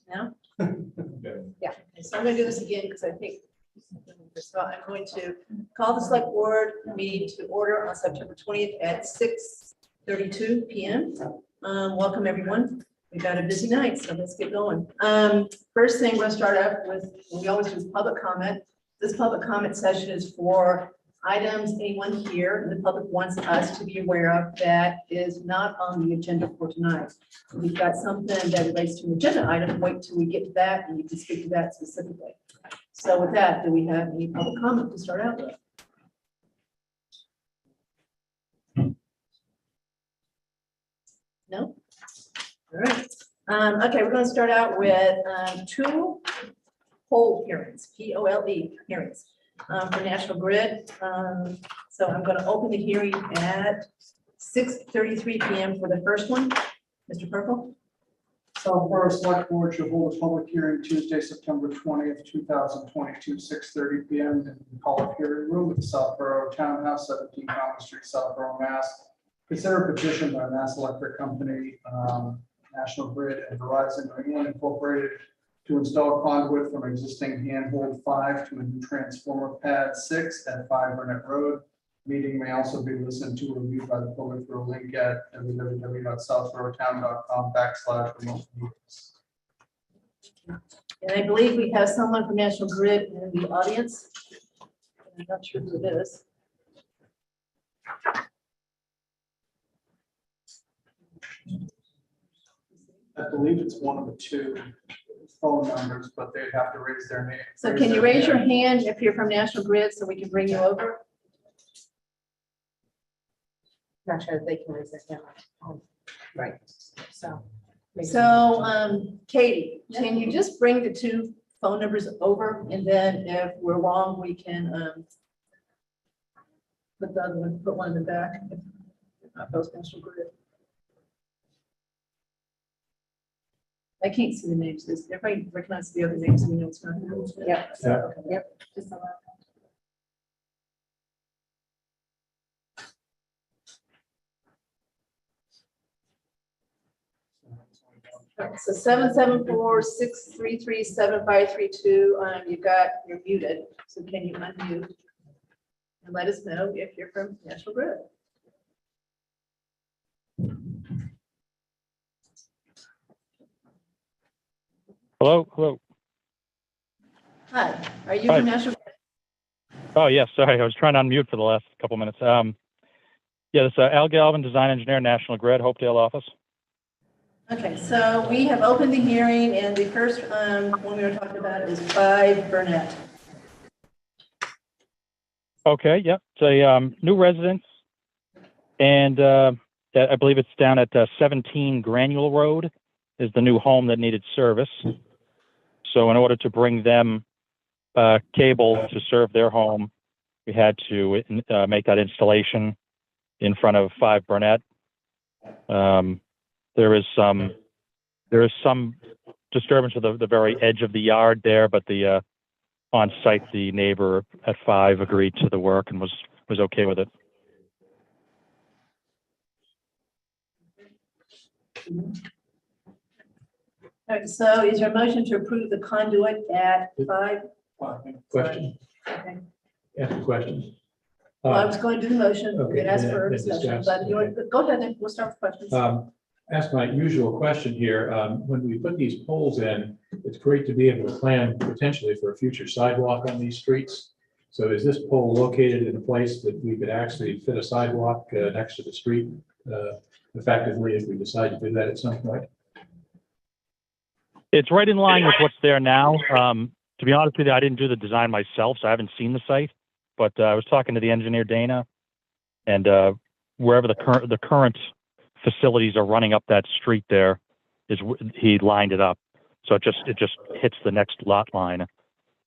now? Okay. Yeah, okay, so I'm gonna do this again because I think, so I'm going to call the select board meeting to order on September 20th at 6:32 PM. Welcome, everyone. We've got a busy night, so let's get going. First thing, we're gonna start out with, we always do public comment. This public comment session is for items anyone here in the public wants us to be aware of that is not on the agenda for tonight. If we've got something that relates to an agenda item, wait till we get to that and you can speak to that specifically. So with that, do we have any public comment to start out with? No? All right. Okay, we're going to start out with two poll hearings, POLE hearings for National Grid. So I'm going to open the hearing at 6:33 PM for the first one. Mr. Purple? South Borough Select Board should hold a public hearing Tuesday, September 20th, 2022, 6:30 PM in the public hearing room at the South Borough Townhouse, 17 Common Street, South Borough, Mass. Consider a petition by Mass Electric Company, National Grid, and Verizon New England Incorporated to install conduit from existing handhold 5 to a new transformer pad 6 at 5 Burnett Road. Meeting may also be listened to or viewed by the public through a link at www.southboroughtown.com/remote meetings. And I believe we have someone from National Grid in the audience. I'm not sure who it is. I believe it's one of the two phone numbers, but they'd have to raise their name. So can you raise your hand if you're from National Grid so we can bring you over? Not sure if they can raise their hand. Right, so. Katie, can you just bring the two phone numbers over and then if we're wrong, we can put the other one, put one in the back. If not both National Grid. I can't see the names. Does everybody recognize the other names? We know it's not. Yep. So, Yep. Just a lot. So 774-633-7532. You've got, you're muted. So can you unmute? And let us know if you're from National Grid. Hello, hello. Hi, are you Hi. from National Grid? Oh, yes, sorry, I was trying to unmute for the last couple minutes. Yeah, this is Al Galvin, Design Engineer, National Grid, Hopedale office. Okay, so we have opened the hearing and the first one we were talking about is 5 Burnett. Okay, yeah, it's a new residence, and I believe it's down at 17 Granule Road is the new home that needed service. So in order to bring them cable to serve their home, we had to make that installation in front of 5 Burnett. There is some disturbance of the very edge of the yard there, but the on site, the neighbor at 5 agreed to the work and was okay with it. All right, so is your motion to approve the conduit at 5? Question, Okay. ask a question. Well, I was going to do the motion, we Okay, could ask then- for a then discussion, discuss, but you want, go ahead and we'll start with questions. Ask my usual question here. When we put these poles in, it's great to be able to plan potentially for a future sidewalk on these streets. So is this pole located in a place that we could actually fit a sidewalk next to the street effectively if we decide to do that at some point? It's right in line with what's there now. To be honest with you, I didn't do the design myself, so I haven't seen the site. But I was talking to the engineer Dana, and wherever the current facilities are running up that street, there is he lined it up, so it just hits the next lot line.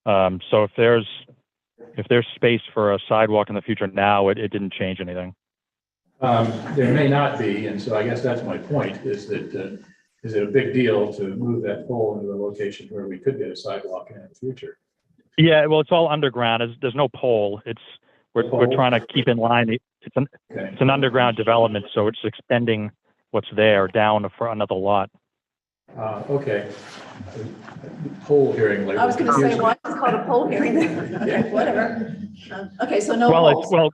So if there's space for a sidewalk in the future now, it didn't change anything. There may not be, and so I guess that's my point, is that is it a big deal to move that pole into a location where we could get a sidewalk in the future? Yeah, well, it's all underground. There's no pole. We're trying to keep in line. It's an underground development, so it's extending what's there down for another lot. Okay. Poll hearing later. I was gonna say, why is it called a poll hearing then? Okay, whatever. Okay, so no Well, polls.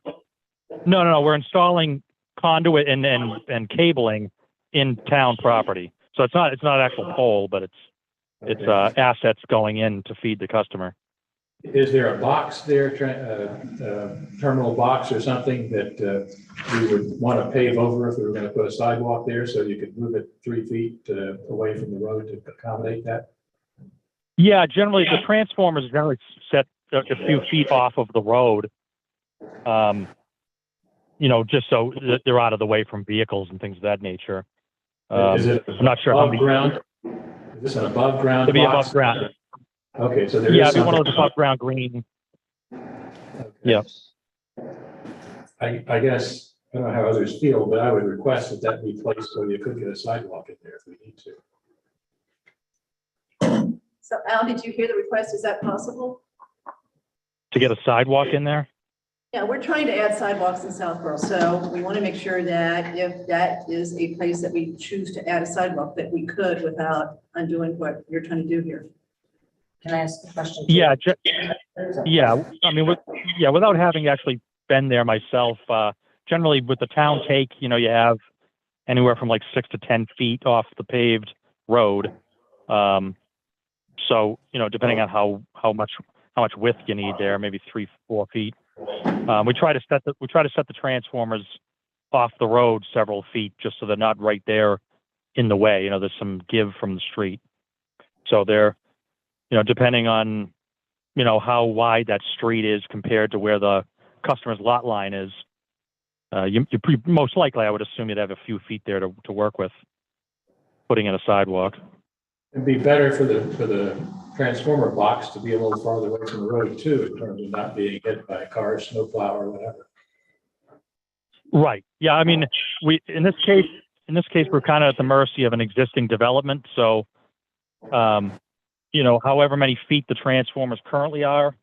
no. We're installing conduit and cabling in town property. So it's not actual pole, but it's Okay. assets going in to feed the customer. Is there a box there, terminal box or something that you would want to pave over if we were going to put a sidewalk there so you could move it 3 feet away from the road to accommodate that? Yeah, generally the transformers generally set a few feet off of the road. Just so that they're out of the way from vehicles and things of that nature. Is it I'm not sure how many. ground? Is this an above ground To be box? above ground. Okay, so there Yeah, is it'd be one of something- those above ground green. Okay. Yeah. I guess, I don't know how others feel, but I would request that be placed so you could get a sidewalk in there if we need to. So Al, did you hear the request? Is that possible? To get a sidewalk in there? Yeah, we're trying to add sidewalks in Southborough, so we want to make sure that if that is a place that we choose to add a sidewalk, that we could without undoing what you're trying to do here. Can I ask a question? too? Yeah, yeah. I mean, without having actually been there myself, generally with the town take, you have anywhere from like 6 to 10 feet off the paved road. So, depending on how much width you need there, maybe 3-4 feet. We try to set the transformers off the road several feet just so they're not right there in the way. There's some give from the street. So they're, depending on, how wide that street is compared to where the customer's lot line is, most likely, I would assume you'd have a few feet there to work with, putting in a sidewalk. It'd be better for the transformer box to be a little farther away from the road too, in terms of not being hit by a car, snowplow or whatever. Right. Yeah. I mean, in this case, we're kind of at the mercy of an existing development. So, however many feet the transformers currently are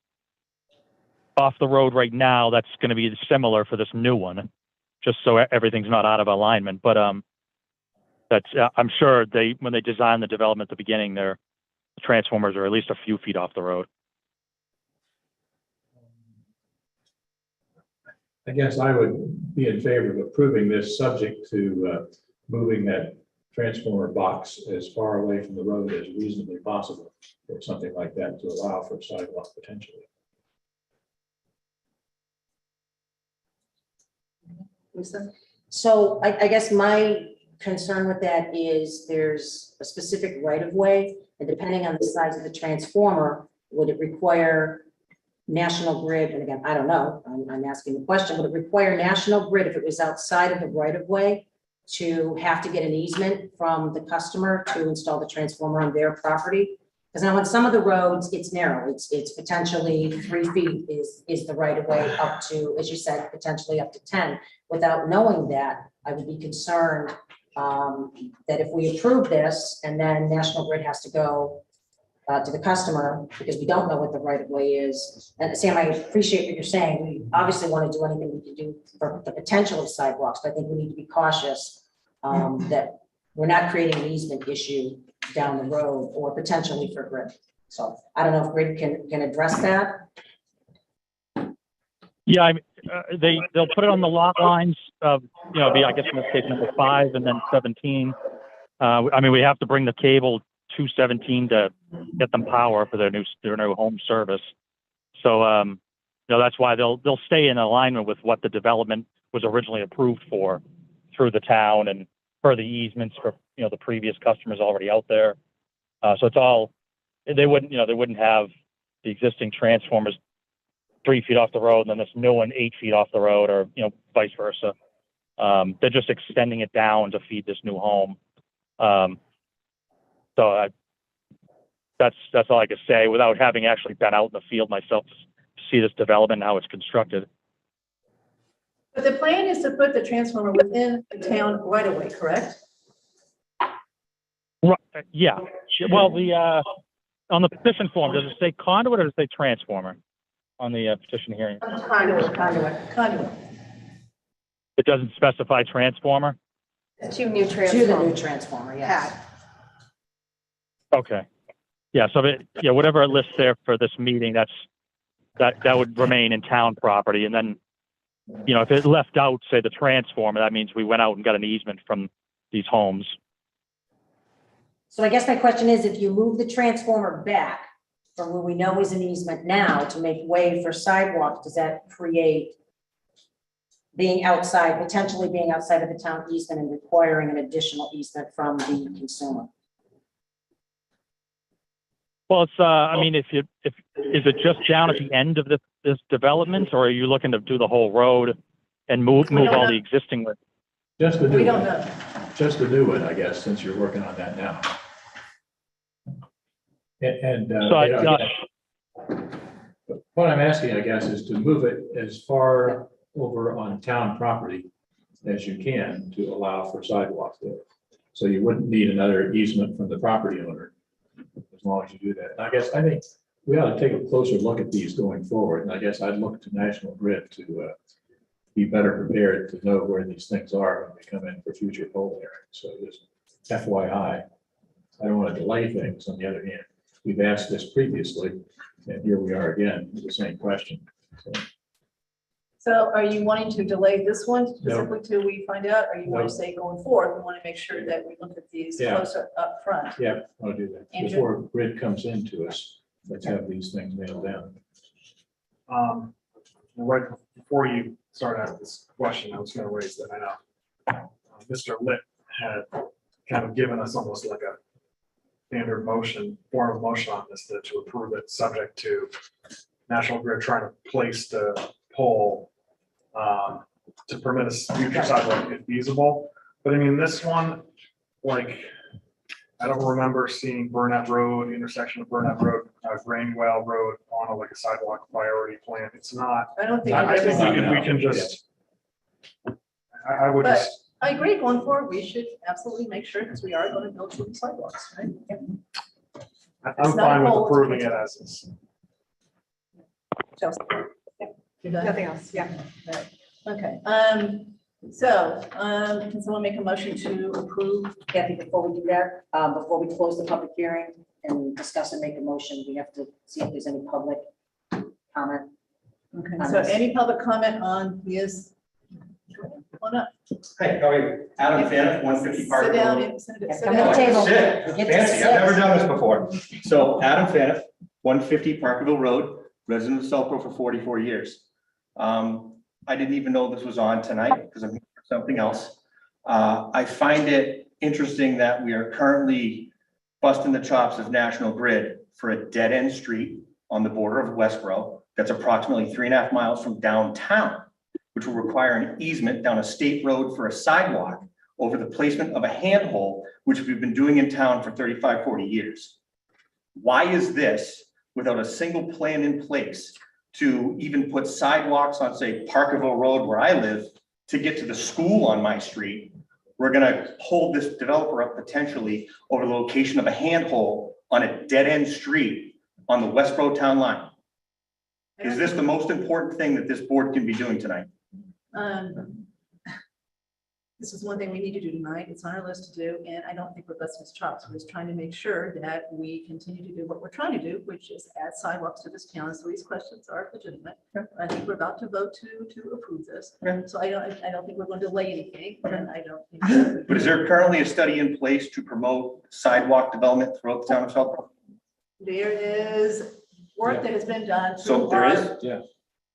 off the road right now, that's going to be similar for this new one, just so everything's not out of alignment. But I'm sure when they designed the development at the beginning, the transformers are at least a few feet off the road. I guess I would be in favor of approving this subject to moving that transformer box as far away from the road as reasonably possible, or something like that to allow for a sidewalk potentially. Lisa? So I guess my concern with that is there's a specific right of way, and depending on the size of the transformer, would it require National Grid? And again, I don't know, I'm asking the question, would it require National Grid if it was outside of the right of way to have to get an easement from the customer to install the transformer on their property? Because now on some of the roads, it's narrow, it's potentially 3 feet is the right of way up to, as you said, potentially up to 10. Without knowing that, I would be concerned that if we approve this and then National Grid has to go to the customer because we don't know what the right of way is. And Sam, I appreciate what you're saying. We obviously want to do anything we can do for the potential of sidewalks, but I think we need to be cautious that we're not creating an easement issue down the road or potentially for Grid. So I don't know if Grid can address that. Yeah, they'll put it on the lot lines of, I guess in this case, number 5 and then 17. We have to bring the cable to 17 to get them power for their new home service. So, that's why they'll stay in alignment with what the development was originally approved for through the town and for the easements for, the previous customers already out there. So it's all, they wouldn't have the existing transformers 3 feet off the road and then this new one 8 feet off the road, or vice versa. They're just extending it down to feed this new home. So that's all I can say without having actually been out in the field myself to see this development and how it's constructed. But the plan is to put the transformer within the town right away, correct? Right. Yeah. Well, on the petition form, does it say conduit or does it say transformer on the petition hearing? Conduit. It doesn't specify transformer? To the new transformer, yes. Okay. Yeah, so whatever it lists there for this meeting, that would remain in town property. And then, if it left out, say, the transformer, that means we went out and got an easement from these homes. So I guess my question is, if you move the transformer back from where we know is an easement now to make way for sidewalks, does that create potentially being outside of the town easement and requiring an additional easement from the consumer? Well, it's, is it just down at the end of this development, or are you looking to do the whole road and move don't all know. the existing with? Just the new We don't one, know. just the new one, I guess, since you're working on that now. What I'm asking, I guess, is to move it as far over on town property as you can to allow for sidewalks there. So you wouldn't need another easement from the property owner, as long as you do that. And I think we ought to take a closer look at these going forward. And I guess I'd look to National Grid to be better prepared to know where these things are when we come in for future poll hearings. So just FYI, I don't want to delay things. On the other hand, we've asked this previously, and here we are again with the same question. So are you wanting to delay this one specifically till we find out? Or you want No. to say going forward, we want to make sure that we look at these Yeah. closer up front? Yeah, I'll do that. Andrew? Before grid comes into us, let's have these things nailed down. Right before you start asking this question, I was going to raise that I know Mr. Litt had kind of given us almost like a standard form of motion on this to approve it, subject to National Grid trying to place the pole to permit a future sidewalk if feasible. But I mean, this one, like, I don't remember seeing Burnett Road, intersection of Burnett Road, Grainwell Road on like a sidewalk priority plan. It's not. I don't think. I it is. think we can just. I would But- just. I agree, going forward, we should absolutely make sure, because we are going to build some sidewalks, right? I'm fine with approving it as is. Chelsea? You're done? Nothing else, yeah. Okay, can someone make a motion to approve? Kathy, before we do that, before we close the public hearing and discuss and make a motion, we have to see if there's any public comment. Okay, so any public comment on this? Hold up. Hey, how are you? Adam Faniff, 150 Park Sit down Road. and sit Come to the down. table. Sit. You get to Fancy, sit. I've never done this before. So Adam Faniff, 150 Parkerville Road, resident of Southborough for 44 years. I didn't even know this was on tonight because I'm here for something else. I find it interesting that we are currently busting the chops of National Grid for a dead-end street on the border of Westboro that's approximately 3.5 miles from downtown, which will require an easement down a state road for a sidewalk over the placement of a handhole, which we've been doing in town for 35, 40 years. Why is this without a single plan in place to even put sidewalks on, say, Parkerville Road where I live to get to the school on my street? We're gonna hold this developer up potentially over the location of a handhole on a dead-end street on the Westboro town line. Is this the most important thing that this board can be doing tonight? This is one thing we need to do tonight. It's on our list to do, and I don't think we're busting his chops. We're just trying to make sure that we continue to do what we're trying to do, which is add sidewalks to this town. So these questions are legitimate. I think we're about to vote to approve this. Okay. So I don't think we're going to delay anything, and I don't think. But is there currently a study in place to promote sidewalk development throughout the town of Southborough? There is work that has been done. So through there our- is? Yeah.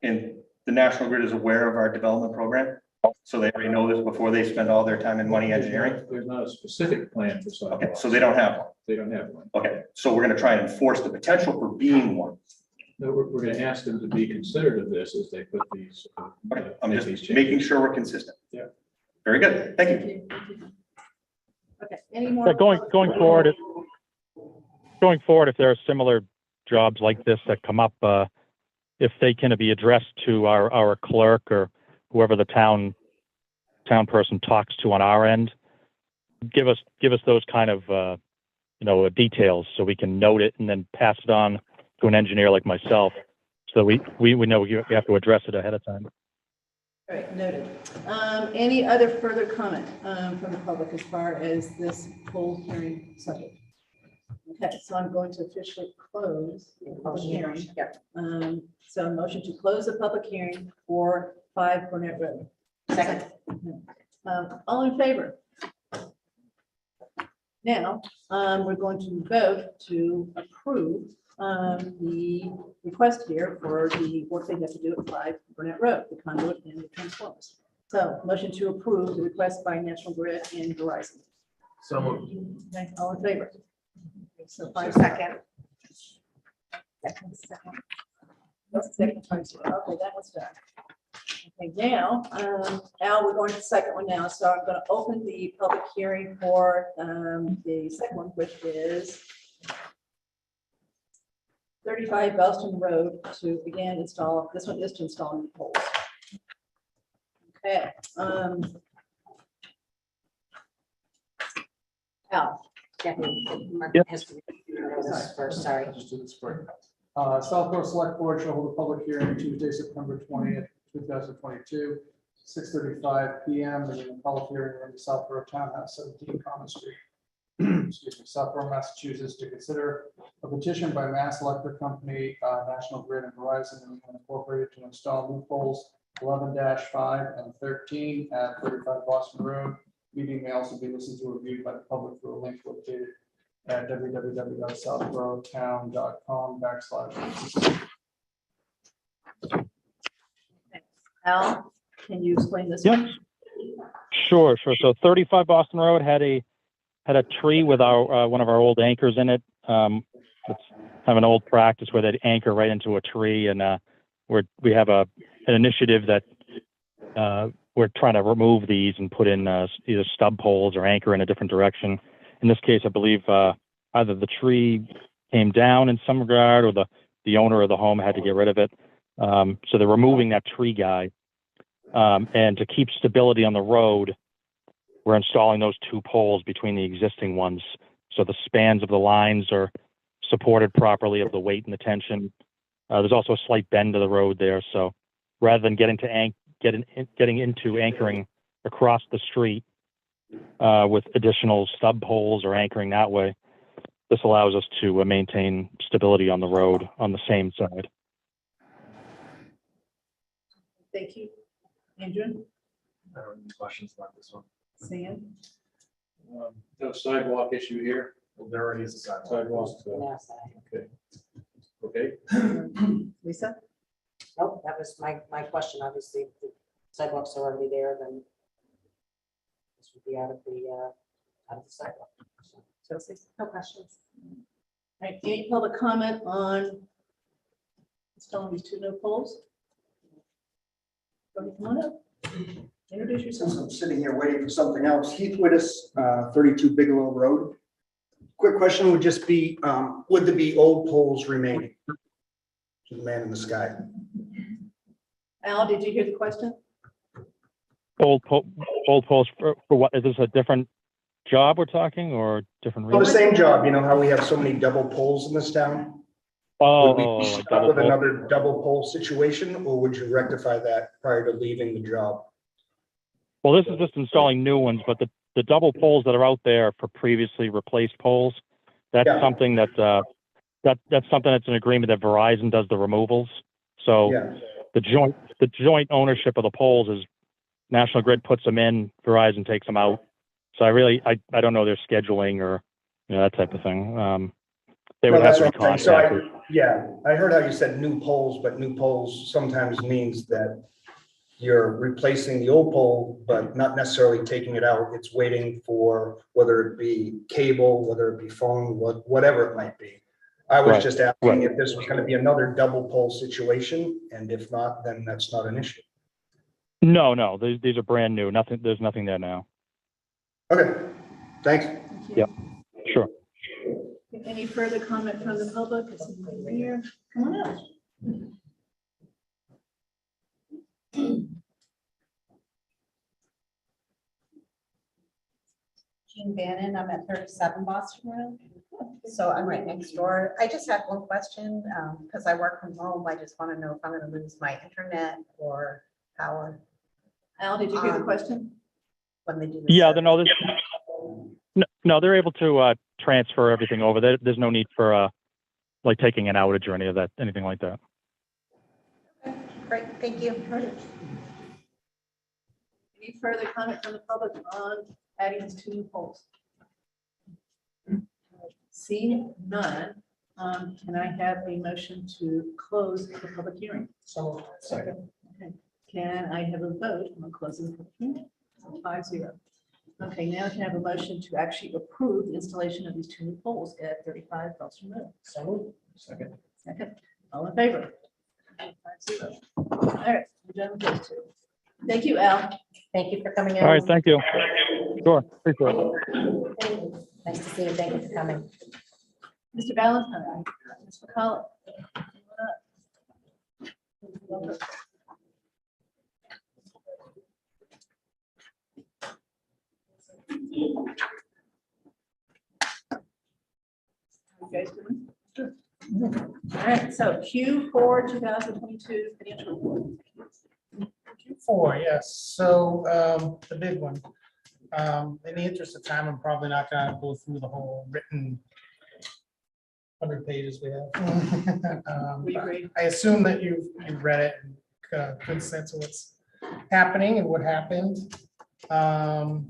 And the National Grid is aware of our development program? So they already know this before they spend all their time and money engineering? There's not a specific plan for sidewalks. Okay, so they don't have one. They don't have one. Okay, so we're gonna try and enforce the potential for being one. No, we're going to ask them to be considerate of this as they put these. Okay, I'm make just these changes. making sure we're consistent. Yeah. Very good, thank you. Okay, any more? Yeah, going forward, if there are similar jobs like this that come up, if they can be addressed to our clerk or whoever the town person talks to on our end, give us those kind of details so we can note it and then pass it on to an engineer like myself, so we know you have to address it ahead of time. All right, noted. Any other further comment from the public as far as this whole hearing subject? Okay, so I'm going to officially close the public hearing. Yep. So a motion to close the public hearing for 5 Burnett Road. Second. All in favor? Now, we're going to vote to approve the request here for the work they have to do at 5 Burnett Road, the conduit and the transformers. So motion to approve the request by National Grid and Verizon. So moved. Okay, all in favor? So 5 Second. second. Okay, that was done. Okay, now, Al, we're going to the second one now. So I'm going to open the public hearing for the second one, which is 35 Boston Road to again install, this one is to install new poles. Okay. Al, Yep. First, sorry. Southborough Select Board shall hold a public hearing Tuesday, September 20th, 2022, 6:35 PM in the public hearing room, Southborough Townhouse, 17 Common Street. Excuse me, Southborough, Massachusetts, to consider a petition by Mass Electric Company, National Grid and Verizon Incorporated to install new poles 11-5 and 13 at 35 Boston Road. Meeting may also be listened to or viewed by the public through a link located at www.southboroughtown.com/. Al, can you explain this? Yep. one? Sure. So 35 Boston Road had a tree with our one of our old anchors in it. It's kind of an old practice where they'd anchor right into a tree, and we have an initiative that we're trying to remove these and put in either stub poles or anchor in a different direction. In this case, I believe either the tree came down in some regard, or the owner of the home had to get rid of it. So they're removing that tree guy, and to keep stability on the road, we're installing those 2 poles between the existing ones, so the spans of the lines are supported properly of the weight and the tension. There's also a slight bend to the road there, so rather than getting into anchoring across the street with additional stub poles or anchoring that way, this allows us to maintain stability on the road on the same side. Thank you. Andrew, I don't have any questions about this one. Sam, No sidewalk issue here. Well, there already is a sidewalk. So, okay. Okay. Lisa? Nope, that was my question. Obviously, if the sidewalks are already there, then this would be out of the sidewalk. So, Chelsea? no questions. All right, any public comment on installing these 2 new poles? Go ahead, come on up. Introduce yourself. Since I'm sitting here waiting for something else, Heath Wittis, 32 Bigelow Road. Quick question would just be, would there be old poles remaining? To the man in the sky. Al, did you hear the question? Old poles for what? Is this a different job we're talking, or different Well, the reason? same job, you know how we have so many double poles in this town? Would we be Oh, stuck double with pole. another double pole situation, or would you rectify that prior to leaving the job? Well, this is just installing new ones, but the double poles that are out there for previously replaced poles, that's Yeah. something that's an agreement that Verizon does the removals. So Yeah, the joint ownership of the poles is National Grid puts them in, Verizon takes them out. So I don't know their scheduling or that type of thing. They no, would have that's to be what I'm saying. contacted. I heard how you said new poles, but new poles sometimes means that you're replacing the old pole, but not necessarily taking it out. It's waiting for whether it be cable, whether it be phone, whatever it might be. I was Right, just asking if this was going to be another double pole situation, and if not, then that's not an issue. No, these are brand new. There's nothing there now. Okay, thanks. Thank you. Yep. Sure. Any further comment from the public? Is anybody here? Come on up. Jean Bannon, I'm at 37 Boston Road. So I'm right next door. I just have one question, because I work from home. I just want to know if I'm going to lose my internet or power Al, did you hear the question? when they do this. Yeah, no, they're able to transfer everything over. There's no need for like taking an outage or anything like that. Great, thank you. Any further comment from the public on adding these 2 new poles? Seeing none, can I have a motion to close the public hearing? So, second. Okay. Can I have a vote on closing the public hearing? So 5-0. Okay, now can I have a motion to actually approve the installation of these 2 new poles at 35 Boston Road? So, second. Second, all in favor? 5-0. All right, we're done with those 2. Thank you, Al. Thank you for coming in. All right, thank you. Sure, appreciate it. Nice to see you. Thank you for coming. Mr. Valentine, Ms. McCullough. You guys doing? Good. All right, so Q4 2022 financial report. Q4, yes. So the big one. In the interest of time, I'm probably not gonna go through the whole written 100 pages we have. We agree. I assume that you've read it and got a good sense of what's happening and what happened.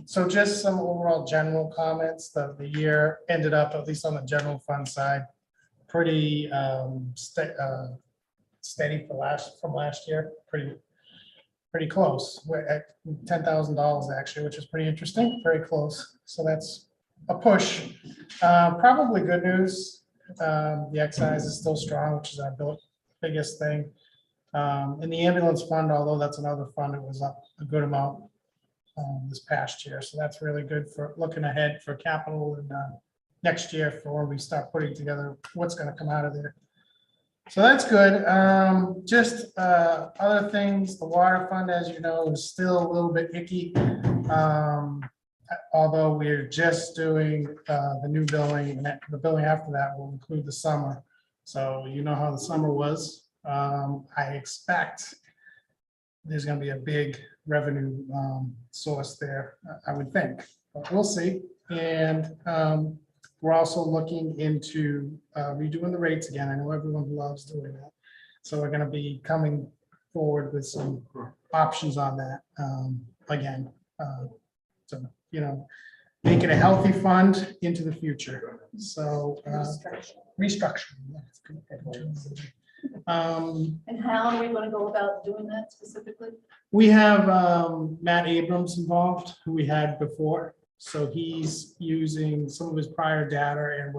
So just some overall general comments. The year ended up, at least on the general fund side, pretty steady from last year. Pretty close. We're at $10,000 actually, which is pretty interesting. Very close. So that's a push. Probably good news. The excise is still strong, which is our biggest thing. In the ambulance fund, although that's another fund, it was up a good amount this past year. So that's really good for looking ahead for capital and next year for when we start putting together what's going to come out of there. So that's good. Just other things, the water fund, as you know, is still a little bit icky. Although we're just doing the new billing, and the billing after that will include the summer. So you know how the summer was. I expect there's going to be a big revenue source there, I would think, but we'll see. And we're also looking into redoing the rates again. I know everyone loves doing that. So we're going to be coming forward with some options on that again. So, you know, make it a healthy fund into the future. So restructuring. That's good. And how are we going to go about doing that specifically? We have Matt Abrams involved, who we had before. So he's using some of his prior data, and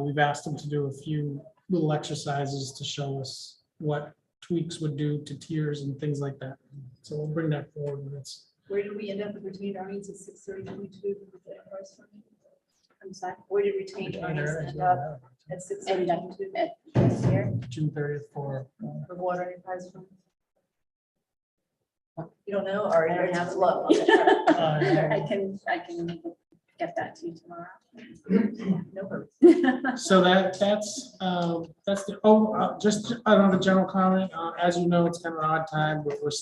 we've asked him to do a few little exercises to show us what tweaks would do to tiers and things like that. So we'll bring that forward when it's. Where did we end up with retained earnings at 6/30/22 with the enterprise fund? I'm sorry, where did retained earnings end up at 6/30/22 At this year. June 30th for. for water enterprise fund? You don't know, or you're half low? I can get that to you tomorrow. No worries. So that's the, just another general comment. As you know, it's kind of an odd time, but we're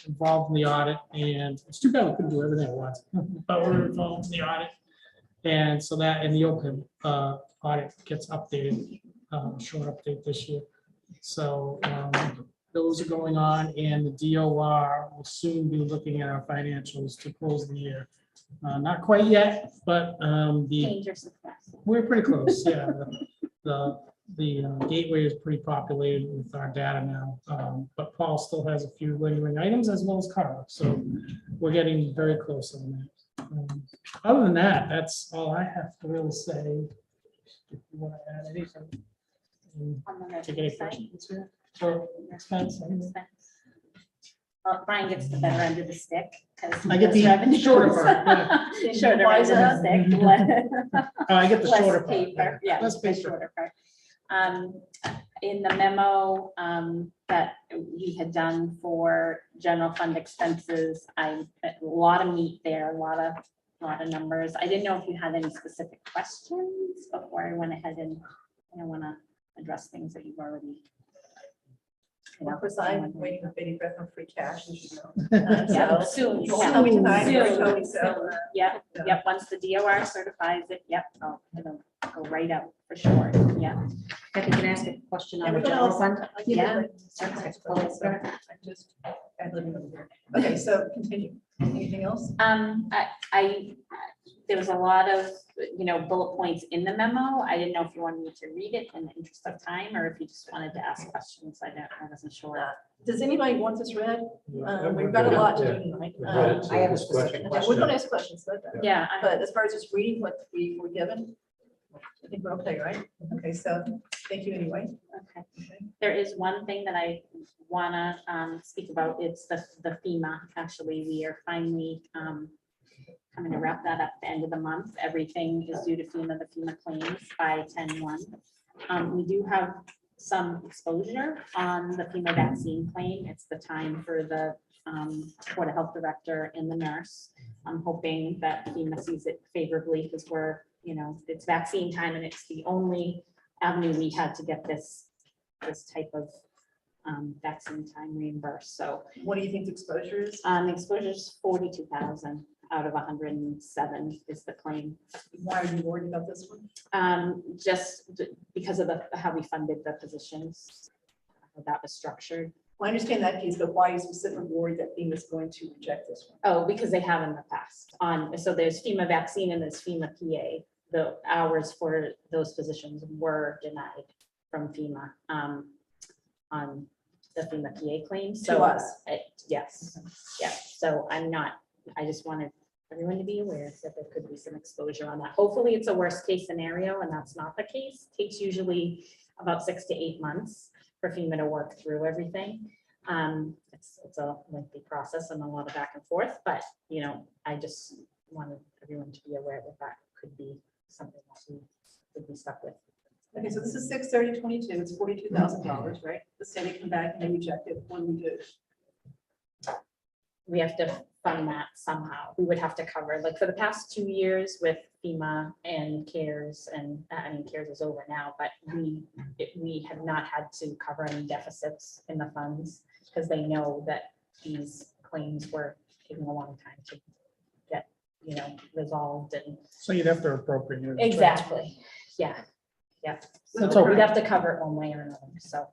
involved in the audit, and it's too bad we couldn't do everything at once, but we're involved in the audit. And so that, and the OPEB audit gets updated, short update this year. So those are going on, and the DOR will soon be looking at our financials to close the year. Not quite yet, but we're pretty close. Yeah, the gateway is pretty populated with our data now, but Paul still has a few lingering items as well as Carla. So we're getting very close on that. Other than that, that's all I have to really say. If you want to add anything, take any questions here. For expense. Well, Brian gets the better end of the stick. I get the shorter part. Yeah. Shorter end of the stick. I get the Less shorter part. paper, yeah, Less the paper. shorter part. In the memo that we had done for general fund expenses, a lot of meat there, a lot of numbers. I didn't know if you had any specific questions before I went ahead and I want to address things that you've already. you know. Of course, I'm waiting for Betty Beth on free cash, as you know. Yeah, So, soon. you won't tell me tonight, you're Soon, telling me so. soon. Yep, yep, once the DOR certifies it, yep, it'll go right out for sure, yeah. Kathy, can I ask a question on the Everyone general else? fund? Yeah. I'm just ad-libbing over here. Okay, so continue. Anything else? I, there was a lot of, bullet points in the memo. I didn't know if you wanted me to read it in the interest of time, or if you just wanted to ask questions. I wasn't sure. Does anybody want this read? Yeah, We've got a lot to do tonight. we've read it, so I have a this question- specific Okay, we're gonna ask questions, Yeah, but as far as just reading what we were given, I think we're okay, right? Okay, so thank you anyway. okay. There is one thing that I wanna speak about. It's the FEMA. Actually, we are finally coming to wrap that up at the end of the month. Everything is due to the FEMA claims by 10/1. We do have some exposure on the FEMA vaccine claim. It's the time for the Board of Health Director and the nurse. I'm hoping that FEMA sees it favorably because we're, it's vaccine time and it's the only avenue we had to get this type of vaccine time reimbursed. So What do you think the exposure is? exposure is 42,000 out of 107 is the claim. Why are you worried about this one? Just because of how we funded the positions, how that was structured. Well, I understand that piece, but why are you specifically worried that FEMA is going to reject this one? Oh, because they have in the past so there's FEMA vaccine and there's FEMA PA. The hours for those positions were denied from FEMA on the FEMA PA claims. To us. Yes, so I just wanted everyone to be aware that there could be some exposure on that. Hopefully it's a worst case scenario and that's not the case. Takes usually about 6 to 8 months for FEMA to work through everything. It's a lengthy process and a lot of back and forth, but I just wanted everyone to be aware that that could be something that we could be stuck with. Okay, so this is 6/30/22, it's $42,000, right? The city come back and they reject it, what do we do? We have to fund that somehow. We would have to cover, like for the past 2 years with FEMA and CARES, and CARES is over now, but we have not had to cover any deficits in the funds because they know that these claims were taking a long time to get, resolved and. So you'd have to appropriate it. Exactly, yeah. So That's we'd have to cover it one way or another, so,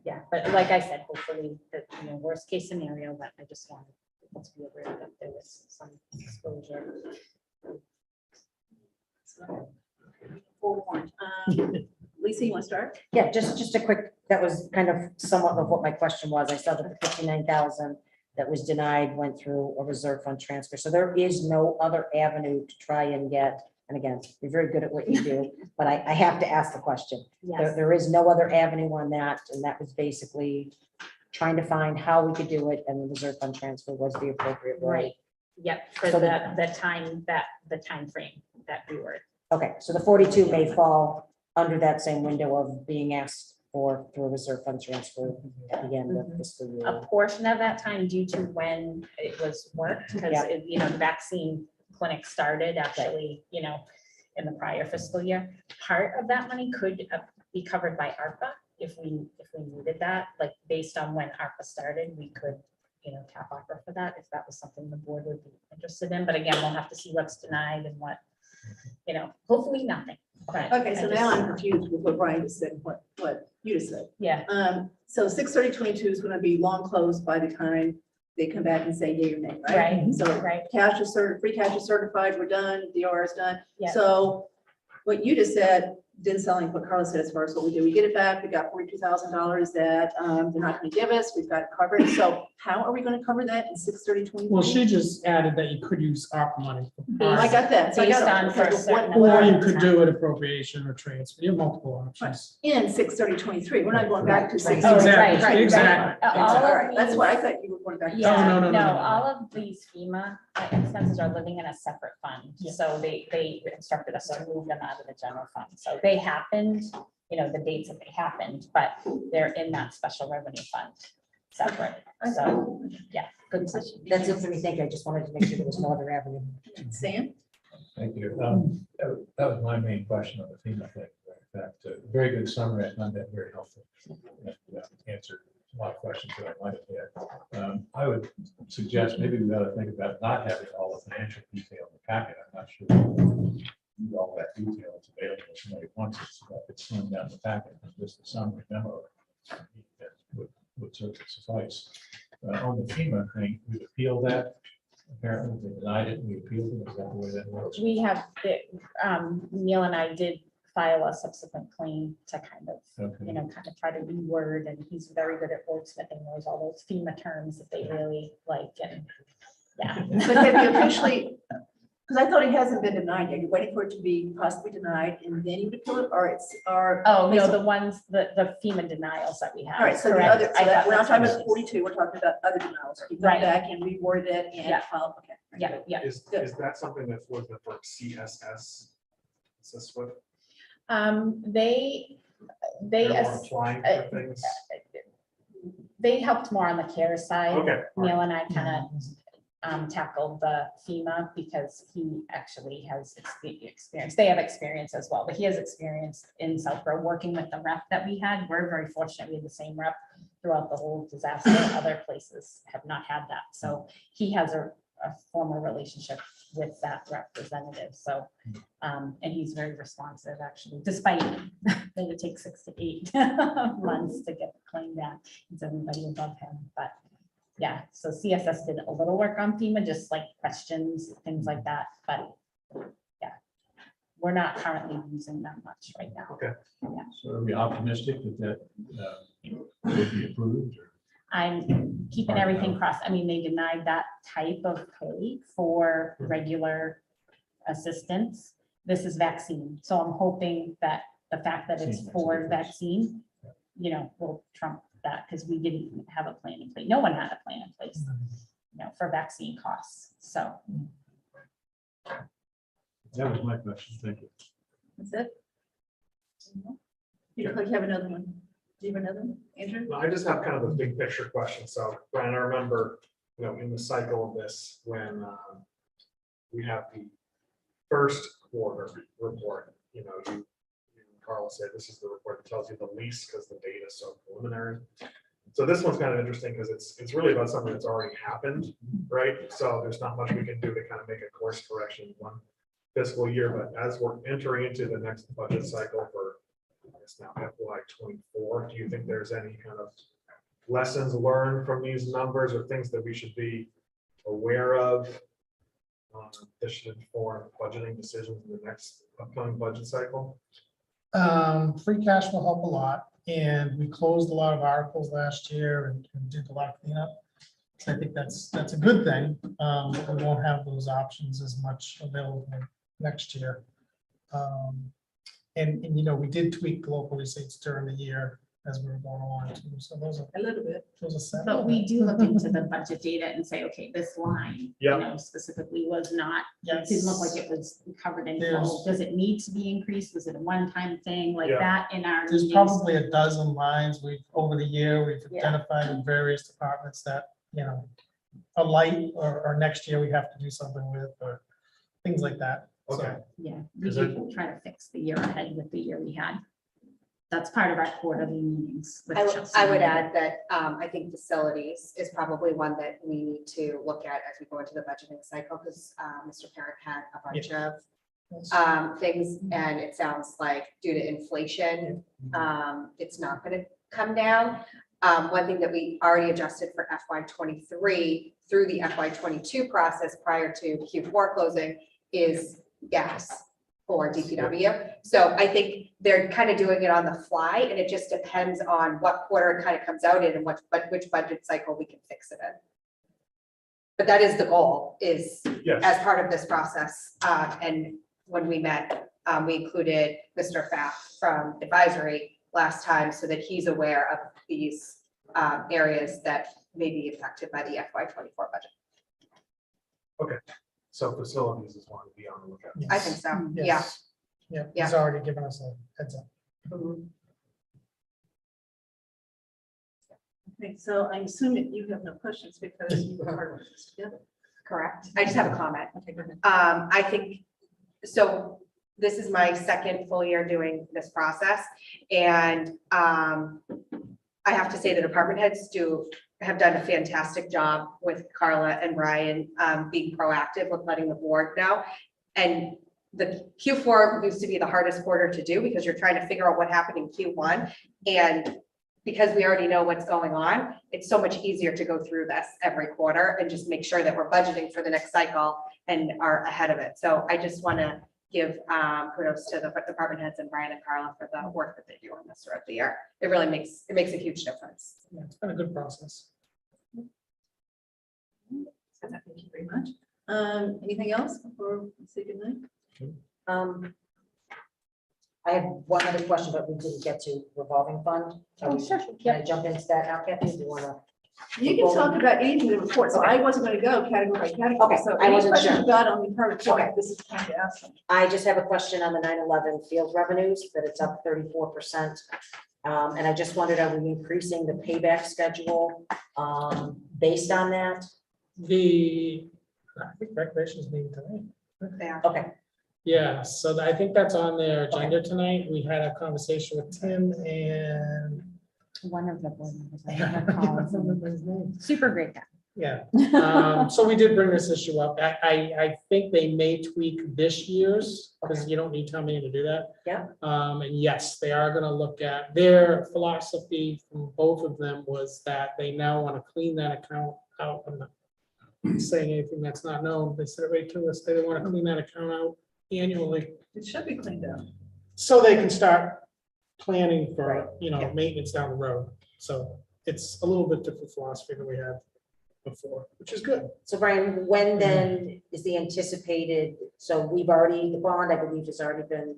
yeah, but like I said, hopefully the, worst case scenario, but I just wanted to be aware that there was some exposure. So, forewarned. Lisa, you want to start? Yeah, just a quick, that was kind of somewhat of what my question was. I saw that the 59,000 that was denied went through a reserve fund transfer. So there is no other avenue to try and get, and again, you're very good at what you do, but I have to ask the question. Yes, There is no other avenue on that, and that was basically trying to find how we could do it, and the reserve fund transfer was the appropriate way. right, yep, for So the time frame that we were. Okay, so the 42 may fall under that same window of being asked for through a reserve fund transfer at the end of fiscal year. A portion of that time due to when it was worked, because, Yeah. the vaccine clinic started actually, in the prior fiscal year. Part of that money could be covered by ARPA if we needed that, like based on when ARPA started, we could, tap ARPA for that if that was something the board would be interested in. But again, we'll have to see what's denied and what, hopefully nothing. But Okay, so I now just- I'm confused with what Brian just said, what you just said. Yeah, So 6/30/22 is going to be long closed by the time they come back and say yay or nay, right? right, So right, free cash is certified, we're done, DOR is done. Yeah. So what you just said didn't sound like what Carla said as far as what we do. We get it back, we got $42,000 that they're not going to give us, we've got it covered. So how are we going to cover that in 6/30/22? Well, she just added that you could use ARPA money. for I got that. So I Based got on it. for a Okay, certain but what- Or you could do an appropriation or transfer. You have multiple options. In 6/30/23, we're not going back to 6. Oh, Exactly, right, right, exactly. right. All All of right, that's these- what I thought you were going back to. Yeah, no, no. all of these FEMA expenses are living in a separate fund. So they instructed us to move them out of the general fund. So they happened, the dates that they happened, but they're in that special revenue fund separate. So, yeah, good question. That's it for me. Thank you. I just wanted to make sure there was no other avenue. Sam? Thank you. That was my main question on the FEMA thing. In fact, very good summary. I found that very helpful. Answer. a lot of questions that I might have had. I would suggest maybe we ought to think about not having all the financial detail in the packet. I'm not sure all that detail is available if somebody wants it, so that it's slimmed down the packet, and just the summary memo that would sort of suffice. On the FEMA thing, we appealed that. Apparently, they denied it, and we appealed it. Is that the way that works? We have, Neil and I did file a subsequent claim to kind of, Okay. kind of try to reword, and he's very good at wordsmithing, knows all those FEMA terms that they really like, and yeah. But have you officially, because I thought it hasn't been denied yet, you're waiting for it to be possibly denied and then you would appeal it, or it's, or. Oh, no, the ones, the FEMA denials that we have. All right, so the correct. other, so that, we're not talking about 42, we're talking about other denials. You go Right. back and reword it and Yeah. file, okay. Yeah, yeah. Is Good. that something that's with the CSS? Is this what They they're more ass- applying for things? they helped more on the care side. Okay. all right. Neil and I kind of tackled the FEMA because he actually has experience. They have experience as well, but he has experience in Southborough working with the rep that we had. We're very fortunate. We had the same rep throughout the whole disaster. Other places have not had that. So he has a former relationship with that representative. So, and he's very responsive actually, despite that it takes 6 to 8 months to get the claim back. It's everybody above him, but yeah, so CSS did a little work on FEMA, just like questions, things like that, but yeah, we're not currently using them much right now. Okay. So are we optimistic that will be approved? Or? I'm keeping everything crossed. I mean, they denied that type of pay for regular assistance. This is vaccine, so I'm hoping that the fact that it's for vaccine, will trump that, because we didn't have a plan in place. No one had a plan in place, for vaccine costs. So That was my question. Thank you. That's it? You look like you have another one. Do you have another one, Andrew? Well, I just have kind of a big picture question. So Brian, I remember, in the cycle of this, when we have the first quarter report, you and Carl said, this is the report that tells you the least because the data is so preliminary. So this one's kind of interesting because it's really about something that's already happened, right? So there's not much we can do to kind of make a course correction in one fiscal year, but as we're entering into the next budget cycle for, I guess now FY24, do you think there's any kind of lessons learned from these numbers or things that we should be aware of that should inform budgeting decisions in the next upcoming budget cycle? Free cash will help a lot, and we closed a lot of articles last year and did a lot of cleanup. So I think that's a good thing. But we won't have those options as much available next year. And we did tweak local receipts during the year as we were going along too. So those are A little bit. set. but we do look into the budget data and say, okay, this line, specifically was not, it didn't look like it was covered in full. Does it need to be increased? Was it a one-time thing like that in our There's meetings? probably a dozen lines over the year, we've identified in various departments that, a light or next year we have to do something with, or things like that. Okay. Yeah, we do try to fix the year ahead with the year we had. That's part of our quarterly meetings. with Chelsea. I would add that I think facilities is probably one that we need to look at as we go into the budgeting cycle, because Mr. Parent had a bunch of things, and it sounds like due to inflation, it's not going to come down. One thing that we already adjusted for FY23 through the FY22 process prior to Q4 closing is gas for DPW. So I think they're kind of doing it on the fly, and it just depends on what quarter it kind of comes out in and which budget cycle we can fix it in. But that is the goal, is as part of this process. And when we met, we included Mr. Pfaff from advisory last time so that he's aware of these areas that may be affected by the FY24 budget. Okay, so facilities is one to be on the lookout. I think so, Yes. Yeah, he's already given us a heads up. Okay, so I'm assuming you have no questions because you were part of this together. Correct. I just have a comment. Okay, go ahead. I think, so this is my second full year doing this process, and I have to say the department heads have done a fantastic job with Carla and Ryan, being proactive with letting the board know. And the Q4 used to be the hardest quarter to do because you're trying to figure out what happened in Q1. And because we already know what's going on, it's so much easier to go through this every quarter and just make sure that we're budgeting for the next cycle and are ahead of it. So I just want to give kudos to the department heads and Brian and Carla for the work that they do on this throughout the year. It really makes a huge difference. Yeah, it's been a good process. Thank you very much. Anything else before we say goodnight? I have one other question, but we didn't get to revolving fund. Oh, sure. Can I jump into that now, Kathy? Do you want to? You can talk about anything in the report, so I wasn't gonna go category by category. Okay, So I any wasn't questions sure. you got on the per report, Okay. this is the time to ask them. I just have a question on the 9/11 field revenues, that it's up 34%. And I just wondered, are we increasing the payback schedule based on that? I think recreation's meeting tonight. They are. Okay, Yeah, so I think that's on their agenda tonight. We had a conversation with Tim and. One of the board members. I I don't can't recall his remember name. his name. Super great guy. Yeah, so we did bring this issue up. I think they may tweak this year's, because you don't need town meeting to do that. Yeah. And yes, they are gonna look at, their philosophy from both of them was that they now want to clean that account out. I'm not saying anything that's not known. They said it right to us. They want to clean that account out annually, It should be cleaned up. so they can start planning for, Right. maintenance down the road. So it's a little bit different philosophy than we had before, which is good. so Brian, when then is the anticipated, so we've already, the bond, I believe, has already been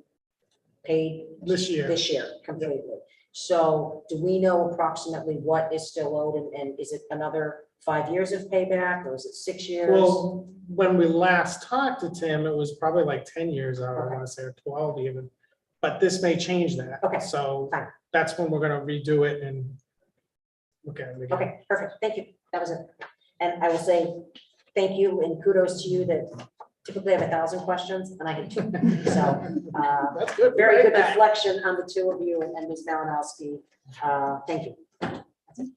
paid This year. this year completely. So do we know approximately what is still owed, and is it another 5 years of payback, or is it 6 years? Well, when we last talked to Tim, it was probably like 10 years, I Okay. want to say, or 12 even. But this may change that. Okay, So fine. that's when we're gonna redo it and look at it again. Okay, perfect, thank you, that was it. And I will say, thank you and kudos to you that typically have 1,000 questions, and I had 2. So, That's good. very Right good back. reflection on the 2 of you and Ms. Malinowski. Thank you.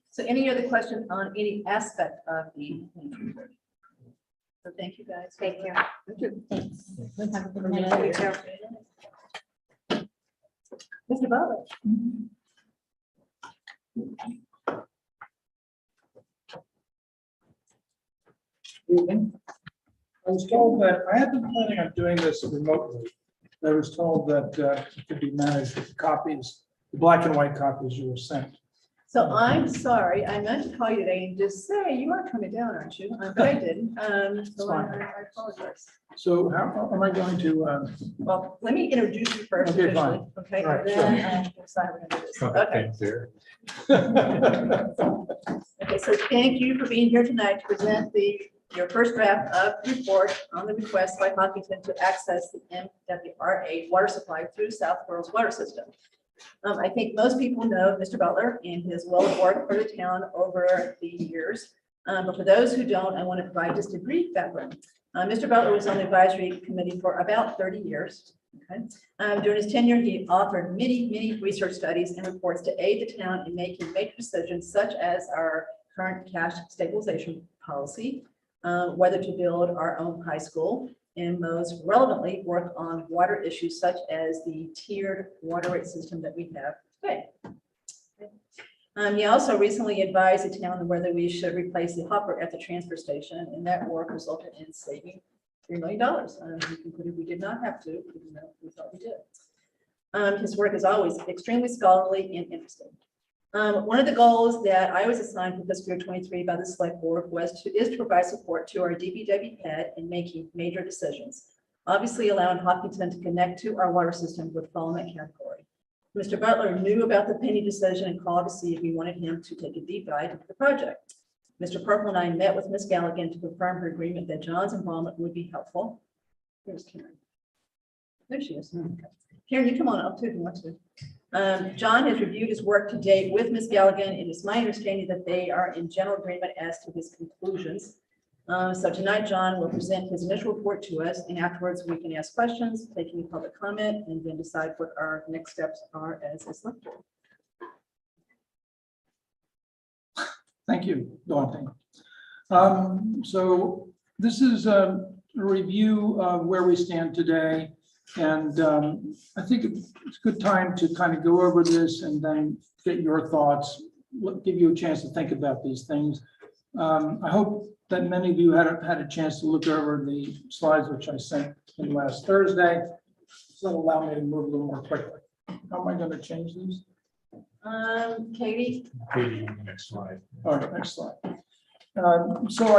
So any other questions on any aspect of the? So thank you, guys. Thank you. Thanks. Have a good You night. too. Mr. Butler. Evening. I was told that I had been planning on doing this remotely. I was told that it could be managed with the copies, the black and white copies you were sent. So I'm sorry, I meant to call you today and just say, you are coming down, aren't you? But I didn't. So I apologize. So how am I going to, Well, let me introduce you first. Okay, officially, fine. Okay, All right, and then we'll decide we're gonna do this. Okay. There. Okay, so thank you for being here tonight to present your first draft of the report on the request by Hopkinton to access the MWRA water supply through Southborough's water system. I think most people know Mr. Butler and his well of work for the town over the years. But for those who don't, I want to provide just a brief background. Mr. Butler was on the advisory committee for about 30 years. Okay. During his tenure, he authored many research studies and reports to aid the town in making major decisions such as our current cash stabilization policy, whether to build our own high school, and most relevantly, work on water issues such as the tiered water rate system that we have today. He also recently advised the town on whether we should replace the hopper at the transfer station, and that work resulted in saving $3 million. We concluded we did not have to, even though we thought we did. His work is always extremely scholarly and interesting. One of the goals that I was assigned for fiscal year 23 by the select board is to provide support to our DPW head in making major decisions. Obviously, allowing Hopkinton to connect to our water system would fall in that category. Mr. Butler knew about the Penny decision and called to see if we wanted him to take a deep dive into the project. Mr. Purple and I met with Ms. Galligan to confirm her agreement that John's involvement would be helpful. Here's Karen. There she is. Okay. Karen, you come on up too if you want to. John has reviewed his work to date with Ms. Galligan, and it's my understanding that they are in general agreement as to his conclusions. So tonight, John will present his initial report to us, and afterwards we can ask questions, take any public comment, and then decide what our next steps are as a select board. Thank you, daunting. So this is a review of where we stand today. And I think it's a good time to kind of go over this and then get your thoughts, give you a chance to think about these things. I hope that many of you had a chance to look over the slides which I sent in last Thursday. So it'll allow me to move a little more quickly. How am I going to change these? Katie? Katie, on the next slide. All right, next slide. So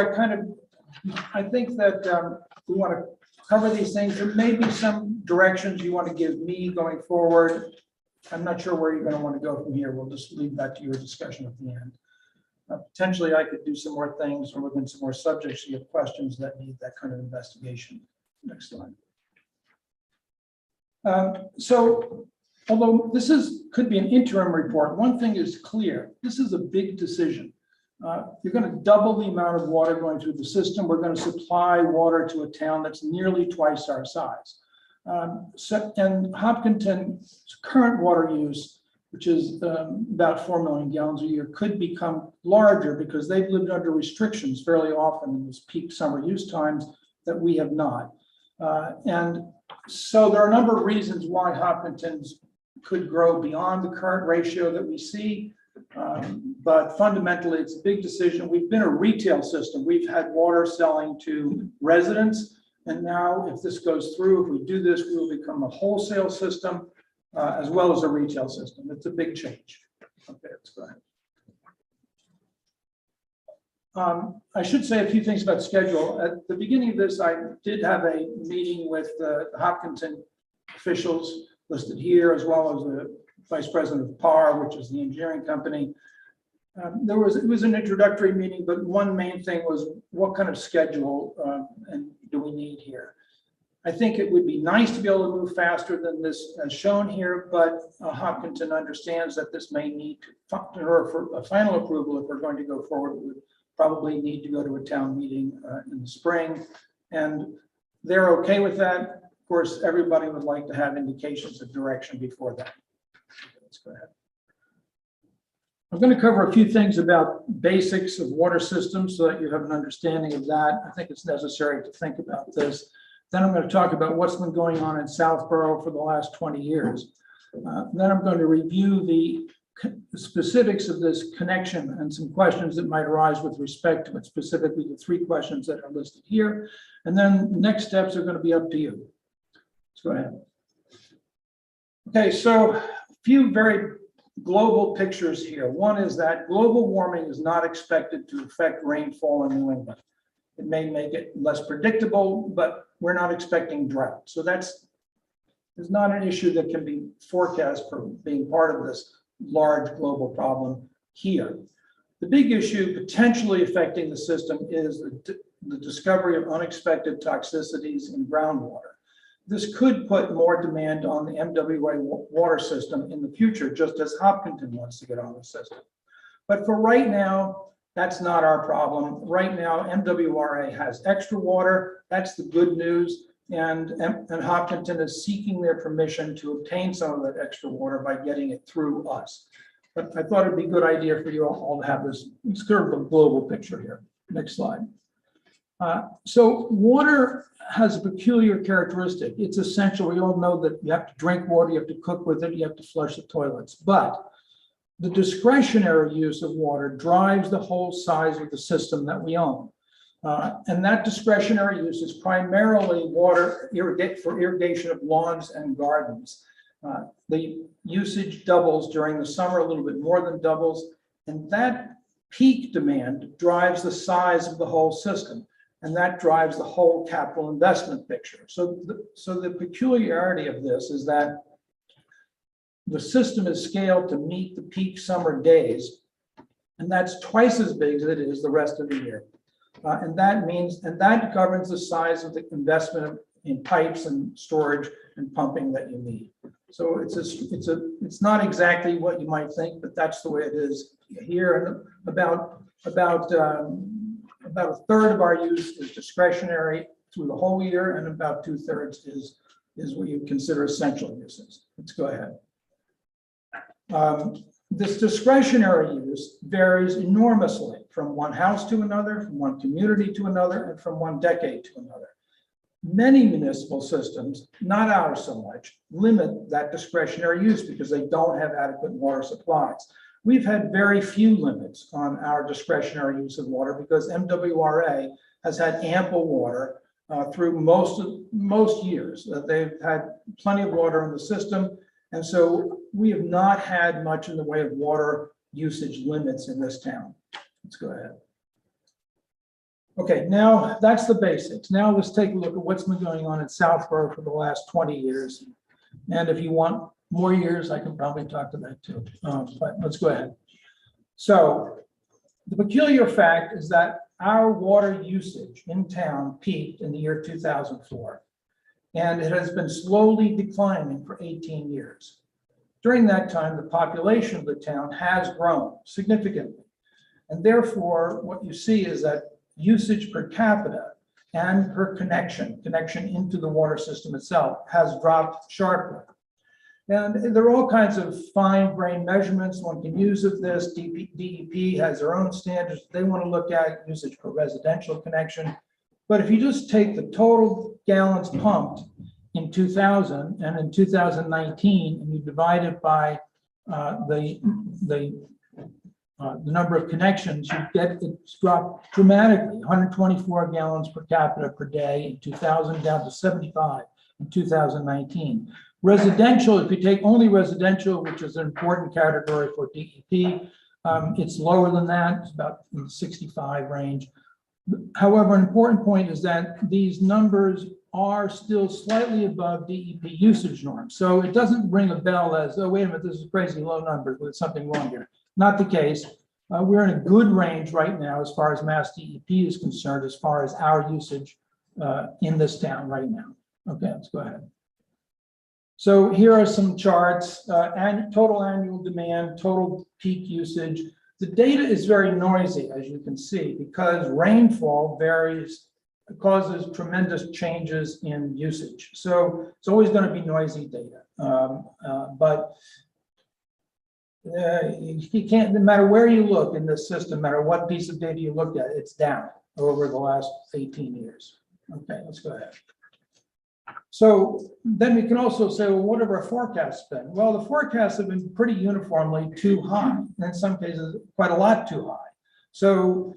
I think that we want to cover these things. There may be some directions you want to give me going forward. I'm not sure where you're going to want to go from here. We'll just leave that to your discussion at the end. Potentially, I could do some more things or look into some more subjects. You have questions that need that kind of investigation. Next slide. So, although this could be an interim report, one thing is clear. This is a big decision. You're going to double the amount of water going through the system. We're going to supply water to a town that's nearly twice our size. And Hopkinton's current water use, which is about 4 million gallons a year, could become larger because they've lived under restrictions fairly often in those peak summer use times that we have not. And so there are a number of reasons why Hopkinton's could grow beyond the current ratio that we see. But fundamentally, it's a big decision. We've been a retail system. We've had water selling to residents. And now if this goes through, if we do this, we will become a wholesale system as well as a retail system. It's a big change. Okay, let's go ahead. I should say a few things about schedule. At the beginning of this, I did have a meeting with the Hopkinton officials listed here, as well as the vice president of PAR, which is the engineering company. It was an introductory meeting, but one main thing was what kind of schedule and do we need here? I think it would be nice to be able to move faster than this as shown here, but Hopkinton understands that this may need to, in order for a final approval, if we're going to go forward, we would probably need to go to a town meeting in the spring. And they're okay with that. Of course, everybody would like to have indications of direction before that. Let's go ahead. I'm going to cover a few things about basics of water systems so that you have an understanding of that. I think it's necessary to think about this. Then I'm going to talk about what's been going on in Southborough for the last 20 years. Then I'm going to review the specifics of this connection and some questions that might arise with respect to it, specifically the 3 questions that are listed here. And then the next steps are going to be up to you. Let's go ahead. Okay, so a few very global pictures here. One is that global warming is not expected to affect rainfall in New England. It may make it less predictable, but we're not expecting drought. So that's not an issue that can be forecast for being part of this large global problem here. The big issue potentially affecting the system is the discovery of unexpected toxicities in groundwater. This could put more demand on the MWA water system in the future, just as Hopkinton wants to get on the system. But for right now, that's not our problem. Right now, MWRA has extra water. That's the good news. And Hopkinton is seeking their permission to obtain some of that extra water by getting it through us. But I thought it'd be a good idea for you all to have this sort of a global picture here. Next slide. So water has a peculiar characteristic. It's essential. We all know that you have to drink water, you have to cook with it, you have to flush the toilets. But the discretionary use of water drives the whole size of the system that we own. And that discretionary use is primarily water for irrigation of lawns and gardens. The usage doubles during the summer, a little bit more than doubles. And that peak demand drives the size of the whole system. And that drives the whole capital investment picture. So the peculiarity of this is that the system is scaled to meet the peak summer days. And that's twice as big as it is the rest of the year. And that governs the size of the investment in pipes and storage and pumping that you need. So it's not exactly what you might think, but that's the way it is here. And about a third of our use is discretionary through the whole year, and about 2/3 is what you consider essential uses. Let's go ahead. This discretionary use varies enormously. from one house to another, from one community to another, and from one decade to another. Many municipal systems, not ours so much, limit that discretionary use because they don't have adequate water supplies. We've had very few limits on our discretionary use of water because MWRA has had ample water through most years. They've had plenty of water in the system. And so we have not had much in the way of water usage limits in this town. Let's go ahead. Okay, now that's the basics. Now let's take a look at what's been going on in Southborough for the last 20 years. And if you want more years, I can probably talk to that too. But let's go ahead. So the peculiar fact is that our water usage in town peaked in the year 2004. And it has been slowly declining for 18 years. During that time, the population of the town has grown significantly. And therefore, what you see is that usage per capita and per connection into the water system itself has dropped sharply. And there are all kinds of fine-grained measurements one can use of this. DEP has their own standards they want to look at, usage per residential connection. But if you just take the total gallons pumped in 2000 and in 2019, and you divide it by the number of connections, you get it's dropped dramatically, 124 gallons per capita per day in 2000, down to 75 in 2019. Residential, if you take only residential, which is an important category for DEP, it's lower than that, it's about in the 65 range. However, an important point is that these numbers are still slightly above DEP usage norms. So it doesn't ring a bell as, oh, wait a minute, this is crazy low numbers, there's something wrong here. Not the case. We're in a good range right now as far as Mass DEP is concerned, as far as our usage in this town right now. Okay, let's go ahead. So here are some charts, and total annual demand, total peak usage. The data is very noisy, as you can see, because rainfall varies, causes tremendous changes in usage. So it's always going to be noisy data. But you can't, no matter where you look in this system, no matter what piece of data you look at, it's down over the last 18 years. Okay, let's go ahead. So then we can also say, well, what have our forecasts been? Well, the forecasts have been pretty uniformly too high, and in some cases, quite a lot too high. So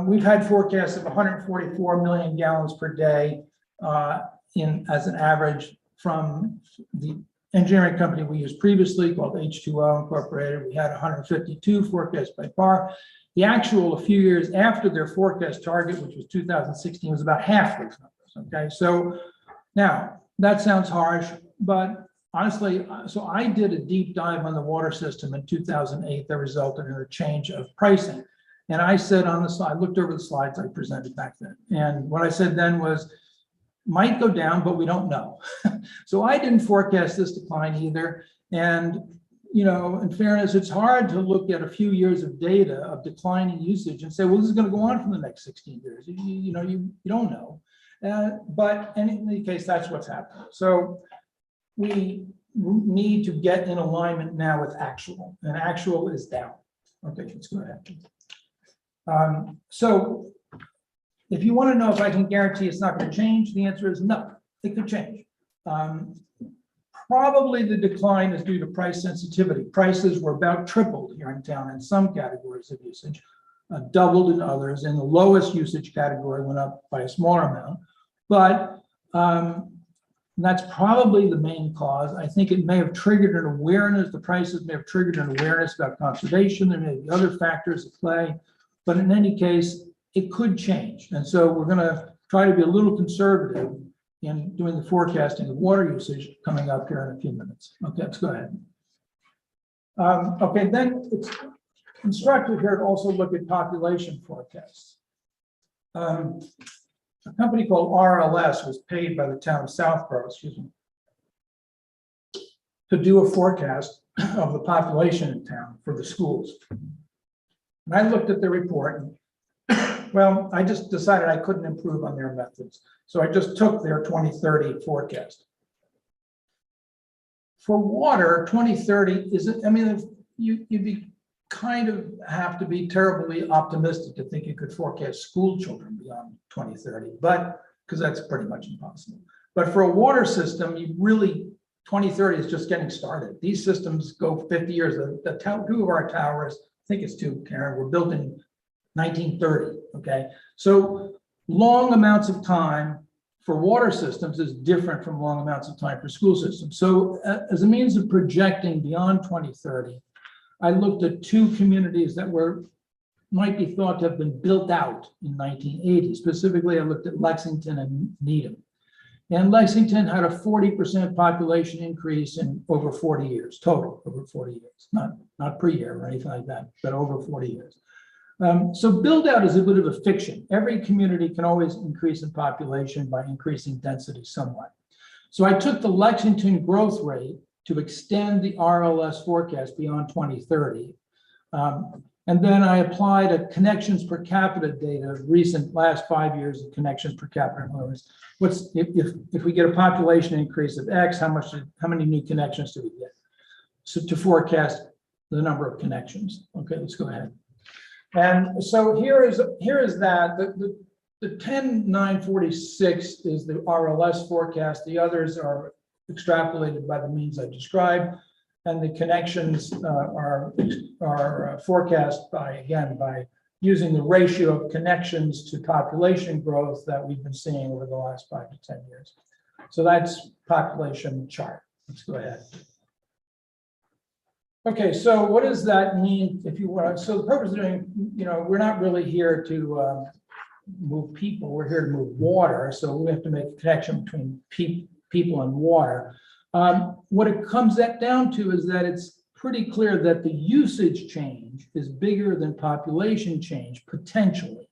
we've had forecasts of 144 million gallons per day as an average from the engineering company we used previously called H2O Incorporated. We had 152 forecast by FAR. The actual, a few years after their forecast target, which was 2016, was about half those numbers. Okay, so now that sounds harsh, but honestly, so I did a deep dive on the water system in 2008 that resulted in a change of pricing. And I said on the slide, I looked over the slides I presented back then. And what I said then was, might go down, but we don't know. So I didn't forecast this decline either. And, you know, in fairness, it's hard to look at a few years of data of declining usage and say, well, this is going to go on for the next 16 years. You don't know. But in any case, that's what's happening. So we need to get in alignment now with actual, and actual is down. Okay, let's go ahead. So if you want to know if I can guarantee it's not going to change, the answer is no, it could change. Probably the decline is due to price sensitivity. Prices were about tripled here in town in some categories of usage, doubled in others, and the lowest usage category went up by a smaller amount. But that's probably the main cause. I think it may have triggered an awareness, the prices may have triggered an awareness about conservation. There may be other factors at play, but in any case, it could change. And so we're going to try to be a little conservative in doing the forecasting of water usage coming up here in a few minutes. Okay, let's go ahead. Okay, then it's instructive here to also look at population forecasts. A company called RLS was paid by the town of Southborough, to do a forecast of the population in town for the schools. And I looked at the report, and, well, I just decided I couldn't improve on their methods. So I just took their 2030 forecast. For water, 2030 isn't, I mean, you'd be kind of have to be terribly optimistic to think you could forecast school children beyond 2030, but, because that's pretty much impossible. But for a water system, you really, 2030 is just getting started. These systems go 50 years. Two of our towers, I think it's two, Karen, were built in 1930, okay? So long amounts of time for water systems is different from long amounts of time for school systems. So as a means of projecting beyond 2030, I looked at two communities that might be thought to have been built out in 1980. Specifically, I looked at Lexington and Needham. And Lexington had a 40% population increase in over 40 years, total over 40 years, not per year or anything like that, but over 40 years. So build out is a bit of a fiction. Every community can always increase in population by increasing density somewhat. So I took the Lexington growth rate to extend the RLS forecast beyond 2030. And then I applied a connections per capita data, last 5 years of connections per capita. In other words, if we get a population increase of X, how many new connections do we get? So to forecast the number of connections. Okay, let's go ahead. And so here is that. The 10,946 is the RLS forecast. The others are extrapolated by the means I described. And the connections are forecast by using the ratio of connections to population growth that we've been seeing over the last 5 to 10 years. So that's population chart. Let's go ahead. Okay, so what does that mean if you want? So the purpose of doing, we're not really here to move people. We're here to move water. So we have to make a connection between people and water. What it comes down to is that it's pretty clear that the usage change is bigger than population change, potentially.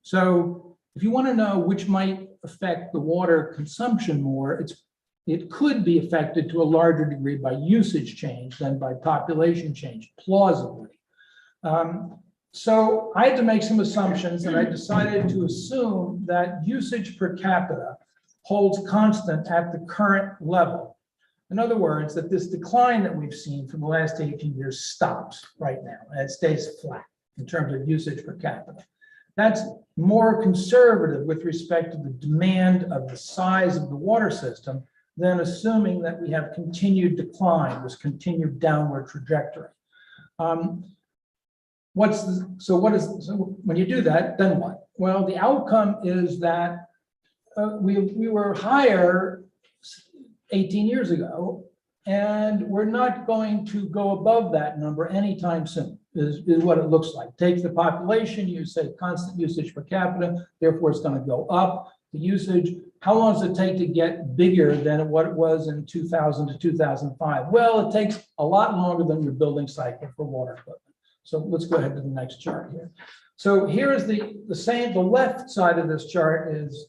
So if you want to know which might affect the water consumption more, it could be affected to a larger degree by usage change than by population change, plausibly. So I had to make some assumptions, and I decided to assume that usage per capita holds constant at the current level. In other words, that this decline that we've seen for the last 18 years stops right now, and it stays flat in terms of usage per capita. That's more conservative with respect to the demand of the size of the water system than assuming that we have continued decline, this continued downward trajectory. So when you do that, then what? Well, the outcome is that we were higher 18 years ago, and we're not going to go above that number anytime soon, is what it looks like. Take the population, you say constant usage per capita, therefore it's going to go up. The usage, how long does it take to get bigger than what it was in 2000 to 2005? Well, it takes a lot longer than your building cycle for water equipment. So let's go ahead to the next chart here. So here is the left side of this chart is,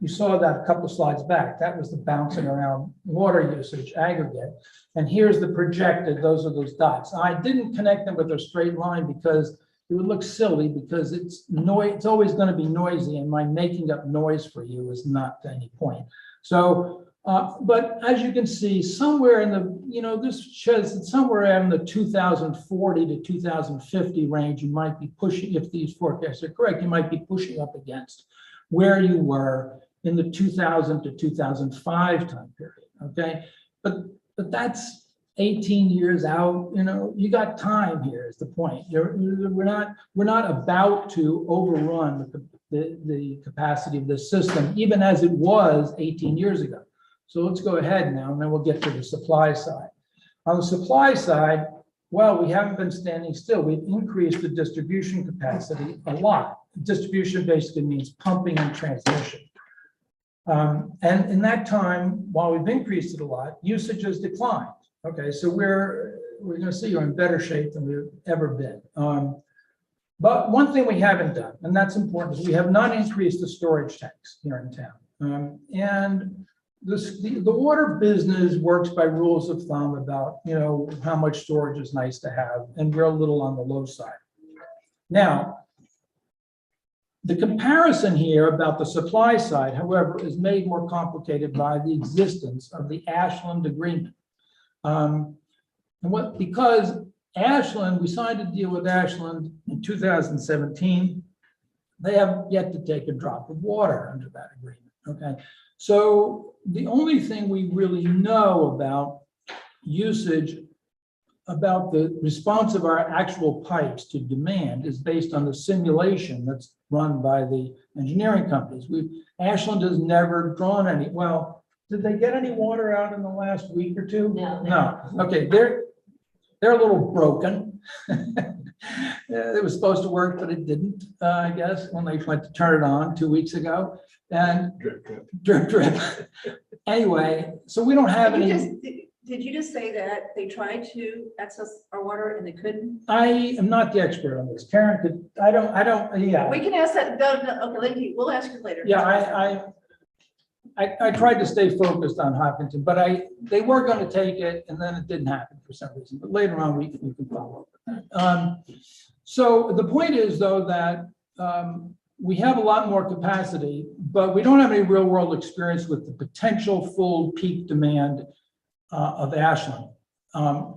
you saw that a couple of slides back. That was the bouncing around water usage aggregate. And here's the projected, those are those dots. I didn't connect them with a straight line because it would look silly, because it's always going to be noisy, and my making up noise for you is not to any point. So, but as you can see, somewhere in the, this shows that somewhere in the 2040 to 2050 range, you might be pushing, if these forecasts are correct, you might be pushing up against where you were in the 2000 to 2005 time period, okay? But that's 18 years out, you got time here is the point. We're not about to overrun the capacity of this system, even as it was 18 years ago. So let's go ahead now, and then we'll get to the supply side. On the supply side, well, we haven't been standing still. We've increased the distribution capacity a lot. Distribution basically means pumping and transmission. And in that time, while we've increased it a lot, usage has declined. Okay, so we're going to see you're in better shape than we've ever been. But one thing we haven't done, and that's important, is we have not increased the storage tanks here in town. And the water business works by rules of thumb about, how much storage is nice to have, and we're a little on the low side. Now, the comparison here about the supply side, however, is made more complicated by the existence of the Ashland Agreement. Because Ashland, we signed a deal with Ashland in 2017. They have yet to take a drop of water under that agreement, okay? So the only thing we really know about usage, about the response of our actual pipes to demand is based on the simulation that's run by the engineering companies. Ashland has never drawn any, well, did they get any water out in the last week or two? No. No, okay, they're a little broken. It was supposed to work, but it didn't, I guess, when they went to turn it on 2 weeks ago. And drip. Anyway, so we don't have any. Did you just say that they tried to access our water and they couldn't? I am not the expert on this. Karen could, I don't, yeah. We can ask that, okay, Lindsay, we'll ask you later. Yeah, I tried to stay focused on Hopkinton, but they were going to take it and then it didn't happen for some reason, but later on we can follow up with that. So the point is though that we have a lot more capacity, but we don't have any real world experience with the potential full peak demand of Ashland.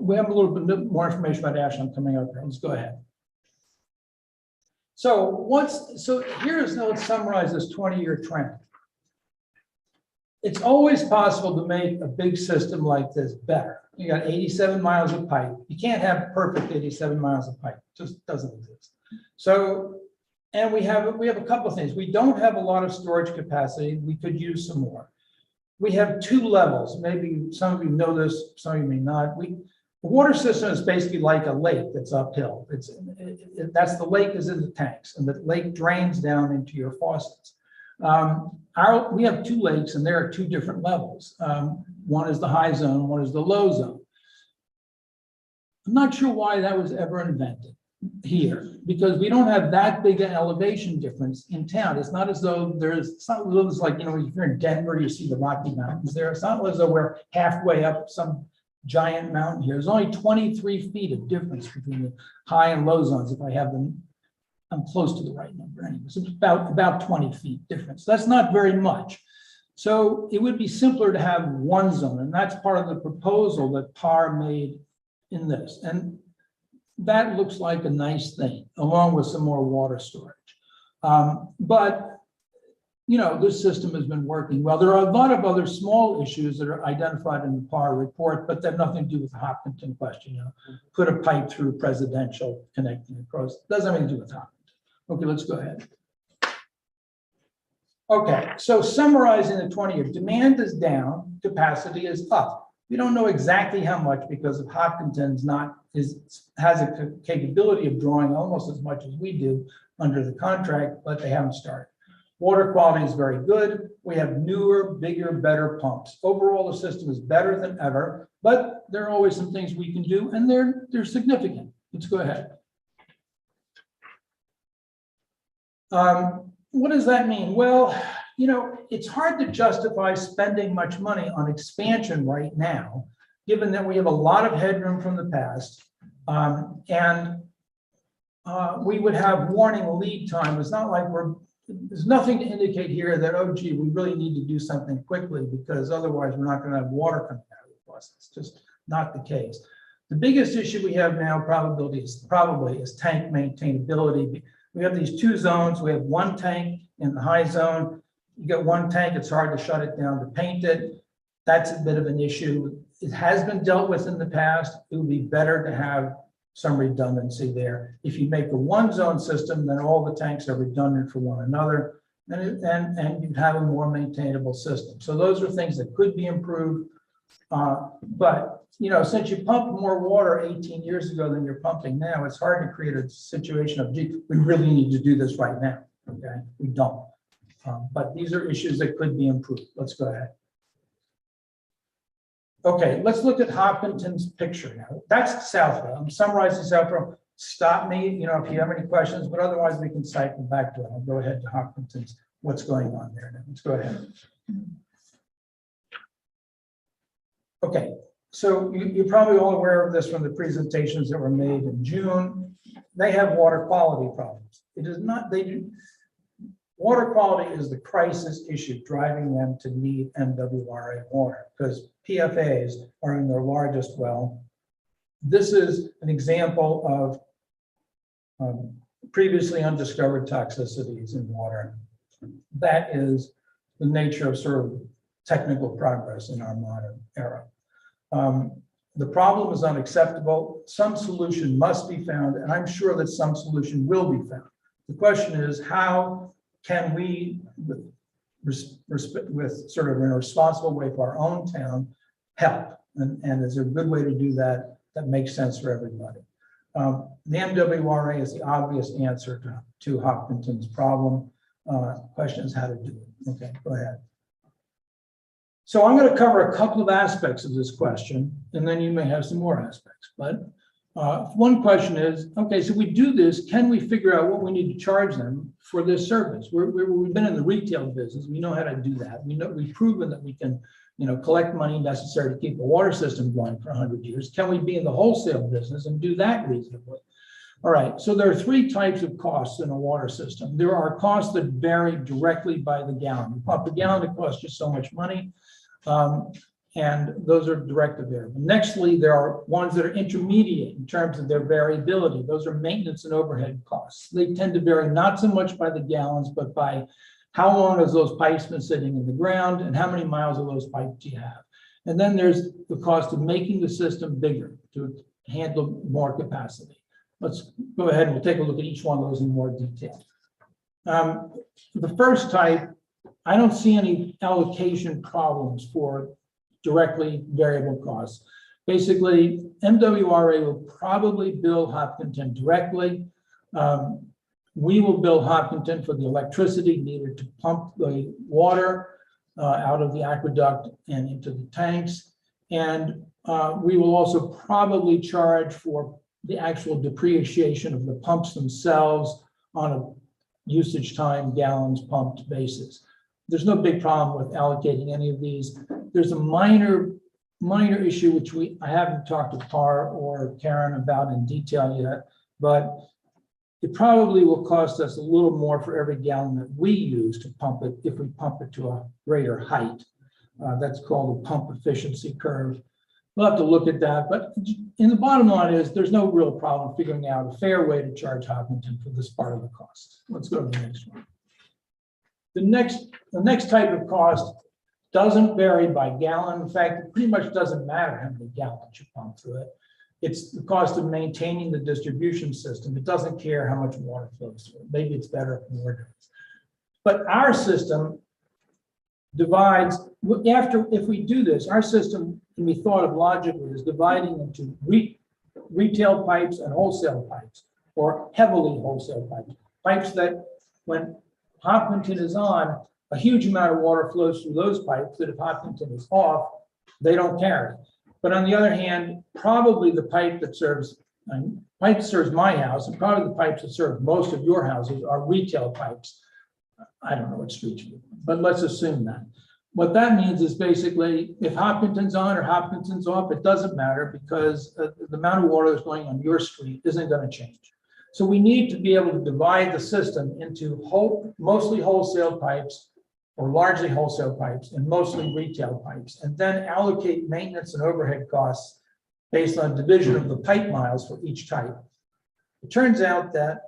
We have a little bit more information about Ashland coming up here. Let's go ahead. So here's, now let's summarize this 20-year trend. It's always possible to make a big system like this better. You got 87 miles of pipe. You can't have perfect 87 miles of pipe. It just doesn't exist. So, and we have a couple of things. We don't have a lot of storage capacity. We could use some more. We have two levels. Maybe some of you know this, some of you may not. The water system is basically like a lake that's uphill. That's the lake is in the tanks, and the lake drains down into your faucets. We have two lakes, and there are two different levels. One is the high zone, one is the low zone. I'm not sure why that was ever invented here, because we don't have that big an elevation difference in town. It's not as though it's not as like, if you're in Denver, you see the Rocky Mountains there. It's not as though we're halfway up some giant mountain here. There's only 23 feet of difference between the high and low zones. If I have them, I'm close to the right number anyway. So it's about 20 feet difference. That's not very much. So it would be simpler to have one zone, and that's part of the proposal that PAR made in this. And that looks like a nice thing, along with some more water storage. But this system has been working well. There are a lot of other small issues that are identified in the PAR report, but they have nothing to do with the Hopkinton question. Put a pipe through presidential connecting across. Doesn't have anything to do with Hopkinton. Okay, let's go ahead. Okay, so summarizing the 20-year, demand is down, capacity is up. We don't know exactly how much because of Hopkinton's has a capability of drawing almost as much as we do under the contract, but they haven't started. Water quality is very good. We have newer, bigger, better pumps. Overall, the system is better than ever, but there are always some things we can do, and they're significant. Let's go ahead. What does that mean? Well, it's hard to justify spending much money on expansion right now, given that we have a lot of headroom from the past, and we would have warning lead time. It's not like there's nothing to indicate here that, oh, gee, we really need to do something quickly because otherwise we're not going to have water coming out of the faucet. It's just not the case. The biggest issue we have now probably is tank maintainability. We have these two zones. We have one tank in the high zone. You get one tank, it's hard to shut it down to paint it. That's a bit of an issue. It has been dealt with in the past. It would be better to have some redundancy there. If you make a one zone system, then all the tanks are redundant for one another, and you'd have a more maintainable system. So those are things that could be improved. But since you pumped more water 18 years ago than you're pumping now, it's hard to create a situation of, gee, we really need to do this right now. Okay, we don't. But these are issues that could be improved. Let's go ahead. Okay, let's look at Hopkinton's picture now. That's Southfield. I'm summarizing Southfield. Stop me, if you have any questions, but otherwise we can cycle back to it. I'll go ahead to Hopkinton's, what's going on there now. Let's go ahead. Okay, so you're probably all aware of this from the presentations that were made in June. They have water quality problems. Water quality is the crisis issue driving them to need MWRA water because PFAs are in their largest well This is an example of previously undiscovered toxicities in water. That is the nature of sort of technical progress in our modern era. The problem is unacceptable. Some solution must be found, and I'm sure that some solution will be found. The question is, how can we, with sort of in a responsible way for our own town, help? And is there a good way to do that that makes sense for everybody? The MWRA is the obvious answer to Hopkinton's problem. Question is how to do it. Okay, go ahead. So I'm going to cover a couple of aspects of this question, and then you may have some more aspects. But one question is, okay, so we do this, can we figure out what we need to charge them for this service? We've been in the retail business. We know how to do that. We've proven that we can, collect money necessary to keep the water system going for 100 years. Can we be in the wholesale business and do that reasonably? All right, so there are three types of costs in a water system. There are costs that vary directly by the gallon. You pump a gallon, it costs you so much money. And those are direct variable. Nextly, there are ones that are intermediate in terms of their variability. Those are maintenance and overhead costs. They tend to vary not so much by the gallons, but by how long has those pipes been sitting in the ground and how many miles of those pipes do you have. And then there's the cost of making the system bigger to handle more capacity. Let's go ahead and we'll take a look at each one of those in more detail. The first type, I don't see any allocation problems for directly variable costs. Basically, MWRA will probably bill Hopkinton directly. We will bill Hopkinton for the electricity needed to pump the water out of the aqueduct and into the tanks. And we will also probably charge for the actual depreciation of the pumps themselves on a usage time gallons pumped basis. There's no big problem with allocating any of these. There's a minor issue which I haven't talked to Par or Karen about in detail yet, but it probably will cost us a little more for every gallon that we use to pump it if we pump it to a greater height. That's called a pump efficiency curve. We'll have to look at that, but in the bottom line is there's no real problem figuring out a fair way to charge Hopkinton for this part of the cost. Let's go to the next one. The next type of cost doesn't vary by gallon. In fact, it pretty much doesn't matter how many gallons you pump through it. It's the cost of maintaining the distribution system. It doesn't care how much water flows through it. Maybe it's better if more does. But our system divides, if we do this, our system can be thought of logically as dividing into retail pipes and wholesale pipes, or heavily wholesale pipes. Pipes that when Hopkinton is on, a huge amount of water flows through those pipes that if Hopkinton is off, they don't carry. But on the other hand, probably the pipe that serves my house, and probably the pipes that serve most of your houses are retail pipes. I don't know what street you live on, but let's assume that. What that means is basically if Hopkinton's on or Hopkinton's off, it doesn't matter because the amount of water that's going on your street isn't going to change. So we need to be able to divide the system into mostly wholesale pipes or largely wholesale pipes and mostly retail pipes, and then allocate maintenance and overhead costs based on division of the pipe miles for each type. It turns out that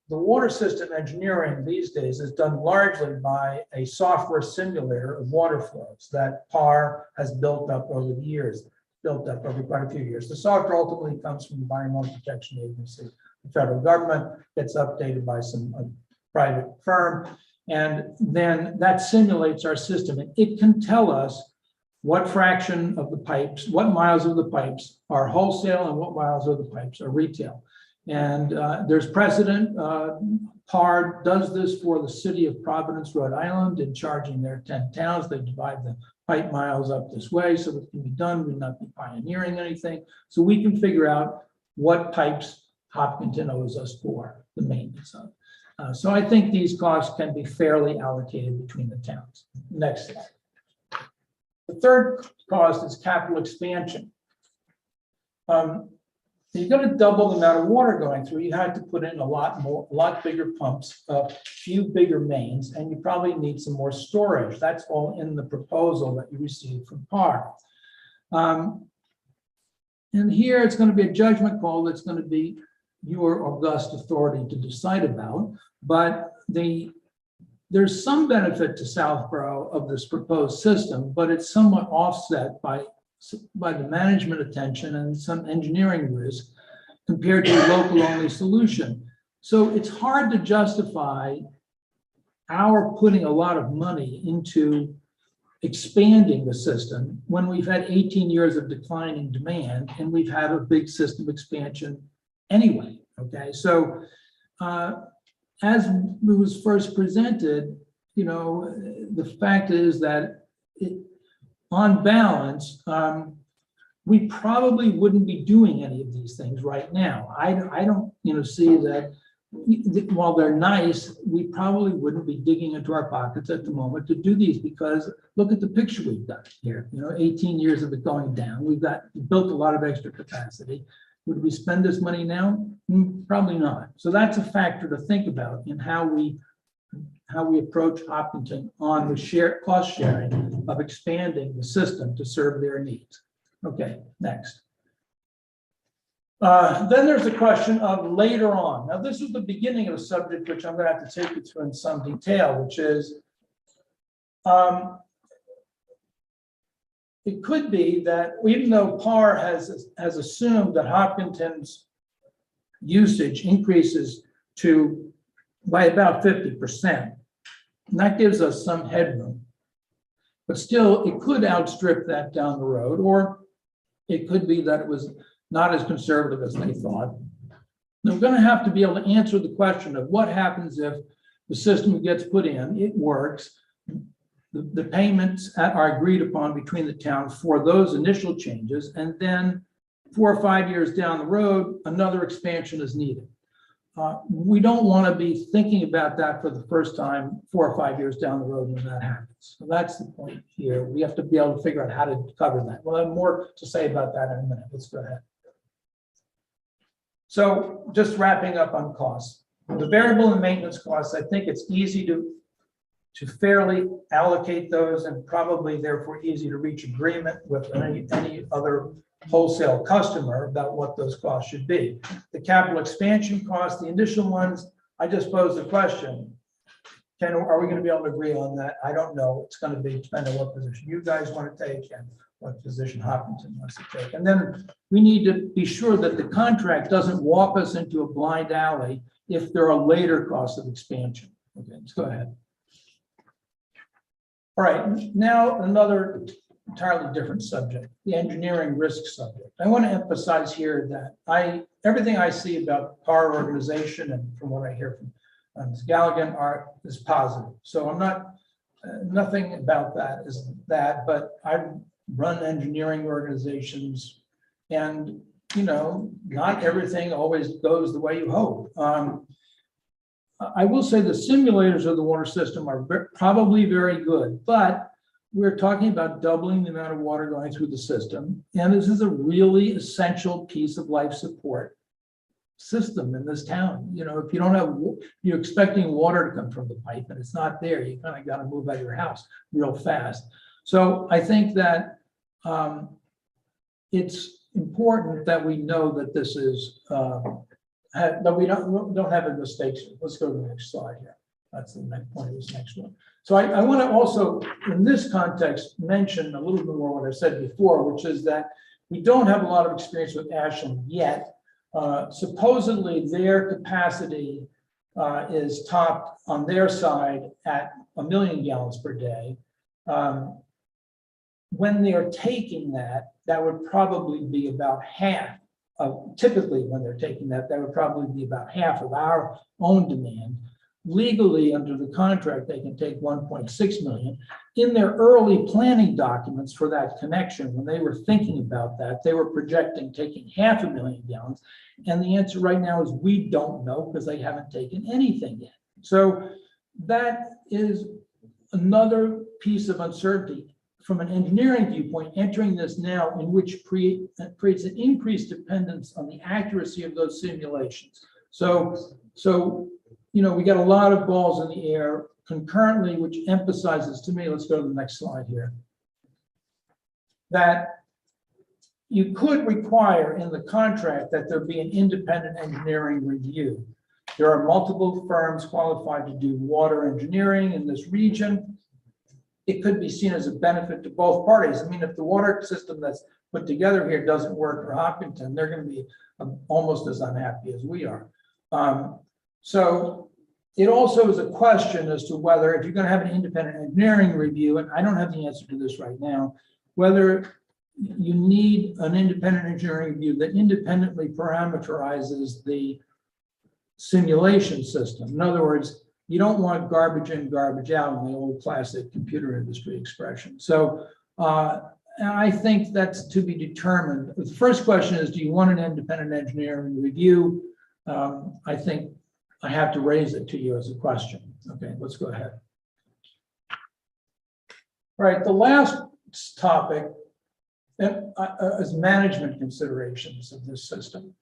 the water system engineering these days is done largely by a software simulator of water flows that PAR has built up over the years, built up over quite a few years. The software ultimately comes from the Environmental Protection Agency, the federal government, gets updated by some private firm, and then that simulates our system. And it can tell us what fraction of the pipes, what miles of the pipes are wholesale and what miles of the pipes are retail. And there's precedent. PAR does this for the city of Providence, Rhode Island, in charging their 10 towns. They divide the pipe miles up this way so it can be done. We'll not be pioneering anything. So we can figure out what pipes Hopkinton owes us for the maintenance of. So I think these costs can be fairly allocated between the towns. Next slide. The third cost is capital expansion. You're going to double the amount of water going through. You have to put in a lot bigger pumps, a few bigger mains, and you probably need some more storage. That's all in the proposal that you received from PAR. And here it's going to be a judgment call that's going to be your august authority to decide about. But there's some benefit to Southborough of this proposed system, but it's somewhat offset by the management attention and some engineering risk compared to a local only solution. So it's hard to justify our putting a lot of money into expanding the system when we've had 18 years of declining demand and we've had a big system expansion anyway. Okay, so as it was first presented, the fact is that on balance, we probably wouldn't be doing any of these things right now. I don't, see that while they're nice, we probably wouldn't be digging into our pockets at the moment to do these, because look at the picture we've got here. 18 years of it going down. We've built a lot of extra capacity. Would we spend this money now? Probably not. So that's a factor to think about in how we approach Hopkinton on the cost sharing of expanding the system to serve their needs. Okay, next. Then there's the question of later on. Now, this is the beginning of a subject which I'm going to have to take you through in some detail, which is it could be that even though PAR has assumed that Hopkinton's usage increases by about 50%, and that gives us some headroom, but still it could outstrip that down the road, or it could be that it was not as conservative as they thought. We're going to have to be able to answer the question of what happens if the system gets put in, it works, the payments are agreed upon between the towns for those initial changes, and then 4 or 5 years down the road, another expansion is needed. We don't want to be thinking about that for the first time 4 or 5 years down the road when that happens. So that's the point here. We have to be able to figure out how to cover that. We'll have more to say about that in a minute. Let's go ahead. So just wrapping up on costs. The variable and maintenance costs, I think it's easy to fairly allocate those, and probably therefore easy to reach agreement with any other wholesale customer about what those costs should be. The capital expansion costs, the initial ones, I just posed the question, are we going to be able to agree on that? I don't know. It's going to be depend on what position you guys want to take and what position Hopkinton wants to take. And then we need to be sure that the contract doesn't walk us into a blind alley if there are later costs of expansion. Okay, let's go ahead. All right, now another entirely different subject, the engineering risk subject. I want to emphasize here that everything I see about PAR organization and from what I hear from Ms. Galligan is positive. So I'm not, nothing about that is that, but I've run engineering organizations, and not everything always goes the way you hope. I will say the simulators of the water system are probably very good, but we're talking about doubling the amount of water going through the system. And this is a really essential piece of life support system in this town. If you don't have, you're expecting water to come from the pipe and it's not there, you kind of got to move out of your house real fast. So I think that it's important that we know that this is, that we don't have any mistakes. Let's go to the next slide here. That's the next point of this next one. So I want to also, in this context, mention a little bit more what I said before, which is that we don't have a lot of experience with Ashland yet. Supposedly their capacity is topped on their side at 1 million gallons per day. When they're taking that, that would probably be about half of, typically when they're taking that would probably be about half of our own demand. Legally, under the contract, they can take 1.6 million. In their early planning documents for that connection, when they were thinking about that, they were projecting taking 500,000 gallons. And the answer right now is we don't know, because they haven't taken anything yet. So that is another piece of uncertainty from an engineering viewpoint, entering this now, in which creates an increased dependence on the accuracy of those simulations. So we got a lot of balls in the air concurrently, which emphasizes to me, let's go to the next slide here, that you could require in the contract that there be an independent engineering review. There are multiple firms qualified to do water engineering in this region. It could be seen as a benefit to both parties. I mean, if the water system that's put together here doesn't work for Hopkinton, they're going to be almost as unhappy as we are. So it also is a question as to whether, if you're going to have an independent engineering review, and I don't have the answer to this right now, whether you need an independent engineering review that independently parameterizes the simulation system. In other words, you don't want garbage in, garbage out in the old classic computer industry expression. So and I think that's to be determined. The first question is, do you want an independent engineering review? I think I have to raise it to you as a question. Okay, let's go ahead. All right, the last topic is management considerations of this system.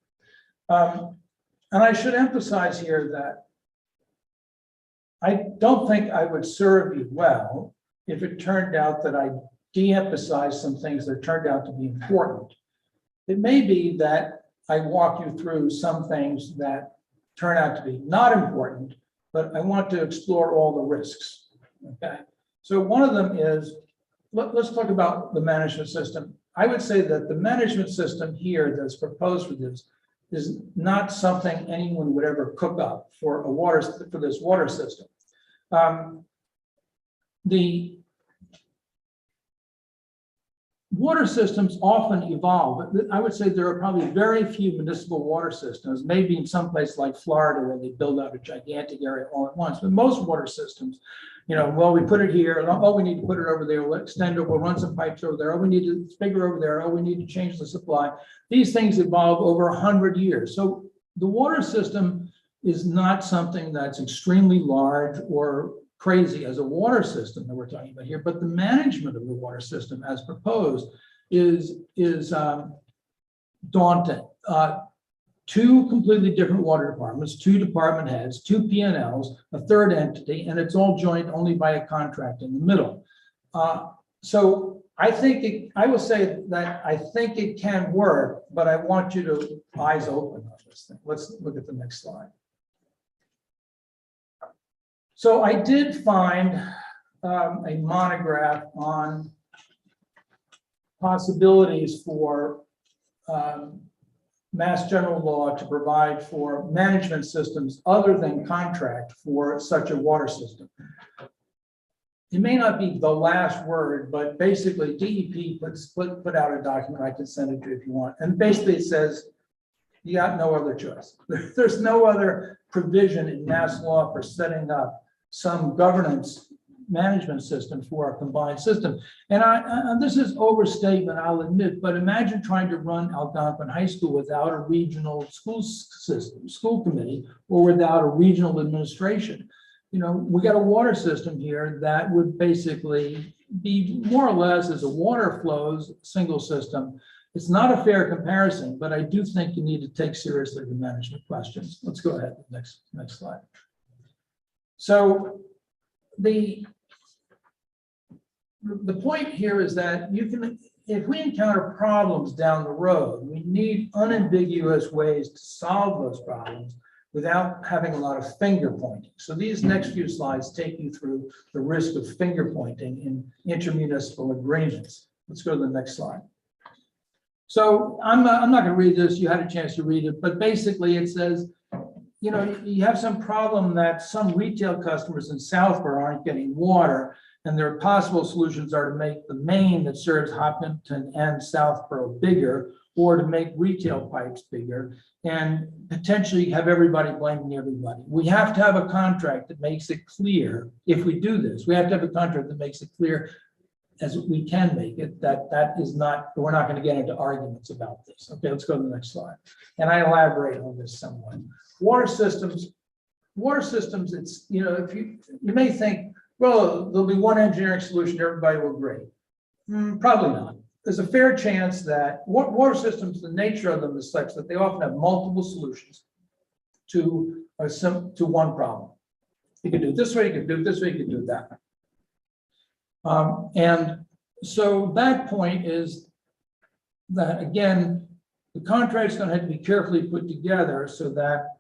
And I should emphasize here that I don't think I would serve you well if it turned out that I de-emphasized some things that turned out to be important. It may be that I walk you through some things that turn out to be not important, but I want to explore all the risks, okay? So one of them is, let's talk about the management system. I would say that the management system here that's proposed for this is not something anyone would ever cook up for this water system. The water systems often evolve. I would say there are probably very few municipal water systems, maybe in some place like Florida where they build out a gigantic area all at once, but most water systems, you know, well, we put it here, oh, we need to put it over there, we'll extend it, we'll run some pipes over there, oh, we need to figure over there, oh, we need to change the supply. These things evolve over 100 years. So the water system is not something that's extremely large or crazy as a water system that we're talking about here, but the management of the water system as proposed is daunting. Two completely different water departments, two department heads, two P&Ls, a third entity, and it's all joined only by a contract in the middle. So I think I will say that I think it can work, but I want you to eyes open on this thing. Let's look at the next slide. So I did find a monograph on possibilities for Mass General Law to provide for management systems other than contract for such a water system. It may not be the last word, but basically DEP put out a document. I can send it to you if you want. And basically it says, you got no other choice. There's no other provision in mass law for setting up some governance management system for a combined system. And this is overstatement, I'll admit, but imagine trying to run Algonquin High School without a regional school system, school committee, or without a regional administration. You know, we got a water system here that would basically be more or less as a water flows single system. It's not a fair comparison, but I do think you need to take seriously the management questions. Let's go ahead, next slide. So the point here is that you can, if we encounter problems down the road, we need unambiguous ways to solve those problems without having a lot of finger pointing. So these next few slides take you through the risk of finger pointing in intermunicipal agreements. Let's go to the next slide. So I'm not going to read this. You had a chance to read it, but basically it says, you know, you have some problem that some retail customers in Southborough aren't getting water, and their possible solutions are to make the main that serves Hopkinton and Southborough bigger, or to make retail pipes bigger, and potentially have everybody blaming everybody. We have to have a contract that makes it clear, if we do this, we have to have a contract that makes it clear as we can make it, that is not, we're not going to get into arguments about this. Okay, let's go to the next slide. And I elaborate on this somewhat. Water systems, it's, you know, if you may think, well, there'll be one engineering solution, everybody will agree. Probably not. There's a fair chance that water systems, the nature of them is such that they often have multiple solutions to one problem. You can do it this way, you can do it this way, you can do it that way. And so that point is that, again, the contract's gonna have to be carefully put together so that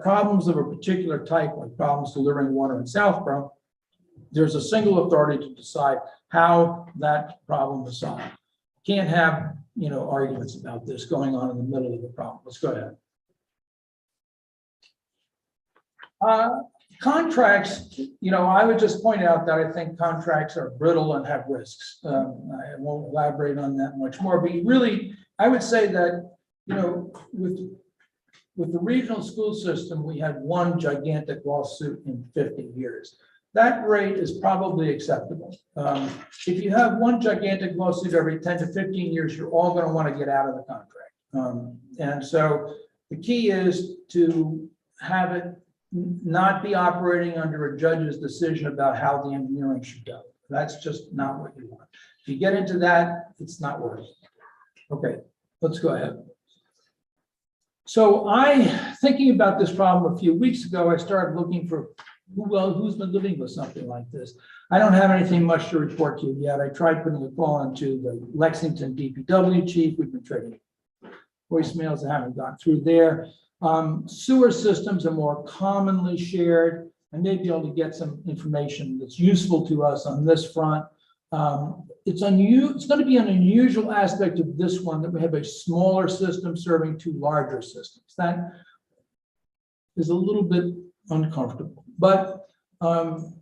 problems of a particular type, like problems delivering water in Southborough, there's a single authority to decide how that problem is solved. Can't have, arguments about this going on in the middle of the problem. Let's go ahead. Contracts, I would just point out that I think contracts are brittle and have risks. I won't elaborate on that much more, but really, I would say that, with the regional school system, we had one gigantic lawsuit in 50 years. That rate is probably acceptable. If you have one gigantic lawsuit every 10 to 15 years, you're all going to want to get out of the contract. And so the key is to have it not be operating under a judge's decision about how the engineering should go. That's just not what you want. If you get into that, it's not working. Okay, let's go ahead. So thinking about this problem a few weeks ago, I started looking for who's been living with something like this. I don't have anything much to report to you yet. I tried putting a call into the Lexington DPW chief. We've been trading voicemails. I haven't gotten through there. Sewer systems are more commonly shared. I may be able to get some information that's useful to us on this front. It's going to be an unusual aspect of this one that we have a smaller system serving two larger systems. That is a little bit uncomfortable, but I'm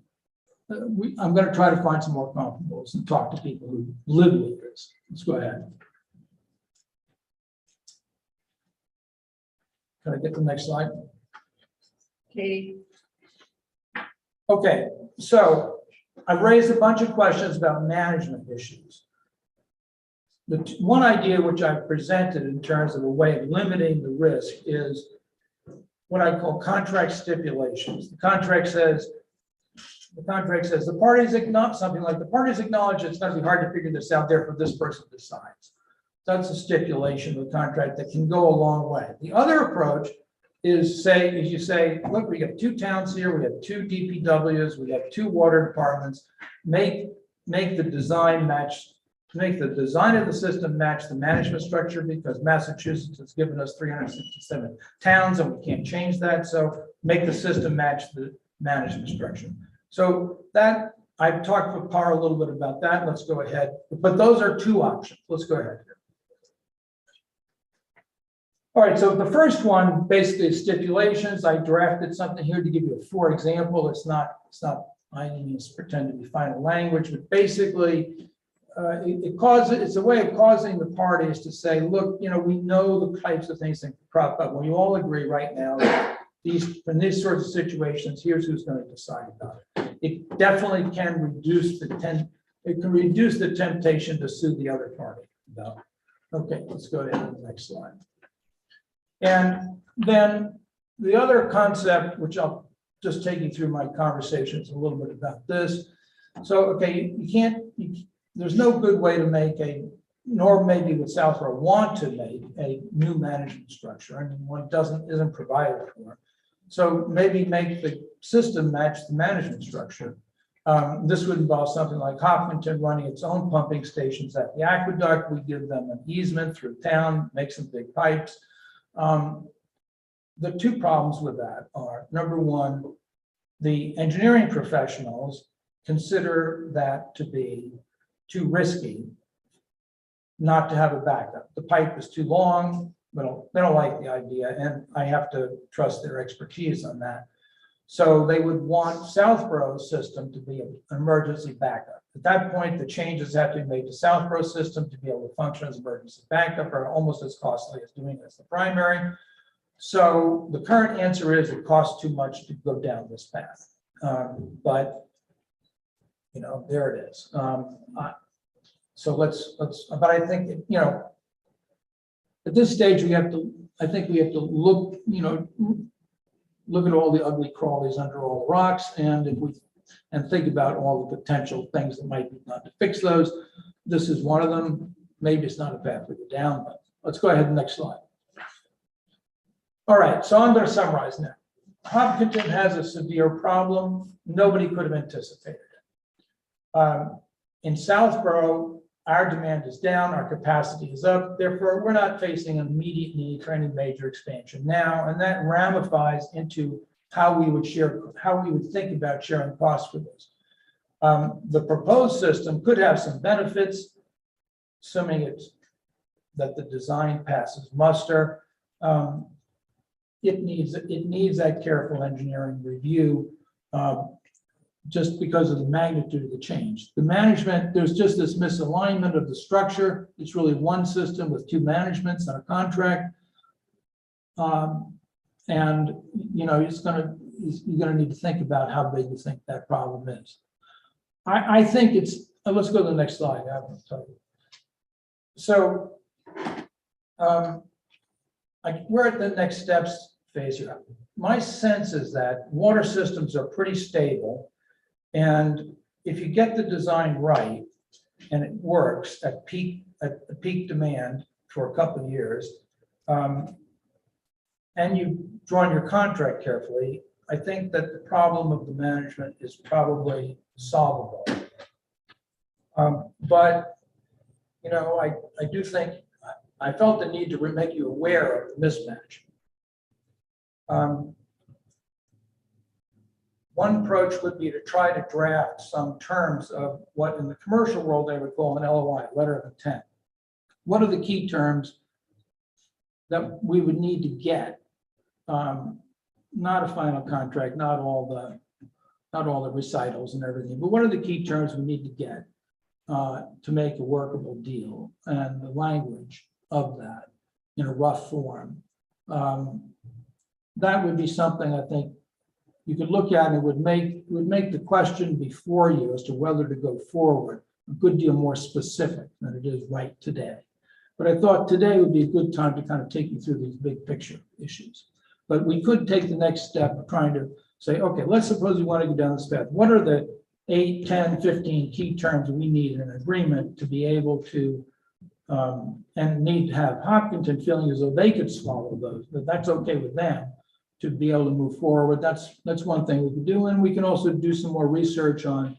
going to try to find some more comparables and talk to people who live with this. Let's go ahead. Can I get the next slide? Katie? Okay, so I've raised a bunch of questions about management issues. The one idea which I've presented in terms of a way of limiting the risk is what I call contract stipulations. The contract says the parties acknowledge something like the parties acknowledge it's going to be hard to figure this out, therefore this person decides. That's a stipulation of the contract that can go a long way. The other approach is you say, look, we have two towns here, we have two DPWs, we have two water departments, make the design match, make the design of the system match the management structure, because Massachusetts has given us 367 towns and we can't change that. So make the system match the management structure. So that I've talked with Par a little bit about that. Let's go ahead. But those are two options. Let's go ahead. All right, so the first one basically is stipulations. I drafted something here to give you a for example. It's not I didn't pretend to be final language, but basically it's a way of causing the parties to say, look, we know the types of things that can crop up. We all agree right now that in these sorts of situations, here's who's going to decide about it. It definitely can reduce the temptation to sue the other party. Okay, let's go ahead to the next slide. And then the other concept, which I'll just take you through my conversations a little bit about this. So, okay, there's no good way to make nor maybe would Southborough want to make a new management structure. I mean, one isn't provided for. So maybe make the system match the management structure. This would involve something like Hopkinton running its own pumping stations at the aqueduct. We give them an easement through town, make some big pipes. The two problems with that are, number one, the engineering professionals consider that to be too risky not to have a backup. The pipe is too long, but they don't like the idea, and I have to trust their expertise on that. So they would want Southborough's system to be an emergency backup. At that point, the changes have to be made to Southborough's system to be able to function as emergency backup, are almost as costly as doing it as the primary. So the current answer is it costs too much to go down this path. But there it is. So but I think, at this stage, I think we have to look, look at all the ugly crawlies under all the rocks, and think about all the potential things that might be done to fix those. This is one of them. Maybe it's not a path we go down, but let's go ahead to the next slide. All right, so I'm going to summarize now. Hopkinton has a severe problem. Nobody could have anticipated it. In Southborough, our demand is down, our capacity is up, therefore, we're not facing an immediate need for any major expansion now, and that ramifies into how we would think about sharing costs for this. The proposed system could have some benefits, assuming that the design passes muster. It needs that careful engineering review, just because of the magnitude of the change. The management, there's just this misalignment of the structure. It's really one system with two managements and a contract. And you're gonna need to think about how big you think that problem is. I think let's go to the next slide. I will tell you. So we're at the next steps phase here. My sense is that water systems are pretty stable. And if you get the design right and it works at peak demand for a couple of years, and you've drawn your contract carefully, I think that the problem of the management is probably solvable. But I do think I felt the need to make you aware of the mismatch. One approach would be to try to draft some terms of what in the commercial world they would call an LOI, letter of intent. What are the key terms that we would need to get? Not a final contract, not all the recitals and everything, but what are the key terms we need to get to make a workable deal, and the language of that in a rough form. That would be something I think you could look at, and it would make the question before you as to whether to go forward a good deal more specific than it is right today. But I thought today would be a good time to kind of take you through these big picture issues. But we could take the next step of trying to say, okay, let's suppose we want to go down this path. What are the 8, 10, 15 key terms we need in an agreement to be able to, and need to have Hopkinton feeling as though they could swallow those, that that's okay with them to be able to move forward. That's one thing we can do. And we can also do some more research on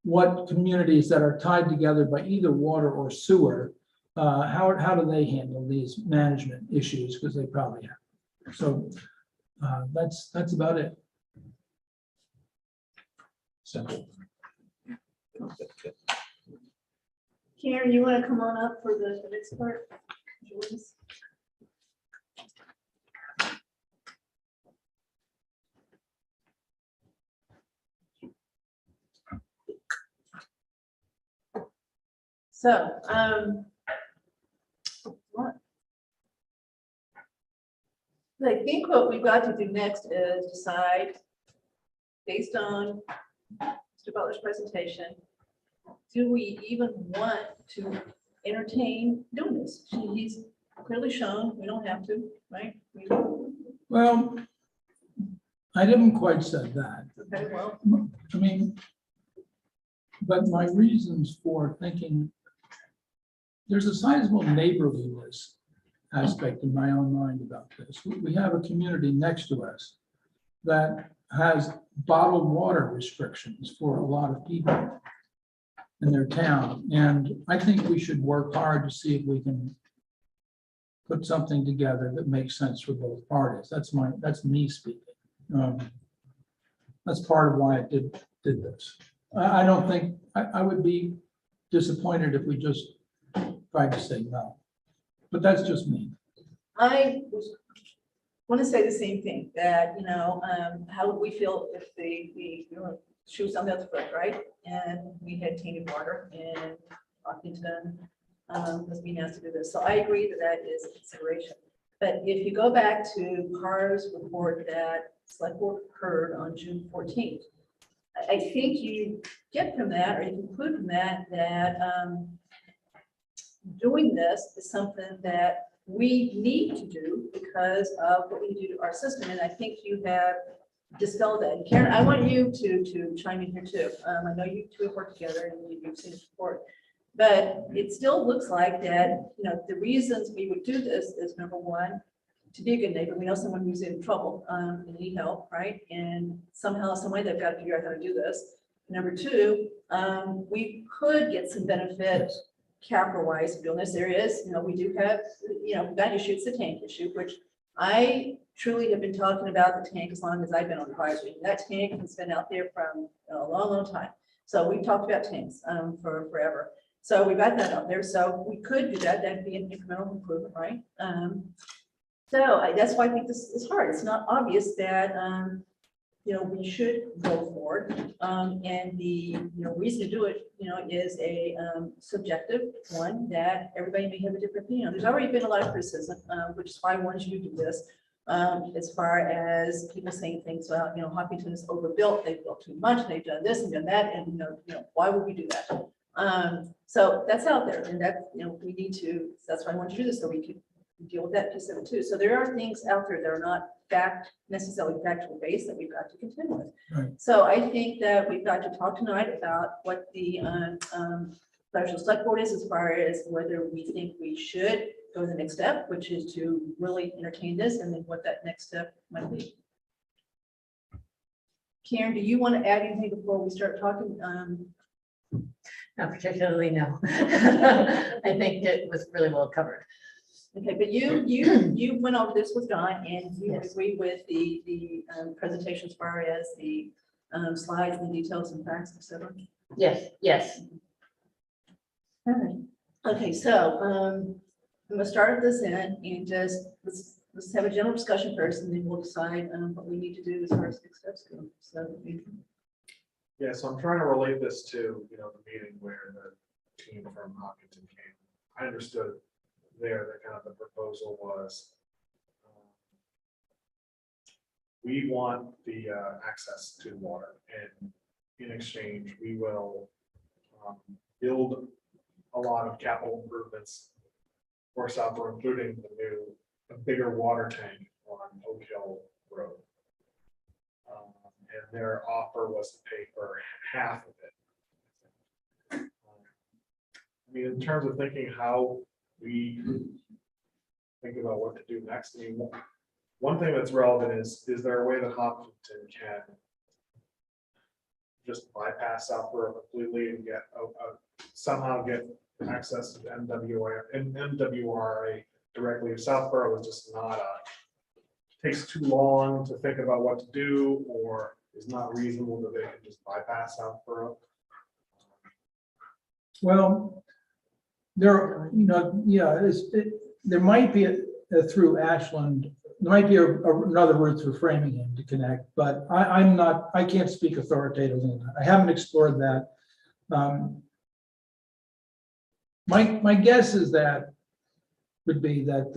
what communities that are tied together by either water or sewer, how do they handle these management issues, because they probably have. So that's about it. Simple. Karen, you want to come on up for the next part? Joyce? So, I think what we've got to do next is decide, based on Mr. Butler's presentation, do we even want to entertain doing this? He's clearly shown we don't have to, right? Well, I didn't quite say that. Okay, well, I mean, but my reasons for thinking, there's a sizable neighborliness aspect in my own mind about this. We have a community next to us that has bottled water restrictions for a lot of people in their town. And I think we should work hard to see if we can put something together that makes sense for both parties. That's me speaking. That's part of why I did this. I don't think, I would be disappointed if we just tried to say no, but that's just me. I want to say the same thing, that, how would we feel if the shoes on the other foot, right? And we had tainted water and Washington was being asked to do this. So I agree that is a consideration. But if you go back to Carr's report that Select Board heard on June 14th, I think you get from that, or you conclude from that, doing this is something that we need to do because of what we do to our system. And I think you have dispelled that. And Karen, I want you to chime in here too. I know you two have worked together and you've seen this report, but it still looks like that, the reasons we would do this is, number one, to be a good neighbor. We know someone who's in trouble and need help, right? And somehow, some way, they've got to figure out how to do this. Number two, we could get some benefit capital wise, to be honest, there is, we do have, that issue, it's the tank issue, which I truly have been talking about the tank as long as I've been on advisory. That tank has been out there from a long, long time. So we've talked about tanks for forever. So we've got that out there. So we could do that. That'd be an incremental improvement, right? That's why I think this is hard. It's not obvious that, we should go forward. And the, reason to do it, is a subjective one that everybody may have a different opinion on. There's already been a lot of criticism, which is why I wanted you to do this. As far as people saying things about, Hopkinton is overbuilt, they've built too much, they've done this and done that, and, why would we do that? So that's out there, and that, we need to, that's why I wanted to do this, so we could deal with that piece of it too. So there are things out there that are not necessarily factual based that we've got to contend with. Right. So I think that we've got to talk tonight about what the special select board is, as far as whether we think we should go to the next step, which is to really entertain this, and then what that next step might be. Karen, do you want to add anything before we start talking? Not particularly, no. I think it was really well covered. Okay, but you went over this with Don, and you Yes. agree with the presentation as far as the slides and the details and facts, et cetera? Yes, yes. All right. Okay, so I'm gonna start this in and just let's have a general discussion first, and then we'll decide what we need to do as far as next steps go. So Yeah, so I'm trying to relate this to, the meeting where the team from Hopkinton came. I understood there that kind of the proposal was we want the access to water, and in exchange, we will build a lot of capital improvements for Southborough, including a bigger water tank on Oak Hill Road. And their offer was to pay for half of it. I mean, in terms of thinking how we think about what to do next, I mean, one thing that's relevant is there a way that Hopkinton can just bypass Southborough completely and get somehow get access to the MWRA directly? If Southborough is just not takes too long to think about what to do, or is not reasonable that they can just bypass Southborough. Well, there, there might be through Ashland, there might be another route through Framingham to connect, but I can't speak authoritatively on that. I haven't explored that. My guess is that would be that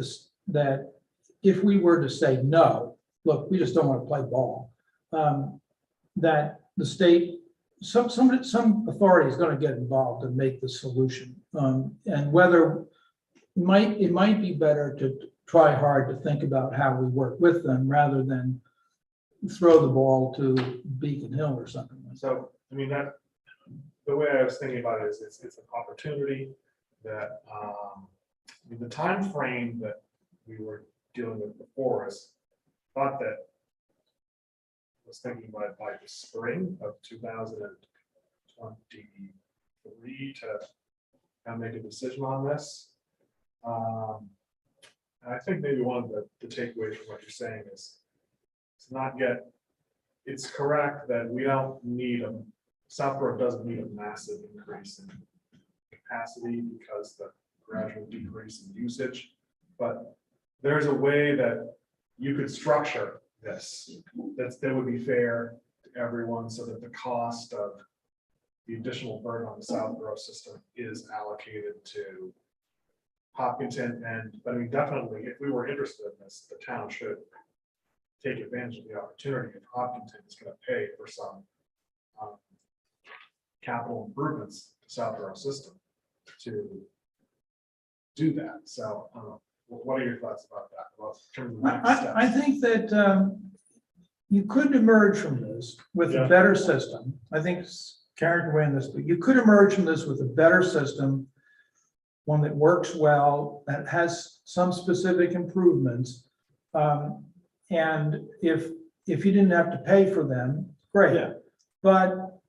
if we were to say no, look, we just don't want to play ball, that the state, some authority is going to get involved and make the solution. And whether it might be better to try hard to think about how we work with them rather than throw the ball to Beacon Hill or something. So, I mean, that the way I was thinking about it is it's an opportunity that the time frame that we were dealing with before us, thought that was thinking about it by the spring of 2023 to kind of make a decision on this. And I think maybe one of the takeaways from what you're saying is it's not yet, it's correct that we don't need Southborough doesn't need a massive increase in capacity because the gradual decrease in usage, but there's a way that you could structure this that would be fair to everyone, so that the cost of the additional burden on the Southborough system is allocated to Hopkinton. But I mean, definitely, if we were interested in this, the town should take advantage of the opportunity if Hopkinton is going to pay for some capital improvements to Southborough system to do that. So what are your thoughts about that? Well, in terms of next steps? I think that you could emerge from this with a better system. I think Karen can weigh in this, but you could emerge from this with a better system, one that works well, that has some specific improvements. And if you didn't have to pay for them, great. Yeah. But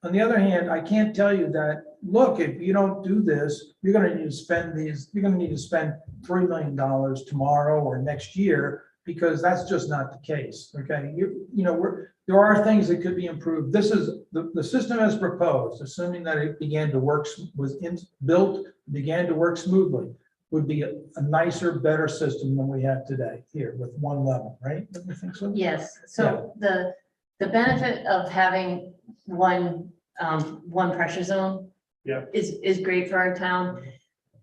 on the other hand, I can't tell you that look, if you don't do this, you're gonna need to spend you're gonna need to spend $3 million tomorrow or next year, because that's just not the case, okay? There are things that could be improved. This is, the system as proposed, assuming that it began to work, built, began to work smoothly, would be a nicer, better system than we have today here with one level, right? Don't you think so? Yes, so the benefit of having one pressure zone. Yeah. Is great for our town.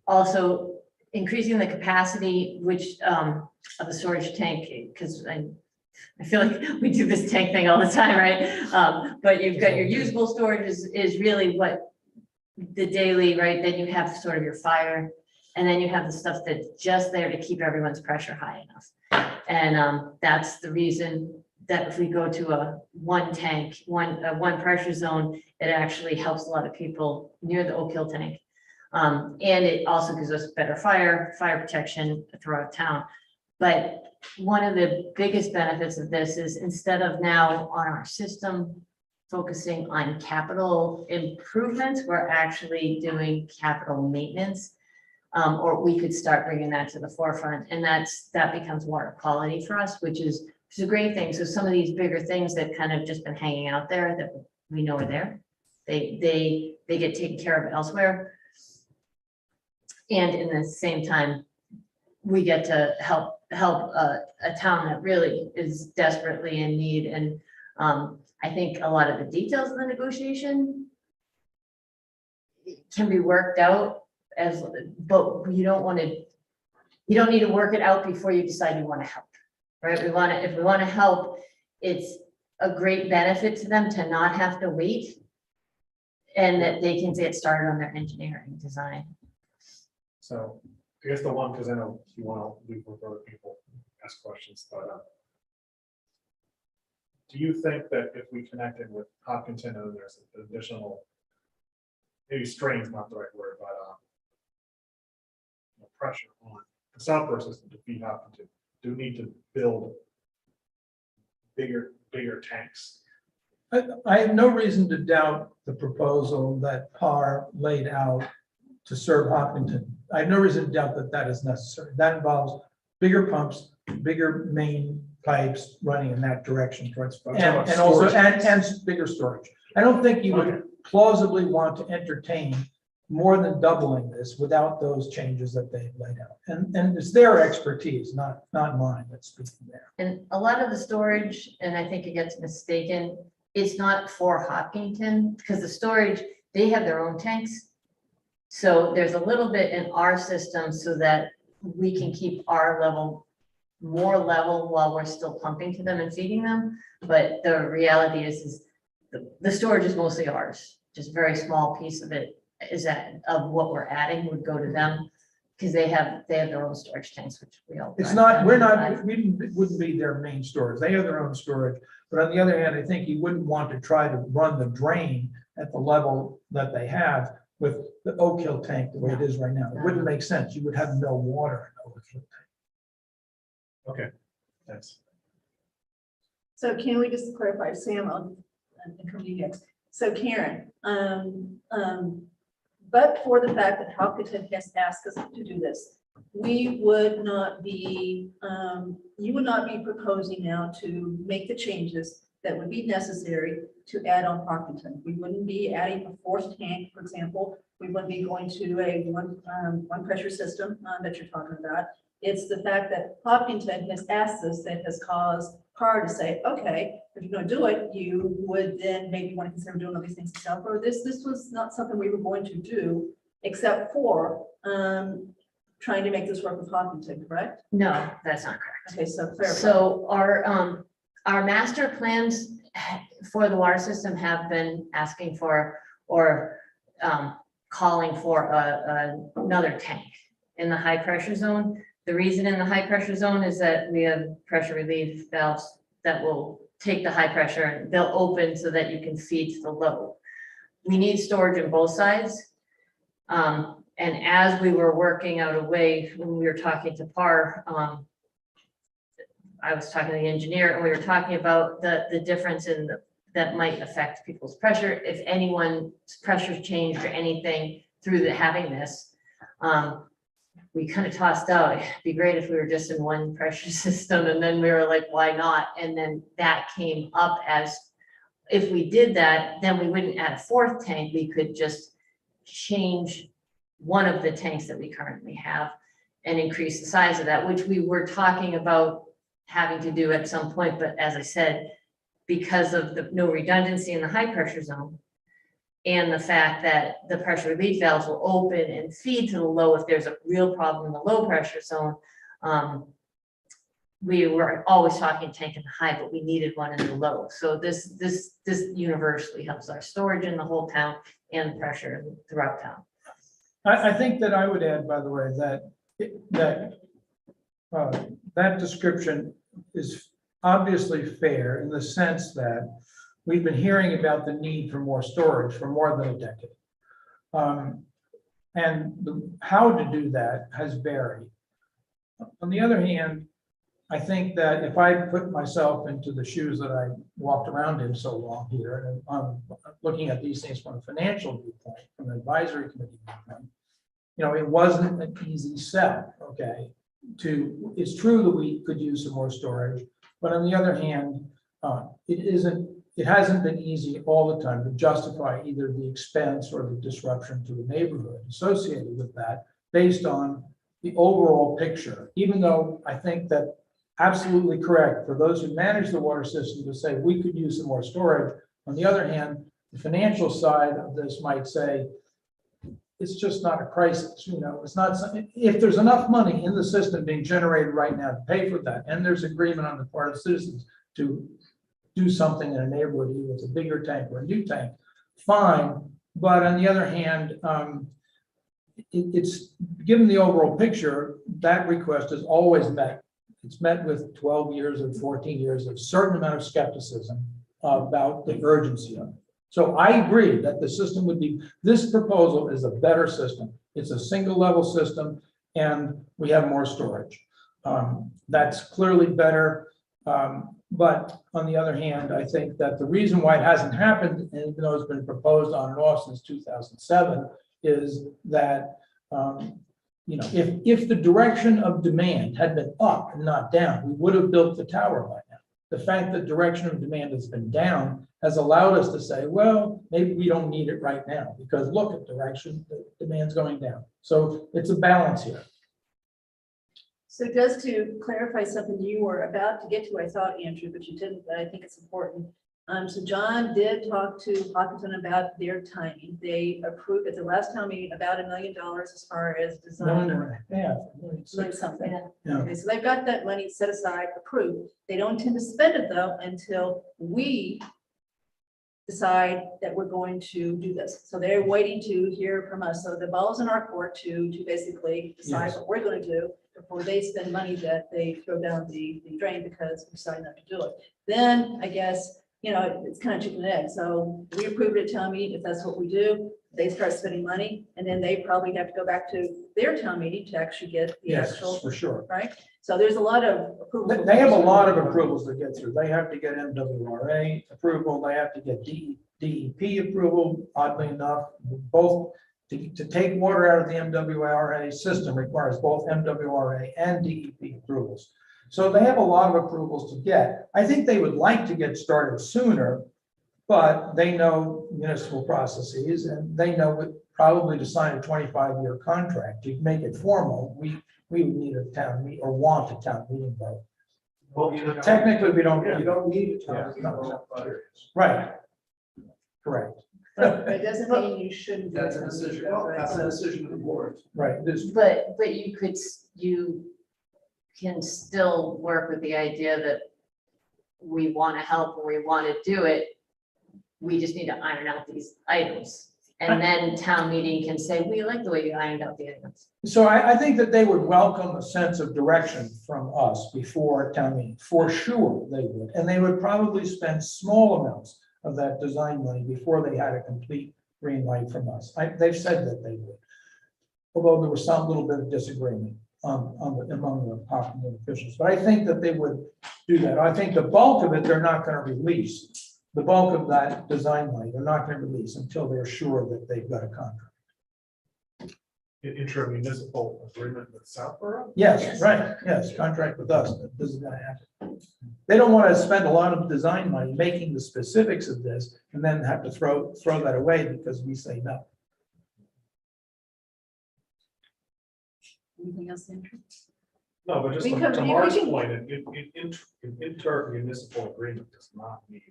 Also, increasing the capacity, which, of the storage tank, because I feel like we do this tank thing all the time, right? But you've got your usable storage is really what the daily, right? Then you have sort of your fire, and then you have the stuff that's just there to keep everyone's pressure high enough. And that's the reason that if we go to a one tank, one pressure zone, it actually helps a lot of people near the Oak Hill tank. And it also gives us better fire protection throughout town. But one of the biggest benefits of this is instead of now on our system focusing on capital improvements, we're actually doing capital maintenance. Or we could start bringing that to the forefront, and that becomes water quality for us, which is a great thing. So some of these bigger things that kind of just been hanging out there that we know are there, they get taken care of elsewhere. And in the same time, we get to help a town that really is desperately in need. And I think a lot of the details of the negotiation can be worked out but you don't need to work it out before you decide you want to help, right? If we want to help, it's a great benefit to them to not have to wait, and that they can get started on their engineering design. So I guess the one, because I know you want to leave with other people, ask questions, but do you think that if we connected with Hopkinton and there's additional, maybe strain's not the right word, but pressure on the Southborough system to feed Hopkinton, do we need to build bigger tanks? I have no reason to doubt the proposal that Parr laid out to serve Hopkinton. I have no reason to doubt that that is necessary. That involves bigger pumps, bigger main pipes running in that direction towards, and also, and bigger storage. I don't think you would plausibly want to entertain more than doubling this without those changes that they've laid out. And it's their expertise, not mine that's speaking there. And a lot of the storage, and I think it gets mistaken, it's not for Hopkinton, because the storage, they have their own tanks. So there's a little bit in our system so that we can keep our level more level while we're still pumping to them and feeding them. But the reality is the storage is mostly ours, just a very small piece of it is that of what we're adding would go to them, because they have their own storage tanks, which we all. It's not, we wouldn't be their main storage. They have their own storage. But on the other hand, I think you wouldn't want to try to run the drain at the level that they have with the Oak Hill tank the way it is right now. It wouldn't make sense. You would have no water in Oak Hill tank. Okay, thanks. So can we just clarify, Sam, and come to you next. So Karen, but for the fact that Hopkinton has asked us to do this, we would not be, you would not be proposing now to make the changes that would be necessary to add on Hopkinton. We wouldn't be adding a fourth tank, for example. We wouldn't be going to a one pressure system that you're talking about. It's the fact that Hopkinton has asked us that has caused Parr to say, okay, if you're going to do it, you would then maybe want to consider doing all these things yourself. Or this was not something we were going to do, except for trying to make this work with Hopkinton, correct? No, that's not correct. Okay, so clarify. So our master plans for the water system have been asking for or calling for another tank in the high pressure zone. The reason in the high pressure zone is that we have pressure relief valves that will take the high pressure and they'll open so that you can feed to the low. We need storage on both sides. And as we were working out a way, when we were talking to Parr, I was talking to the engineer and we were talking about the difference in that might affect people's pressure. If anyone's pressure changed or anything through having this, we kind of tossed out, it'd be great if we were just in one pressure system, and then we were like, why not? And then that came up as, if we did that, then we wouldn't add a fourth tank, we could just change one of the tanks that we currently have and increase the size of that, which we were talking about having to do at some point, but as I said, because of the no redundancy in the high pressure zone, and the fact that the pressure relief valves will open and feed to the low if there's a real problem in the low pressure zone. We were always talking tank in the high, but we needed one in the low. So this universally helps our storage in the whole town and pressure throughout town. I think that I would add, by the way, that description is obviously fair in the sense that we've been hearing about the need for more storage for more than a decade. And how to do that has varied. On the other hand, I think that if I put myself into the shoes that I walked around in so long here, and I'm looking at these things from a financial viewpoint, from an advisory committee viewpoint, it wasn't an easy sell, okay? It's true that we could use some more storage, but on the other hand, it hasn't been easy all the time to justify either the expense or the disruption to the neighborhood associated with that based on the overall picture, even though I think that absolutely correct for those who manage the water system to say we could use some more storage. On the other hand, the financial side of this might say, it's just not a crisis, it's not something, if there's enough money in the system being generated right now to pay for that, and there's agreement on the part of citizens to do something in a neighborhood, either with a bigger tank or a new tank, fine. But on the other hand, it's given the overall picture, that request is always met. It's met with 12 years or 14 years of certain amount of skepticism about the urgency of it. So I agree that the system would be, this proposal is a better system. It's a single level system and we have more storage. That's clearly better. But on the other hand, I think that the reason why it hasn't happened, and even though it's been proposed on and off since 2007, is that if the direction of demand had been up and not down, we would have built the tower by now. The fact that direction of demand has been down has allowed us to say, well, maybe we don't need it right now because look at direction, the demand's going down. So it's a balance here. So just to clarify something you were about to get to, I thought, Andrew, but you didn't, but I think it's important. So John did talk to Hawkinson about their timing. They approved at the last town meeting about $1 million as far as design. Like something. Yeah. Okay, so they've got that money set aside, approved. They don't intend to spend it though until we decide that we're going to do this. So they're waiting to hear from us. So the ball's in our court to basically decide what we're going to do before they spend money that they throw down the drain because we decided not to do it. Then I guess, it's kind of chicken and egg. So we approve it at town meeting. If that's what we do, they start spending money and then they probably have to go back to their town meeting to actually get the actual, for sure. right? So there's a lot of approvals. They have a lot of approvals to get through. They have to get MWRA approval. They have to get DEP approval. Oddly enough, both to take water out of the MWRA system requires both MWRA and DEP approvals. So they have a lot of approvals to get. I think they would like to get started sooner, but they know municipal processes and they know probably to sign a 25-year contract to make it formal. We would need a town meeting or want a town meeting vote. Well, technically, we don't. You don't need a town meeting vote. Right. Correct. It doesn't mean you shouldn't. That's a decision. That's a decision of the board. Right. But you can still work with the idea that we want to help and we want to do it. We just need to iron out these items. And then town meeting can say, we like the way you ironed out the items. So I think that they would welcome a sense of direction from us before town meeting, for sure they would. And they would probably spend small amounts of that design money before they had a complete green light from us. They've said that they would. Although there was some little bit of disagreement among the Hopkins officials. But I think that they would do that. I think the bulk of it, they're not going to release. the bulk of that design money, they're not going to release until they're sure that they've got a contract. Intra-municipal agreement with Southborough? Yes, right, yes, contract with us, that this is gonna happen. They don't want to spend a lot of design money making the specifics of this and then have to throw that away because we say no. Anything else, Andrew? No, but just We to can- to we Mark's can- point, an inter-municipal agreement does not mean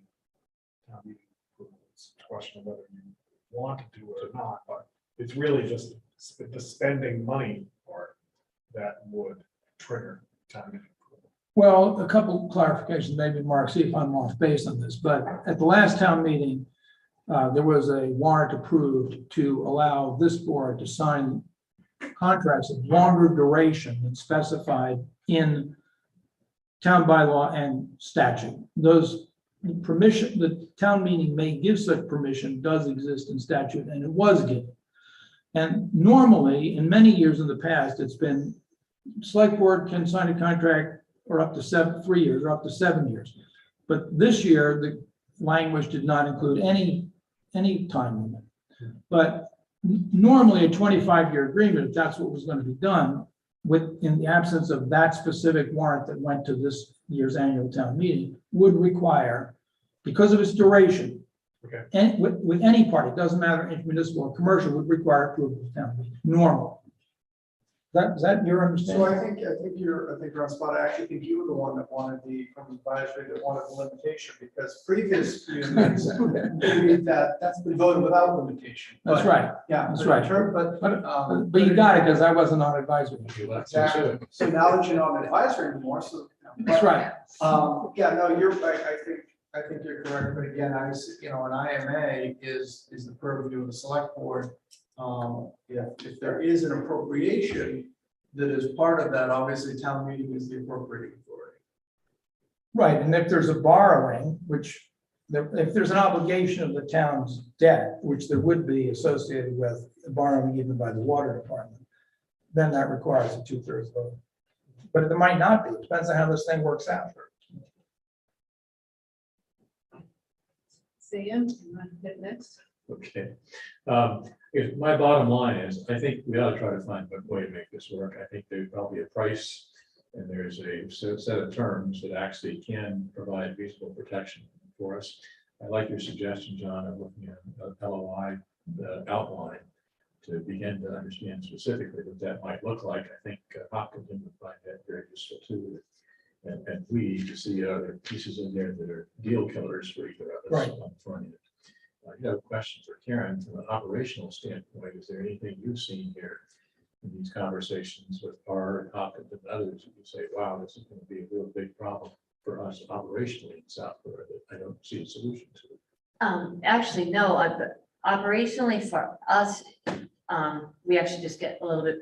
town meeting approval. It's a question of whether you want to do it or not, but it's really just the spending money part that would trigger town meeting approval. Well, a couple clarifications, maybe Mark, see if I'm off base on this, but at the last town meeting, there was a warrant approved to allow this board to sign contracts of longer duration than specified in town bylaw and statute. Those permission, the town meeting may give such permission, does exist in statute, and it was given. And normally, in many years in the past, it's been select board can sign a contract or up to 3 years or up to 7 years. But this year, the language did not include any time limit. But normally a 25-year agreement, if that's what was going to be done, in the absence of that specific warrant that went to this year's annual town meeting, would require, because of its duration, Okay. and with any party, doesn't matter if municipal or commercial, would require approval of town meeting, normal. Is that your So understanding? I think you're on spot. I actually think you were the one that wanted from the advisory that wanted the limitation, because previous communities agreed that that's been voted without limitation. That's But, right, Yeah. that's but in right. term- But you got it, because I wasn't on advisory. You left too Exactly. soon. So now that you're not an advisory anymore, so. That's right. Yeah, no, I think you're correct, but again, an IMA is the purview of the select board. If there is an appropriation that is part of that, obviously town meeting is the appropriating authority. Right, and if there's a borrowing, if there's an obligation of the town's debt, which there would be associated with borrowing even by the water department, then that requires a 2/3 vote. But there might not be, it depends on how this thing works out. See you, you want to hit next? Okay. My bottom line is, I think we ought to try to find a way to make this work. I think there's probably a price and there's a set of terms that actually can provide reasonable protection for us. I like your suggestion, John, of looking at a LOI outline to begin to understand specifically what that might look like. I think Hopkinton would find that very useful too. And we to see other pieces in there that are deal killers for either of us Right. on the front end. I have a question for Karen from an operational standpoint. Is there anything you've seen here in these conversations with R and Hopkinton and others that you say, wow, this is going to be a real big problem for us operationally in South Florida that I don't see a solution to? Actually, no, operationally for us, we actually just get a little bit,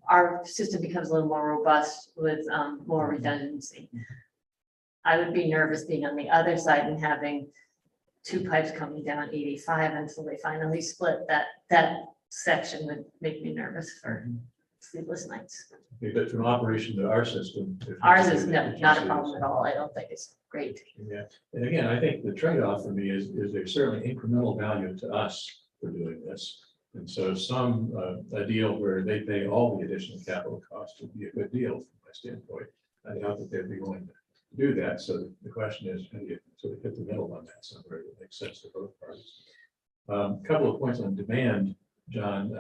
our system becomes a little more robust with more redundancy. I would be nervous being on the other side and having 2 pipes coming down 85 until they finally split. That section would make me nervous for sleepless nights. Okay, but from operation to our system. Ours is not a problem at all. I don't think it's great. Yeah, and again, I think the trade-off for me is there's certainly incremental value to us for doing this. And so a deal where they pay all the additional capital costs would be a good deal from my standpoint. I doubt that they'd be willing to do that. So the question is, how do you sort of hit the middle on that somewhere that makes sense to both parties? A couple of points on demand, John.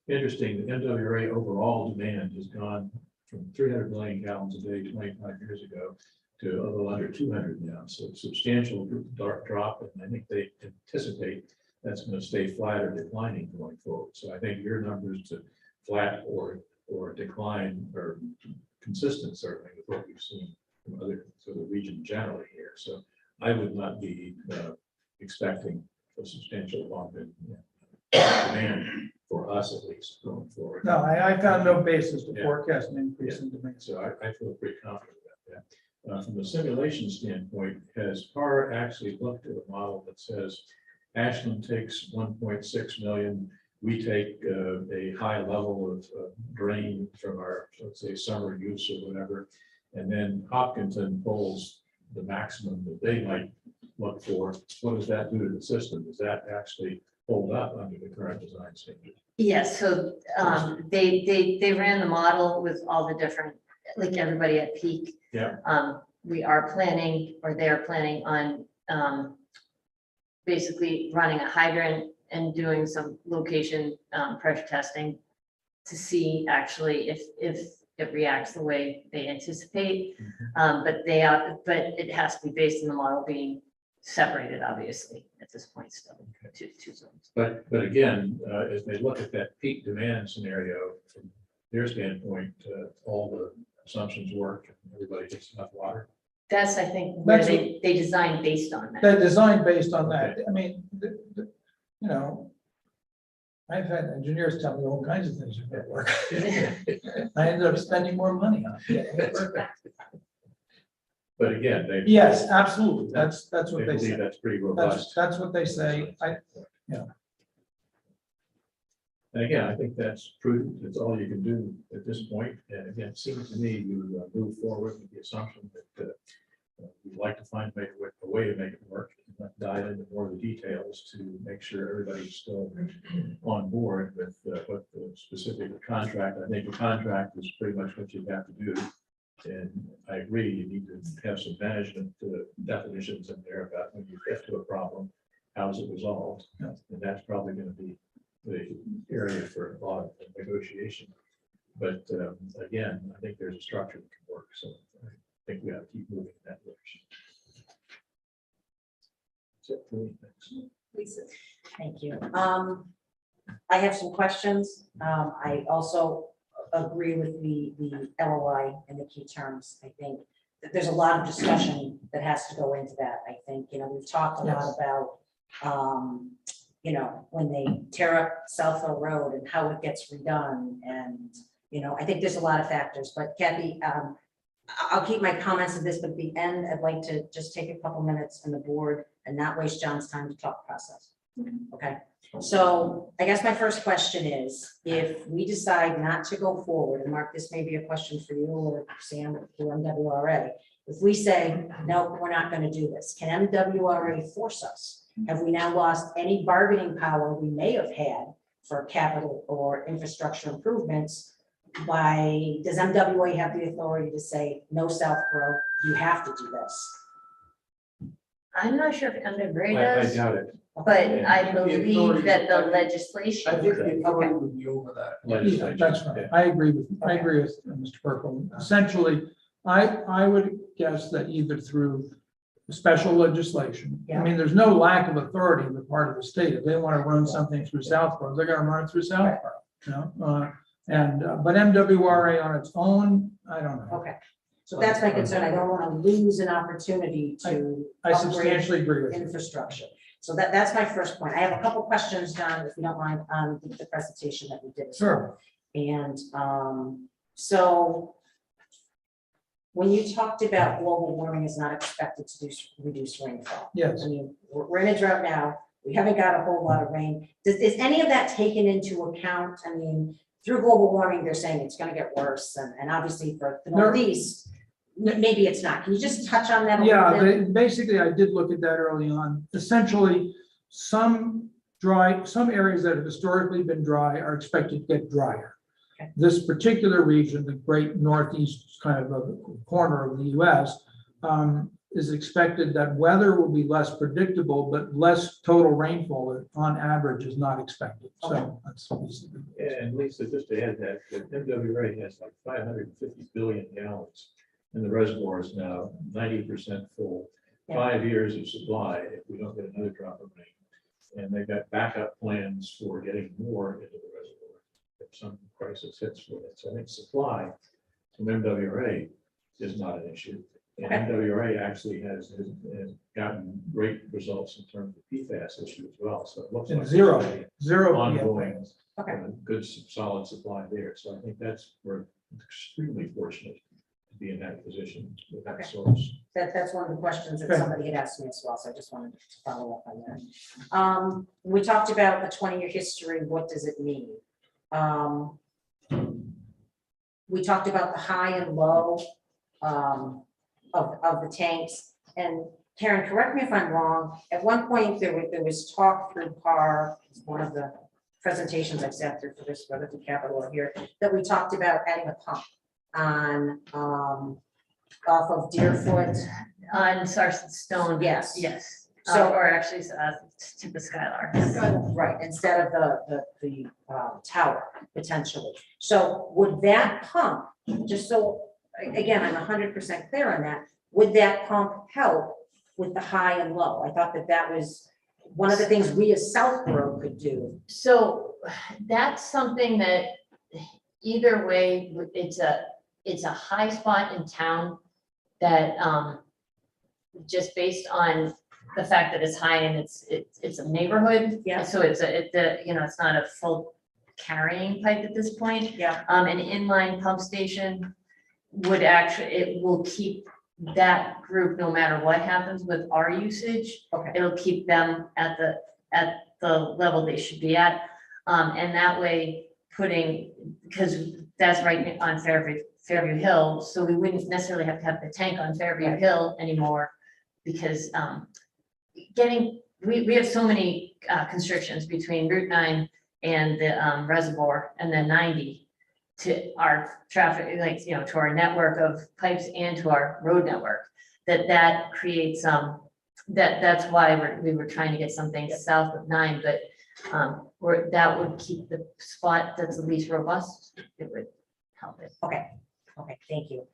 Interesting, the MWRA overall demand has gone from 300 million gallons a day 25 years ago to a little under 200 now. So substantial drop, and I think they anticipate that's going to stay flat or declining going forward. So I think your numbers to flat or decline are consistent certainly with what we've seen from other sort of region generally here. So I would not be expecting a substantial bump in demand for us at least going forward. No, I found no basis to Yeah. forecast an increase in demand. So I feel pretty confident about that. From a simulation standpoint, has PAR actually looked at a model that says Ashland takes 1.6 million, we take a high level of drain from our, let's say, summer use or whatever, and then Hopkinton pulls the maximum that they might look for, what does that do to the system? Does that actually hold up under the current design standard? Yes, so they ran the model with all the different, like everybody at peak. Yeah. We are planning, or they're planning on basically running a hydrant and doing some location pressure testing to see actually if it reacts the way they anticipate. But it has to be based on the model being separated, obviously, at this point still, two zones. But again, as they look at that peak demand scenario, from their standpoint, all the assumptions work, and everybody gets enough water. That's, I think, where That's they designed based on that. They're designed based on that. I mean, you know, I've had engineers tell me all kinds of things about work. I ended up spending more money on it. But again, they. Yes, absolutely. That's what they believe say. that's pretty robust. That's what they say. And again, I think that's prudent. It's all you can do at this point. And again, it seems to me you move forward with the assumption that we'd like to find a way to make it work. And dive into more of the details to make sure everybody's still on board with what the specific contract. I think the contract is pretty much what you have to do. And I agree, you need to have some management definitions in there about when you get to a problem, how is it resolved? And that's probably going to be the area for a lot of negotiation. But again, I think there's a structure that can work. So I think we have to keep moving in that direction. That's it for me. Thanks. Lisa. Thank you. I have some questions. I also agree with the LOI and the key terms. I think that there's a lot of discussion that has to go into that. I think, you know, we've talked a lot about, you know, when they tear up South Hill Road and how it gets redone. And, you know, I think there's a lot of factors, but Kathy, I'll keep my comments at this, but at the end, I'd like to just take a couple minutes on the board and not waste John's time to talk process. Okay, so I guess my first question is, if we decide not to go forward, and Mark, this may be a question for you or Sam or MWRA, if we say, no, we're not going to do this, can MWRA force us? Have we now lost any bargaining power we may have had for capital or infrastructure improvements? Does MWA have the authority to say, no, Southborough, you have to do this? I'm not sure if MWA I does, doubt it. but I believe that the legislation. I think the authority would be over that. Legislature. That's right. I agree with Mr. Perkle. Essentially, I would guess that either through special legislation, I mean, there's no lack of authority on the part of the state. If they want to run something through Southborough, they're going to run it through Southborough. You know, but MWRA on its own, I don't know. Okay, so that's my concern. I don't want to lose an opportunity to I substantially agree with you. infrastructure. So that's my first point. I have a couple questions, John, if you don't mind, on the presentation that we did. Sure. And so when you talked about global warming is not expected to reduce rainfall. Yes. I mean, we're in a drought now. We haven't got a whole lot of rain. Is any of that taken into account? I mean, through global warming, they're saying it's going to get worse. And obviously for the Northeast, maybe it's not. Can you just touch on that a little bit? Basically, I did look at that early on. Essentially, some areas that have historically been dry are expected to get drier. Okay. This particular region, the great Northeast kind of a corner of the US, is expected that weather will be less predictable, but less total rainfall on average is not expected. So that's basically. And Lisa, just to add that, MWRA has like 550 billion gallons in the reservoirs now, 90% full. 5 years of supply if we don't get another drop of rain. And they've got backup plans for getting more into the reservoir if some crisis hits with it. So I think supply from MWRA is not an issue. And MWRA actually has gotten great results in terms of PFAS issue as well. So it looks like Zero ongoing, PFAS. good solid supply there. So I think we're extremely fortunate to be in that position with that source. That's one of the questions that somebody had asked me as well, so I just wanted to follow up on that. We talked about the 20-year history. What does it mean? We talked about the high and low of the tanks. and Karen, correct me if I'm wrong, at one point there was talk through PAR, it's one of the presentations I've sat through for this, whether the capital or here, that we talked about adding a pump on, off of Deerfoot. On Sarson Stone. Yes. Yes. So- Or actually, tip of Skylar. Right, instead of the tower, potentially. So would that pump, just so, again, I'm 100% clear on that, would that pump help with the high and low? I thought that was one of the things we as Southborough could do. So that's something that either way, it's a high spot in town that, just based on the fact that it's high and it's a neighborhood. Yeah. So it's it's not a full carrying pipe at this point. Yeah. An inline pump station would actually, it will keep that group, no matter what happens with our usage. Okay. It'll keep them at the level they should be at. And that way because that's right on Fairview Hill, so we wouldn't necessarily have to have the tank on Fairview Hill anymore, because we have so many constrictions between Route 9 and the reservoir, and then 90 to our traffic, to our network of pipes and to our road network, that creates that's why we were trying to get something south of 9, but that would keep the spot that's the least robust. It would help it. Okay, thank you.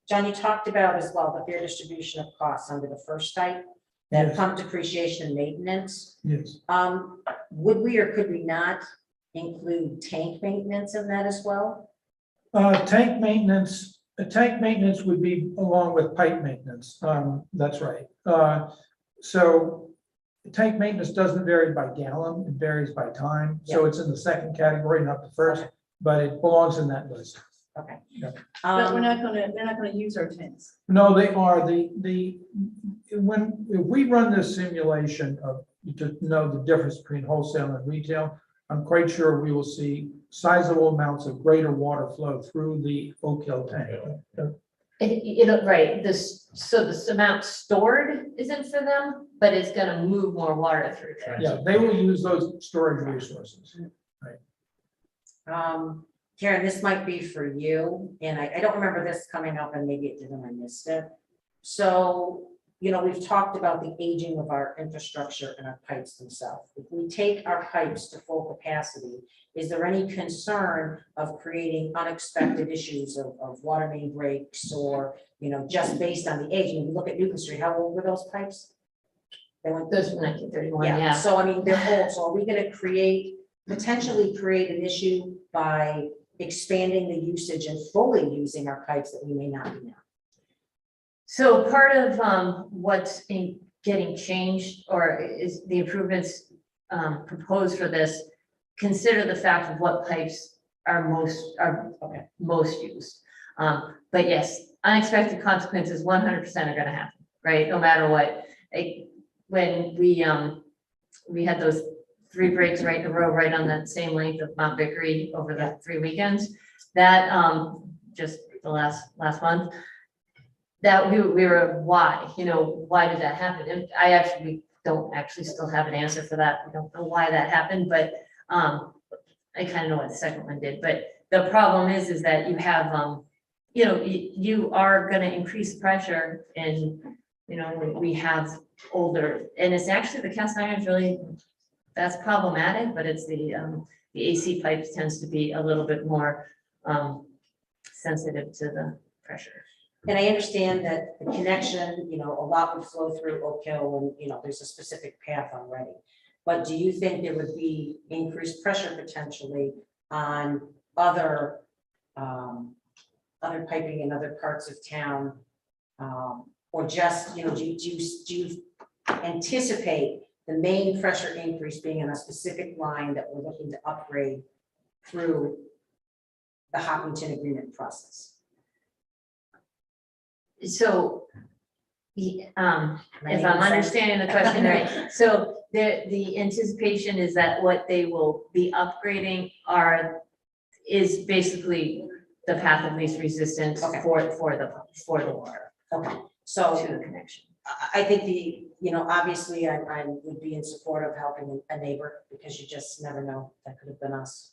John, you talked about as well the fair distribution of costs under the first type, that Yes. pump depreciation and maintenance. Yes. Would we or could we not include tank maintenance in that as well? Tank maintenance would be along with pipe maintenance. That's right. So tank maintenance doesn't vary by gallon, it varies by time. So it's in the second category, not the first, but it belongs in that list. Okay. Yeah. But they're not gonna use our tanks. No, they are if we run this simulation to know the difference between wholesale and retail, I'm quite sure we will see sizable amounts of greater water flow through the Oak Hill tank. Right, so this amount stored isn't for them, but it's gonna move more water through there. Yeah, they will use those storage resources. Karen, this might be for you, and I don't remember this coming up, and maybe it did and I missed it. So, we've talked about the aging of our infrastructure and our pipes themselves. If we take our pipes to full capacity, is there any concern of creating unexpected issues of water main breaks or, just based on the age? When you look at Newton Street, how old were those pipes? They went. Those from 1931, yeah. So they're old. So are we gonna potentially create an issue by expanding the usage and fully using our pipes that we may not be now? So part of what's getting changed or is the improvements proposed for this, consider the fact of what pipes are most used. But yes, unexpected consequences 100% are gonna happen, right? No matter what. When we had those 3 breaks right in a row, right on that same length of Mount Vickery over the 3 weekends, that just the last month, that we were, why did that happen? And we don't actually still have an answer for that. We don't know why that happened, but I kind of know what the second one did. But the problem is that you have, you are going to increase pressure, and we have older, and it's actually the cast iron is really, that's problematic, but it's the AC pipes tends to be a little bit more sensitive to the pressure. And I understand that the connection, a lot would flow through Oak Hill and, there's a specific path already. But do you think there would be increased pressure potentially on other piping in other parts of town? Or just, do you anticipate the main pressure increase being on a specific line that we're looking to upgrade through the Hopkinton agreement process? So, if I'm understanding the question right, so the anticipation is that what they will be upgrading is basically the path of least resistance for the water. Okay, so. to the connection. I think obviously I would be in support of helping a neighbor because you just never know. That could have been us,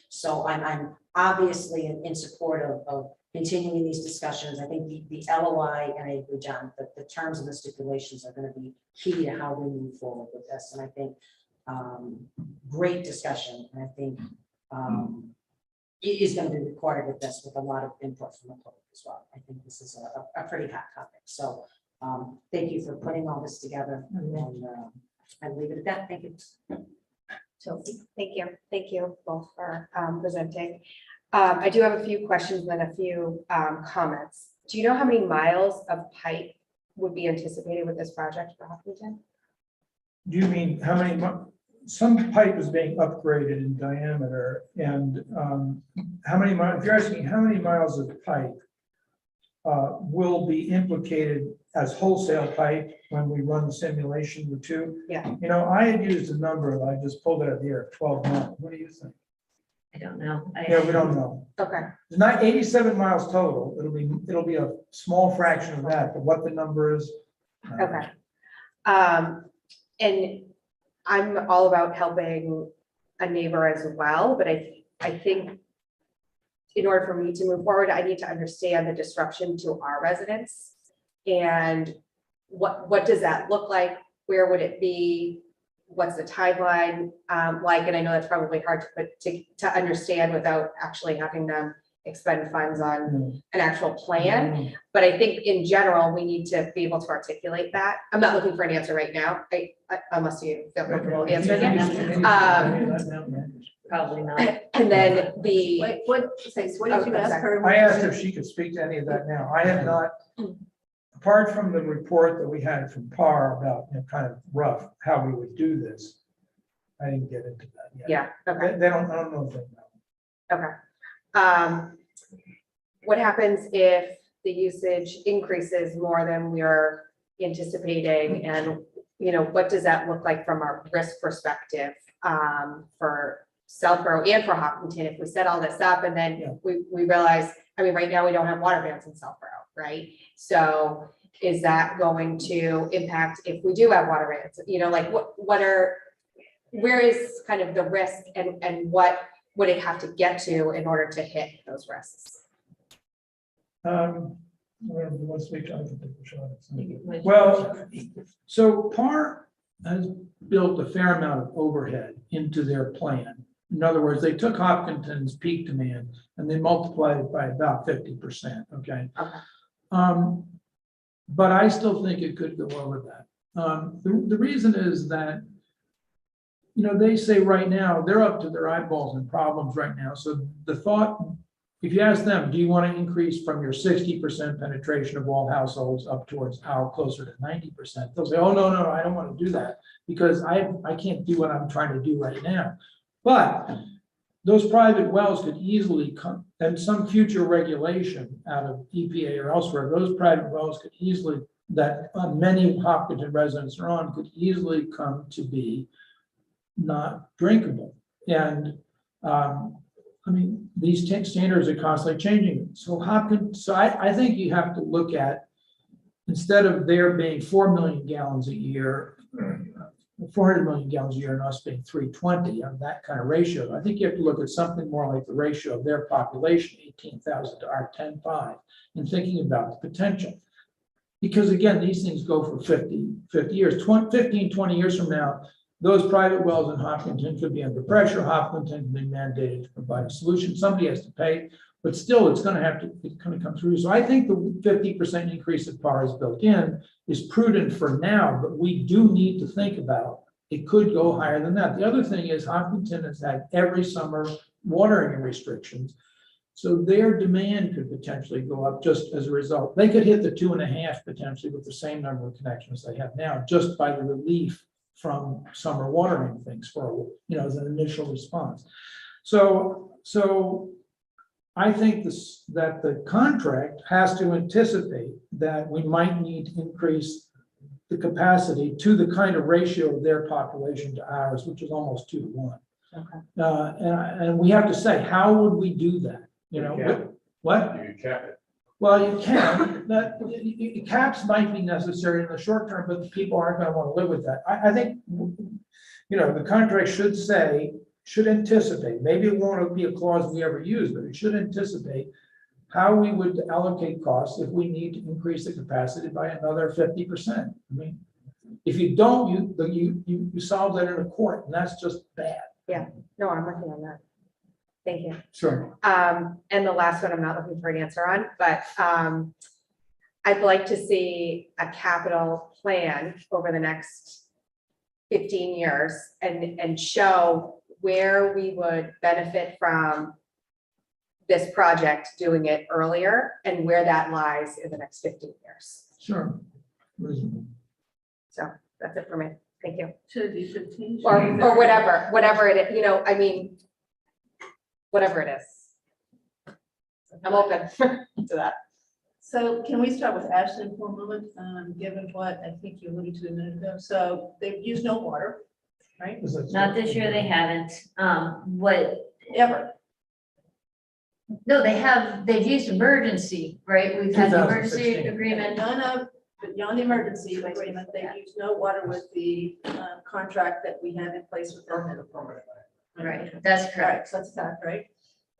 So I'm obviously in support of continuing these discussions. I think the LOI, and I agree, John, that the terms of the stipulations are going to be key to how we move forward with this. And I think great discussion. And I think it is going to be required with this with a lot of input from the public as well. I think this is a pretty hot topic. So thank you for putting all this together, and I'll leave it at that. Thank you. So, thank you both for presenting. I do have a few questions and a few comments. Do you know how many miles of pipe would be anticipated with this project for Hopkinton? Do you mean how many, some pipe is being upgraded in diameter, and how many miles, if you're asking how many miles of pipe will be implicated as wholesale pipe when we run the simulation with two? Yeah. I had used a number, I just pulled it out of the air, 12 miles. What do you think? I don't know. Yeah, we don't know. Okay. It's not 87 miles total. It'll be a small fraction of that, but what the number is. Okay. And I'm all about helping a neighbor as well, but I think in order for me to move forward, I need to understand the disruption to our residents. And what does that look like? Where would it be? What's the timeline like? And I know that's probably hard to understand without actually having them expend funds on an actual plan. But I think in general, we need to be able to articulate that. I'm not looking for an answer right now, unless you feel comfortable answering it. Probably not. And then Wait, what did you ask her? I asked if she could speak to any of that now. I have not, apart from the report that we had from PAR about kind of rough how we would do this, I didn't get into that yet. Yeah, okay. I don't know if they know. Okay. What happens if the usage increases more than we're anticipating? And, what does that look like from our risk perspective for Southborough and for Hopkinton? If we set all this up and then we realize, right now we don't have water vans in Southborough, right? So is that going to impact if we do have water vans? Where is kind of the risk and what would it have to get to in order to hit those risks? Well, so PAR has built a fair amount of overhead into their plan. In other words, they took Hopkinton's peak demand and they multiplied it by about 50%. Okay. But I still think it could go over that. The reason is that, they say right now they're up to their eyeballs in problems right now. So the thought, if you ask them, do you want to increase from your 60% penetration of all households up towards closer to 90%? They'll say, oh, no, I don't want to do that because I can't do what I'm trying to do right now. But those private wells could easily come, and some future regulation out of EPA or elsewhere, those private wells could easily, that many Hopkinton residents are on, could easily come to be not drinkable. And these standards are constantly changing. So I think you have to look at, instead of there being 4 million gallons a year, 400 million gallons a year and us being 320 on that kind of ratio, I think you have to look at something more like the ratio of their population, 18,000 to our 10.5, and thinking about the potential. Because again, these things go for 50 years, 15, 20 years from now, those private wells in Hopkinton could be under pressure. Hopkinton can be mandated to provide a solution. Somebody has to pay, but still it's going to come through. So I think the 50% increase that PAR is built in is prudent for now, but we do need to think about it could go higher than that. The other thing is Hopkinton has had every summer watering restrictions. So their demand could potentially go up just as a result. They could hit the 2.5 potentially with the same number of connections they have now, just by the relief from summer watering things for, as an initial response. So I think that the contract has to anticipate that we might need to increase the capacity to the kind of ratio of their population to ours, which is almost 2 to 1. Okay. And we have to say, how would we do that? Yeah. What? You cap it. Well, you can, caps might be necessary in the short term, but people aren't gonna wanna live with that. I think, the contract should say, should anticipate, maybe it won't be a clause we ever use, but it should anticipate how we would allocate costs if we need to increase the capacity by another 50%. I mean, if you don't, you solve that in a court, and that's just bad. No, I'm working on that. Thank you. Sure. And the last one, I'm not looking for an answer on, but I'd like to see a capital plan over the next 15 years and show where we would benefit from this project, doing it earlier, and where that lies in the next 15 years. Sure. Reasonable. So that's it for me. Thank you. Should it be 15? Or whatever it is, I mean, whatever it is. I'm open to that. So can we start with Ashland for a moment, given what I think you alluded to a minute ago? So they've used no water, right? Not this year, they haven't. Ever. No, they've used emergency, right? We've had the emergency 2016. agreement. Beyond the emergency agreement, they've used no water with the contract that we have in place with them. Right, that's All right, correct. so that's that, right?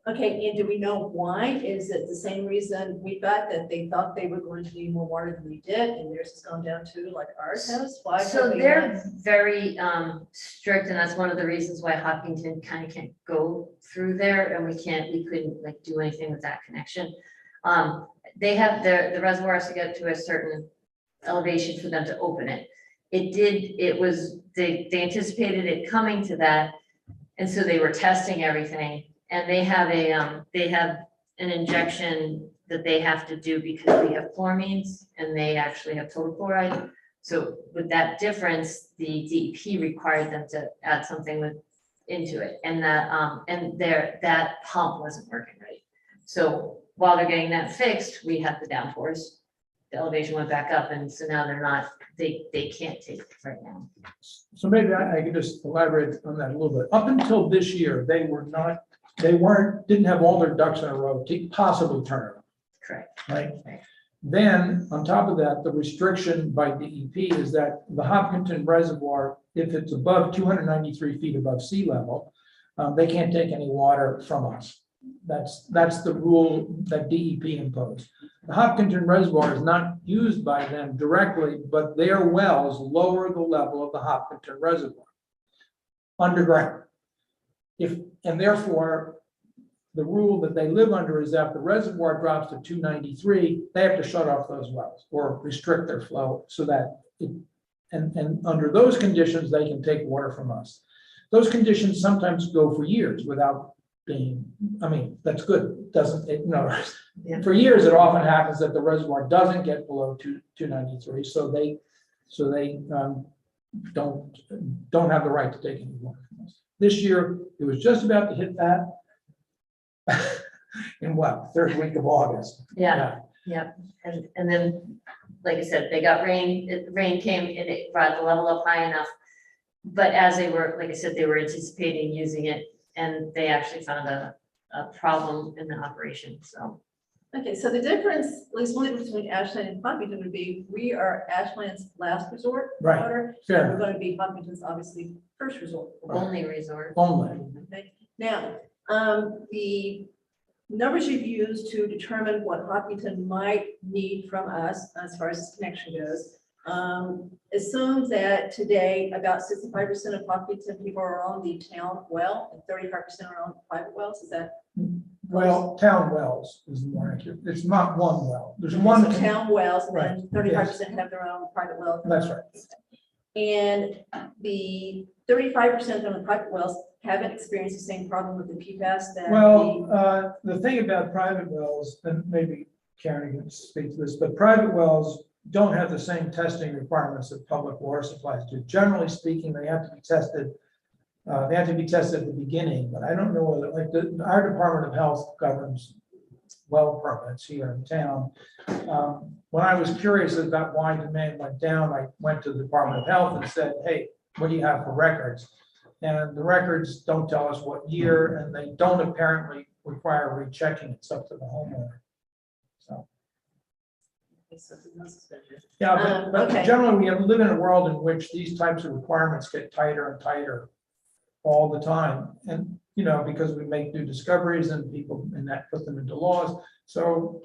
Okay, and do we know why? Is it the same reason we got, that they thought they were going to need more water than we did, and theirs has gone down to like ours has? Why? So have they they're not- very strict, and that's one of the reasons why Hopkinton kind of can't go through there, and we couldn't like do anything with that connection. They have the reservoir has to get to a certain elevation for them to open it. They anticipated it coming to that, and so they were testing everything, and they have an injection that they have to do because we have chloramines and they actually have total chloride. So with that difference, the DEP required them to add something into it, and that pump wasn't working right. So while they're getting that fixed, we had the downpours. The elevation went back up, and so now they can't take it right now. So maybe I could just elaborate on that a little bit. Up until this year, didn't have all their ducks in a row to possibly turn it on. Correct. Right? Right. Then, on top of that, the restriction by DEP is that the Hopkinton Reservoir, if it's above 293 feet above sea level, they can't take any water from us. That's the rule that DEP imposed. The Hopkinton Reservoir is not used by them directly, but their wells lower the level of the Hopkinton Reservoir underground. And therefore, the rule that they live under is that if the reservoir drops to 293, they have to shut off those wells or restrict their flow so that and under those conditions, they can take water from us. Those conditions sometimes go for years without being, that's good, doesn't it? No, Yeah. for years, it often happens that the reservoir doesn't get below 293, so they don't have the right to take any water from us. This year, it was just about to hit that in third week of August. Yeah. And then, like I said, they got rain, rain came and it brought the level up high enough. But as they were, like I said, they were anticipating using it, and they actually found a problem in the operation, so. Okay, so the difference, at least one difference between Ashland and Hopkinton would be, we are Ashland's last resort for Right. water. Fair. And we're going to be Hopkinton's obviously first resort. for water. Only resort. Only. Okay. Now, the numbers you've used to determine what Hopkinton might need from us as far as this connection goes, assume that today about 65% of Hopkinton people are on the town well and 35% are on private wells. Is that? Well, town wells is more accurate. It's not one well. There's So one. town wells, and then Right, 35% have their own private well. That's right. And the 35% on the private wells haven't experienced the same problem with the PFAS that Well, the thing about private wells, and maybe Karen can speak to this, but private wells don't have the same testing requirements that public water supplies do. Generally speaking, they have to be tested. They have to be tested at the beginning, but I don't know whether, our Department of Health governs well permits here in town. When I was curious about why demand went down, I went to the Department of Health and said, hey, what do you have for records? And the records don't tell us what year, and they don't apparently require rechecking. It's up to the homeowner. So Yeah, but Okay. generally, we live in a world in which these types of requirements get tighter and tighter all the time. And, because we make new discoveries and that put them into laws, so.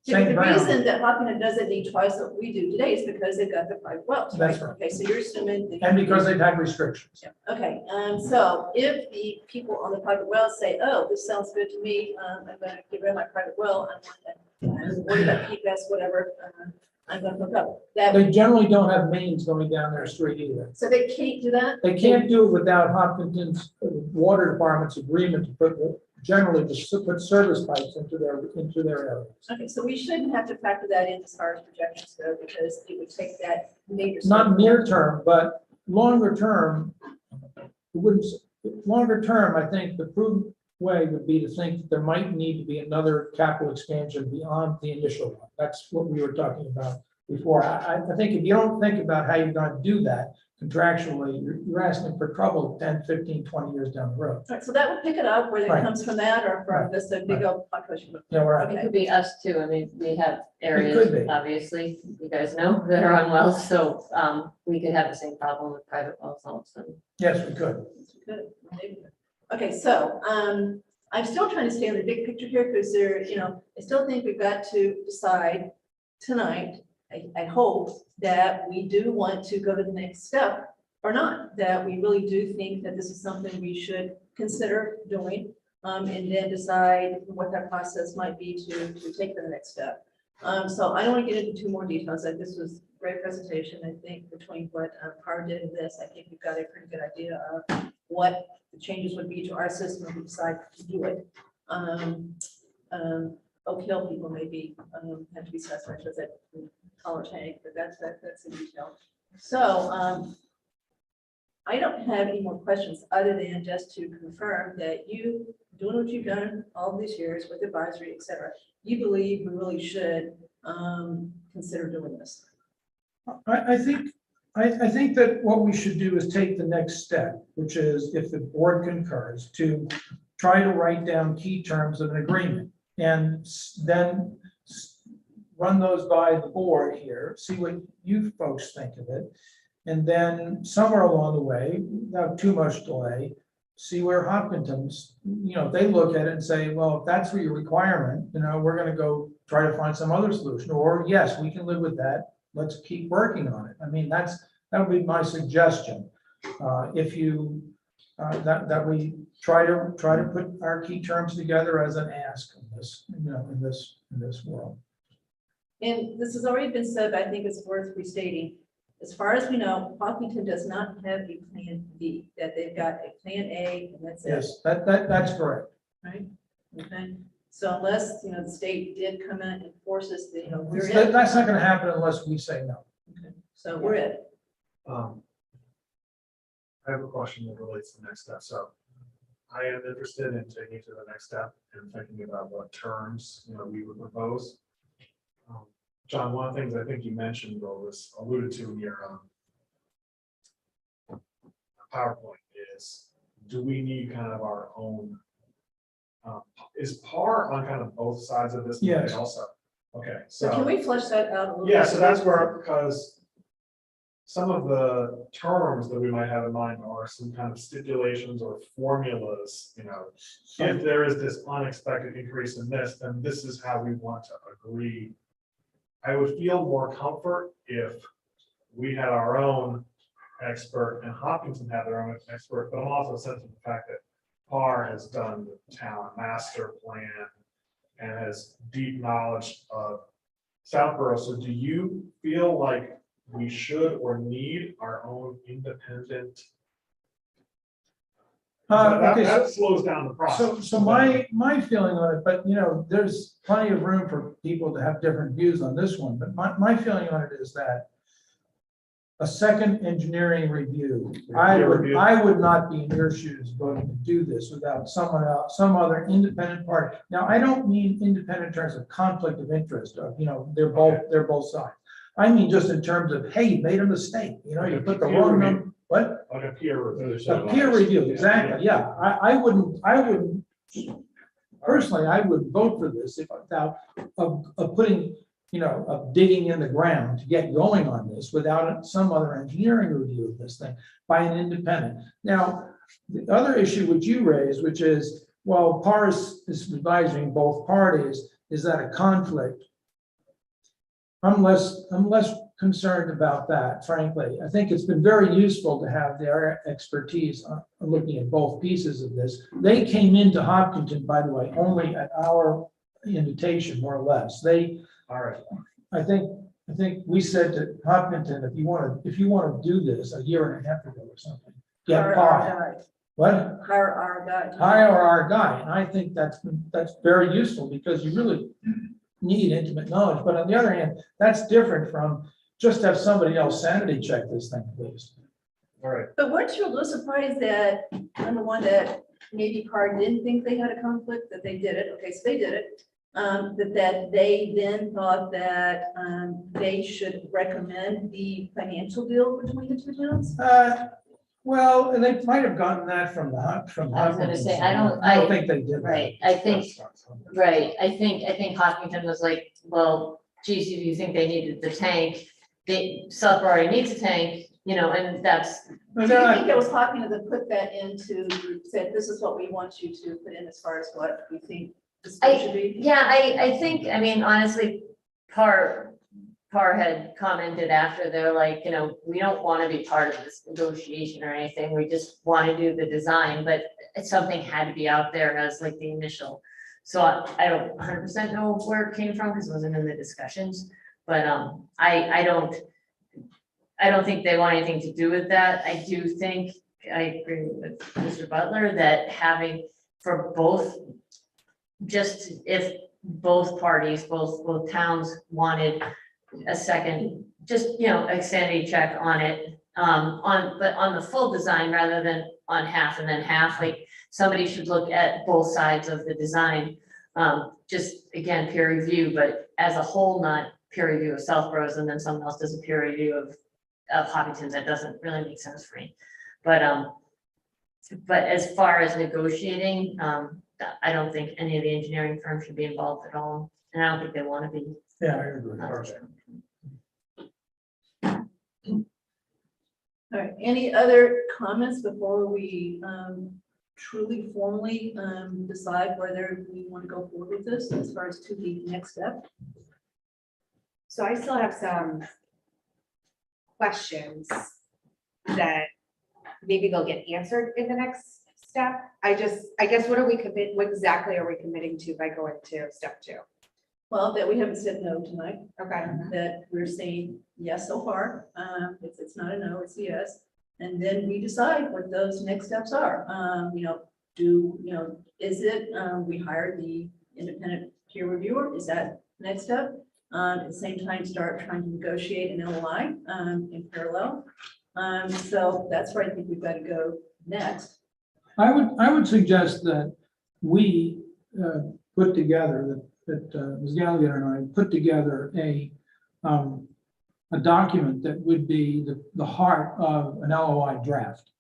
Yeah, but Same the ground. reason that Hopkins doesn't need twice what we do today is because they've got the private wells, right? That's right. Okay, so you're assuming. that- And because they've had restrictions. Yeah, okay, so if the people on the private well say, oh, this sounds good to me, I'm gonna get rid of my private well, I'm worried about PFAS, whatever, I'm gonna hook up. That, They generally don't have mains going down their street either. so they can't do that? They can't do it without Hopkinton's water department's agreement to put service pipes into their areas. Okay, so we shouldn't have to factor that in as far as projections go, because it would take that major. Not near term, but longer term, longer term, I think the prudent way would be to think that there might need to be another capital expansion beyond the initial one. That's what we were talking about before. I think if you don't think about how you're going to do that contractually, you're asking for trouble 10, 15, 20 years down the road. All right, so that would pick it up, whether it Right. comes from that or from Right. this big old population. Yeah, we're It could be us too. I mean, we have could areas, be. obviously, you guys know, that are on wells, so we could have the same problem with private wells all of a sudden. Yes, we could. Good. Okay, so, I'm still trying to stay on the big picture here, because there, I still think we've got to decide tonight, I hope, that we do want to go to the next step or not, that we really do think that this is something we should consider doing, and then decide what that process might be to take the next step. So I don't want to get into too more details. Like, this was a great presentation. I think between what Par did and this, I think we've got a pretty good idea of what the changes would be to our system if we decide to do it. Oak Hill people maybe have to be satisfied with that collar tank, but that's in detail. So I don't have any more questions other than just to confirm that you, doing what you've done all these years with advisory, et cetera, you believe we really should consider doing this. I think that what we should do is take the next step, which is, if the board concurs, to try to write down key terms of an agreement, and then run those by the board here, see what you folks think of it. And then somewhere along the way, without too much delay, see where Hopkinton's, they look at it and say, well, if that's your requirement, we're gonna go try to find some other solution, or yes, we can live with that. Let's keep working on it. I mean, that would be my suggestion. If you, that we try to put our key terms together as an ask in this, in this world. And this has already been said, but I think it's worth restating. As far as we know, Hopkinton does not have a plan B, that they've got a plan A and that's it, Yes, that's correct. right? Okay, so unless, the state did come in and force us, we're in. That's not gonna happen unless we say no. Okay, so we're in. I have a question that relates to the next step. So I am interested in taking to the next step and thinking about what terms, we would propose. John, one of the things I think you mentioned, or was alluded to in your PowerPoint, is, do we need kind of our own, is PAR on kind of both sides of this? Yes. Also, okay, So can we flesh that out a little? yeah, bit? so that's where, because some of the terms that we might have in mind are some kind of stipulations or formulas, if there is this unexpected increase in this, then this is how we want to agree. I would feel more comfort if we had our own expert and Hopkinton had their own expert, but I'm also sensitive to the fact that PAR has done the town master plan and has deep knowledge of Southborough. So do you feel like we should or need our own independent? That slows down the process. So my feeling on it, but there's plenty of room for people to have different views on this one, but my feeling on it is that a second engineering review, I would not be in your shoes voting to do this without someone else, some other independent party. Now, I don't mean independent in terms of conflict of interest, of, they're both sides. I mean, just in terms of, hey, you made a mistake, you put the wrong number, what? Like a peer review. A peer review, exactly, yeah. I wouldn't personally, I would vote for this if without of putting, of digging in the ground to get going on this without some other engineering review of this thing by an independent. Now, the other issue which you raised, which is, well, PAR is advising both parties, is that a conflict? I'm less concerned about that, frankly. I think it's been very useful to have their expertise on looking at both pieces of this. They came into Hopkinton, by the way, only at our invitation, more or less. All right. I think we said to Hopkinton, if you want to do this a year and a half ago or something, get Hire PAR. our guy. What? Hire our guy. Hire our guy, and I think that's very useful because you really need intimate knowledge. But on the other hand, that's different from just have somebody else sanity check this thing, please. All right. But weren't you a little surprised that, number one, that maybe CAR didn't think they had a conflict, that they did it, okay, so they did it. That they then thought that they should recommend the financial deal between the two towns? Well, and they might have gotten that from from. I was gonna say, I don't think they did. that. Right, I think Hopkinton was like, well, geez, if you think they needed the tank, Southborough already needs a tank, and that's. Do you think it was Hopkins that put that into, said, this is what we want you to put in as far as what we think this should be? Yeah, I think, honestly, PAR had commented after, they're like, we don't want to be part of this negotiation or anything, we just want to do the design, but something had to be out there as like the initial. So I don't 100% know where it came from, because it wasn't in the discussions, but I don't think they want anything to do with that. I do think, I agree with Mr. Butler, that having for both, just if both parties, both towns wanted a second, just, a sanity check on it, but on the full design rather than on half and then half, like somebody should look at both sides of the design. Just again, peer review, but as a whole, not peer review of Southborough's and then someone else does a peer review of Hopkinton's. That doesn't really make sense for me. But as far as negotiating, I don't think any of the engineering firms should be involved at all. And I don't think they want to be. Yeah, I agree. All right, any other comments before we truly formally decide whether we want to go forward with this as far as to the next step? So I still have some questions that maybe they'll get answered in the next step. I guess what exactly are we committing to by going to step 2? Well, that we haven't said no tonight, Okay. that we're saying yes so far. It's not a no, it's a yes. And then we decide what those next steps are. Is it, we hire the independent peer reviewer? Is that next step? At the same time, start trying to negotiate an LOI in parallel. So that's where I think we've got to go next. I would suggest that we put together, that Ms. Gallagher and I put together a document that would be the heart of an LOI draft.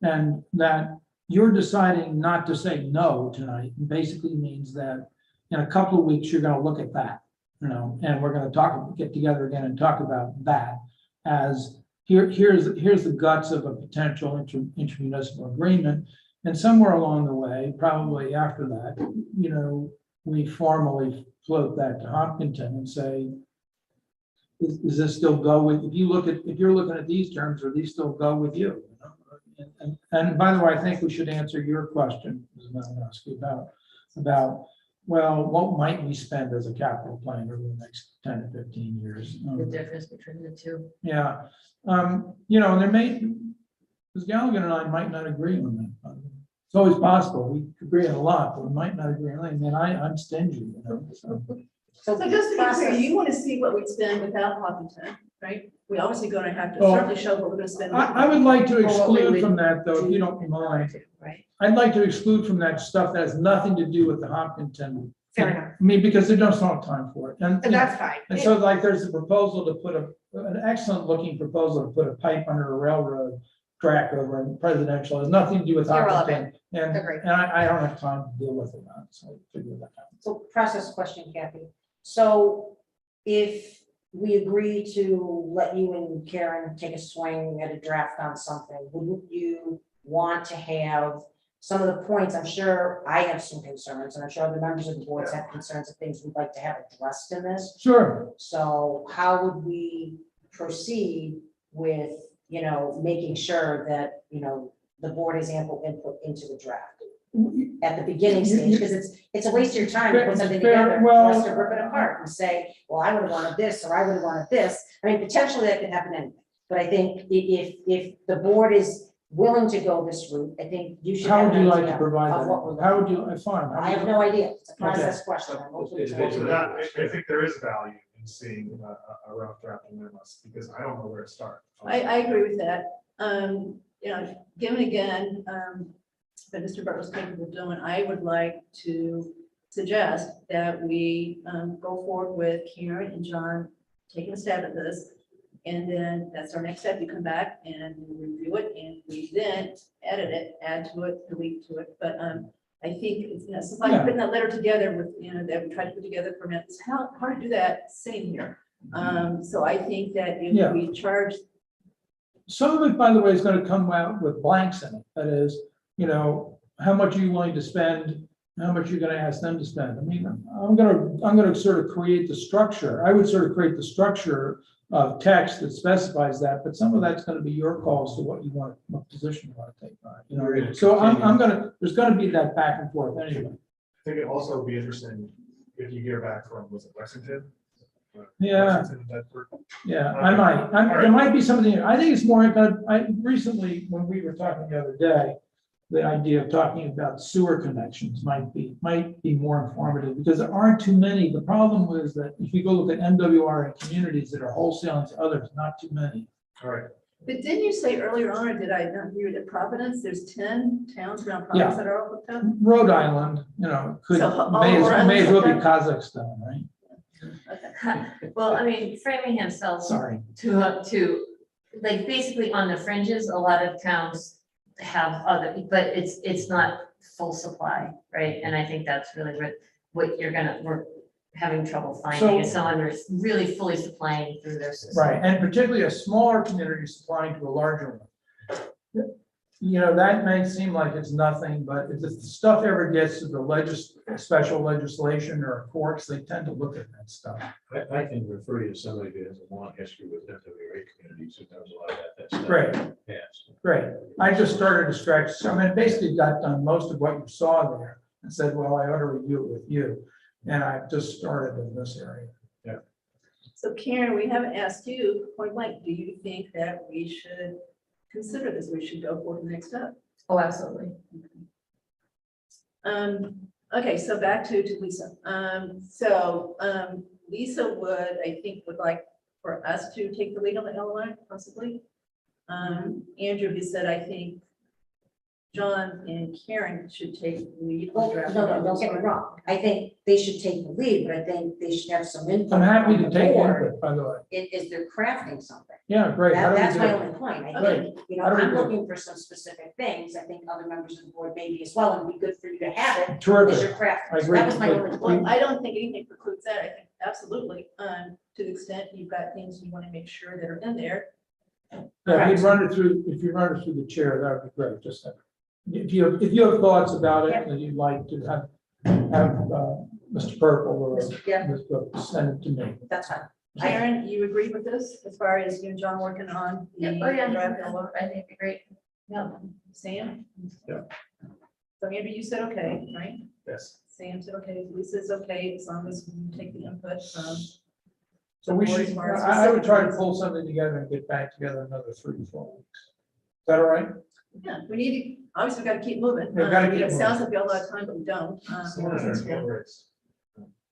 And that you're deciding not to say no tonight basically means that in a couple of weeks, you're going to look at that, and we're going to get together again and talk about that as here's the guts of a potential intermunicipal agreement. And somewhere along the way, probably after that, we formally float that to Hopkinton and say, is this still go with, if you're looking at these terms, are these still go with you? And by the way, I think we should answer your question, about, well, what might we spend as a capital plan over the next 10 to 15 years? The difference between the two. Yeah. And Ms. Gallagher and I might not agree on that. It's always possible. We agree on a lot, but we might not agree on anything. I'm stingy, So just to be clear, you want to see what we'd spend without Hopkinton, right? We're obviously going to have to Well, certainly show what we're going to spend. I would like to Or what we exclude would from that, though, if you don't mind. Right. I'd like to exclude from that stuff that has nothing to do with the Hopkinton. Fair enough. I mean, because they don't have time for it. And That's fine. and so like there's a proposal to put an excellent looking proposal to put a pipe under a railroad track over in presidential, it has nothing to do with Irrelevant. Hopkinton. And, Agreed. and I don't have time to deal with it, so I figure that out. So process question, Kathy. So if we agree to let you and Karen take a swing at a draft on something, wouldn't you want to have some of the points? I'm sure I have some concerns, and I'm sure other members of the boards have concerns of things we'd like to have addressed in this. Sure. So how would we proceed with, making sure that, the board has ample input into the draft at the beginning stage? Because it's a waste of your time to put something Fair, together for well- us to rip it apart and say, well, I would have wanted this, or I would have wanted this. I mean, potentially that could happen anyway. But I think if the board is willing to go this route, I think you should. How have would an you like idea to provide of what we're that? How would looking you, fine. for. I have no idea. It's a process question. I'm open Is to it- it. So that, I think there is value in seeing a rough draft of memos, because I don't know where to start. I agree with that. Given again, that Mr. Burt was capable of doing, I would like to suggest that we go forward with Karen and John taking a stab at this. And then that's our next step. You come back and we review it, and we then edit it, add to it, delete to it. But I think it's, it's like putting that letter together with, that we try to put together for minutes. How hard to do that? Same here. So I think that if we charge. Some of it, by the way, is gonna come out with blanks in it. That is, how much are you willing to spend? How much you're gonna ask them to spend? I mean, I'm gonna sort of create the structure. I would sort of create the structure of text that specifies that, but some of that's gonna be your call as to what you want, what position you want to take on it. So there's gonna be that back and forth anyway. I think it'd also be interesting if you hear back from, was it Lexington? Yeah. Lexington, Bedford? Yeah, I might, there might be something, I think it's more, recently, when we were talking the other day, the idea of talking about sewer connections might be more informative, because there aren't too many. The problem was that if you go look at MWRA communities that are wholesaling to others, not too many. All right. But didn't you say earlier on, or did I not hear that Providence, there's 10 towns around Providence that are all hooked up? Rhode Island, may as well be Kazakhstan, right? Well, I mean, Framingham sells Sorry. to, like, basically on the fringes, a lot of towns have other, but it's not full supply, right? And I think that's really what we're having trouble finding is someone who's really fully supplying through their system. Right, and particularly a smaller community supplying to a larger one. That may seem like it's nothing, but if the stuff ever gets to the special legislation or courts, they tend to look at that stuff. I can refer you to somebody who has a long history with MWA communities who knows a lot about that stuff. Great. Yes. Great. I just started to stretch. So I mean, basically got done most of what you saw there and said, well, I ought to review it with you. And I've just started in this area. So Karen, we haven't asked you point blank, do you think that we should consider this? We should go for the next step? Oh, absolutely. Okay, so back to Lisa. Lisa would like for us to take the lead on the LOI possibly. Andrew, he said, I think John and Karen should take the lead. on Well, draft. no, don't get me wrong. I think they should take the lead, but I think they should have some input. I'm happy from to the take board input, by the way. If they're crafting something. Yeah, great. How do we That's do my it? only point. I Right. think, How do we I'm do it? looking for some specific things. I think other members of the board maybe as well, and it'd be good for you to have it as Terrific. you're crafting. I So that was agree. my only Well, point. I don't think anything precludes that. I think absolutely, to the extent you've got things you want to make sure that are in there. Yeah, if you run it through the chair, that would be great. Just if you have thoughts about it and you'd like to have Mr. Purple or Yeah. Ms. Brooks send it to me. That's fine. Karen, you agree with this as far as you and John working on the Yeah, oh, yeah, draft LOI? I think it'd be great. Yeah. Sam? Yeah. So maybe you said okay, right? Yes. Sam said okay, Lisa's okay, as long as we take the input from. So we the board should, as far as I would try to specific pull something together and get back together another 3 to 4 weeks. Is that all right? Yeah, we need to, obviously, we've got to keep moving. We've gotta keep It sounds moving. like we have a lot of time, but we don't. Someone has that hand raised.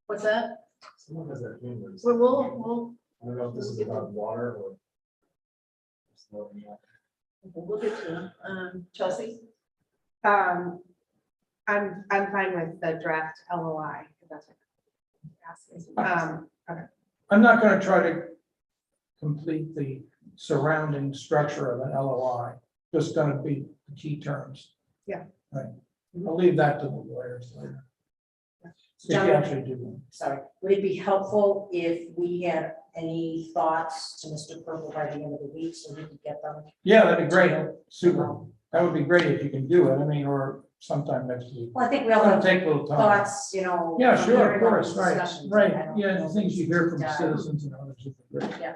What's that? Someone has that hand raised. We'll I don't know if this is about water or. we'll get to them. Chelsea? I'm fine with the draft LOI. If that's what you're asking. I'm not going to try to complete the surrounding structure of an LOI. just gonna be the key terms. Yeah. Right. I'll leave that to the lawyers later. If you John, actually do one. sorry, would it be helpful if we had any thoughts to Mr. Purple by the end of the week so we could get them? Yeah, that'd be great. Super. That would be great if you can do it. I mean, or sometime next week. Well, I think we all It'll have take a little time. thoughts, Yeah, from sure, of hearing all course, these right, discussions. I right. don't Yeah, know the things you hear from if we should, citizens and others. Would be great.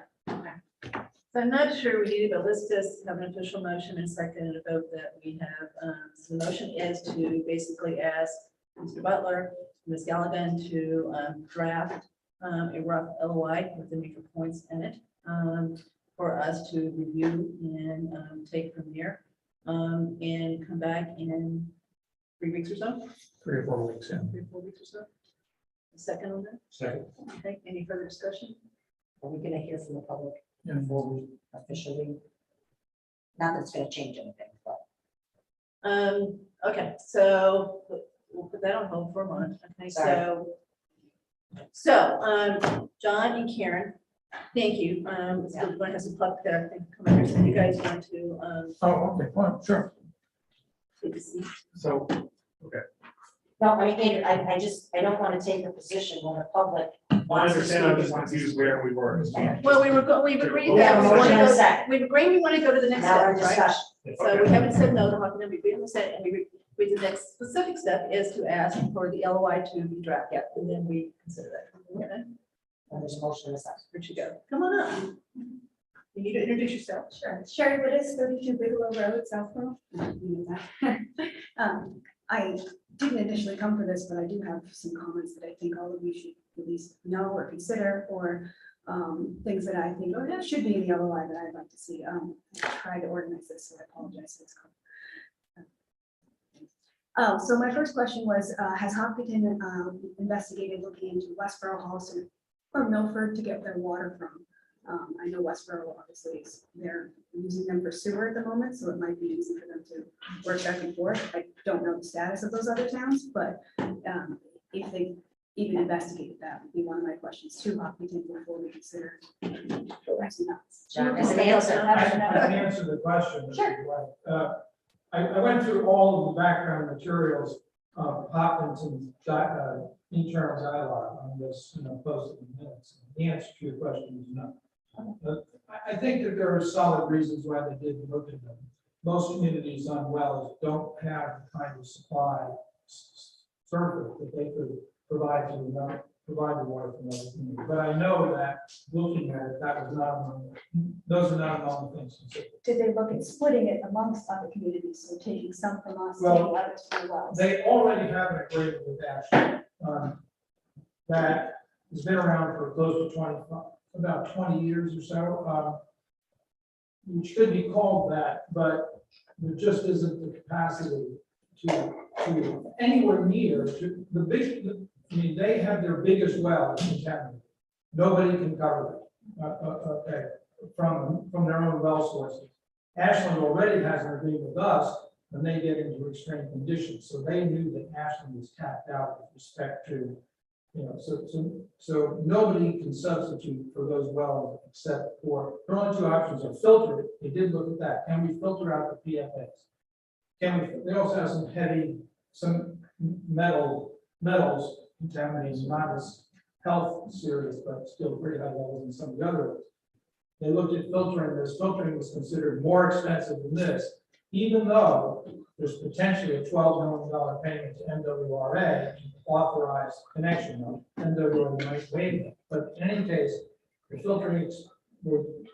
So I'm not sure we need to, but let's just have an official motion and second and a vote that we have. So the motion is to basically ask Mr. Butler, Ms. Galligan to draft a rough LOI with the major points in it for us to review and take from there and come back in 3 weeks or so, 3 or 4 weeks, yeah. 3 or 4 weeks or so. A second on that? Second. Okay, any further discussion? Are we gonna hear from the public Yeah. before we officially? Not that it's gonna change anything, but. Okay, so we'll put that on hold for a moment. Okay, Sorry. so, John and Karen, thank you. It's good when it has a plug there. I think come over. So you guys want to, Oh, okay, well, sure. take a seat. So, No, I mean, I don't wanna take a position when the public. I wants to understand, I'm speak. just confused where we were. Well, we've agreed We have that a we want motion to and a go, second. we've agreed we want to go to the next Now we're in step, right? discussion. So we haven't said no to Hawken, we agreed on the set, and we the next specific step is to ask for the LOI to be drafted, and then we consider that. Okay, And there's a motion and a second. where'd you go? Come on up. You need to introduce yourself. Sure. Sherry Wittes, 32 Bigelow Road, Southborough. I didn't initially come for this, but I do have some comments that I think all of you should at least know or consider, or things that I think should be in the LOI that I'd like to see. I tried to organize this, so I apologize for this. So my first question was, has Hopkinton investigated looking into Westboro, Holliston, or Milford to get their water from? I know Westboro obviously they're using them for sewer at the moment, so it might be easy for them to work back and forth. I don't know the status of those other towns, but if they even investigated that, would be one of my questions to Hopkinton before we consider. John has an answer. I can answer the question. if you'd like. I went through all of the background materials of Hopkinson's internal dialogue on this, posted in minutes. The answer to your question is no. But I think that there are solid reasons why they did look at them. Most communities on wells don't have the kind of supply service that they could provide to provide the water from other communities. But I know that looking at it, that was not among, those are not among the things considered. Did they look at splitting it amongst other communities, so taking some from us, Well, taking others from the wells? They already have an agreement with Ashland that has been around for close to about 20 years or so. Which could be called that, but there just isn't the capacity to anywhere near to the big. I mean, they have their biggest well in town. Nobody can cover it. Okay, from their own well sources. Ashland already has an agreement with us when they get into extreme conditions, so they knew that Ashland was tapped out with respect to, so nobody can substitute for those wells except for, the only two options are filter it. They did look at that. Can we filter out the PFAS? They also have some metals contaminated, not as health serious, but still pretty high levels in some of the other ones. They looked at filtering this. Filtering was considered more expensive than this, even though there's potentially a $12 million payment to NWRA to authorize connection. NWRA might waive it, but in any case, the filtering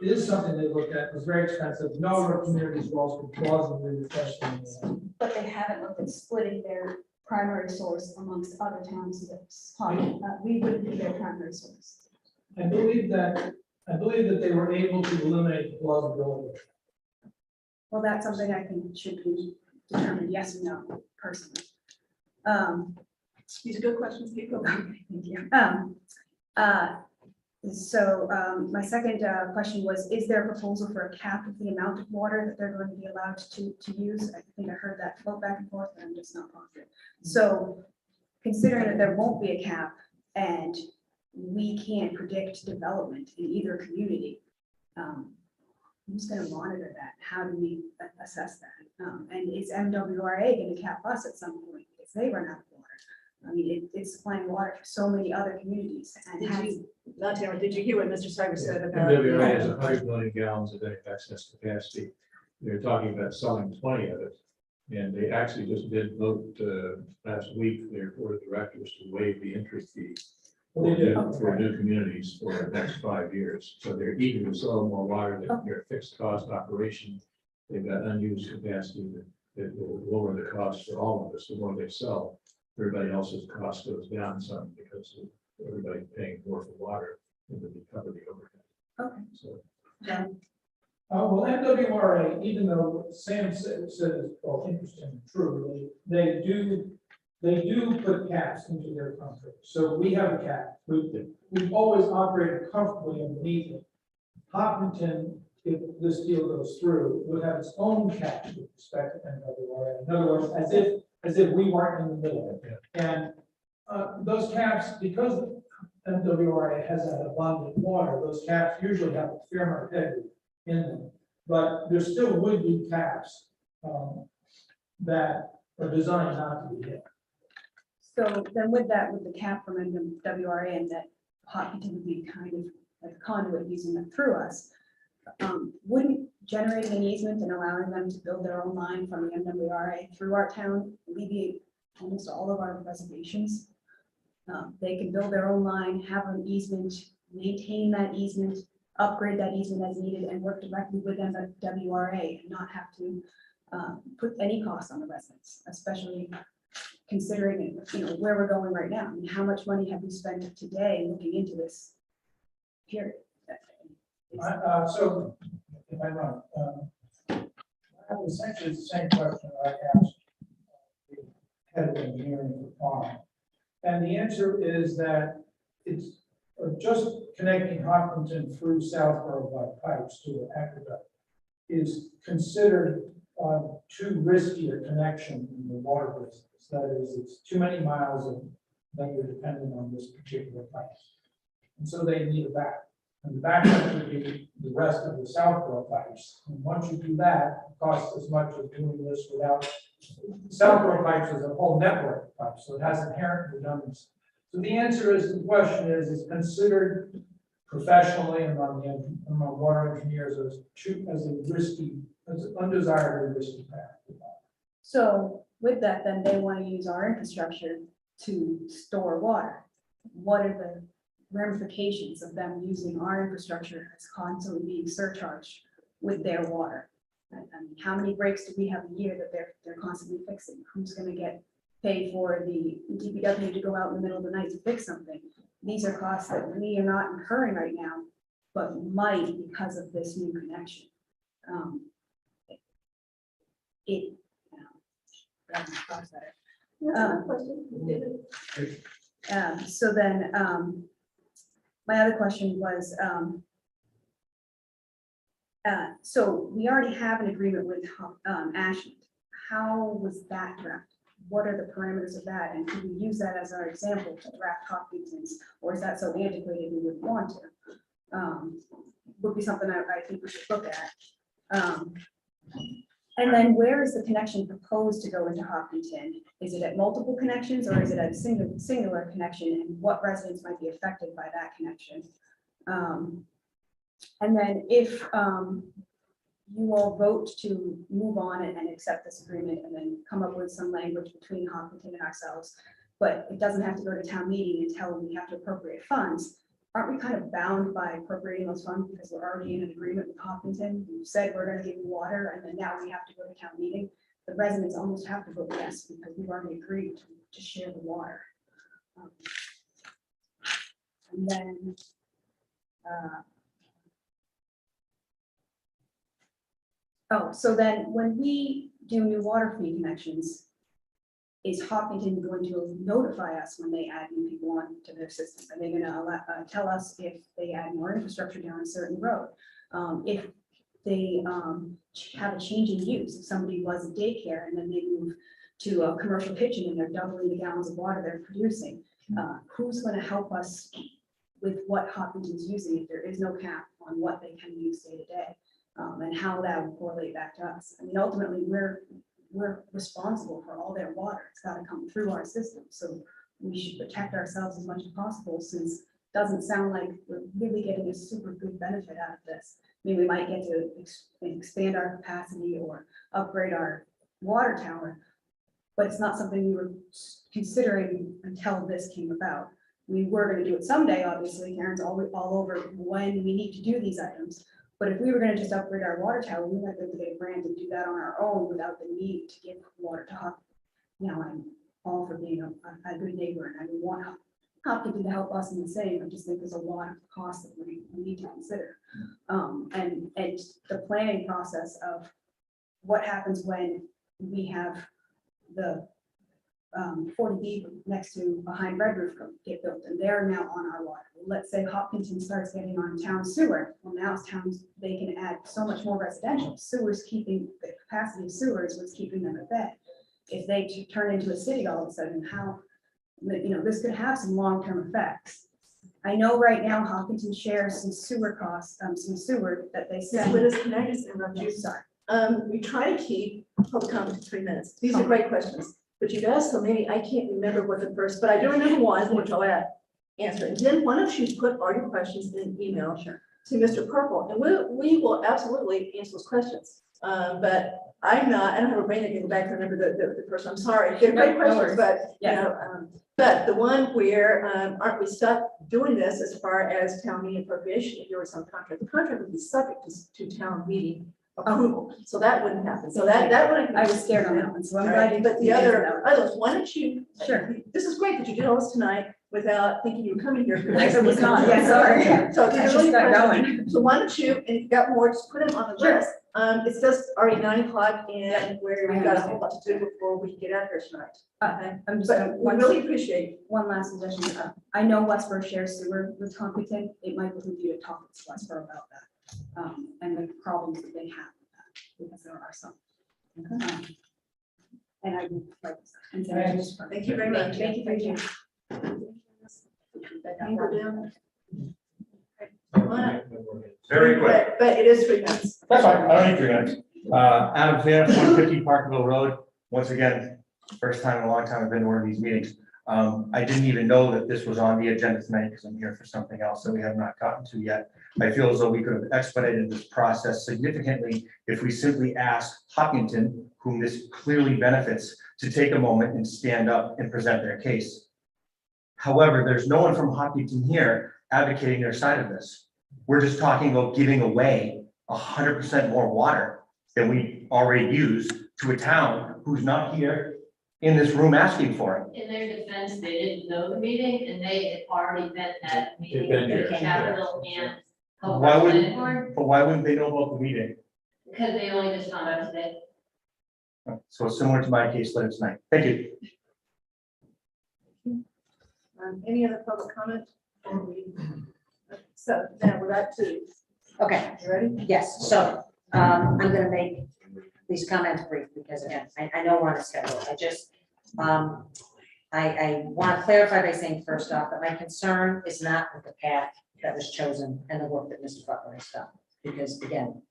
is something they looked at. It was very expensive. No other communities' wells could plausibly request it. But they haven't looked at splitting their primary source amongst other towns that we wouldn't be their primary source. I believe that they were able to eliminate the plausibility. Well, that's something I think should be determined yes or no, personally. These are good questions, people. Thank you. My second question was, is there a proposal for a cap of the amount of water that they're going to be allowed to use? I think I heard that float back and forth, but I'm just not positive. So considering that there won't be a cap and we can't predict development in either community, who's gonna monitor that? How do we assess that? And is MWRA gonna cap us at some point if they run out of water? I mean, it's supplying water for so many other communities and Did has, you, not Tamara, did you hear what Mr. Cybers said about? MWA has 100 million gallons a day of excess capacity. They're talking about selling 20 of it. And they actually just did vote last week, their board of directors to waive the entry fee for new communities for the next 5 years. So they're eager to sell more water than their fixed cost operation. They've got unused capacity that will lower the cost for all of us. The more they sell, everybody else's cost goes down some because everybody's paying more for water and they cover the overhead. okay. So Well, MWRA, even though Sam says, well, interesting and true, they do put caps into their contract. So we have a cap. We've always operated comfortably underneath it. Hopkinton, if this deal goes through, would have its own cap with respect to MWRA. In other words, as if we weren't in the middle of it. And those caps, because MWRA has that abundant water, those caps usually have a fair amount of headroom in them. But there still would be caps that are designed not to be hit. So then with that, with the cap from MWRA and that Hopkinton would be kind of like a conduit using them through us, wouldn't generating an easement and allowing them to build their own line from the MWRA through our town alleviate almost all of our reservations? They can build their own line, have an easement, maintain that easement, upgrade that easement as needed, and work directly with MWRA and not have to put any cost on the residents, especially considering, you know, where we're going right now. I mean, how much money have we spent today looking into this period? So, if I'm wrong, I have essentially the same question I asked the head of engineering for farm. And the answer is that it's just connecting Hopkinton through Southborough by pipes to an aqueduct is considered too risky a connection in the water business. That is, it's too many miles of that you're dependent on this particular pipe. And so they need a back. And the backup would be the rest of the Southborough pipes. And once you do that, it costs as much as doing this without. Southborough pipes is a whole network of pipes, so it has inherent redundancy. So the answer is, the question is considered professionally among water engineers as a risky, as an undesirably risky path. So with that, then they want to use our infrastructure to store water. What are the ramifications of them using our infrastructure as constantly being surcharged with their water? I mean, how many breaks do we have a year that they're constantly fixing? Who's going to get paid for the DPW to go out in the middle of the night to fix something? These are costs that we are not incurring right now, but might because of this new connection. So then, my other question was, so we already have an agreement with Ashland. How was that drafted? What are the parameters of that? And can we use that as our example to draft Hopkinton's, or is that so antiquated we wouldn't want to? Would be something I think we should look at. And then where is the connection proposed to go into Hopkinton? Is it at multiple connections or is it at a singular connection, and what residents might be affected by that connection? And then if you all vote to move on and accept this agreement and then come up with some language between Hopkinton and ourselves, but it doesn't have to go to town meeting until we have to appropriate funds, aren't we kind of bound by appropriating those funds because we're already in an agreement with Hopkinton? We said we're going to give you water, and then now we have to go to town meeting. The residents almost have to vote yes because we've already agreed to share the water. And then so then when we do new water fee connections, is Hopkinton going to notify us when they add new people on to their system? Are they going to tell us if they add more infrastructure down a certain road? If they have a change in use, if somebody was a daycare and then they move to a commercial kitchen and they're doubling the gallons of water they're producing, who's going to help us with what Hopkinton's using if there is no cap on what they can use day to day? and how that would correlate back to us. I mean, ultimately, we're responsible for all their water. It's got to come through our system. So we should protect ourselves as much as possible, since it doesn't sound like we're really getting a super good benefit out of this. I mean, we might get to expand our capacity or upgrade our water tower, but it's not something we were considering until this came about. We were going to do it someday, obviously. Karen's all over when we need to do these items. But if we were going to just upgrade our water tower, we might be able to get a grant and do that on our own without the need to give water to Hop. You know, I'm all for being a good neighbor, and I want Hopkinton to help us in the same. I just think there's a lot of costs that we need to consider. And the planning process of what happens when we have the 40B next to behind Red Roof get built, and they're now on our water. Let's say Hopkinton starts getting on town sewer. Well, now it's towns, they can add so much more residential. Sewers keeping, the capacity of sewers was keeping them at bay. If they turn into a city all of a sudden, how, you know, this could have some long-term effects. I know right now Hopkinton shares some sewer costs, some sewer that they Yeah, send. but can I just interrupt you? Sorry. We try to keep public comment to 3 minutes. These are great questions, but you've asked so many, I can't remember what the first, but I do remember one, which I'll answer. And then why don't you put all your questions in an email to Mr. Purple, and we will absolutely answer those questions. But I don't have a brain that can go back and remember the person. I'm sorry. They're great questions, but you know, but the one where aren't we stuck doing this as far as town meeting appropriation? If there was some contract, the contract would be subject to town meeting approval, so that wouldn't happen. So that would. I was scared on that one, so I'm glad you. But the others, why don't you? Sure. This is great that you did all this tonight without thinking you were coming here. I was not, yeah, sorry. So I just got going. So why don't you, and if you've got more, just put them on the list. It's just already 9 o'clock and we've got a whole lot to do before we get out here tonight. Okay, I'm just, but we really appreciate. one last suggestion. I know Westboro shares sewer with Hopkinton. It might behoove you to talk with Westboro about that. And the problems that they have with that, because there are some. And I would like. Thank you very much. Thank you for your time. Very quick. But it is 3 minutes. That's fine, I don't need 3 minutes. Adam Fair, 150 Parkville Road. Once again, first time in a long time I've been to one of these meetings. I didn't even know that this was on the agenda tonight because I'm here for something else that we have not gotten to yet. I feel as though we could have expedited this process significantly if we simply asked Hopkinton, whom this clearly benefits, to take a moment and stand up and present their case. However, there's no one from Hopkinton here advocating their side of this. We're just talking about giving away 100% more water than we already use to a town who's not here in this room asking for it. In their defense, they didn't know the meeting and they had already been at the meeting They've been with here. Capitol and. Why wouldn't they know about the meeting? Because they only just found out today. So similar to my case later tonight. Thank you. Any other public comment? So now we're back to, Okay, you ready? yes, so I'm gonna make these comments brief because again, I know we're on a schedule. I just, I want to clarify by saying first off, that my concern is not with the path that was chosen and the work that Mr. Butler has done. Because again,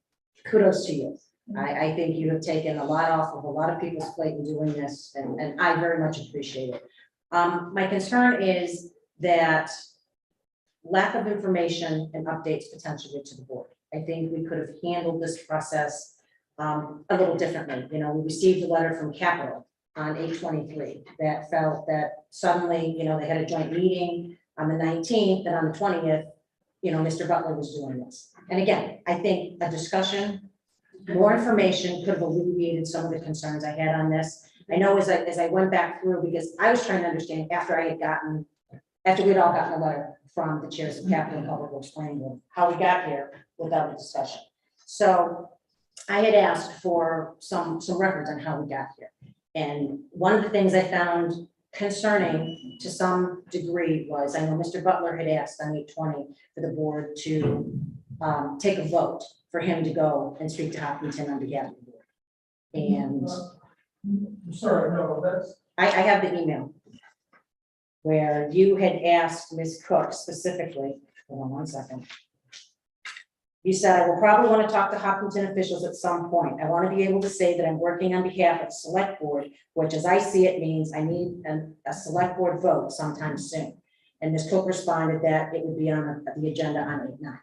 kudos to you. I think you have taken a lot off of a lot of people's plate in doing this, and I very much appreciate it. My concern is that lack of information and updates potentially to the board. I think we could have handled this process a little differently. You know, we received a letter from Capitol on 8/23 that felt that suddenly, you know, they had a joint meeting on the 19th, and on the 20th, you know, Mr. Butler was doing this. And again, I think a discussion, more information could have alleviated some of the concerns I had on this. I know as I went back through, because I was trying to understand after we'd all gotten a letter from the chairs of Capitol and Public Works Planning Board, how we got here without a discussion. So I had asked for some records on how we got here. And one of the things I found concerning to some degree was, I know Mr. Butler had asked on 8/20 for the board to take a vote for him to go and speak to Hopkinton on behalf of the board. And I'm sorry, no, that's. I have the email where you had asked Ms. Cook specifically, hold on one second. You said, I will probably want to talk to Hopkinton officials at some point. I want to be able to say that I'm working on behalf of the select board, which as I see it means I need a select board vote sometime soon. And Ms. Cook responded that it would be on the agenda on 8/9.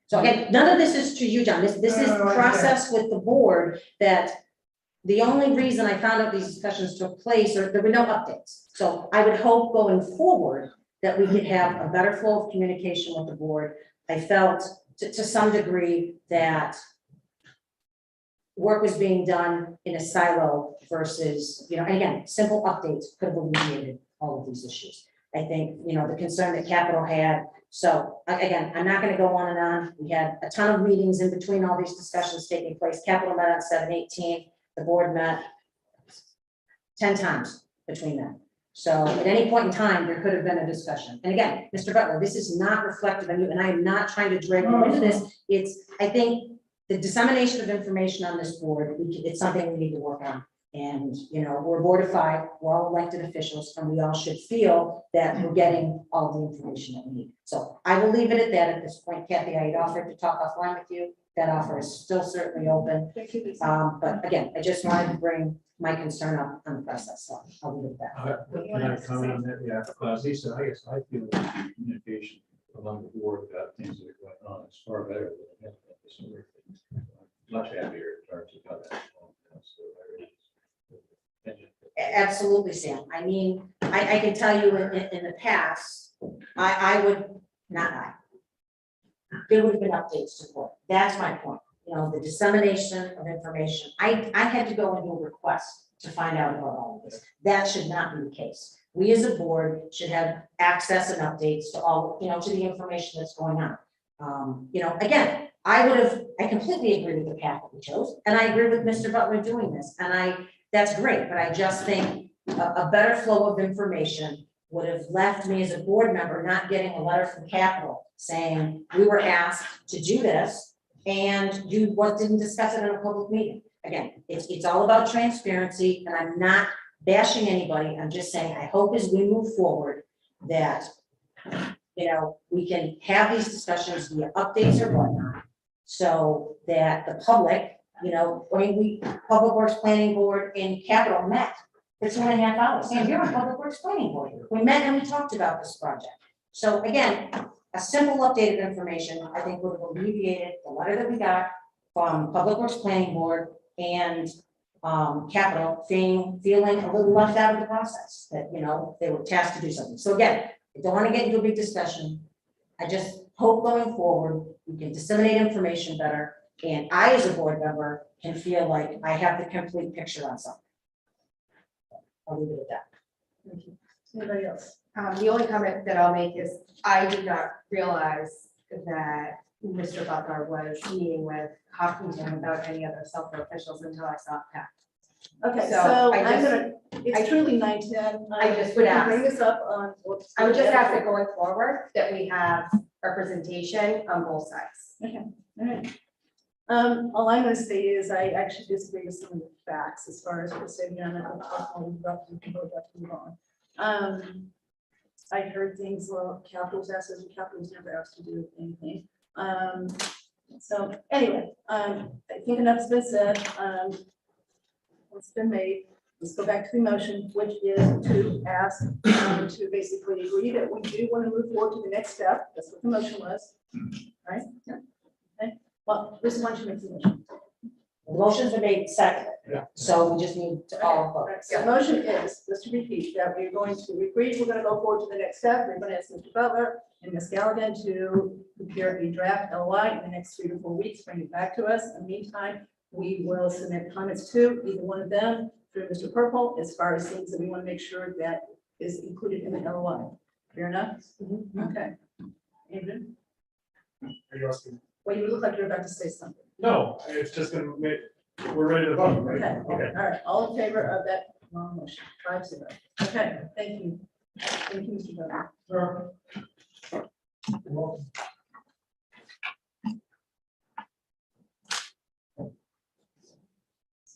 So again, none of this is to you, John. This is process with the board that the only reason I found out these discussions took place, or there were no updates. So I would hope going forward that we could have a better flow of communication with the board. I felt to some degree that work was being done in a silo versus, and again, simple updates could have alleviated all of these issues. I think, the concern that Capital had. So again, I'm not going to go on and on. We had a ton of meetings in between all these discussions taking place. Capital met on 7/18. The board met 10 times between them. So at any point in time, there could have been a discussion. And again, Mr. Butler, this is not reflective of you, and I am not trying to drag you into this. I think the dissemination of information on this board, it's something we need to work on. And, we're a board of 5, we're all elected officials, and we all should feel that we're getting all the information that we need. So I will leave it at that at this point. Kathy, I had offered to talk offline with you. That offer is still certainly open. Thank you, Lisa. But again, I just wanted to bring my concern up on the process, so I'll leave it at that. Can I comment on that? Yeah, Lisa, I guess I feel that the communication along the board about things that are going on is far better than it has been historically. Much happier in terms of how that's going. So there it is. Absolutely, Sam. I mean, I can tell you in the past, there would have been updates to the board. That's my point. The dissemination of information. I had to go and do a request to find out about all of this. That should not be the case. We as a board should have access and updates to all, to the information that's going on. Again, I completely agree with the path that we chose, and I agree with Mr. Butler doing this, and that's great, but I just think a better flow of information would have left me as a board member not getting a letter from Capital saying we were asked to do this and you didn't discuss it in a public meeting. Again, it's all about transparency, and I'm not bashing anybody. I'm just saying, I hope as we move forward that, we can have these discussions via updates or whatnot, so that the public, Public Works Planning Board and Capital met for 2.5 hours. Sam, you're on Public Works Planning Board. We met and we talked about this project. So again, a simple update of information, I think, would have alleviated the letter that we got from Public Works Planning Board and Capital feeling a little left out of the process, that, they were tasked to do something. So again, I don't want to get into a big discussion. I just hope going forward, we can disseminate information better. And I, as a board member, can feel like I have the complete picture on something. I'll leave it at that. Thank you. Anybody else? The only comment that I'll make is I did not realize that Mr. Butler was meeting with Hopkinton without any other Southborough officials until I saw Pat. Okay, So so I it's truly 9:10. I just would ask. Bring this up on. I would just ask that going forward, that we have representation on both sides. Okay, all right. All I'm gonna say is I actually disagree with some of the facts as far as what's saying on it. We can go back to move on. I heard things, well, Capital's asked us, and Capital's never asked to do anything. So anyway, I think enough's been said. What's been made. Let's go back to the motion, which is to ask to basically agree that we do want to move forward to the next step. That's what the motion was, right? Yeah. Okay. Well, this one should make the motion. The motion's been made second. Yeah. So we just need to all vote. So the motion is, just to repeat, that we're going to agree, we're going to go forward to the next step. We're going to ask Mr. Butler and Ms. Galligan to prepare a draft LOI in the next 3 to 4 weeks, bring it back to us. In the meantime, we will submit comments to either one of them through Mr. Purple as far as things that we want to make sure that is included in the LOI. Fair enough? Okay. Adrian? Are you asking? Well, you look like you're about to say something. No, it's just gonna make, we're ready to vote, right? Okay, all right, all in favor of that long motion, 5-0. Okay, thank you. Thank you, Mr. Butler. Sure.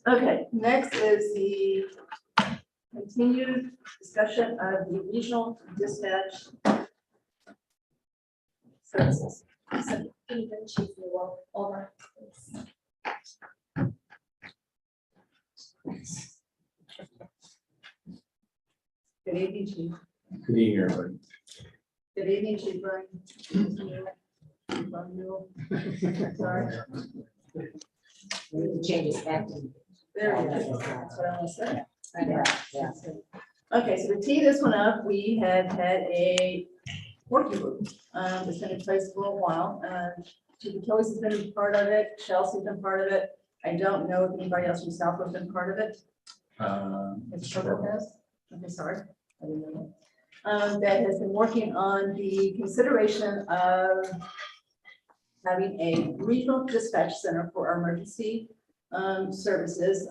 Okay, next is the continued discussion of the regional dispatch services. So, even Chief Newell, over. please. Good evening, Chief. Good evening, everybody. Good evening, Chief Brian. Sorry. Changes back. There we go. That's what I want to say. Yeah, yeah. Okay, so to tee this one up, we have had a working group. It's been in place for a while. Chief Achilles has been a part of it. Chelsea's been part of it. I don't know if anybody else from Southwood's been part of it. It's Purple has? Okay, sorry. I didn't know that. That has been working on the consideration of having a regional dispatch center for our emergency services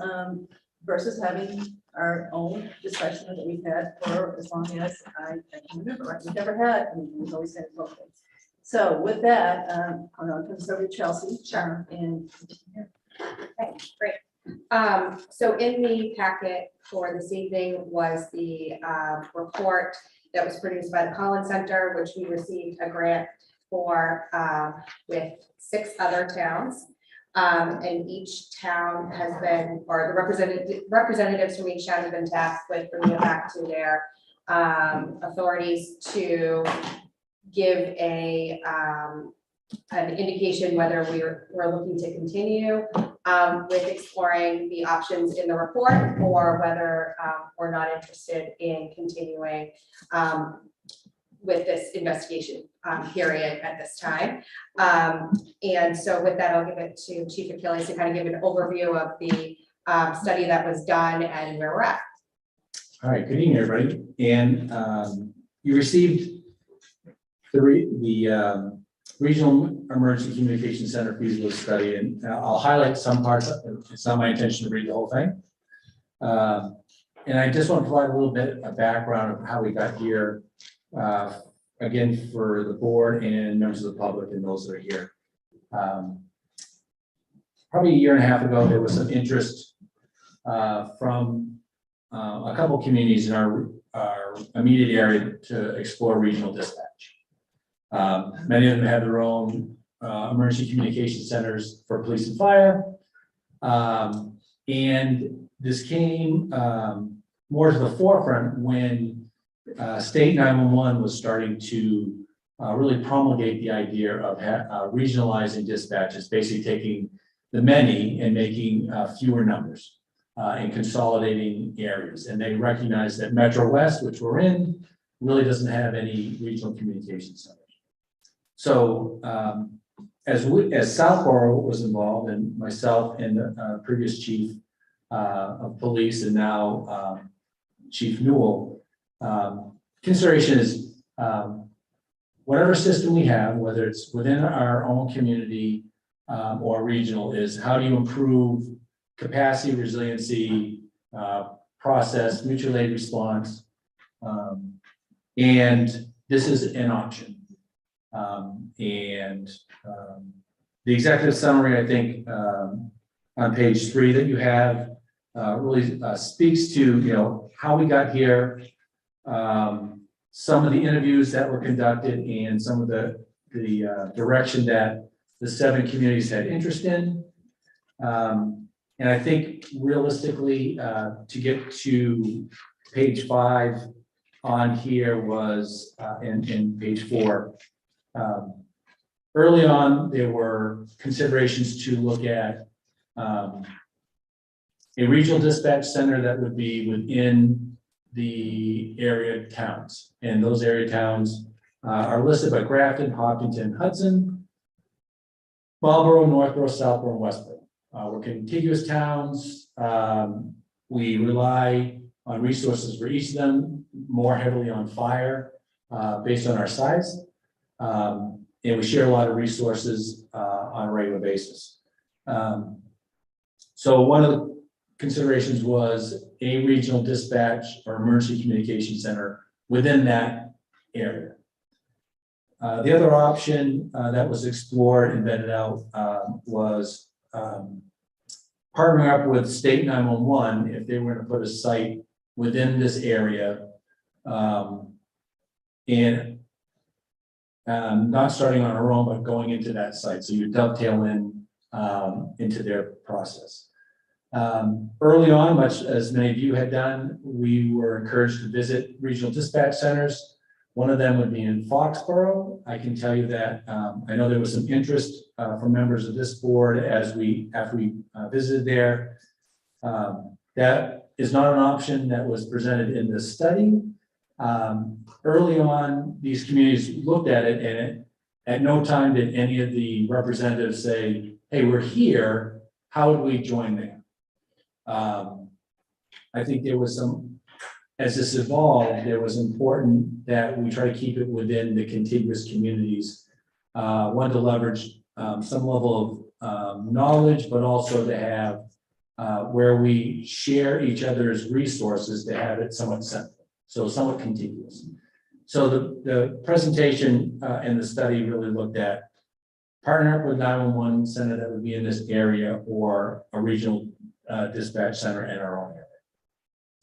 versus having our own dispatch center that we've had for as long as I can remember. Right? We've never had, we've always had local. So with that, I'm going to turn this over to Chelsea. Sure. And Okay, great. So in the packet for this evening was the report that was produced by the Collins Center, which we received a grant for with 6 other towns. And each town has been, or the representatives from each town have been tasked with bringing it back to their authorities to give an indication whether we're looking to continue with exploring the options in the report, or whether we're not interested in continuing with this investigation period at this time. And so with that, I'll give it to Chief Achilles to kind of give an overview of the study that was done and where we're at. All right, good evening, everybody. And you received the Regional Emergency Communication Center feasibility study, and I'll highlight some parts. It's not my intention to read the whole thing. And I just want to provide a little bit of background of how we got here, again, for the board and members of the public and those that are here. Probably a year and a half ago, there was some interest from a couple communities in our immediate area to explore regional dispatch. Many of them have their own emergency communication centers for police and fire. And this came more to the forefront when state 911 was starting to really promulgate the idea of regionalizing dispatches, basically taking the many and making fewer numbers and consolidating areas. And they recognized that Metro West, which we're in, really doesn't have any regional communication centers. So as Southborough was involved, and myself and the previous chief of police, and now Chief Newell, consideration is whatever system we have, whether it's within our own community or regional, is how do you improve capacity, resiliency, process, mutual aid response, and this is an option. The executive summary, I think, on page 3 that you have really speaks to how we got here, some of the interviews that were conducted, and some of the direction that the 7 communities had interest in. And I think realistically, to get to page 5 on here was in page 4. Early on, there were considerations to look at a regional dispatch center that would be within the area towns. And those area towns are listed by Grafton, Hopkinton, Hudson, Marlborough, Northborough, Southborough, and Westborough. We're contiguous towns. We rely on resources for each of them, more heavily on fire based on our size. And we share a lot of resources on a regular basis. So one of the considerations was a regional dispatch or emergency communication center within that area. The other option that was explored and vetted out was partnering up with state 911 if they were going to put a site within this area. And not starting on our own, but going into that site. So you dovetail into their process. Early on, much as many of you had done, we were encouraged to visit regional dispatch centers. One of them would be in Foxborough. I can tell you that I know there was some interest from members of this board after we visited there. That is not an option that was presented in this study. Early on, these communities looked at it, and at no time did any of the representatives say, hey, we're here, how would we join them? I think there was some, as this evolved, it was important that we try to keep it within the contiguous communities. One, to leverage some level of knowledge, but also to have where we share each other's resources, to have it somewhat central, so somewhat contiguous. So the presentation and the study really looked at partnering up with 911 center that would be in this area, or a regional dispatch center in our own area.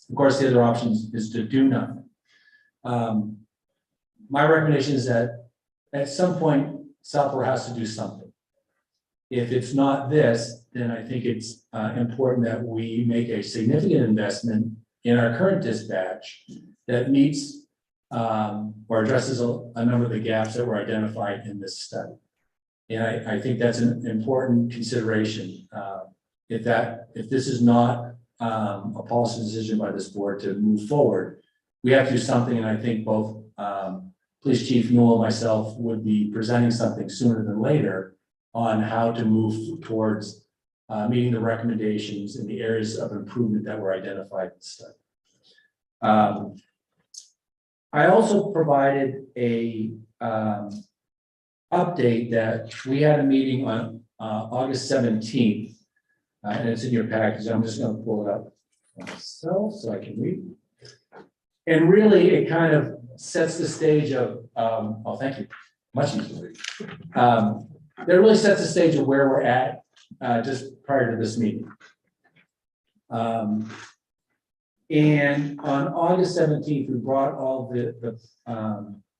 Of course, the other option is to do nothing. My recommendation is that at some point, Southborough has to do something. If it's not this, then I think it's important that we make a significant investment in our current dispatch that meets or addresses a number of the gaps that were identified in this study. And I think that's an important consideration. If this is not a policy decision by this board to move forward, we have to do something. And I think both Police Chief Newell and myself would be presenting something sooner than later on how to move towards meeting the recommendations in the areas of improvement that were identified in the study. I also provided a update that we had a meeting on August 17th, and it's in your package. I'm just going to pull it up myself so I can read. And really, it kind of sets the stage of, oh, thank you, much easier to read. That really sets the stage of where we're at just prior to this meeting. And on August 17th, we brought all the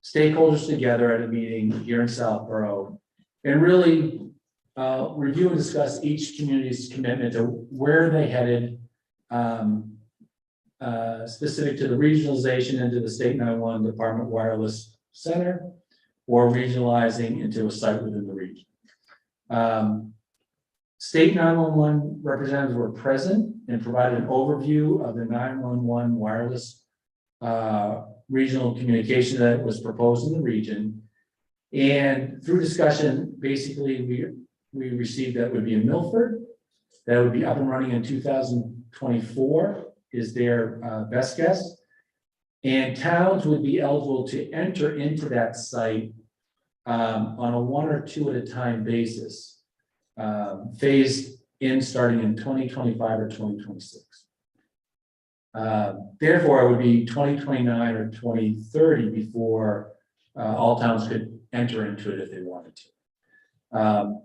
stakeholders together at a meeting here in Southborough, and really review and discuss each community's commitment to where they headed, specific to the regionalization into the State 911 Department Wireless Center, or regionalizing into a site within the region. State 911 representatives were present and provided an overview of the 911 wireless regional communication that was proposed in the region. And through discussion, basically, we received that would be in Milford, that would be up and running in 2024 is their best guess. And towns would be eligible to enter into that site on a 1 or 2 at a time basis, phased in starting in 2025 or 2026. Therefore, it would be 2029 or 2030 before all towns could enter into it if they wanted to.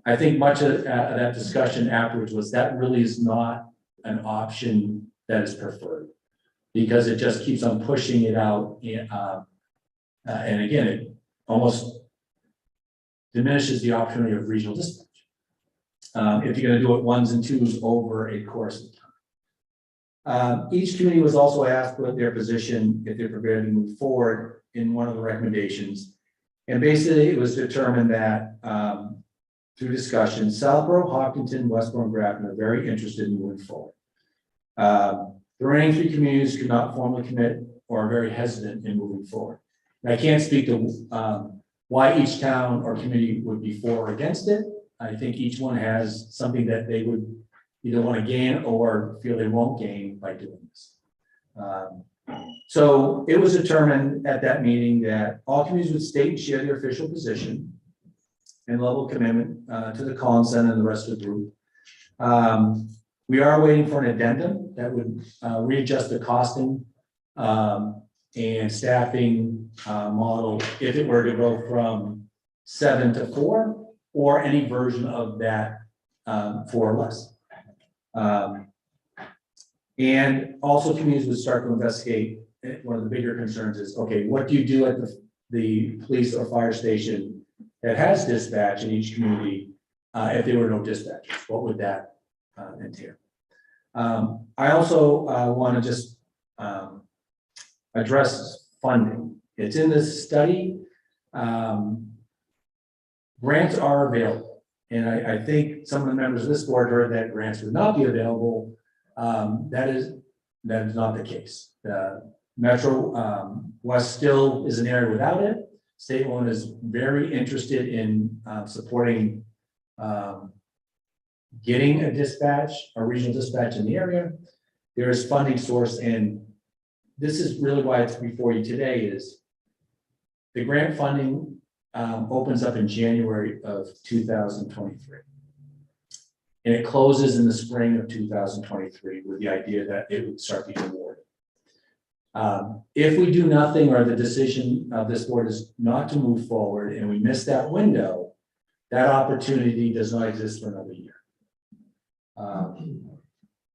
I think much of that discussion afterwards was that really is not an option that is preferred, because it just keeps on pushing it out. And again, it almost diminishes the opportunity of regional dispatch if you're going to do it 1s and 2s over a course of time. Each committee was also asked what their position, if they're prepared to move forward in one of the recommendations. And basically, it was determined that through discussion, Southborough, Hopkinton, Westboro, and Grafton are very interested in moving forward. The remaining 3 communities could not formally commit or are very hesitant in moving forward. And I can't speak to why each town or committee would be for or against it. I think each one has something that they would either want to gain or feel they won't gain by doing this. So it was determined at that meeting that all communities would state and share their official position and level of commitment to the Collins Center and the rest of the group. We are waiting for an addendum that would readjust the costing and staffing model if it were to go from 7 to 4, or any version of that 4 or less. And also communities would start to investigate. One of the bigger concerns is, okay, what do you do at the police or fire station that has dispatch in each community, if there were no dispatchers, what would that entail? I also want to just address funding. It's in this study. Grants are available, and I think some of the members of this board heard that grants would not be available. That is not the case. Metro West still is an area without it. State One is very interested in supporting getting a dispatch, a regional dispatch in the area. There is funding source, and this is really why it's before you today is the grant funding opens up in January of 2023. And it closes in the spring of 2023 with the idea that it would start being awarded. If we do nothing or the decision of this board is not to move forward and we miss that window, that opportunity does not exist for another year.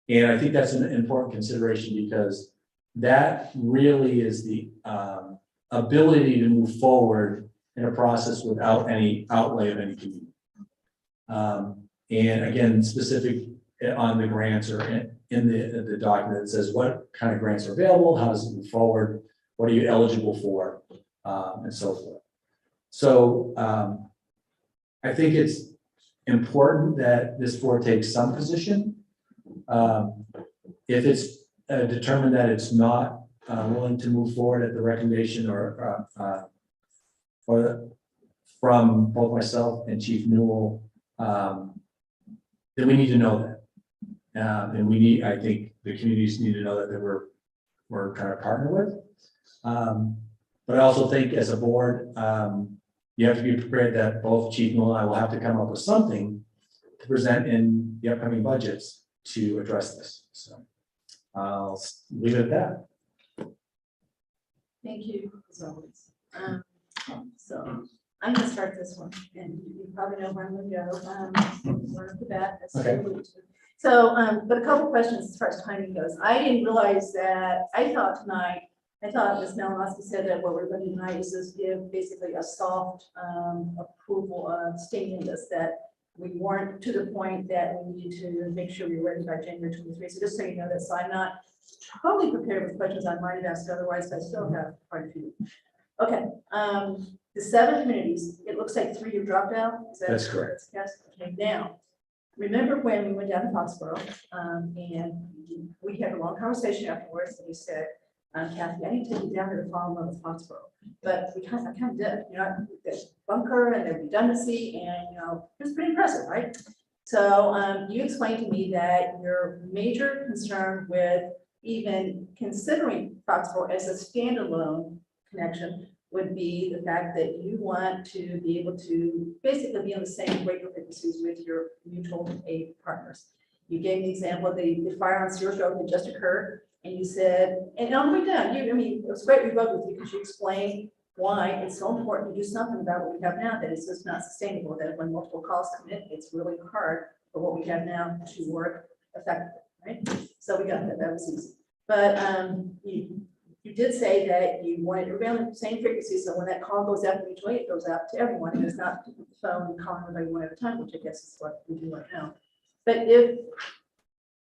And I think that's an important consideration because that really is the ability to move forward in a process without any outlay of any community. And again, specific on the grants or in the document, it says what kind of grants are available, how does it move forward, what are you eligible for, and so forth. So I think it's important that this board takes some position. If it's determined that it's not willing to move forward at the recommendation or from both myself and Chief Newell, then we need to know that. And we need, I think the communities need to know that we're kind of partnered with. But I also think as a board, you have to be prepared that both Chief Newell and I will have to come up with something to present in the upcoming budgets to address this. So I'll leave it at that. Thank you, as always. So I'm gonna start this one, and you probably know where I'm gonna go. Right off the bat, that's what I alluded to. So, but a couple questions as far as timing goes. I didn't realize that, I thought Ms. Malinowski said that what we're going to do tonight is just give basically a soft approval of stating this, that we weren't to the point that we need to make sure we're ready by January 23. So just so you know that, so I'm not totally prepared with questions I might have asked otherwise, I still have quite a few. Okay, the 7 communities, it looks like 3 have dropped out. That's correct. Yes, okay, now, remember when we went down to Foxborough, and we had a long conversation afterwards, and you said, Kathy, I need to take you down to the fall of Foxborough. But I kind of did, you know, the bunker and the redundancy, and, you know, it was pretty impressive, right? So you explained to me that your major concern with even considering Foxborough as a standalone connection would be the fact that you want to be able to basically be on the same radio frequencies with your mutual aid partners. You gave the example of the fire on Sears Road that just occurred, and you said, and on the way down, I mean, it was great we rode with you because you explained why it's so important to do something about what we have now, that it's just not sustainable, that when multiple calls come in, it's really hard for what we have now to work effectively, right? So we got that, that was easy. But you did say that you wanted to around the same frequency, so when that call goes out to mutual aid, it goes out to everyone, and it's not the phone calling everybody one at a time, which I guess is what we do right now. But if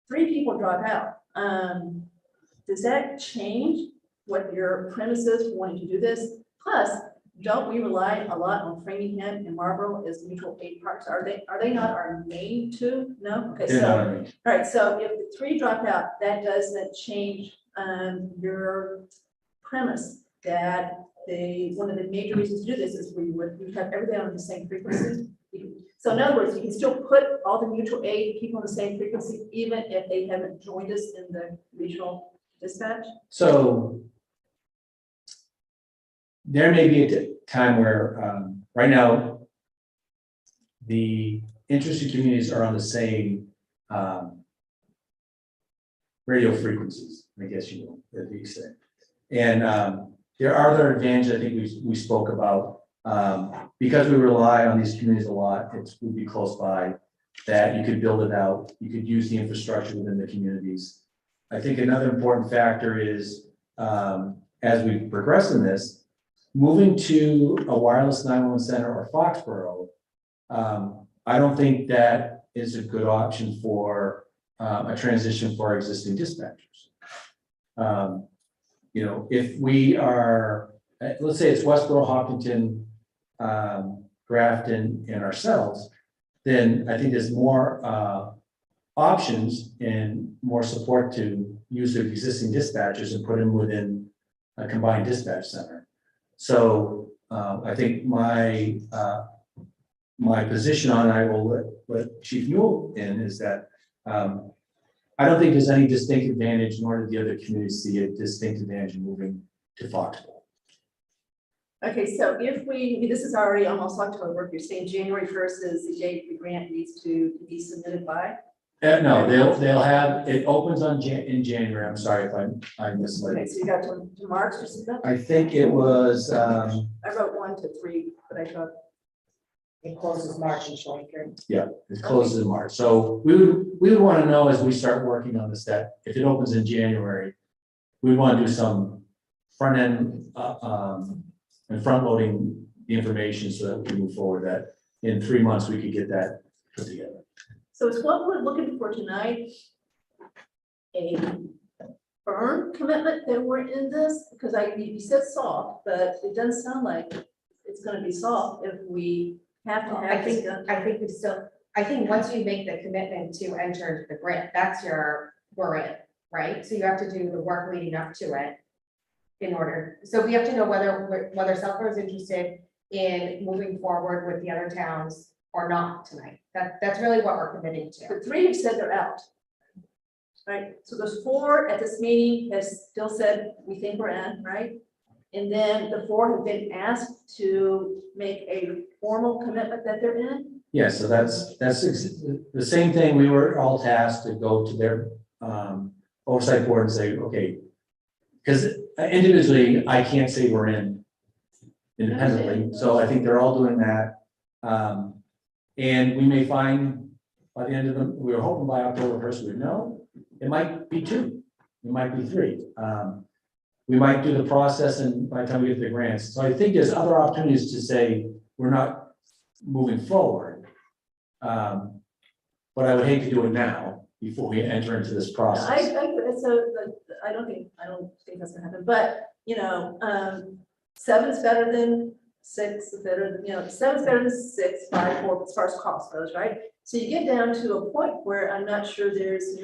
3 people drop out, does that change what your premise is for wanting to do this? Plus, don't we rely a lot on Framingham and Marlboro as mutual aid partners? Are they not our main 2? No? Okay, They're so, not our main. all right, so if the 3 drop out, that doesn't change your premise that one of the major reasons to do this is we have everything on the same frequency. So in other words, you can still put all the mutual aid people on the same frequency, even if they haven't joined us in the regional dispatch. So there may be a time where right now the interested communities are on the same radio frequencies, I guess you will, as you say. And there are other advantages I think we spoke about. Because we rely on these communities a lot, it would be close by, that you could build it out, you could use the infrastructure within the communities. I think another important factor is, as we progress in this, moving to a wireless 911 center or Foxborough, I don't think that is a good option for a transition for our existing dispatchers. You know, if we are, let's say it's Westboro, Hopkinton, Grafton, and ourselves, then I think there's more options and more support to use the existing dispatchers and put them within a combined dispatch center. So I think my position on, I will let Chief Newell in, is that I don't think there's any distinct advantage, nor did the other communities see a distinct advantage in moving to Foxborough. Okay, so if we, this is already almost October, if you're saying January 1st is the date the grant needs to be submitted by? No, they'll have, it opens in January. I'm sorry if I misled. Okay, so you got to March or something? I think it was, I wrote 1 to 3, but I thought. It closes March and 23. yeah, it closes in March. So we would want to know as we start working on this, that if it opens in January, we want to do some front end and front loading the information so that we can move forward, that in 3 months we could get that put together. So is what we're looking for tonight a firm commitment that we're in this? Because you said soft, but it doesn't sound like it's going to be soft if we have to have this done. I think we still, I think once you make the commitment to enter into the grant, that's your, we're in, right? So you have to do the work leading up to it in order, so we have to know whether Southborough is interested in moving forward with the other towns or not tonight. That's really what we're committing to. The 3 have said they're out. Right, so those 4 at this meeting has still said, we think we're in, right? And then the 4 have been asked to make a formal commitment that they're in. Yeah, so that's the same thing. We were all tasked to go to their oversight board and say, okay, because individually, I can't say we're in independently. So I think they're all doing that. And we may find by the end of them, we were hoping by October 1st, we'd know. It might be 2, it might be 3. We might do the process and by the time we get the grants. So I think there's other opportunities to say we're not moving forward. But I would hate to do it now before we enter into this process. I don't think that's gonna happen, but, you know, 7 is better than 6, is better, 7 is better than 6, 5, 4, as far as cost goes, right? So you get down to a point where I'm not sure there's,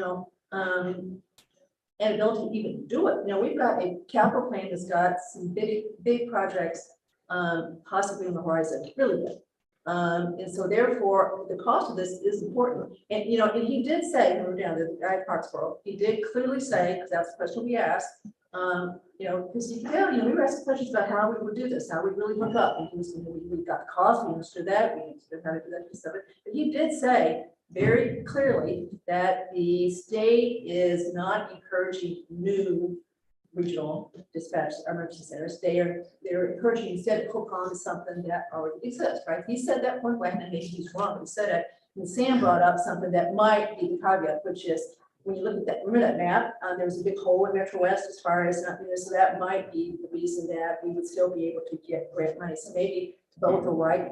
an ability to even do it. We've got a capital plan that's got some big projects, possibly on the horizon, really big. And so therefore, the cost of this is important. And, and he did say, when we were down there, the guy at Parksboro, he did clearly say, because that's the question we asked, because we were asking questions about how we would do this, how we really hook up. And we got the cost, we understood that, we understood how to do that piece of it. But he did say very clearly that the state is not encouraging new regional dispatch emergency centers. They're encouraging instead to hook on to something that already exists, right? He said that point blank, and maybe he's wrong, but he said it. And Sam brought up something that might be the caveat, which is when you look at that, remember that map, there was a big hole in Metro West as far as not, so that might be the reason that we would still be able to get grant money. So maybe both are right.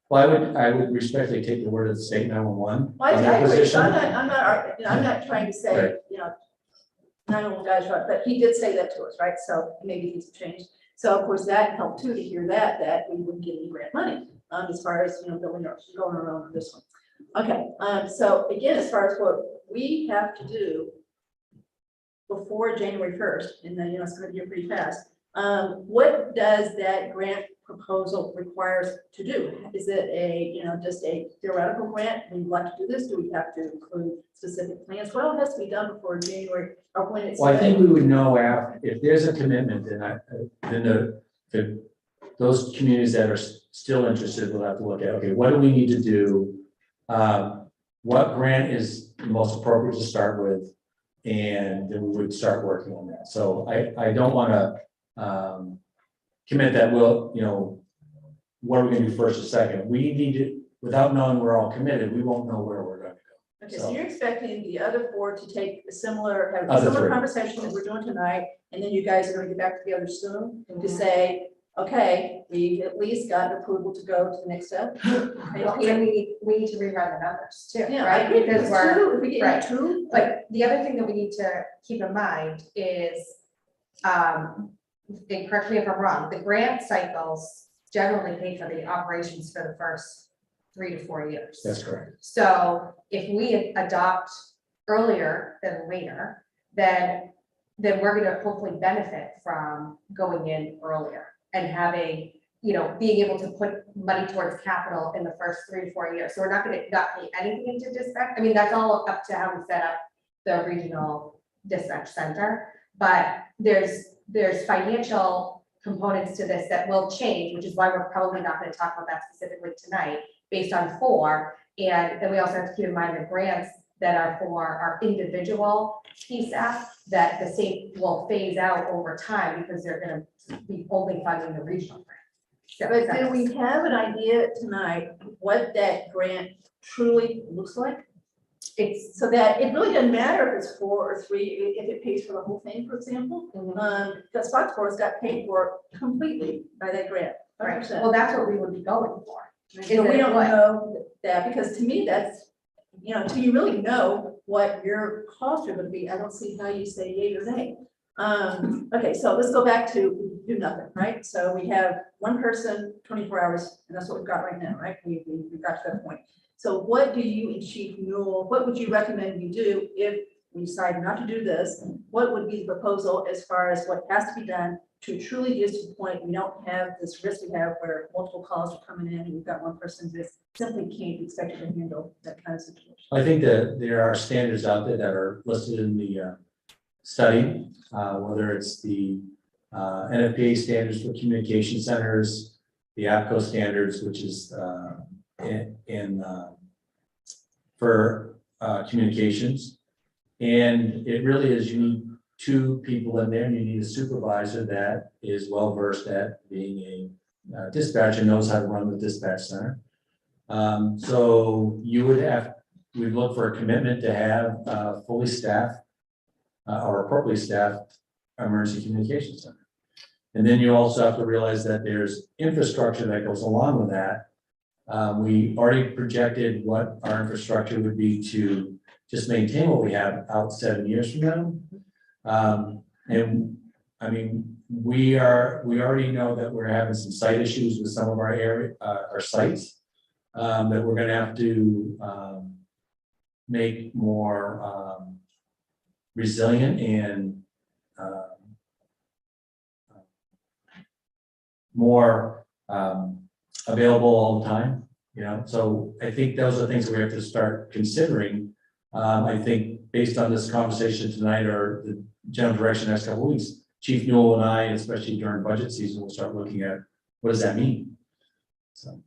Well, I would respectfully take the word of the state 911. I on that agree. position. I'm not trying to say, Right. 911 guys, right, but he did say that to us, right? So maybe things have changed. So of course that helped too, to hear that we wouldn't get any grant money, as far as, building our, going around with this one. Okay, so again, as far as what we have to do before January 1st, and then, it's gonna be pretty fast. What does that grant proposal require us to do? Is it just a theoretical grant? We'd like to do this. Do we have to include specific plans? What all has to be done before January or when it's? Well, I think we would know after, if there's a commitment, then those communities that are still interested will have to look at, okay, what do we need to do? What grant is the most appropriate to start with? And then we would start working on that. So I don't want to commit that we'll, what are we going to do first or second? We need to, without knowing we're all committed, we won't know where we're going to go. Okay, so you're expecting the other 4 to take a similar, have a Other similar 3. conversation that we're doing tonight, and then you guys are going to get back together soon to say, okay, we've at least got approval to go to the next step. Well, and we need to rerun the numbers too, Yeah, I right? agree. Because It's we're, two. If we get right. two, but the other thing that we need to keep in mind is, and correct me if I'm wrong, the grant cycles generally pay for the operations for the first 3 to 4 years. That's correct. So if we adopt earlier than later, then we're gonna hopefully benefit from going in earlier and having, you know, being able to put money towards capital in the first 3 to 4 years. So we're not gonna not pay anything into dispatch. I mean, that's all up to how we set up the regional dispatch center. But there's financial components to this that will change, which is why we're probably not gonna talk about that specifically tonight, based on 4. And then we also have to keep in mind the grants that are for our individual PSAP, that the state will phase out over time because they're gonna be only funding the regional grant. So but do we have an idea tonight what that grant truly looks like? It's, So that it really doesn't matter if it's 4 or 3, if it pays for the whole thing, for example. Because Foxborough's got paid for completely by that grant. right, 100%. well, that's what we would be going for. But we don't know that, because to me, that's, you know, until you really know what your costs are gonna be, I don't see how you say yay or nay. Okay, so let's go back to do nothing, right? So we have one person, 24 hours, and that's what we've got right now, right? We've got to that point. So what do you and Chief Newell, what would you recommend we do if we decide not to do this? What would be the proposal as far as what has to be done to truly get to the point we don't have this risk we have where multiple calls are coming in and we've got one person that simply can't be expected to handle that kind of situation? I think that there are standards out there that are listed in the study, whether it's the NFPA standards for communication centers, the APCO standards, which is for communications. And it really is, you need 2 people in there, and you need a supervisor that is well versed at being a dispatcher, knows how to run the dispatch center. So you would have, we'd look for a commitment to have fully staffed or appropriately staffed emergency communication center. And then you also have to realize that there's infrastructure that goes along with that. We already projected what our infrastructure would be to just maintain what we have out 7 years from now. And I mean, we already know that we're having some site issues with some of our area, our sites, that we're gonna have to make more resilient and more available all the time, you know. So I think those are things we have to start considering. I think based on this conversation tonight or the general direction next couple of weeks, Chief Newell and I, especially during budget season, will start looking at what does that mean. So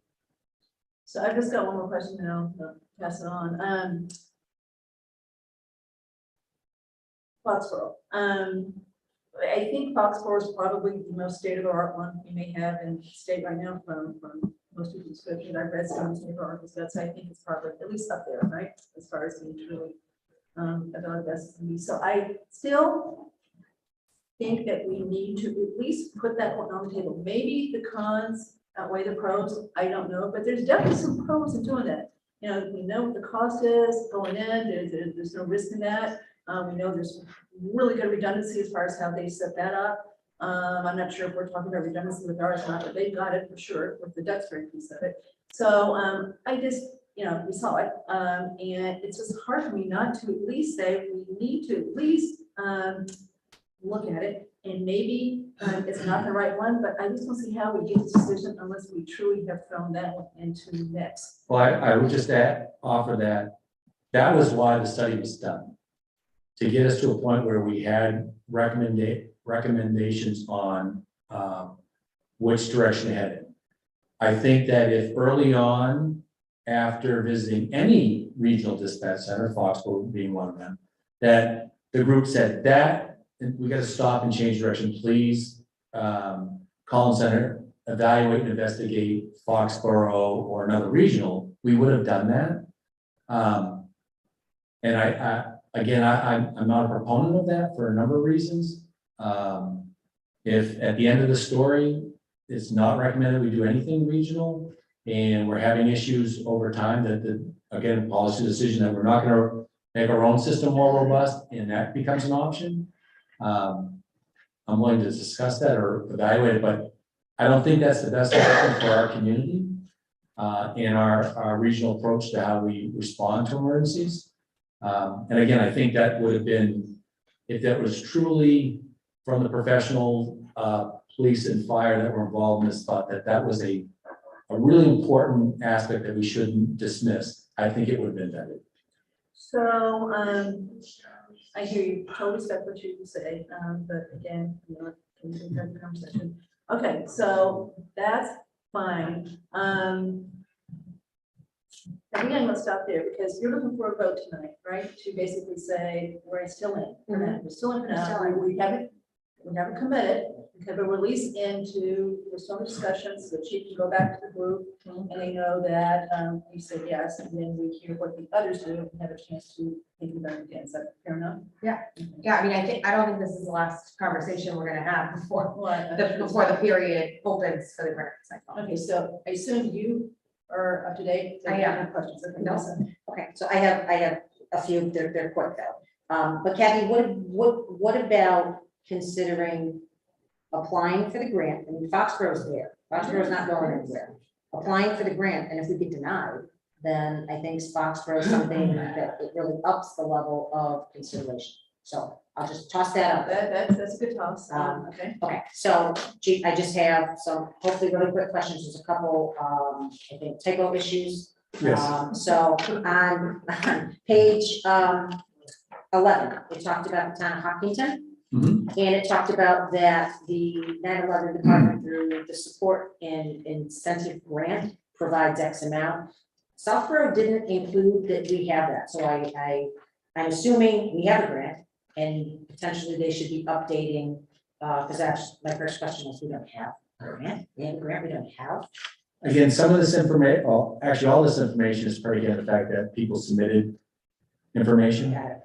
I've just got one more question and I'll pass it on. Foxborough. I think Foxborough is probably the most state-of-the-art one we may have in the state right now from most of the descriptions I've read some state-of-the-art articles. That's, I think it's probably at least up there, right? As far as being truly about best to me. So I still think that we need to at least put that one on the table. Maybe the cons outweigh the pros, I don't know, but there's definitely some pros in doing that. You know, we know what the cost is going in, there's no risk in that. We know there's really good redundancy as far as how they set that up. I'm not sure if we're talking about redundancy with ours or not, but they've got it for sure with the Dexter piece of it. So I just, you know, we saw it, and it's just hard for me not to at least say we need to at least look at it. And maybe it's not the right one, but I just don't see how we get this decision unless we truly have thrown that one into the mix. Well, I would just offer that was why the study was done, to get us to a point where we had recommendations on which direction to head in. I think that if early on, after visiting any regional dispatch center, Foxborough being one of them, that the group said that we got to stop and change direction, please. Collins Center, evaluate and investigate Foxborough or another regional, we would have done that. And I'm not a proponent of that for a number of reasons. If at the end of the story, it's not recommended we do anything regional, and we're having issues over time again, policy decision that we're not gonna make our own system more robust, and that becomes an option. I'm willing to discuss that or evaluate it, but I don't think that's the best option for our community, and our regional approach to how we respond to emergencies. And again, I think that would have been, if that was truly from the professional, police and fire that were involved in this, thought that was a really important aspect that we shouldn't dismiss, I think it would have been better. So, I hear you, totally respect what you say, but again, I'm not going to have the conversation. Okay, so that's fine. Again, let's stop there because you're looking for a vote tonight, right? To basically say we're still in. We're still in for now. We haven't committed. Because we're released into the storm discussions, so the chief can go back to the group and they know that we said yes, and then we hear what the others do and have a chance to think about it again. Is that fair enough? Yeah. Yeah, I mean, I don't think this is the last conversation we're gonna have before the period opens for the grant cycle. Okay, so I assume you are up to date. I am. No questions. Okay, No. listen. Okay, so I have a few, they're quick though. But Kathy, what about considering applying for the grant? I mean, Foxborough's there. Foxborough's not going anywhere. Applying for the grant, and if we get denied, then I think Foxborough is something that it really ups the level of consideration. So I'll just toss that out there. That's a good toss. Okay. Okay, so Chief, I just have some hopefully really quick questions. There's a couple, I think typo issues. Yes. So on page 11, it talked about the town of Hopkinton. Mhm. And it talked about that the 9/11 department through the support and incentive grant provides X amount. Southborough didn't include that we have that, so I'm assuming we have a grant and potentially they should be updating, because that's my first question was, we don't have a grant, we have a grant we don't have. Again, some of this information, well, actually, all this information is predicated on the fact that people submitted information. Got it.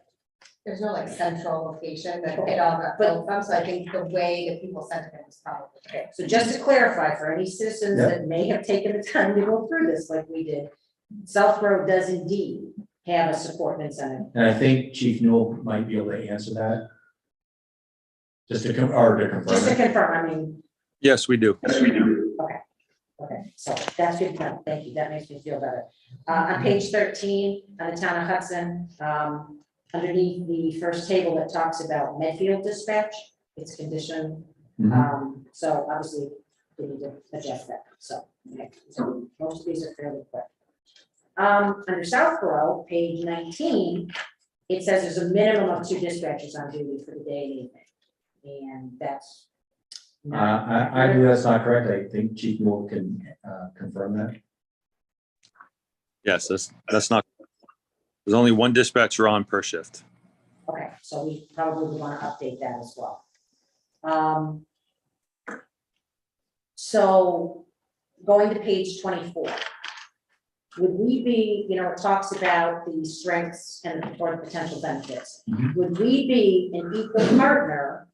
There's no like central location that it all got built from, so I think the way that people sent it was probably. Okay, so just to clarify for any citizens Yep. that may have taken the time to go through this like we did, Southborough does indeed have a support and incentive. And I think Chief Newell might be able to answer that. Just to confirm Just to it. confirm, I mean, Yes, we do. okay, so that's good to know. Thank you. That makes me feel better. On page 13, on the town of Hudson, underneath the first table that talks about Medfield dispatch, it's condition. Mhm. So obviously we need to adjust that. So, okay, so most of these are fairly quick. Under Southborough, page 19, it says there's a minimum of 2 dispatchers on duty for the day and evening. And that's. I believe that's not correct. I think Chief Newell can confirm that. Yes, that's not, there's only one dispatcher on per shift. Okay, so we probably want to update that as well. So going to page 24. Would we be, it talks about the strengths and or potential benefits. Mhm. Would we be an equal partner?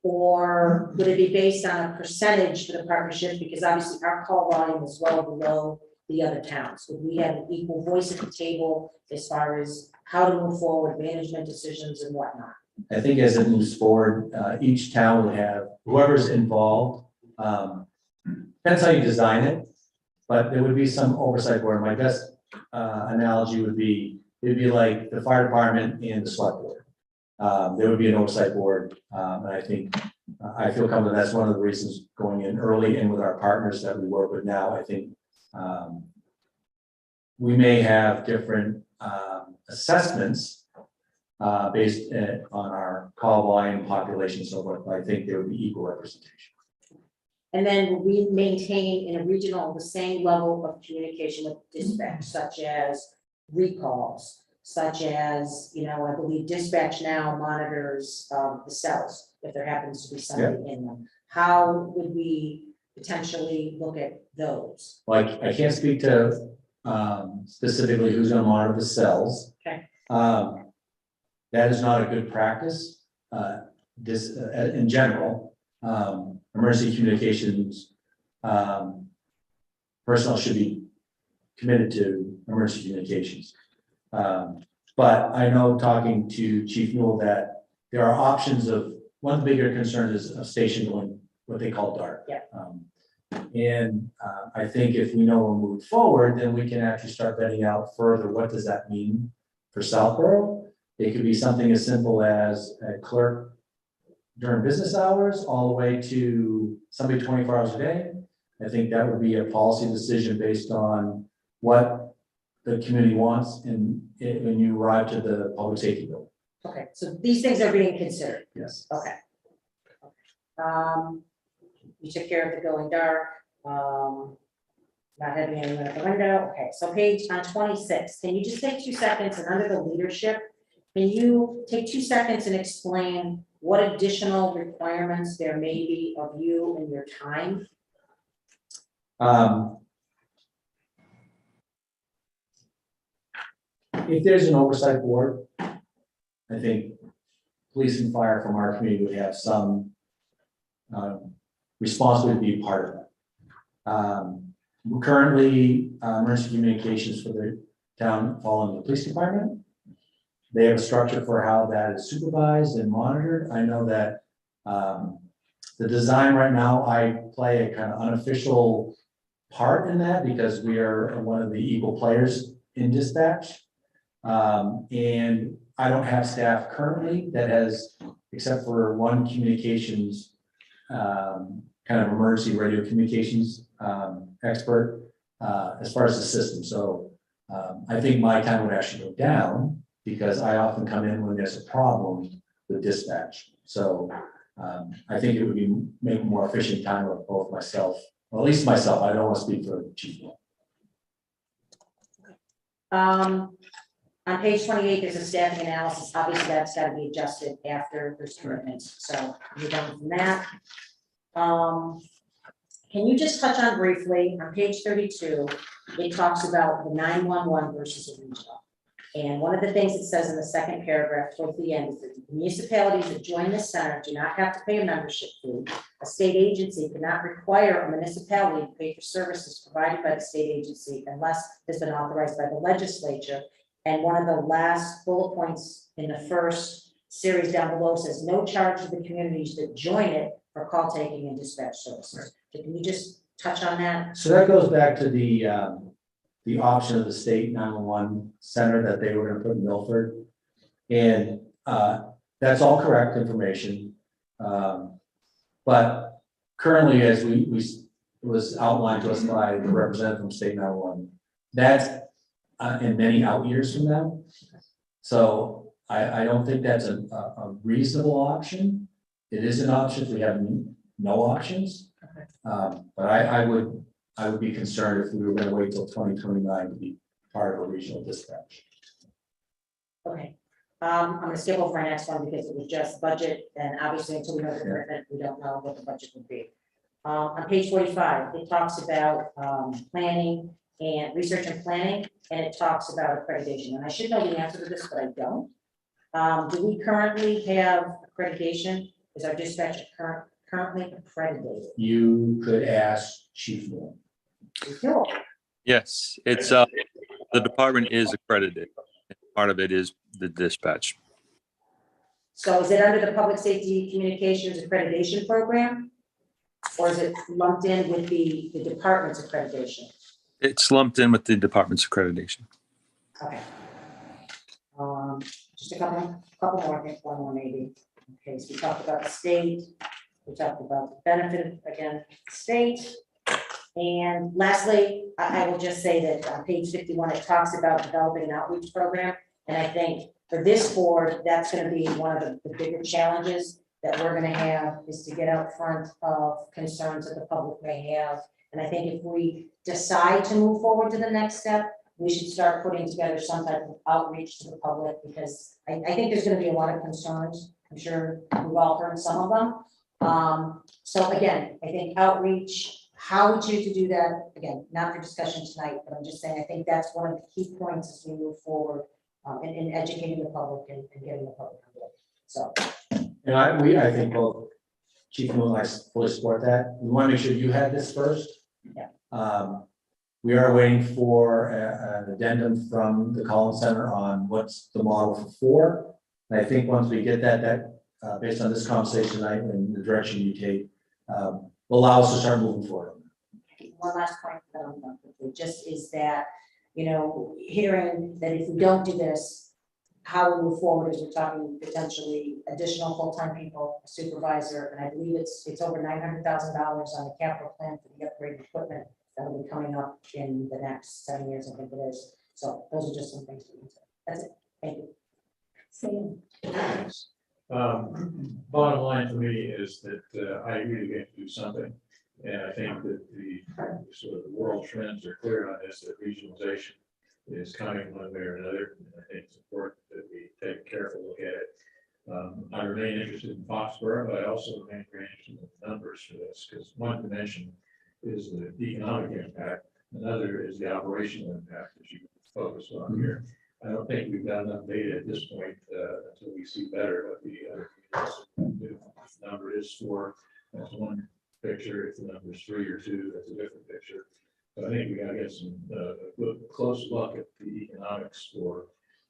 Or would it be based on a percentage for the partnership? Because obviously our call volume is well below the other towns. Would we have an equal voice at the table as far as how to move forward, management decisions and whatnot? I think as it moves forward, each town will have whoever's involved. Depends how you design it, but there would be some oversight board. My best analogy would be, it'd be like the fire department and the select board. There would be an oversight board, and I think, I feel confident that's one of the reasons going in early and with our partners that we work with now. I think we may have different assessments based on our call volume, population, so forth, but I think there would be equal representation. And then will we maintain in a regional the same level of communication with dispatch, such as recalls, such as, I believe dispatch now monitors the cells, if there happens to be somebody in them. How would we potentially look at those? Like, I can't speak to specifically who's gonna monitor the cells. Okay. That is not a good practice, in general. Emergency communications personnel should be committed to emergency communications. But I know, talking to Chief Newell, that there are options of, one of the bigger concerns is a station going what they call dark. Yeah. I think if we know we'll move forward, then we can actually start vetting out further, what does that mean for Southborough? It could be something as simple as a clerk during business hours, all the way to somebody 24 hours a day. I think that would be a policy decision based on what the community wants and when you arrive to the public safety bill. Okay, so these things are being considered. Yes. Okay. You took care of the going dark, not having anyone at the window. Okay, so page on 26, can you just take 2 seconds and under the leadership, can you take 2 seconds and explain what additional requirements there may be of you and your time? If there's an oversight board, I think police and fire from our community would have some responsibility to be part of that. Currently, emergency communications for the town fall in the police department. They have a structure for how that is supervised and monitored. I know that the design right now, I play a kind of unofficial part in that because we are one of the equal players in dispatch. And I don't have staff currently that has, except for one communications, kind of emergency radio communications expert, as far as the system. So I think my time would actually go down because I often come in when there's a problem with dispatch. So I think it would be make more efficient time of both myself, or at least myself. I don't want to speak for Chief. On page 28, there's a staffing analysis. Obviously, that's got to be adjusted after there's commitments. So we're done from that. Can you just touch on briefly, on page 32, it talks about the 911 versus a regional. And one of the things it says in the second paragraph towards the end is that municipalities that join this center do not have to pay a membership fee. A state agency cannot require a municipality to pay for services provided by the state agency unless it's been authorized by the legislature. And one of the last bullet points in the first series down below says no charge to the communities that join it for call taking and dispatch services. So can you just touch on that? So that goes back to the option of the state 911 center that they were going to put in Milford. And that's all correct information. But currently, as we was outlined to us by the representative from state 911, that's in many out years from now. So I don't think that's a reasonable option. It is an option if we have no options. But I would be concerned if we were going to wait till 2029 to be part of a regional dispatch. Okay. I'm going to skip over my next one because it was just budget, and obviously until we know the commitment, we don't know what the budget would be. On page 45, it talks about planning and research and planning, and it talks about accreditation. And I should know the answer to this, but I don't. Do we currently have accreditation? Is our dispatch currently accredited? You could ask Chief Moore. No. Yes, it's, the department is accredited. Part of it is the dispatch. So is it under the Public Safety Communications Accreditation Program? Or is it lumped in with the department's accreditation? It's lumped in with the department's accreditation. Okay. Just a couple more, I think one more maybe. Okay, so we talked about the state, we talked about the benefit, again, state. And lastly, I will just say that on page 51, it talks about developing an outreach program. And I think for this board, that's going to be one of the bigger challenges that we're going to have is to get out front of concerns that the public may have. And I think if we decide to move forward to the next step, we should start putting together some type of outreach to the public because I think there's going to be a lot of concerns. I'm sure we've all heard some of them. So again, I think outreach, how we choose to do that, again, not for discussion tonight, but I'm just saying, I think that's one of the key points as we move forward in educating the public and getting the public on board. So. And I think both Chief Moon, I fully support that. We want to make sure you had this first. Yeah. We are waiting for an addendum from the Collins Center on what's the model for 4. And I think once we get that, based on this conversation tonight and the direction you take, will allow us to start moving forward. One last point that I'm going to just is that, you know, hearing that if we don't do this, how we move forward is we're talking potentially additional full-time people, a supervisor, and I believe it's over $900,000 on the capital plan for the upgraded equipment that will be coming up in the next 7 years, I think it is. So those are just some things to consider. That's it. Thank you. Bottom line for me is that I really have to do something. And I think that the sort of the world trends are clear on this, that regionalization is coming one way or another. And I think it's important that we take a careful look at it. I remain interested in Foxborough, but I also remain very interested in the numbers for this, because one dimension is the economic impact, another is the operational impact that you focus on here. I don't think we've got enough data at this point until we see better what the other communities do. If the number is 4, that's one picture. If the number is 3 or 2, that's a different picture. So I think we got to get some good close look at the economics for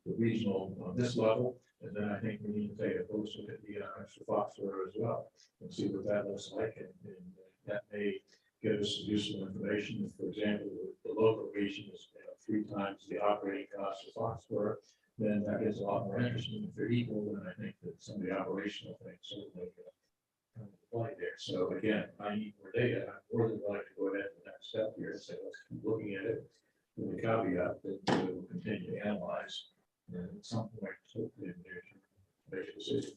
the regional on this level, and then I think we need to take a close look at the economics for Foxborough as well, and see what that looks like, and that may give us some useful information. For example, the local region is 3 times the operating cost of Foxborough, then that gets a lot more interesting. If they're equal, then I think that some of the operational things certainly come into play there. So again, I need more data. I'm more than willing to go ahead to the next step here and say, let's keep looking at it with the caveat that we'll continue to analyze. And at some point, hopefully in the near term, make a decision.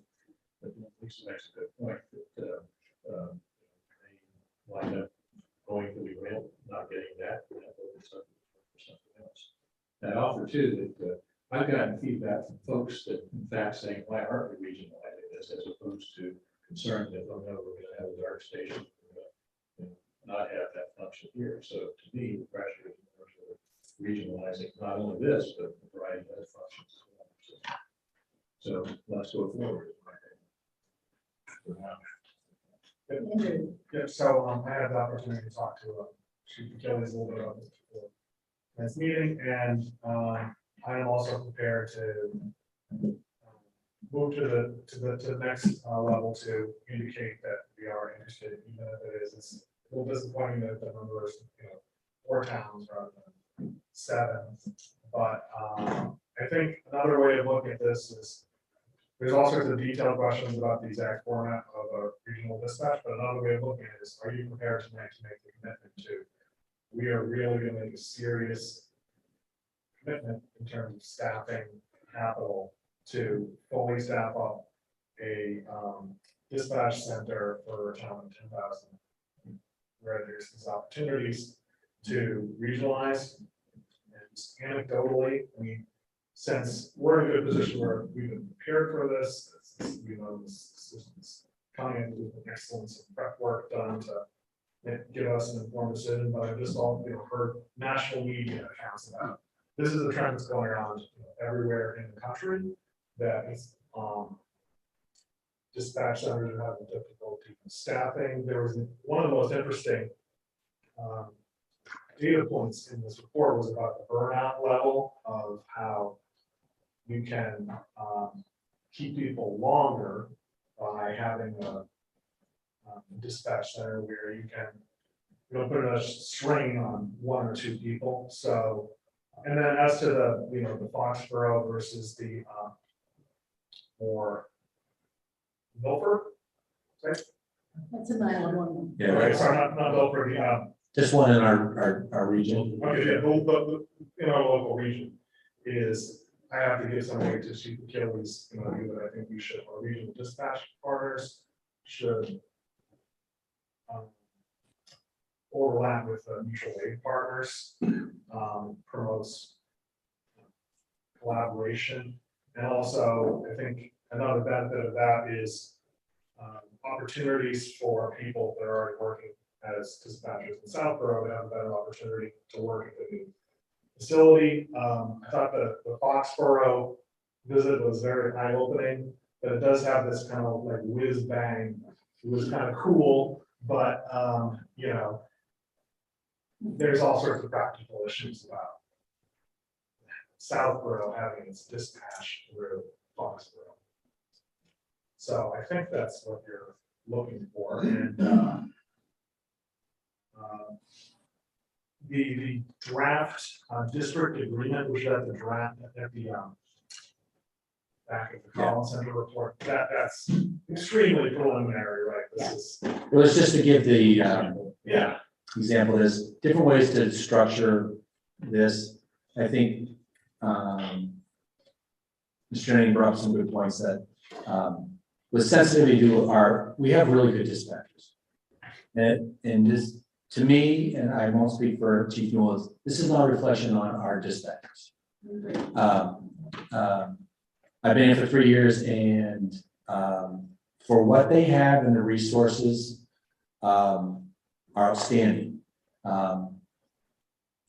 But Lisa makes a good point that they wind up going to the rail, not getting that, we have to look at something for something else. And I offer too that I've gotten feedback from folks that in fact saying, why aren't we regionalizing this, as opposed to concerned that, oh no, we're going to have a dark station, we're going to not have that function here. So to me, the pressure is more sort of regionalizing not only this, but a variety of other functions as well. So let's go forward. Yeah, so I had the opportunity to talk to Chief Achilles a little bit about this before this meeting, and I am also prepared to move to the next level to indicate that we are interested, even if it is it's a little disappointing that the number is 4 towns rather than 7. But I think another way of looking at this is there's all sorts of detailed questions about the exact format of a regional dispatch, but another way of looking at it is, are you prepared tonight to make the commitment to, we are really going to make a serious commitment in terms of staffing capital to fully staff up a dispatch center for a town of 10,000, where there's these opportunities to regionalize. And anecdotally, I mean, since we're in a good position where we've been prepared for this, we know this is coming in with excellence and prep work done to give us an informed decision. But I've just all heard national media accounts about this is a trend that's going around everywhere in the country, that is dispatch centers are having difficulty staffing. There was one of the most interesting data points in this report was about the burnout level of how you can keep people longer by having a dispatch center where you can put a strain on 1 or 2 people. So, and then as to the the Foxborough versus the more Milford, right? That's a 911. Yeah, Okay, right. sorry, not Milford, This one in our region. okay, yeah, but in our local region is, I have to give some weight to Chief Achilles, view that I think we should, our regional dispatch partners should overlap with mutual aid partners, promotes collaboration. And also, I think another benefit of that is opportunities for people that are already working as dispatchers in Southborough to have a better opportunity to work at the new facility. I thought the Foxborough visit was very eye-opening, but it does have this kind of like whiz bang it was kind of cool, but, there's all sorts of practical issues about Southborough having its dispatch through Foxborough. So I think that's what you're looking for, and the draft district agreement, which had the draft at the back of the Collins Center report, that's extremely preliminary, right? This is, It was just to give the yeah, example, there's different ways to structure this. I think Mr. Jennings brought up some good points that with sensitivity to we have really good dispatchers. And just to me, and I won't speak for Chief Newell, this is not a reflection on our dispatchers. I've been here for 3 years, and for what they have and the resources are outstanding.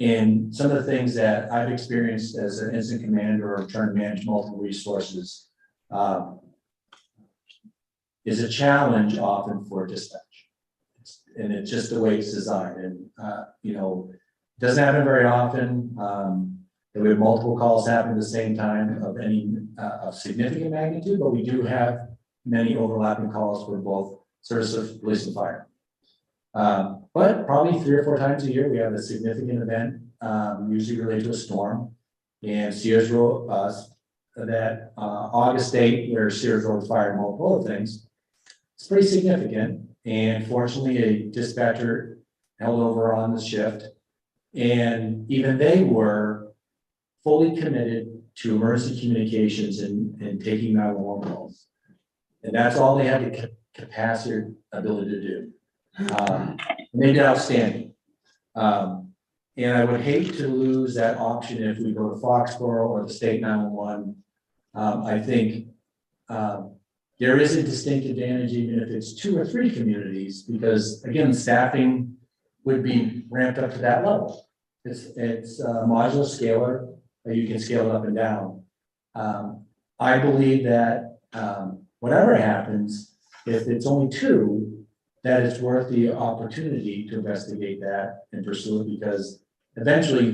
And some of the things that I've experienced as an incident commander or trying to manage multiple resources is a challenge often for dispatch. And it's just the way it's designed. And, it doesn't happen very often. That we have multiple calls happen at the same time of any of significant magnitude, but we do have many overlapping calls for both service of police and fire. But probably 3 or 4 times a year, we have a significant event, usually related to a storm. And Sears wrote us that August date where Sears Road fired multiple other things. It's pretty significant. And fortunately, a dispatcher held over on the shift. And even they were fully committed to emergency communications and taking 911 calls. And that's all they had the capacity or ability to do. And they did outstanding. And I would hate to lose that option if we go to Foxborough or the state 911. I think there is a distinct advantage even if it's 2 or 3 communities, because again, staffing would be ramped up to that level. It's a modular scalar, you can scale it up and down. I believe that whatever happens, if it's only 2, that it's worth the opportunity to investigate that and pursue it, because eventually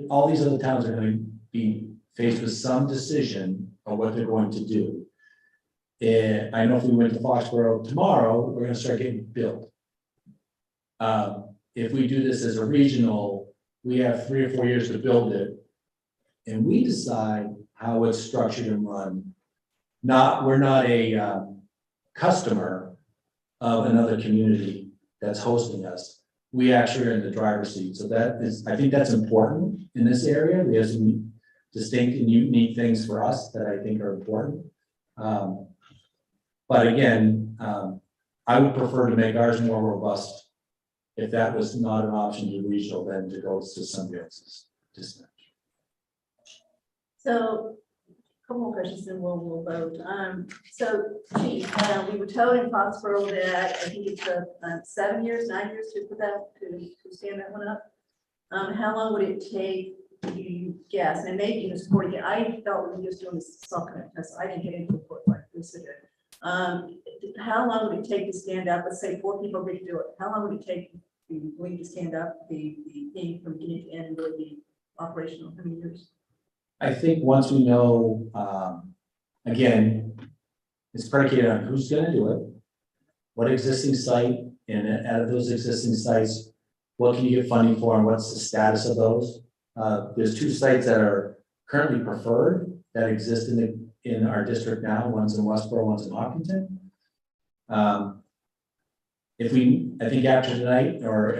all these other towns are going to be faced with some decision of what they're going to do. And I know if we went to Foxborough tomorrow, we're going to start getting billed. If we do this as a regional, we have 3 or 4 years to build it, and we decide how it's structured and run. We're not a customer of another community that's hosting us. We actually are in the driver's seat. So I think that's important in this area. There's some distinct and unique things for us that I think are important. But again, I would prefer to make ours more robust if that was not an option to regional than to go to somebody else's dispatch. So, a couple more questions and we'll vote. So, Chief, we were told in Foxborough that I think it's 7 years, 9 years to put that, to stand that one up. How long would it take, you guess, and maybe even support it? I felt we were just doing this self-connect test. I didn't get into report like this again. How long would it take to stand up? Let's say 4 people agreed to do it. How long would it take for you to stand up the thing from beginning to end and would be operational? How many years? I think once we know, again, it's predicated on who's going to do it, what existing site, and out of those existing sites, what can you get funding for, and what's the status of those? There's 2 sites that are currently preferred that exist in our district now. One's in Westboro, one's in Hopkinton. I think after tonight or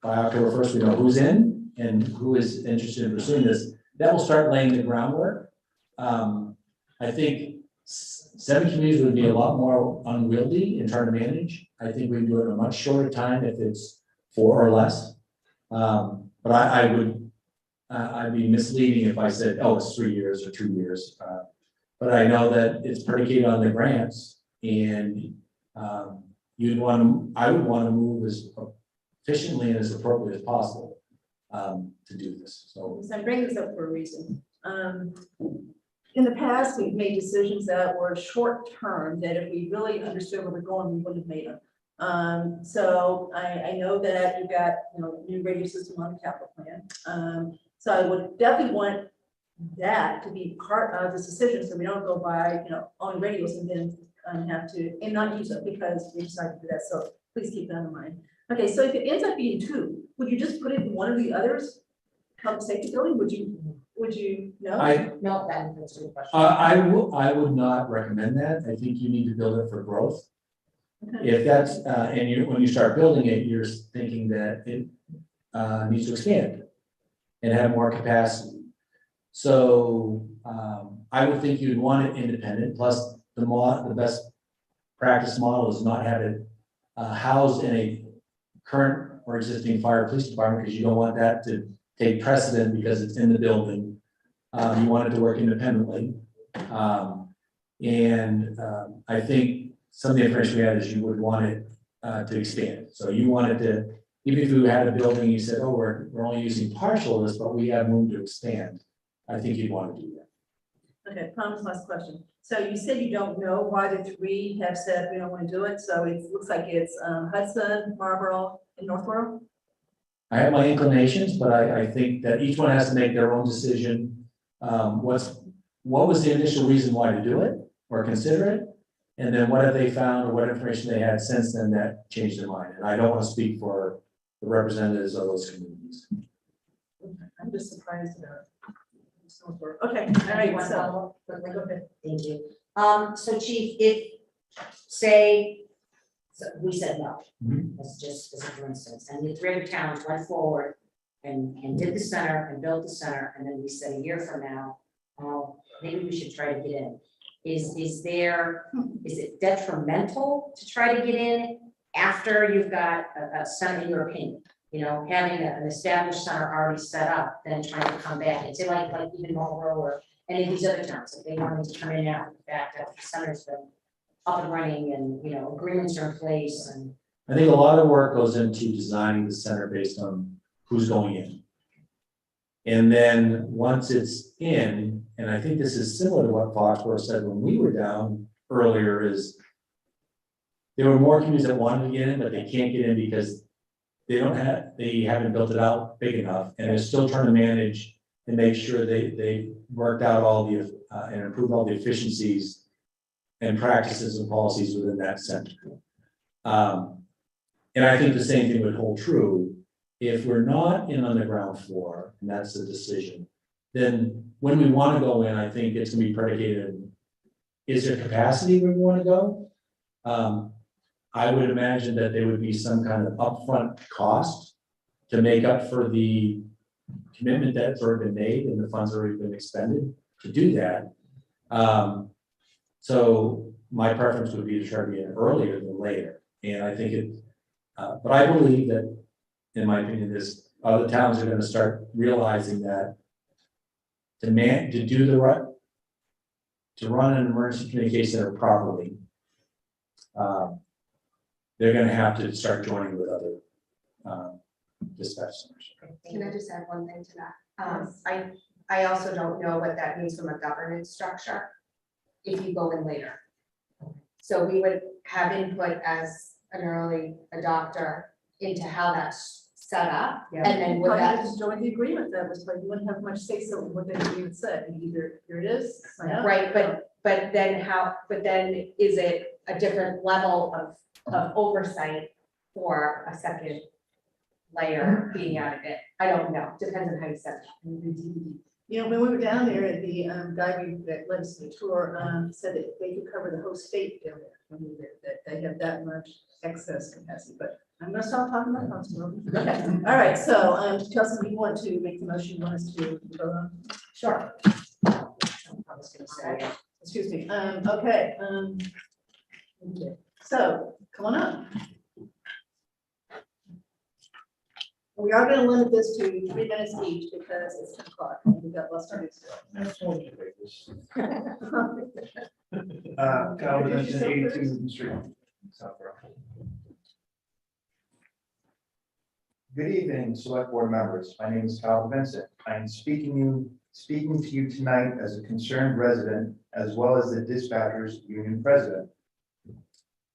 by October 1st, we know who's in and who is interested in pursuing this. That will start laying the groundwork. I think 7 communities would be a lot more unwieldy in trying to manage. I think we can do it in a much shorter time if it's 4 or less. But I'd be misleading if I said, oh, it's 3 years or 2 years. But I know that it's predicated on the grants, and I would want to move as efficiently and as appropriately as possible to do this. So I'm bringing this up for a reason. in the past, we've made decisions that were short-term, that if we really understood where we're going, we wouldn't have made them. So I know that you got, new radio system on the capital plan. So I would definitely want that to be part of this decision, so we don't go by, only radios and then have to, and not use them because we decided to do that. So please keep that in mind. Okay, so if it ends up being two, would you just put it in one of the others? Public safety building, would you, no? No, that's a good question. I would not recommend that. I think you need to build it for growth. Okay. If that's, when you start building it, you're thinking that it needs to expand and have more capacity. So I would think you'd want it independent, plus the best practice model is not have it housed in a current or existing fire police department, because you don't want that to take precedent because it's in the building. You want it to work independently. I think some of the information we had is you would want it to expand. So you wanted to, even if you had a building, you said, oh, we're only using partial of this, but we have room to expand. I think you'd want to do that. Okay, promise last question. So you said you don't know why the three have said we don't want to do it. So it looks like it's Hudson, Marlboro, and Northborough. I have my inclinations, but I think that each one has to make their own decision. What was the initial reason why to do it or consider it? And then what have they found or what information they had since then that changed their mind? And I don't want to speak for the representatives of those communities. I'm just surprised about it. Okay, all right, so. Thank you. So Chief, if, say, so we said no, that's just as a for instance, and the three other towns went forward and did the center and built the center, and then we said a year from now, maybe we should try to get in. Is it detrimental to try to get in after you've got a center, in your opinion? Having an established center already set up, then trying to come back and say like even Marlboro or any of these other towns, if they wanted to come in now, the fact that the center's been up and running and, agreements are in place and. I think a lot of work goes into designing the center based on who's going in. And then once it's in, and I think this is similar to what Foxborough said when we were down earlier, is there were more communities that wanted to get in, but they can't get in because they haven't built it out big enough, and they're still trying to manage and make sure they worked out all the and improved all the efficiencies and practices and policies within that center. And I think the same thing would hold true if we're not in on the ground floor, and that's the decision. Then when we want to go in, I think it's going to be predicated. Is there capacity where we want to go? I would imagine that there would be some kind of upfront cost to make up for the commitment that's already been made and the funds already been expended to do that. So my preference would be to try to get in earlier than later. And I think but I believe that, in my opinion, other towns are going to start realizing that to run an emergency communication center properly, they're going to have to start joining with other dispatch centers. Can I just add one thing to that? I also don't know what that means from a governance structure if you go in later. So we would have input as an early adopter into how that's set up. Yeah. And then would that, just join the agreement that was like, you wouldn't have much say so in what the agreement said. Either here it is. Sign up. right, but then is it a different level of oversight for a second layer being out of it? I don't know, depends on how you set it up. When we were down there, the guy that led us to the tour said that they could cover the whole state down there. That they have that much excess capacity, but I'm gonna stop talking about Foxborough. Okay, all right, so Chelsea, do you want to make the motion, you want us to vote on? Sure. I was gonna say, Excuse me, okay, so, come on up. We are gonna limit this to 3 minutes each because it's 10 o'clock, and we've got less time to Kyle Vincent, 82 Street, Southborough. Good evening, select board members. My name is Kyle Vincent. I am speaking speaking to you tonight as a concerned resident as well as the dispatchers union president.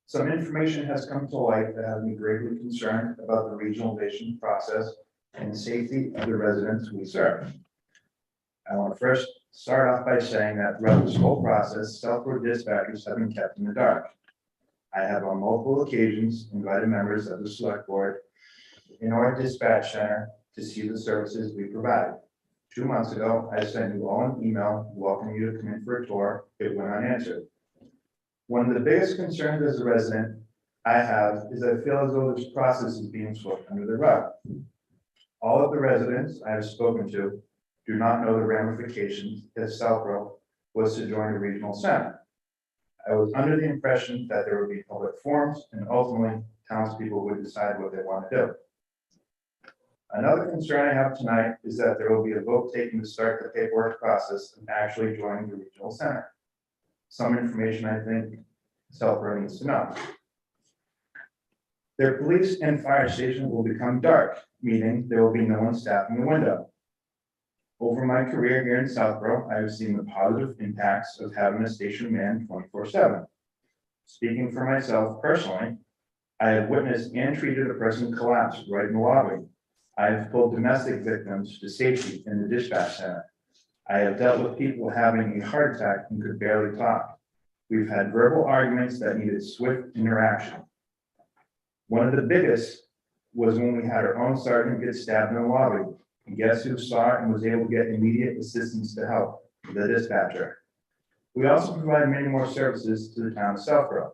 Some information has come to light that has me greatly concerned about the regionalization process and the safety of the residents we serve. I want to first start off by saying that throughout this whole process, Southborough dispatchers have been kept in the dark. I have on multiple occasions invited members of the select board in our dispatch center to see the services we provide. 2 months ago, I sent you all an email welcoming you to come in for a tour. It went unanswered. One of the biggest concerns as a resident I have is I feel as though this process is being swept under the rug. All of the residents I have spoken to do not know the ramifications if Southborough was to join a regional center. I was under the impression that there would be public forums and ultimately townspeople would decide what they want to do. Another concern I have tonight is that there will be a vote taken to start the paperwork process of actually joining the regional center. Some information I think Southborough needs to know. Their police and fire station will become dark, meaning there will be no one staffing the window. Over my career here in Southborough, I have seen the positive impacts of having a station manned 24/7. Speaking for myself personally, I have witnessed and treated a person collapse right in the lobby. I have pulled domestic victims to safety in the dispatch center. I have dealt with people having a heart attack and could barely talk. We've had verbal arguments that needed swift interaction. One of the biggest was when we had our own sergeant get stabbed in the lobby. And guess who saw it and was able to get immediate assistance to help? The dispatcher. We also provide many more services to the town of Southborough.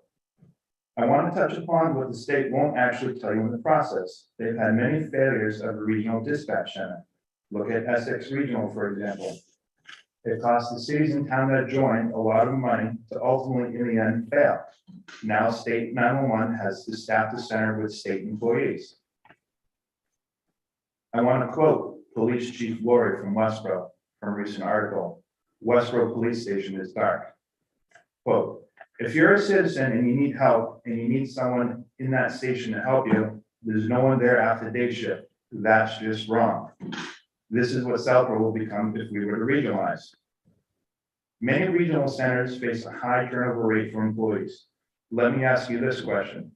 I want to touch upon what the state won't actually tell you in the process. They've had many failures of a regional dispatch center. Look at Essex Regional, for example. It cost the cities and town that joined a lot of money to ultimately, in the end, fail. Now, state 911 has to staff the center with state employees. I want to quote Police Chief Laurie from Westboro from a recent article. Westboro Police Station is dark. Quote, if you're a citizen and you need help and you need someone in that station to help you, there's no one there after day shift. That's just wrong. This is what Southborough will become if we were to regionalize. Many regional centers face a high turnover rate for employees. Let me ask you this question.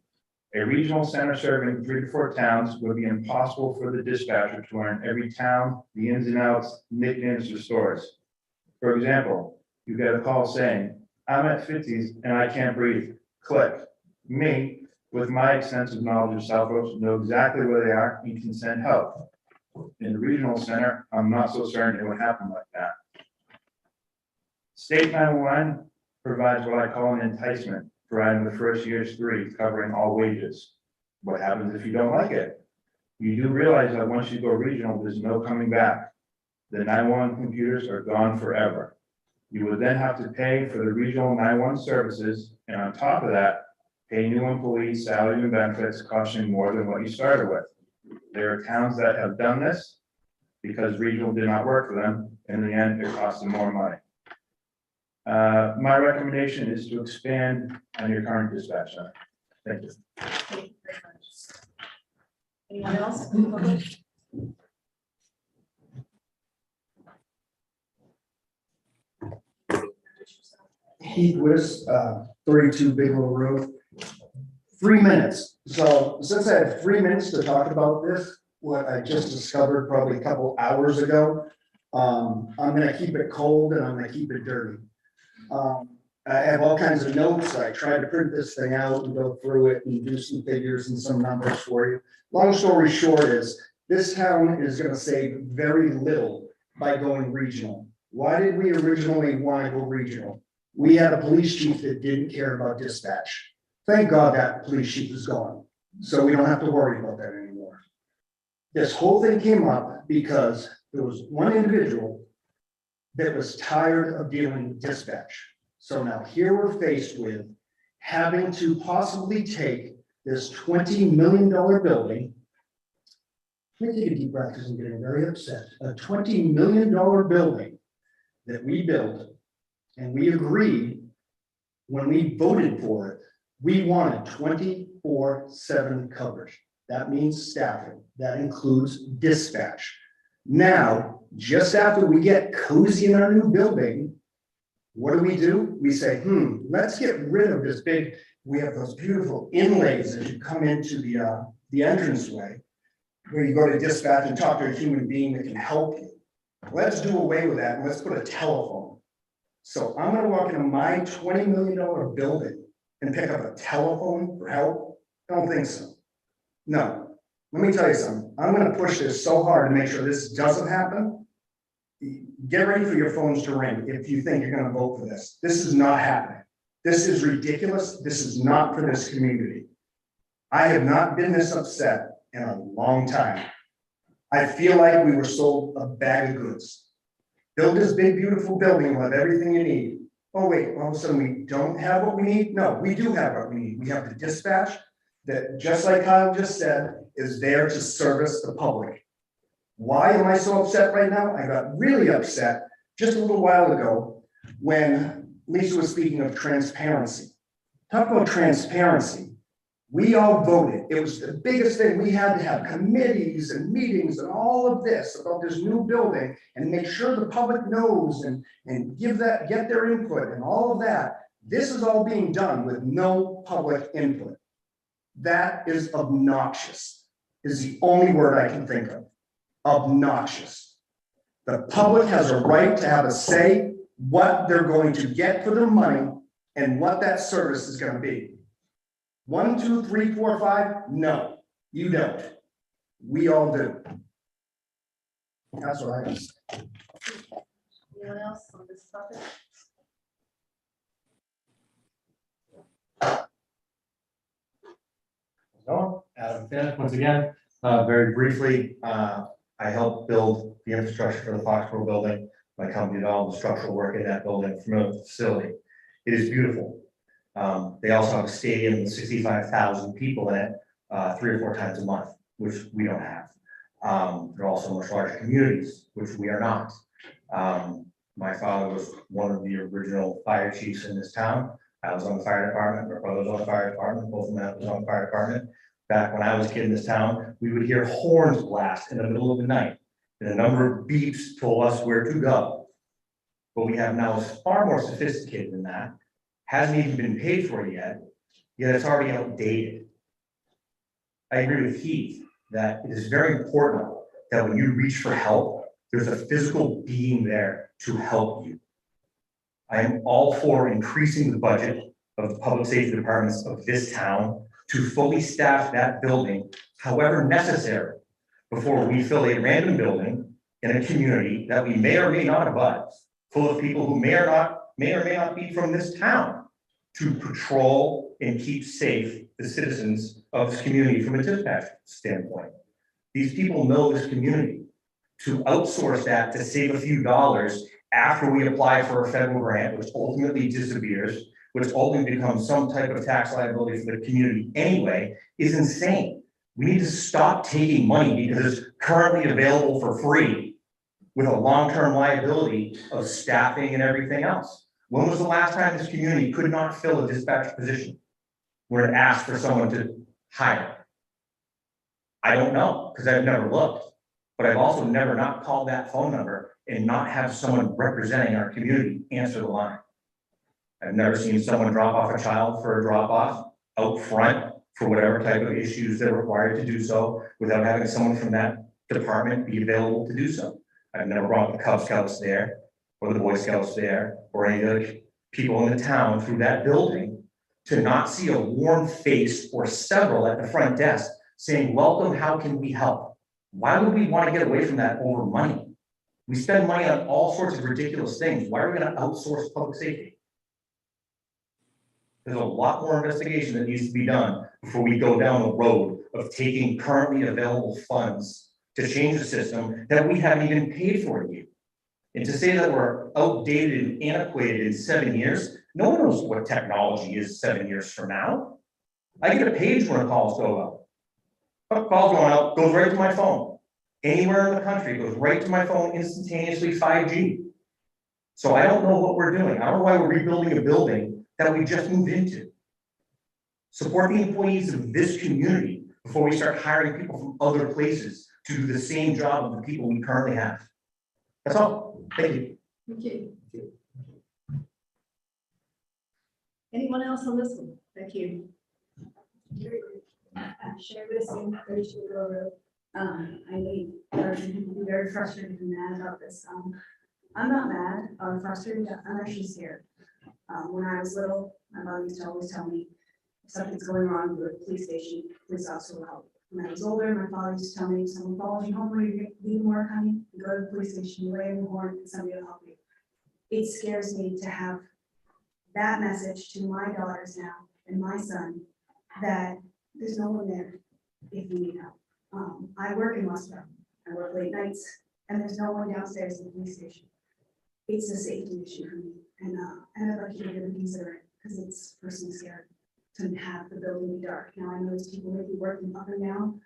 A regional center serving 3 to 4 towns would be impossible for the dispatcher to learn every town, the ins and outs, nicknames, or stores. For example, you get a call saying, I'm at 50s and I can't breathe. Click. Me, with my extensive knowledge of Southborough, know exactly where they are and can send help. In the regional center, I'm not so certain it would happen like that. State 911 provides what I call an enticement, providing the first year's 3 covering all wages. What happens if you don't like it? You do realize that once you go regional, there's no coming back. The 911 computers are gone forever. You would then have to pay for the regional 911 services, and on top of that, pay new employees salary and benefits costing more than what you started with. There are towns that have done this because regional did not work for them. In the end, it cost them more money. My recommendation is to expand on your current dispatch center. Thank you. Thank you very much. Anyone else? Heath Wis, 32 Bigelow Road. 3 minutes. So since I have 3 minutes to talk about this, what I just discovered probably a couple hours ago, I'm gonna keep it cold and I'm gonna keep it dirty. I have all kinds of notes. I tried to print this thing out and go through it and do some figures and some numbers for you. Long story short is, this town is gonna save very little by going regional. Why did we originally want to go regional? We had a police chief that didn't care about dispatch. Thank God that police chief is gone, so we don't have to worry about that anymore. This whole thing came up because there was one individual that was tired of dealing with dispatch. So now here we're faced with having to possibly take this $20 million building. Let me take a deep breath because I'm getting very upset. A $20 million building that we built and we agreed when we voted for it, we wanted 24/7 coverage. That means staffing. That includes dispatch. Now, just after we get cozy in our new building, what do? We say, let's get rid of this big, we have those beautiful inlays as you come into the entranceway, where you go to dispatch and talk to a human being that can help you. Let's do away with that and let's put a telephone. So I'm gonna walk into my $20 million building and pick up a telephone for help? I don't think so. No, let me tell you something. I'm gonna push this so hard to make sure this doesn't happen. Get ready for your phones to ring if you think you're gonna vote for this. This is not happening. This is ridiculous. This is not for this community. I have not been this upset in a long time. I feel like we were sold a bag of goods. Build this big, beautiful building, we'll have everything you need. Oh, wait, all of a sudden we don't have what we need? No, we do have what we need. We have the dispatch that, just like Kyle just said, is there to service the public. Why am I so upset right now? I got really upset just a little while ago when Lisa was speaking of transparency. Talk about transparency. We all voted. It was the biggest thing. We had to have committees and meetings and all of this about this new building and make sure the public knows and get their input and all of that. This is all being done with no public input. That is obnoxious, is the only word I can think of. Obnoxious. The public has a right to have a say what they're going to get for their money and what that service is going to be. 1, 2, 3, 4, 5. No, you don't. We all do. That's what I say. Anyone else on this topic? No, Adam Finn, once again, very briefly, I helped build the infrastructure for the Foxborough building. My company did all the structural work in that building, familiar with the facility. It is beautiful. They also have a stadium with 65,000 people in it, 3 or 4 times a month, which we don't have. They're also much larger communities, which we are not. My father was one of the original fire chiefs in this town. I was on the fire department, my brother was on the fire department, both of them was on the fire department. Back when I was a kid in this town, we would hear horns blast in the middle of the night. And a number of beeps told us where to go. What we have now is far more sophisticated than that. Hasn't even been paid for yet it's already outdated. I agree with Heath that it is very important that when you reach for help, there's a physical being there to help you. I am all for increasing the budget of the public safety departments of this town to fully staff that building, however necessary, before we fill a random building in a community that we may or may not abut, full of people who may or may not be from this town, to patrol and keep safe the citizens of this community from a dispatch standpoint. These people know this community. To outsource that to save a few dollars after we apply for a federal grant, which ultimately disappears, which ultimately becomes some type of tax liability for the community anyway, is insane. We need to stop taking money because it's currently available for free with a long-term liability of staffing and everything else. When was the last time this community could not fill a dispatch position where it asked for someone to hire? I don't know, because I've never looked, but I've also never not called that phone number and not have someone representing our community answer the line. I've never seen someone drop off a child for a drop-off out front for whatever type of issues they're required to do so without having someone from that department be available to do so. I've never brought the Cub Scouts there or the Boy Scouts there or any other people in the town through that building to not see a warm face or several at the front desk saying, welcome, how can we help? Why would we want to get away from that over money? We spend money on all sorts of ridiculous things. Why are we going to outsource public safety? There's a lot more investigation that needs to be done before we go down the road of taking currently available funds to change the system that we haven't even paid for yet. And to say that we're outdated and antiquated in 7 years, no one knows what technology is 7 years from now. I get a page when a call's go out. A call's going out, goes right to my phone. Anywhere in the country, it goes right to my phone instantaneously, 5G. So I don't know what we're doing. I don't know why we're rebuilding a building that we just moved into. Support the employees of this community before we start hiring people from other places to do the same job of the people we currently have. That's all. Thank you. Thank you. Anyone else on this one? Thank you. Share this in 32 Road. I know there are some people who are very frustrated and mad about this. I'm not mad, I'm frustrated, I'm actually scared. When I was little, my mom used to always tell me, if something's going wrong, go to the police station, police officer will help. When I was older, my father used to tell me, if someone follows you home, or you leave work, honey, you go to the police station, you lay in the horn, and somebody will help you. It scares me to have that message to my daughters now and my son, that there's no one there if we need help. I work in Westboro, I work late nights, and there's no one downstairs in the police station. It's a safety issue for me, and I'd like you to really consider it, because it's personally scary to have the building be dark. Now, I know there's people maybe working up and down,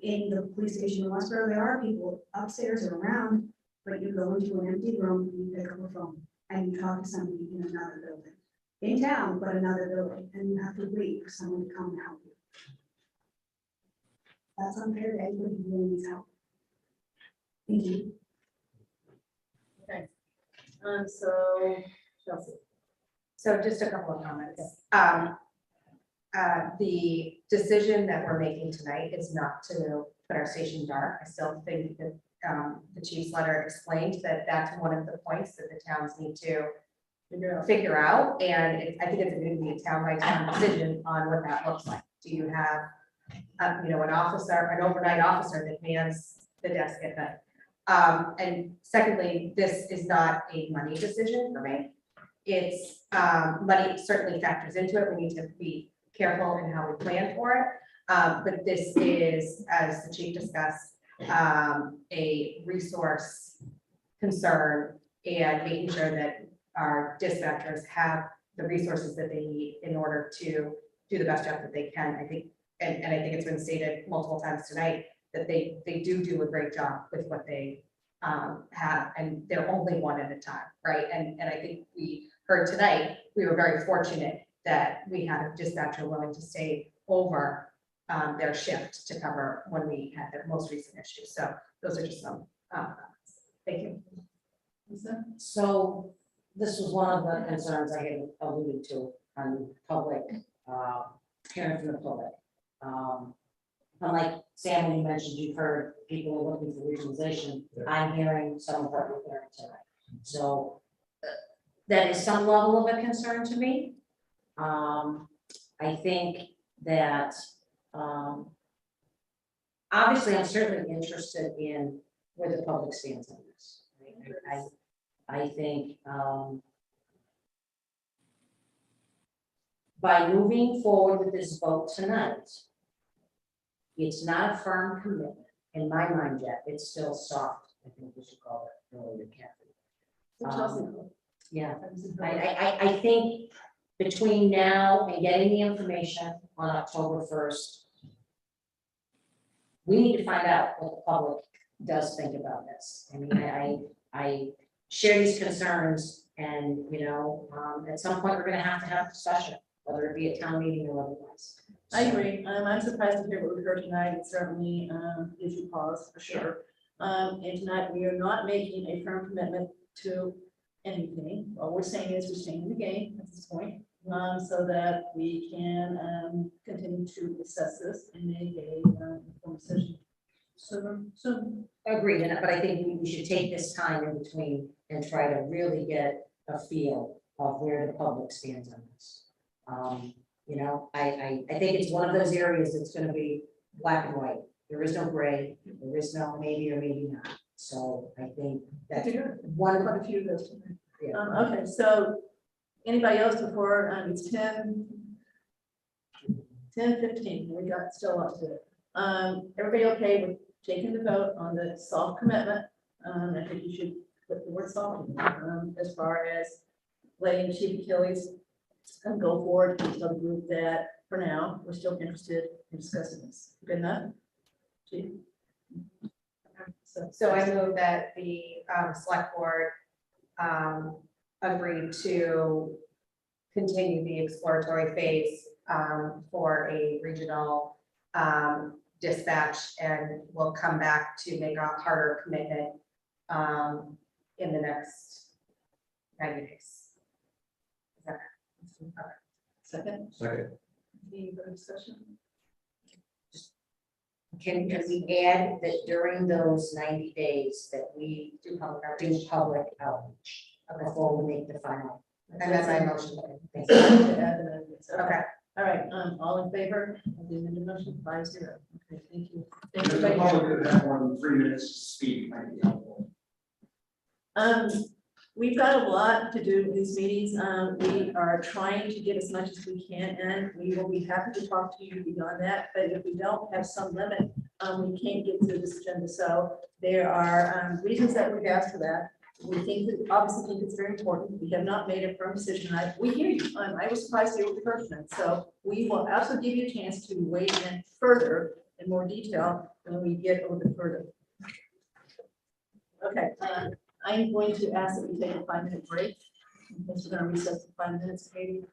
in the police station in Westboro, there are people upstairs or around, but you go into an empty room, and you pick up a phone, and you talk to somebody in another building. In town, but another building, and you have to wait for someone to come and help you. That's unfair to anybody who really needs help. Thank you. Okay. So, Chelsea. So just a couple of comments. The decision that we're making tonight is not to put our station dark. I still think that the chief's letter explained that that's one of the points that the towns need to figure out. And I think it's going to be a town by town decision on what that looks like. Do you have, an officer, an overnight officer that mans the desk at night? And secondly, this is not a money decision for me. It's money certainly factors into it. We need to be careful in how we plan for it. But this is, as the chief discussed, a resource concern and making sure that our dispatchers have the resources that they need in order to do the best job that they can. I think, and I think it's been stated multiple times tonight, that they do a great job with what they have, and they're only one at a time, right? And I think we heard tonight, we were very fortunate that we had a dispatcher willing to stay over their shift to cover when we had the most recent issue. So those are just some comments. Thank you. Lisa? So this was one of the concerns I had alluded to on public, hearing from the public. Unlike Sam, when you mentioned you've heard people are looking for regionalization, I'm hearing some of what we're hearing tonight. So that is some level of a concern to me. I think that obviously I'm certainly interested in where the public stands on this. Right? I think by moving forward with this vote tonight, it's not a firm commitment in my mind yet. It's still soft. I think we should call it earlier, Kathy. Yeah, I think between now and getting the information on October 1st, we need to find out what the public does think about this. I mean, I share these concerns, and at some point we're going to have a discussion, whether it be a town meeting or otherwise. I agree. I'm surprised to hear what we heard tonight. It certainly gives you pause for sure. And tonight we are not making a firm commitment to anything. All we're saying is we're staying in the game at this point, so that we can continue to assess this and make a informed decision. So Agreed, but I think we should take this time in between and try to really get a feel of where the public stands on this. I think it's one of those areas that's going to be black and white. There is no gray. There is no maybe or maybe not. So I think that's one of quite a few of those. Yeah. Okay, so anybody else before it's 10:15? We got still up to it. Everybody okay with taking the vote on the soft commitment? I think you should put the word soft as far as letting Chief Achilles go forward and tell the group that for now we're still interested in discussing this. Good enough? Chief? So I move that the select board agreed to continue the exploratory phase for a regional dispatch, and we'll come back to make a harder commitment in the next 90 days. Is that okay? Second, Second. any further discussion? Can we add that during those 90 days that we do public outreach before we make the final? And that's my motion. Thank To you. add the amendments. Okay. All right, all in favor of the amended motion, 5-0. Okay, thank you. Thank If you. the public could have more than 3 minutes to speak, might be helpful. We've got a lot to do with these meetings. We are trying to get as much as we can, and we will be happy to talk to you beyond that. But if we don't have some limit, we can't get through this agenda. So there are reasons that we've asked for that. We think that, obviously think it's very important. We have not made a firm decision. We hear you. I was surprised you were the first one. So we will absolutely give you a chance to weigh in further in more detail when we get a little bit further. Okay, I'm going to ask that we take a 5-minute break. We're going to recess for 5 minutes, Katie.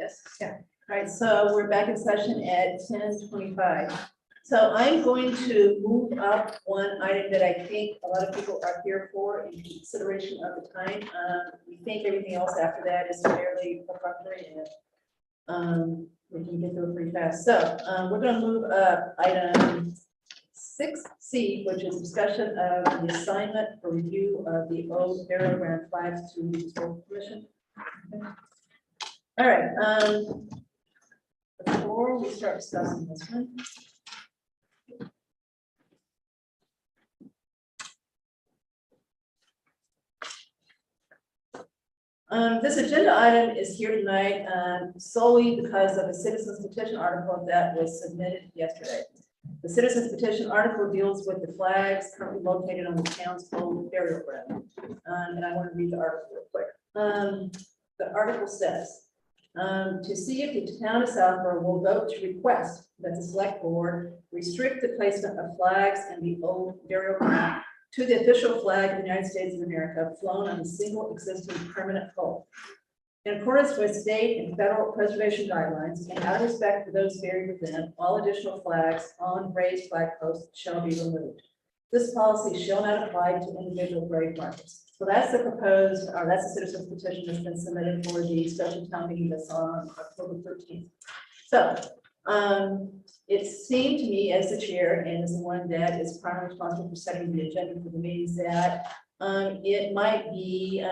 Yes, yeah. All right, so we're back in session at 10:25. So I'm going to move up one item that I think a lot of people are here for in consideration of the time. We think everything else after that is fairly perfunctory and we can get through it pretty fast. So we're going to move up item 6C, which is discussion of the assignment for review of the old burial ground flags to the historical commission. All right. Before we start discussing this one. This agenda item is here tonight solely because of a citizens petition article that was submitted yesterday. The citizens petition article deals with the flags currently located on the town's old burial ground. And I want to read the article real quick. The article says, to see if the town of Southborough will vote to request that the select board restrict the placement of flags in the old burial ground to the official flag of the United States of America flown on a single existing permanent pole. In accordance with state and federal preservation guidelines and out of respect for those buried within, all additional flags on raised flag posts shall be removed. This policy shall not apply to individual grave markers. So that's the proposed, or that's the citizens petition that's been submitted for the special town meeting that's on October 13th. So it seemed to me as the chair and as the one that is primarily responsible for setting the agenda for the meetings that it might be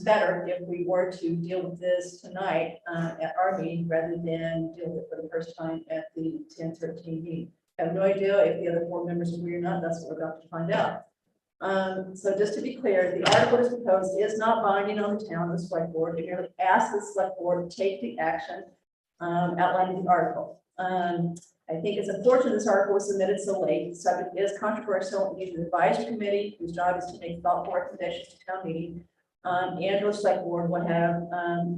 better if we were to deal with this tonight at our meeting rather than deal with it for the first time at the 10:13 meeting. I have no idea if the other 4 members agree or not. That's what we're about to find out. So just to be clear, the article as proposed is not binding on the town or the select board. It merely asks the select board to take the action outlined in the article. I think it's unfortunate this article was submitted so late. The subject is controversial and needs an advisory committee whose job is to make thoughtful recommendations to town meeting and or select board would have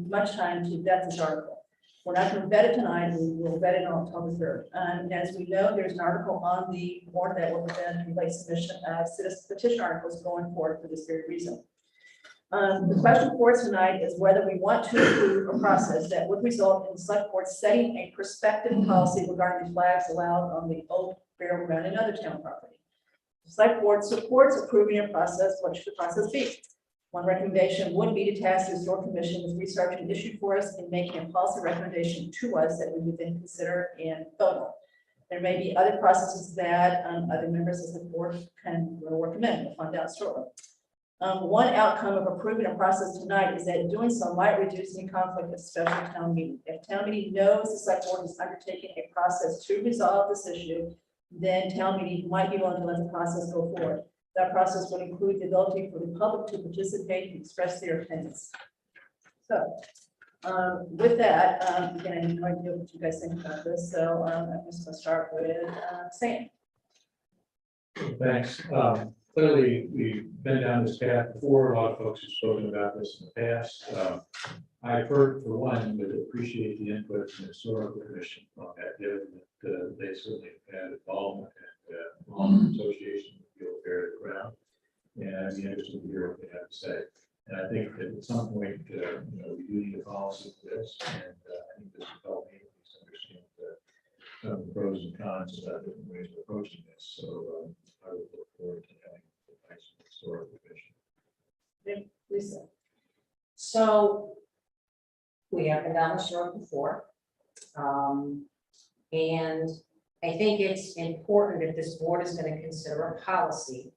much time to vet this article. We're not going to vet it tonight. We will vet it on October 3rd. As we know, there's an article on the warrant that will prevent the late submission of citizen petition articles going forward for this very reason. The question for us tonight is whether we want to approve a process that would result in the select board setting a prospective policy regarding the flags allowed on the old burial ground and other town property. The select board supports approving a process. What should the process be? One recommendation would be to task the historical commission with researching the issue for us and making a policy recommendation to us that we would then consider and vote on. There may be other processes that other members of the board can recommend. We'll find out shortly. One outcome of approving a process tonight is that doing so might reduce any conflict at special town meeting. If town meeting knows the select board is undertaking a process to resolve this issue, then town meeting might be willing to let the process go forward. That process would include the ability for the public to participate and express their opinions. So with that, again, I have no idea what you guys think about this. So I'm just going to start with Sam. Thanks. Clearly, we've been down this path before. A lot of folks have spoken about this in the past. I've heard, for one, that appreciate the input from the historical commission on that, given that they certainly have had involvement and long association with the old burial ground. And I'd be interested to hear what they have to say. And I think that at some point, we do need a policy for this, and I think this will help me at least understand some of the pros and cons about different ways of approaching this. So I would look forward to having advice from the historical commission. Lisa. So we have been down this road before. And I think it's important if this board is going to consider a policy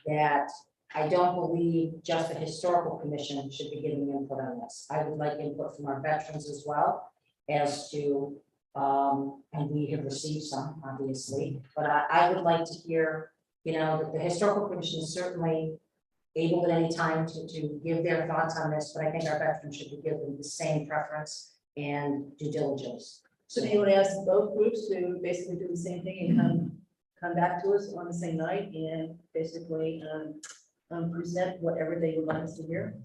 that I don't believe just the historical commission should be giving input on this. I would like input from our veterans as well as to, and we have received some, obviously, but I would like to hear, that the historical commission is certainly able at any time to give their thoughts on this, but I think our veterans should be given the same preference and due diligence. So do you want to ask both groups to basically do the same thing and come back to us on the same night and basically present whatever they would like us to hear?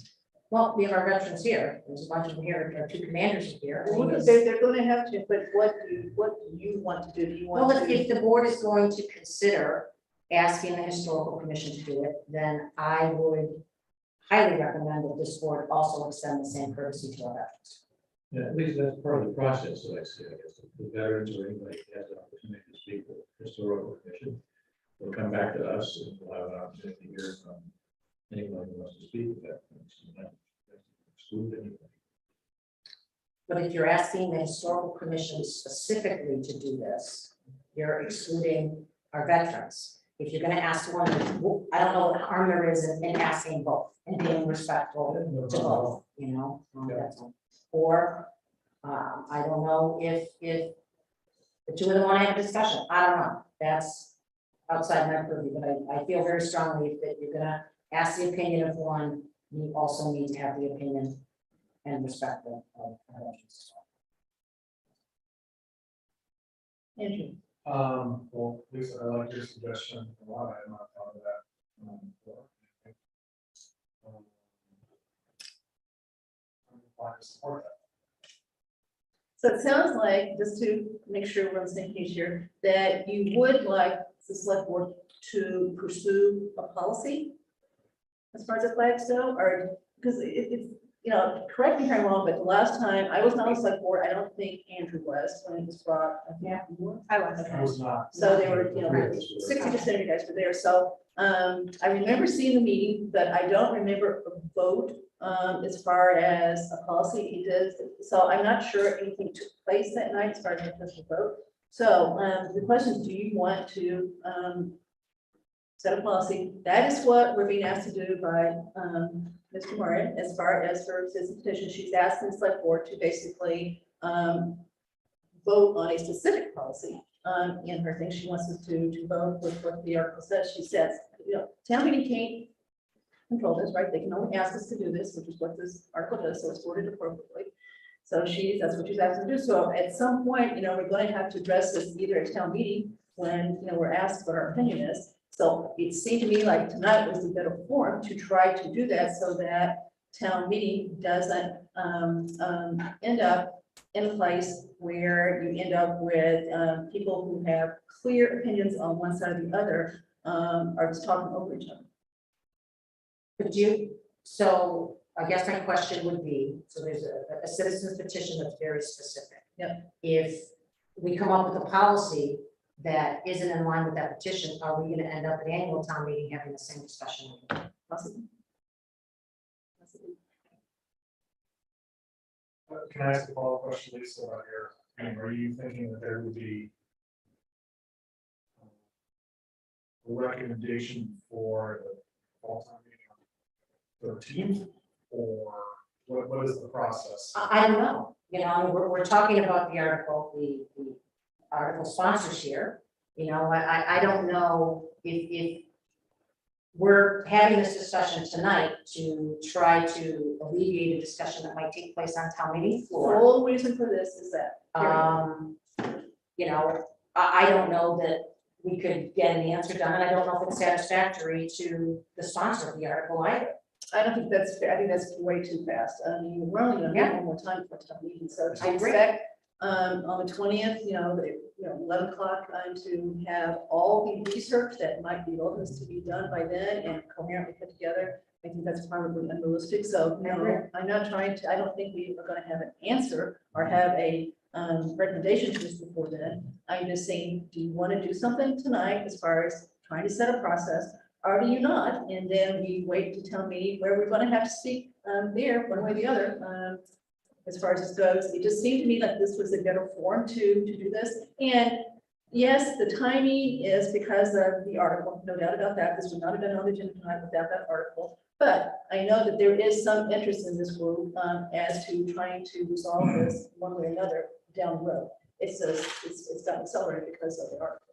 Well, we have our veterans here. There's a bunch of them here. Our 2 commanders are here. Well, they're going to have to, but what do you want to do? Do you want Well, to? if the board is going to consider asking the historical commission to do it, then I would highly recommend that this board also extend the same courtesy to our veterans. Yeah, at least that's part of the process that I see, I guess, the veterans or anybody who has the opportunity to speak with the historical commission. They'll come back to us and we'll have an opportunity to hear from anyone who wants to speak with that. Exclude anything. But if you're asking the historical commission specifically to do this, you're excluding our veterans. If you're gonna ask one, I don't know what harm there is in asking both and being respectful to both, you know? That's all. Or, I don't know if the two of them wanna have a discussion, I don't know, that's outside my purview, but I feel very strongly that you're gonna ask the opinion of one, you also need to have the opinion and respect of others. Andrew. Well, Lisa, I like your suggestion a lot. I had not thought of that. Before. I support that. So it sounds like, just to make sure we're on the same page here, that you would like the select board to pursue a policy as far as the flags go, or, because it's, you know, correct me if I'm wrong, but the last time I was not on the select board, I don't think Andrew was when it was brought. Yeah, I was. I was not. So they were, you know, 60% of you guys were there. So I remember seeing the meeting, but I don't remember a vote as far as a policy he did. So I'm not sure anything took place that night as far as the official vote. So the question is, do you want to set a policy? That is what we're being asked to do by Mr. Moran, as far as her citizen petition. She's asking the select board to basically vote on a specific policy. In her thing, she wants us to vote with what the article says. She says, you know, town meeting can't control this, right? They can only ask us to do this, which is what this article does, so it's worded appropriately. So that's what she's asking to do. So at some point, you know, we're going to have to address this either at town meeting when, you know, we're asked what our opinion is. So it seemed to me like tonight was a better forum to try to do that so that town meeting doesn't end up in a place where you end up with people who have clear opinions on one side or the other are just talking over each other. Could you, so I guess my question would be, so there's a citizen's petition that's very specific. Yeah. If we come up with a policy that isn't in line with that petition, are we gonna end up at the annual town meeting having the same discussion? Possibly. Can I ask a follow-up question, Lisa, about are you thinking that there would be a recommendation for the fall town meeting on 13th, or what is the process? I don't know, you know, I mean, we're talking about the article, the article sponsors here. You know, I don't know if we're having this discussion tonight to try to alleviate a discussion that might take place on town meeting The floor. whole reason for this is that. You know, I don't know that we could get an answer done, and I don't know if it's satisfactory to the sponsor of the article either. I don't think that's fair. I think that's way too fast. I mean, we're only gonna have one more time for town meeting, so I to agree. expect on the 20th, you know, 11 o'clock, to have all the research that might be relevant to be done by then and coherently put together. I think that's probably unrealistic. So no, I'm not trying to, I don't think we are going to have an answer or have a recommendation to this before then. I'm just saying, do you want to do something tonight as far as trying to set a process, or do you not? And then we wait to tell me where we're going to have to speak there, one way or the other. As far as this goes, it just seemed to me like this was a better forum to do this. And yes, the timing is because of the article, no doubt about that. This would not have been on the agenda tonight without that article. But I know that there is some interest in this group as to trying to resolve this one way or another down the road. It's gotten accelerated because of the article.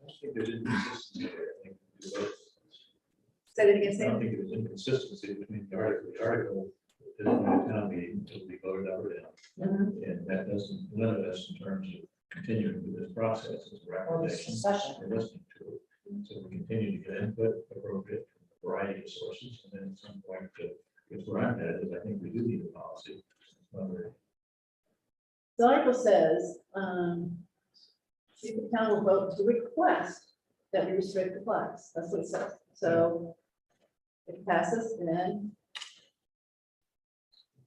I think there's inconsistency there. I think there's both. Say it again, I don't think there's inconsistency between the article that is in the town meeting until we voted up or down. And that doesn't limit us in terms of continuing with this process as a recommendation. We're listening to it. So we continue to get input appropriate from a variety of sources. And then at some point, if we're at that, is I think we do need a policy. The article says, the town will vote to request that we restrict the flags. That's what it says. So if it passes, then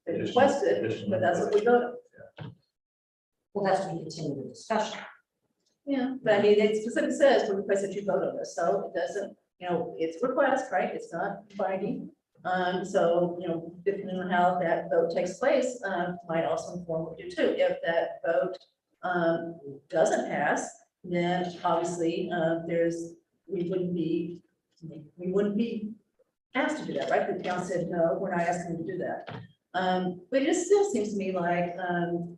they requested, but that's what we voted. Well, that's to be continued the discussion. Yeah, but I mean, it specifically says we request that you vote on this, so it doesn't, it's a request, right? It's not binding. So, depending on how that vote takes place, might also inform what we do too. If that vote doesn't pass, then obviously, we wouldn't be asked to do that, right? The town said, no, we're not asking you to do that. But it still seems to me like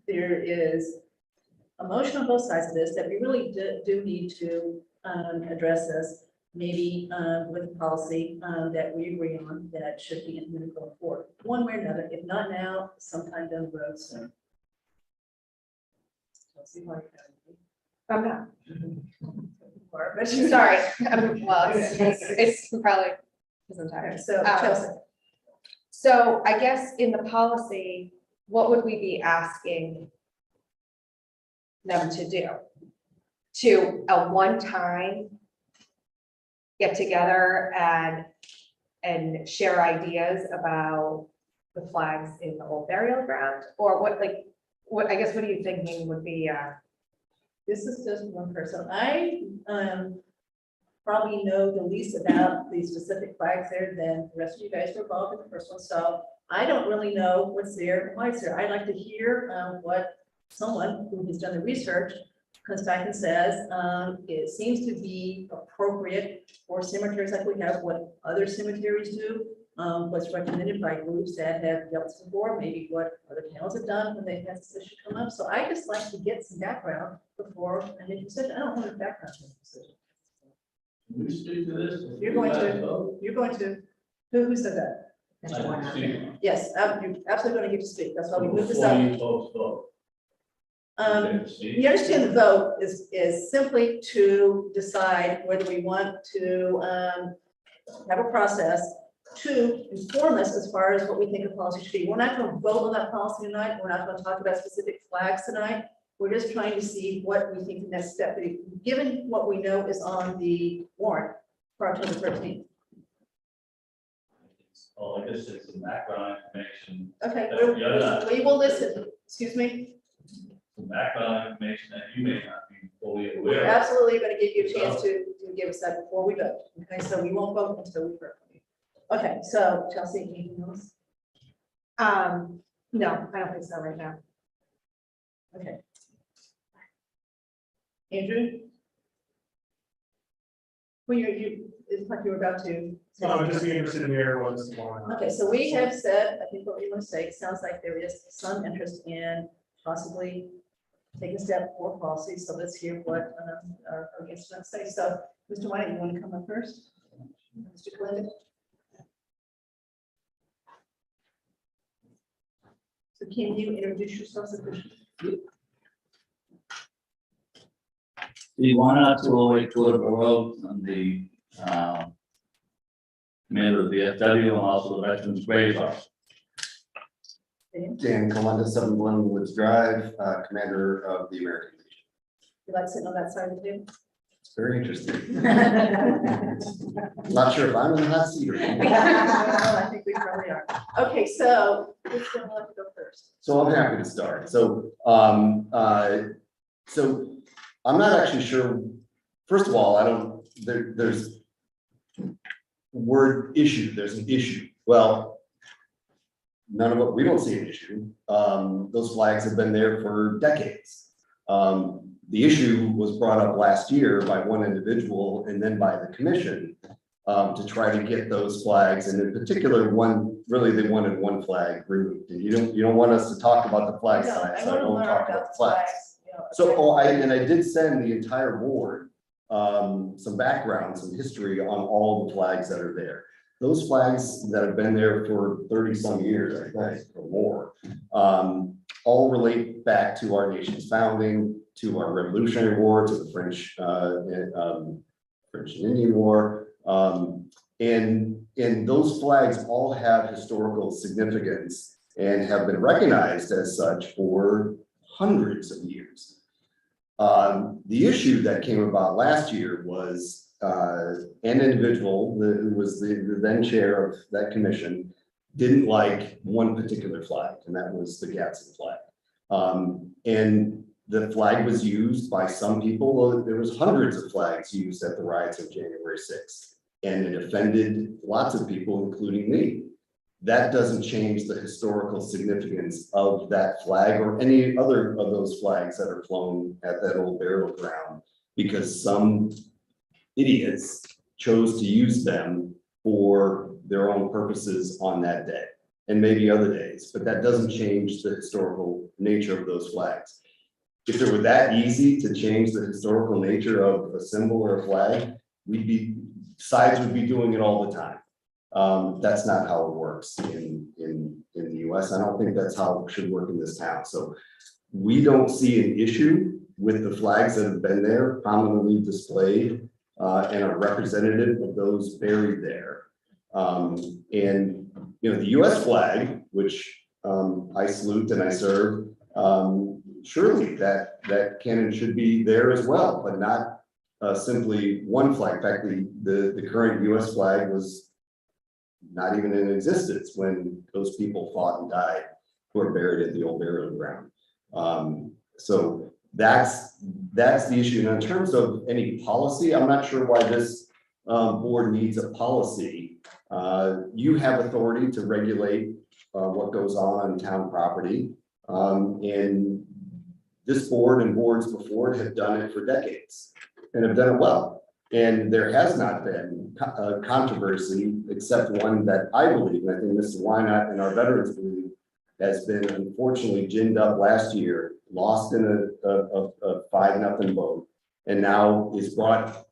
there is a motion on both sides of this that we really do need to address this, maybe with a policy that we agree on that should be implemented going forward, one way or another, if not now, sometime down the road soon. I'm not. But Sorry, well, it's probably. So Chelsea. So I guess in the policy, what would we be asking them to do? To a one-time get together and share ideas about the flags in the old burial ground? Or what, I guess, what are you thinking would be, This is just one person. I probably know the least about the specific flags there than the rest of you guys were involved in the first one. So I don't really know what's there, why it's there. I'd like to hear what someone who has done the research comes back and says, it seems to be appropriate for cemeteries like we have, what other cemeteries do, what's recommended by groups that have dealt with before, maybe what other towns have done when they've had this issue come up. So I just like to get some background before I make a decision. I don't want a background to make a decision. Can we speak to this? You're going to, who said that? Yes, you're absolutely going to get to speak. That's why we moved this up. You understand the vote is simply to decide whether we want to have a process to inform us as far as what we think a policy should be. We're not going to vote on that policy tonight. We're not going to talk about specific flags tonight. We're just trying to see what we think the next step is, given what we know is on the warrant for October 13th. Oh, I guess it's some background information. Okay, Yeah. we will listen. Excuse me. Some background information that you may not be fully We're aware of. absolutely going to give you a chance to give us that before we vote. Okay, so we won't vote until we've heard from you. Okay, so Chelsea, anything else? no, I don't think so right now. Okay. Andrew? Well, it's like you were about to. I'm just interested in hearing what's going on. Okay, so we have said, I think what we want to say, it sounds like there is some interest in possibly taking a step for policy. So let's hear what our guests want to say. So, Mr. White, you want to come up first? Mr. Clinton? So can you introduce yourself sufficiently? The 10208 Tour Road on the commander of the VFW and also the Veterans Graves Office. Dan Kalenda, 7 Glenwoods Drive, commander of the American Legion. You like sitting on that side of the table? It's very interesting. Not sure if I'm in the hot seat or not. I think we probably are. Okay, so who's going to let you go first? So I'm happy to start. So, so I'm not actually sure. First of all, there's word issue. There's an issue. Well, we don't see an issue. Those flags have been there for decades. The issue was brought up last year by one individual and then by the commission to try to get those flags, and in particular, they wanted one flag removed. And you don't want us to talk about the flag size, so I don't talk about the flags. So, I did send the entire board some background, some history on all the flags that are there. Those flags that have been there for 30 some years, I think, or more, all relate back to our nation's founding, to our Revolutionary War, to the French and Indian War. And those flags all have historical significance and have been recognized as such for hundreds of years. The issue that came about last year was an individual who was the then chair of that commission didn't like one particular flag, and that was the Gadsden flag. And the flag was used by some people. Well, there was hundreds of flags used at the riots of January 6th, and it offended lots of people, including me. That doesn't change the historical significance of that flag or any other of those flags that are flown at that old burial ground, because some idiots chose to use them for their own purposes on that day, and maybe other days, but that doesn't change the historical nature of those flags. If it were that easy to change the historical nature of a symbol or a flag, sides would be doing it all the time. That's not how it works in the US. I don't think that's how it should work in this town. So we don't see an issue with the flags that have been there, prominently displayed, and are representative of those buried there. And you know, the US flag, which I salute and I serve, surely that cannon should be there as well, but not simply one flag. In fact, the current US flag was not even in existence when those people fought and died who are buried at the old burial ground. So that's the issue. And in terms of any policy, I'm not sure why this board needs a policy. You have authority to regulate what goes on town property. And this board and boards before it have done it for decades and have done it well. And there has not been a controversy, except one that I believe, and I think Mr. Wynot and our veterans believe, has been unfortunately ginned up last year, lost in a 5-0 vote, and now is brought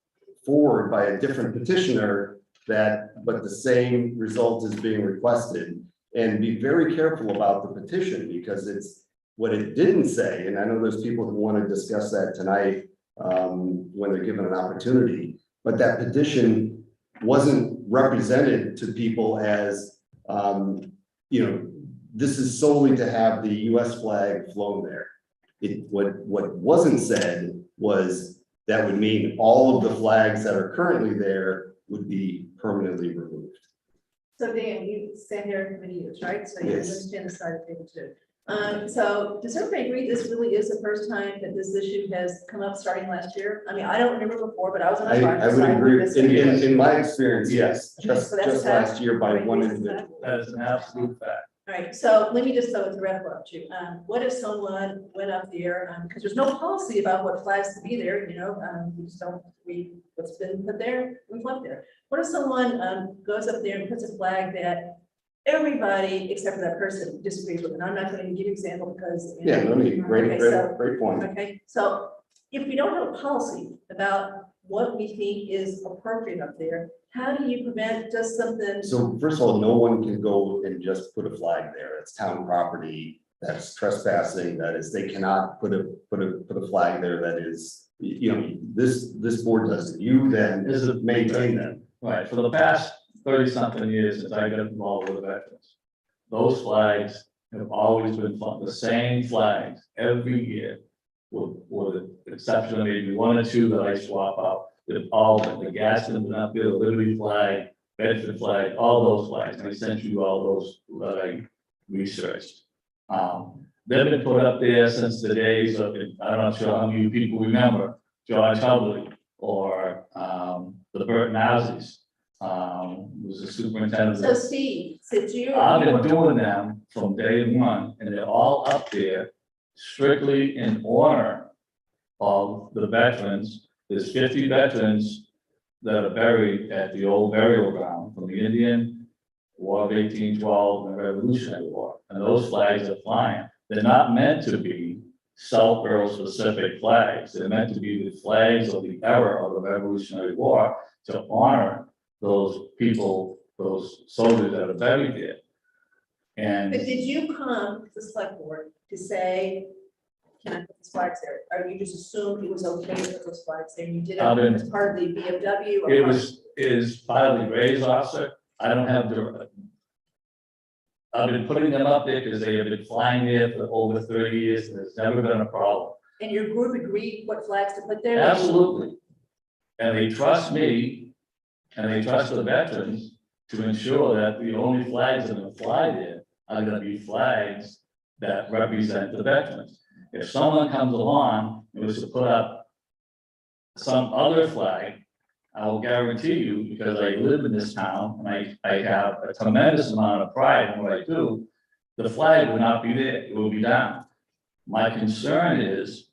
forward by a different petitioner but the same result is being requested. And be very careful about the petition, because it's what it didn't say. And I know there's people who want to discuss that tonight when they're given an opportunity, but that petition wasn't represented to people as, you know, this is solely to have the US flag flown there. What wasn't said was that would mean all of the flags that are currently there would be permanently removed. So Dan, you stand there for many years, right? So you Yes. understand the side of the table too. So does everybody agree this really is the first time that this issue has come up starting last year? I mean, I don't remember before, but I was on a. I would agree, in my experience, yes, just So that's last year by Right, one this is individual. That is an absolute fact. All right, so let me just throw it wrap up to, what if someone went up there, because there's no policy about what flags to be there, you know, we just don't read what's been put there, we've left there. What if someone goes up there and puts a flag that everybody except for that person disagrees with, and I'm not going to give you an example because. Yeah, no need, great point. Okay, so if we don't have a policy about what we think is appropriate up there, how do you prevent just something? So first of all, no one can go and just put a flag there. It's town property. That's trespassing. That is, they cannot put a flag there. That is, you know, this board does it. You then maintain them. Right, for the past 30-something years since I got involved with the veterans, those flags have always been the same flags every year, with the exception of maybe one or two that I swap out. They've all been the Gadsden, the Liberty flag, Bedford flag, all those flags. And I sent you all those that I researched. They've been put up there since the days of, I'm not sure how many people remember, George Hubley or the Burt Nazis. Was the superintendent. So Steve, since you. I've been doing them from day one, and they're all up there strictly in honor of the veterans. There's 50 veterans that are buried at the old burial ground from the Indian War of 1812 and the Revolutionary War, and those flags are flying. They're not meant to be Southborough specific flags. They're meant to be the flags of the era of the Revolutionary War to honor those people, those soldiers that are buried there. And But did you come to the select board to say, can I put these flags there? Or you just assumed it was okay to put those flags there? You did it as part of the BFW? Or it is part of the Graves officer. I don't have the. I've been putting them up there because they have been flying there for over 30 years, and there's never been a problem. And your group agreed what flags to put there? Absolutely. And they trust me, and they trust the veterans to ensure that the only flags that are fly there are gonna be flags that represent the veterans. If someone comes along and was to put up some other flag, I will guarantee you, because I live in this town and I have a tremendous amount of pride in what I do, the flag would not be there, it will be down. My concern is,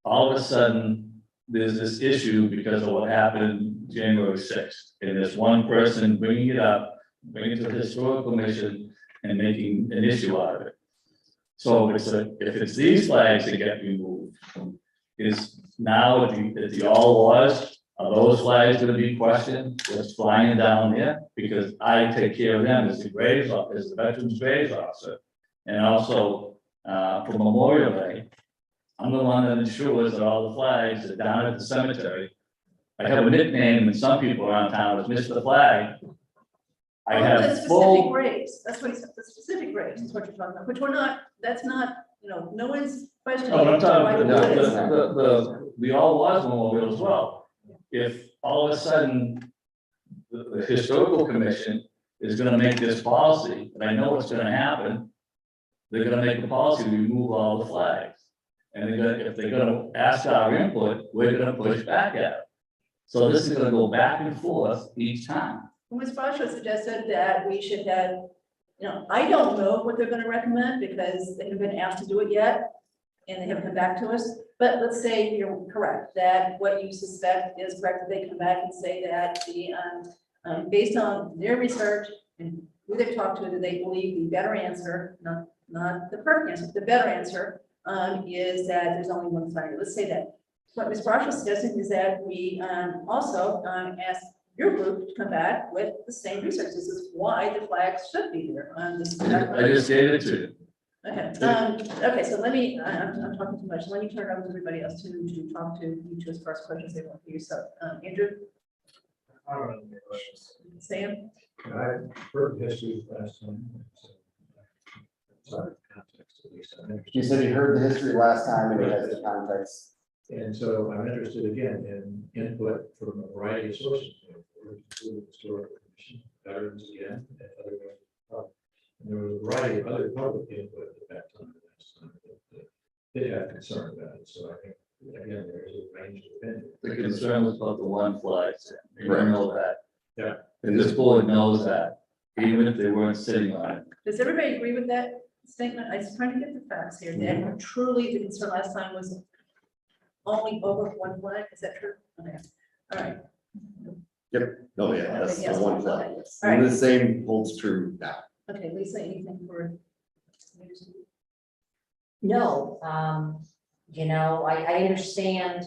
all of a sudden, there's this issue because of what happened January 6th. And there's one person bringing it up, bringing it to the historical commission and making an issue out of it. So if it's these flags that get removed, is now at the all was, are those flags gonna be questioned, what's flying down there? Because I take care of them as the graves, as the Veterans Graves Officer. And also, for Memorial Day, I'm the one that ensures that all the flags are down at the cemetery. I have a nickname, and some people around town is Mr. Flag. I The have specific full, graves, that's what he said, the specific graves is what you're talking about, which we're not, that's not, no one's questioning. no, I'm talking why about it is. the all was memorial as well. If all of a sudden, the historical commission is gonna make this policy, and I know what's gonna happen, they're gonna make a policy to remove all the flags. And if they're gonna ask our input, we're gonna push back at it. So this is gonna go back and forth each time. Ms. Brascio suggested that we should have, I don't know what they're gonna recommend because they haven't been asked to do it yet. And they haven't come back to us, but let's say you're correct, that what you suspect is correct, that they come back and say that based on their research and who they've talked to, that they believe the better answer, not the perfect answer, the better answer, is that there's only one flag. Let's say that. What Ms. Brascio suggested is that we also ask your group to come back with the same research. This is why the flags should be there. I just gave it to you. Okay, okay, so let me, I'm talking too much. Let me turn it over to everybody else to talk to you two as far as questions they want for yourself. Andrew? I don't have any questions. Sam? I heard the history last time. Sorry, context at least. I'm interested. You said you heard the history last time and it has the context. And so I'm interested again in input from a variety of sources. Including historical commission, veterans again, and other. And there was a variety of other public input at that time. That they had concern about it. So I think again there is a range of opinions. The concern was about the one flag. You don't know that. Yeah. And this board knows that, even if they weren't sitting on it. Does everybody agree with that statement? I was trying to get the facts here. That truly the concern last time was only over one flag. Is that true? Okay. All right. Yep, oh yeah, that's Okay, yes, the one flag. All right. And the same holds true now. Okay, Lisa, anything for? No, I understand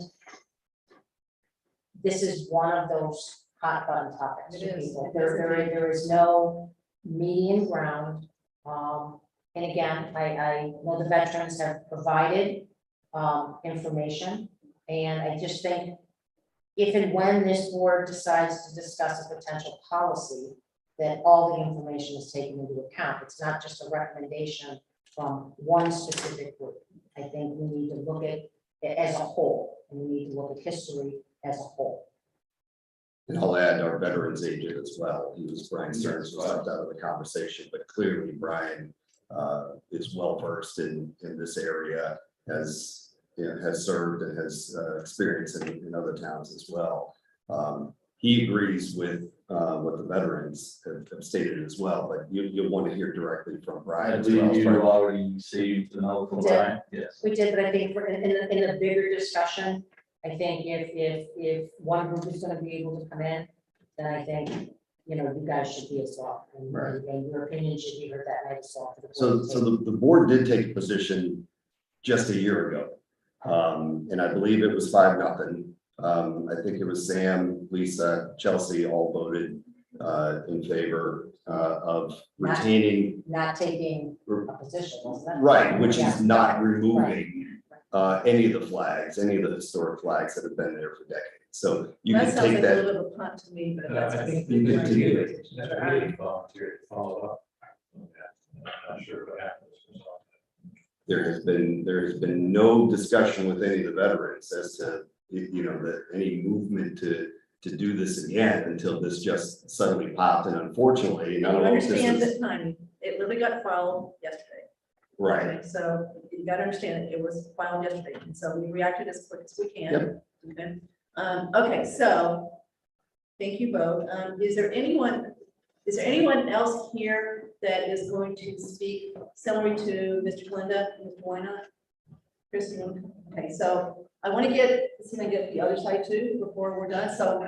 this is one of those hot button topics. It for is. people. There is no median ground. And again, I know the veterans have provided information, and I just think if and when this board decides to discuss a potential policy, that all the information is taken into account. It's not just a recommendation from one specific group. I think we need to look at it as a whole, and we need to look at history as a whole. And I'll add our veterans agent as well. He was, Brian Stearns was left out of the conversation, but clearly Brian is well versed in this area, has served and has experience in other towns as well. He agrees with what the veterans have stated as well, but you'll want to hear directly from Brian. I as well. believe you already received the note from Brian. Yes. We did, but I think in a bigger discussion, I think if one group is gonna be able to come in, then I think, you guys should be as well. Right. And your opinion should be heard that night as well. So the board did take a position just a year ago. And I believe it was 5-0. I think it was Sam, Lisa, Chelsea all voted in favor of retaining. Not taking a position, wasn't it? Right, which Yeah. is not removing any of the flags, any of the historic flags that have been there for decades. So you That can sounds take like a that. little bit of a punt to me, but that's. I think you can do it. Volunteer to follow up on that. I'm not sure what happens. There has been no discussion with any of the veterans as to, that any movement to to do this again until this just suddenly popped, and unfortunately, You none of those understand business. the timing. It literally got filed yesterday. Right, Okay, so you gotta understand it was filed yesterday, and so we reacted as quick as we can. Okay, okay, so, thank you both. Is there anyone else here that is going to speak similarly to Mr. Glinda, Mr. Wynot? Chris, okay, so I want to get the other side too before we're done, so,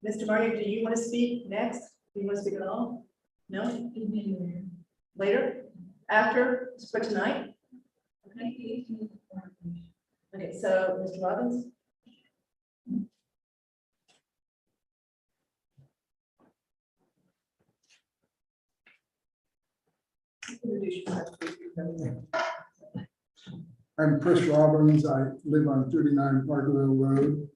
Mr. Marty, do you want to speak next? Do you want to speak at all? No? Later? After, for tonight? Okay. Okay, so, Mr. Robbins? I'm Chris Robbins. I live on 39 Parkerville Road.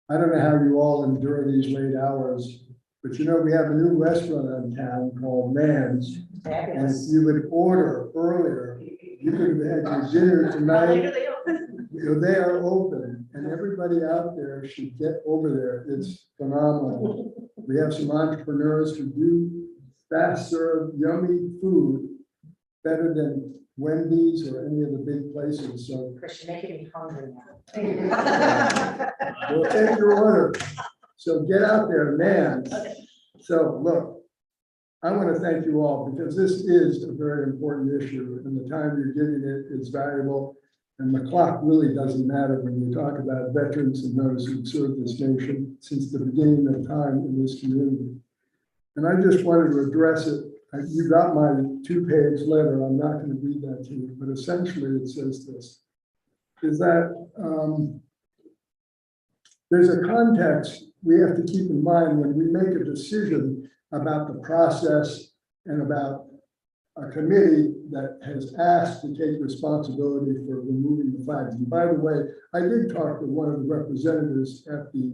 I don't know how you all endure these late hours, but you know, we have a new restaurant in town called Man's. And if you would order earlier, you could have had your dinner tonight. They are open, and everybody out there should get over there. It's phenomenal. We have some entrepreneurs who do fast serve yummy food better than Wendy's or any of the big places, so. Chris, you're making me hungry now. We'll take your order. So get out there, man. So look, I want to thank you all because this is a very important issue and the time you're giving it is valuable. And the clock really doesn't matter when you talk about veterans and those who served this nation since the beginning of time in this community. And I just wanted to address it. You got my 2-page letter. I'm not going to read that to you, but essentially it says this, is that there's a context we have to keep in mind when we make a decision about the process and about a committee that has asked to take responsibility for removing the flags. And by the way, I did talk to one of the representatives at the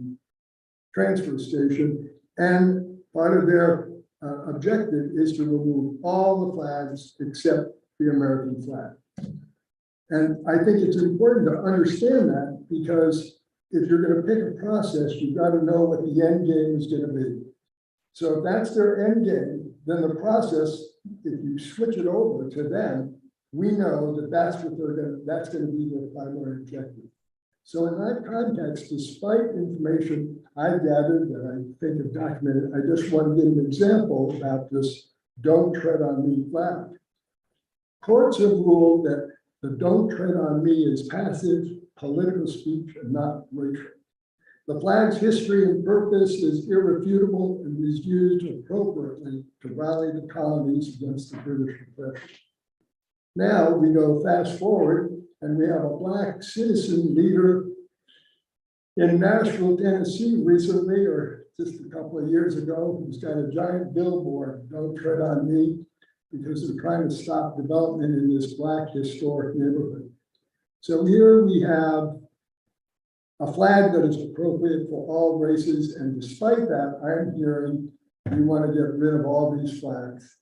transfer station, and part of their objective is to remove all the flags except the American flag. And I think it's important to understand that because if you're going to pick a process, you've got to know what the end game is going to be. So if that's their end game, then the process, if you switch it over to them, we know that that's what that's going to be their primary objective. So in that context, despite information I've gathered that I think is documented, I just want to give an example about this "Don't Tread on Me" flag. Courts have ruled that the "Don't Tread on Me" is passive political speech and not racial. The flag's history and purpose is irrefutable and was used appropriately to rally the colonies against the British oppression. Now we go fast forward and we have a Black citizen leader in Nashville, Tennessee recently, or just a couple of years ago, who's got a giant billboard, "Don't Tread on Me," because they're trying to stop development in this Black historic neighborhood. So here we have a flag that is appropriate for all races, and despite that, I'm hearing we want to get rid of all these flags.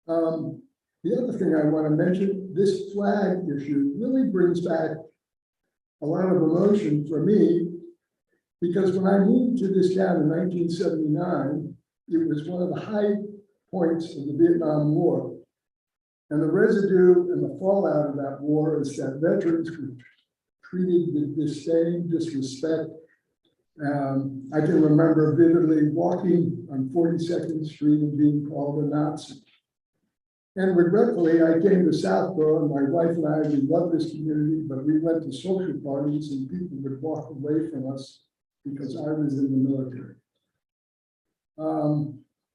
The other thing I want to mention, this flag issue really brings back a lot of emotion for me, because when I moved to this town in 1979, it was one of the high points of the Vietnam War. And the residue and the fallout of that war is that veterans were treated with disdain, disrespect. I can remember vividly walking on 42nd Street and being called a Nazi. And regretfully, I came to Southborough, and my wife and I, we love this community, but we went to social parties and people would walk away from us because I was in the military.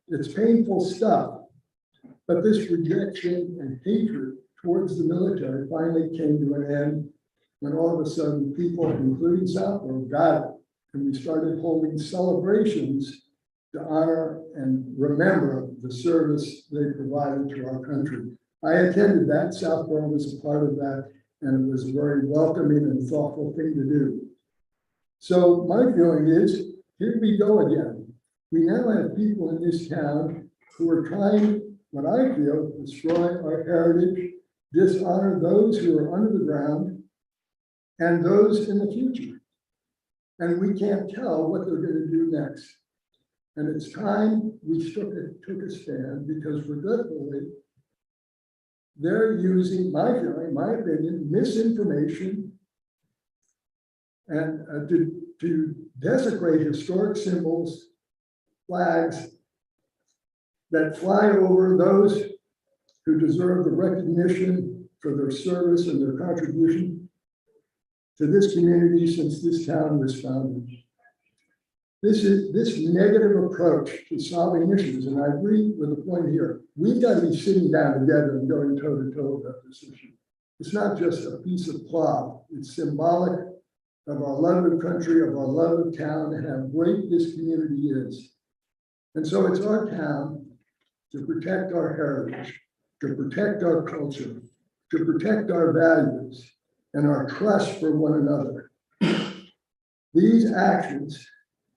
It's painful stuff, but this rejection and hatred towards the military finally came to an end when all of a sudden people, including Southborough, got it. And we started holding celebrations to honor and remember the service they provided to our country. I attended that. Southborough was a part of that, and it was a very welcoming and thoughtful thing to do. So my feeling is, here we go again. We now have people in this town who are trying, what I feel, to destroy our heritage, dishonor those who are under the ground, and those in the future. and we can't tell what they're gonna do next. And it's time we took a stand, because regretfully, they're using, my feeling, my opinion, misinformation and to desecrate historic symbols, flags that fly over those who deserve the recognition for their service and their contribution to this community since this town was founded. This negative approach to solving issues, and I agree with the point here, we've got to be sitting down together and going toe to toe about this issue. It's not just a piece of cloth, it's symbolic of our love of country, of our love of town, and how great this community is. And so it's our town to protect our heritage, to protect our culture, to protect our values and our trust for one another. These actions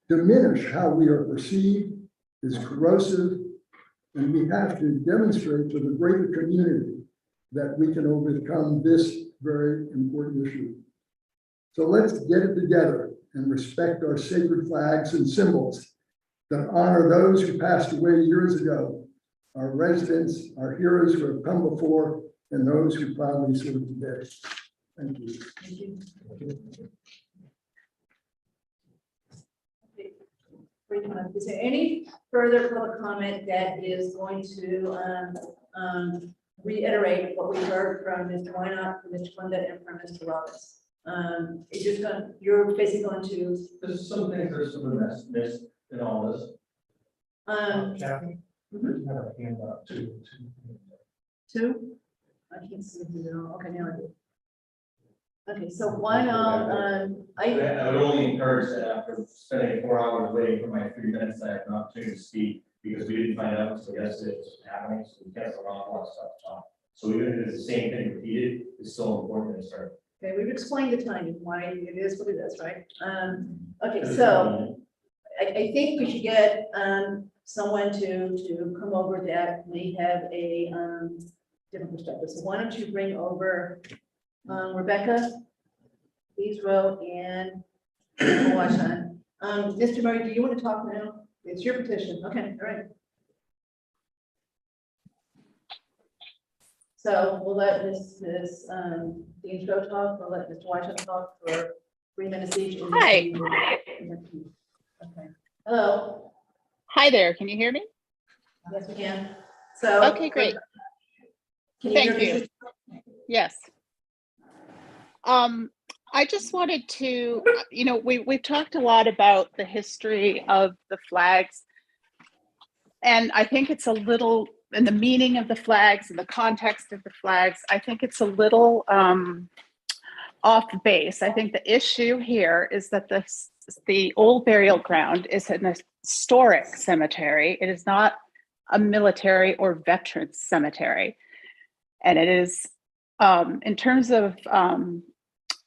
diminish how we are perceived as corrosive, and we have to demonstrate to the greater community that we can overcome this very important issue. So let's get it together and respect our sacred flags and symbols that honor those who passed away years ago, our residents, our heroes who have come before, and those who proudly serve today. Thank you. Thank you. Is there any further public comment that is going to reiterate what we heard from Mr. Wynot, from Mr. Condit, and from Mr. Roberts? It's just going, you're basically going to. There's some things that are some of the missed in all this. Kathy, you have a hand up too. Two? I can't see who they're all. Okay, now I do. Okay, so why not, I would only encourage that after spending 4 hours waiting for my 3 minutes, I had an opportunity to speak, because we didn't find out until yesterday it was happening, so we can't run off a lot of stuff to talk. So even if it's the same thing repeated, it's still important to start. okay, we've explained the timing, why it is what it is, right? Okay, so I think we should get someone to come over that may have a different perspective. So why don't you bring over Rebecca, Israel, and Washan. Mr. Murray, do you want to talk now? It's your petition. Okay, all right. So we'll let Ms. Dean Stroh talk, we'll let Mr. Washan talk for 3 minutes each. Hi. Okay. Hello. Hi there. Can you hear me? Yes, we can. So. Okay, great. Can Thank you. Yes. I just wanted to, we've talked a lot about the history of the flags. And I think it's a little, and the meaning of the flags and the context of the flags, I think it's a little off base. I think the issue here is that the old burial ground is an historic cemetery. It is not a military or veterans cemetery. And it is, in terms of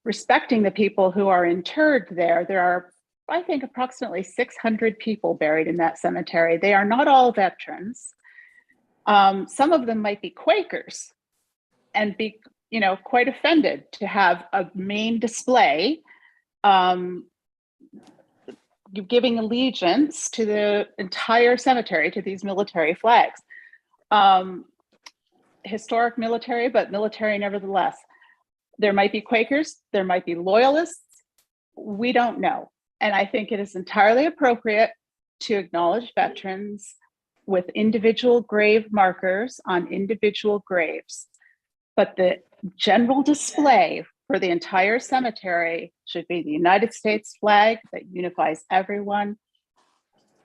respecting the people who are interred there are, I think, approximately 600 people buried in that cemetery. They are not all veterans. Some of them might be Quakers and be, quite offended to have a main display giving allegiance to the entire cemetery to these military flags. Historic military, but military nevertheless. There might be Quakers, there might be loyalists, we don't know. And I think it is entirely appropriate to acknowledge veterans with individual grave markers on individual graves. But the general display for the entire cemetery should be the United States flag that unifies everyone.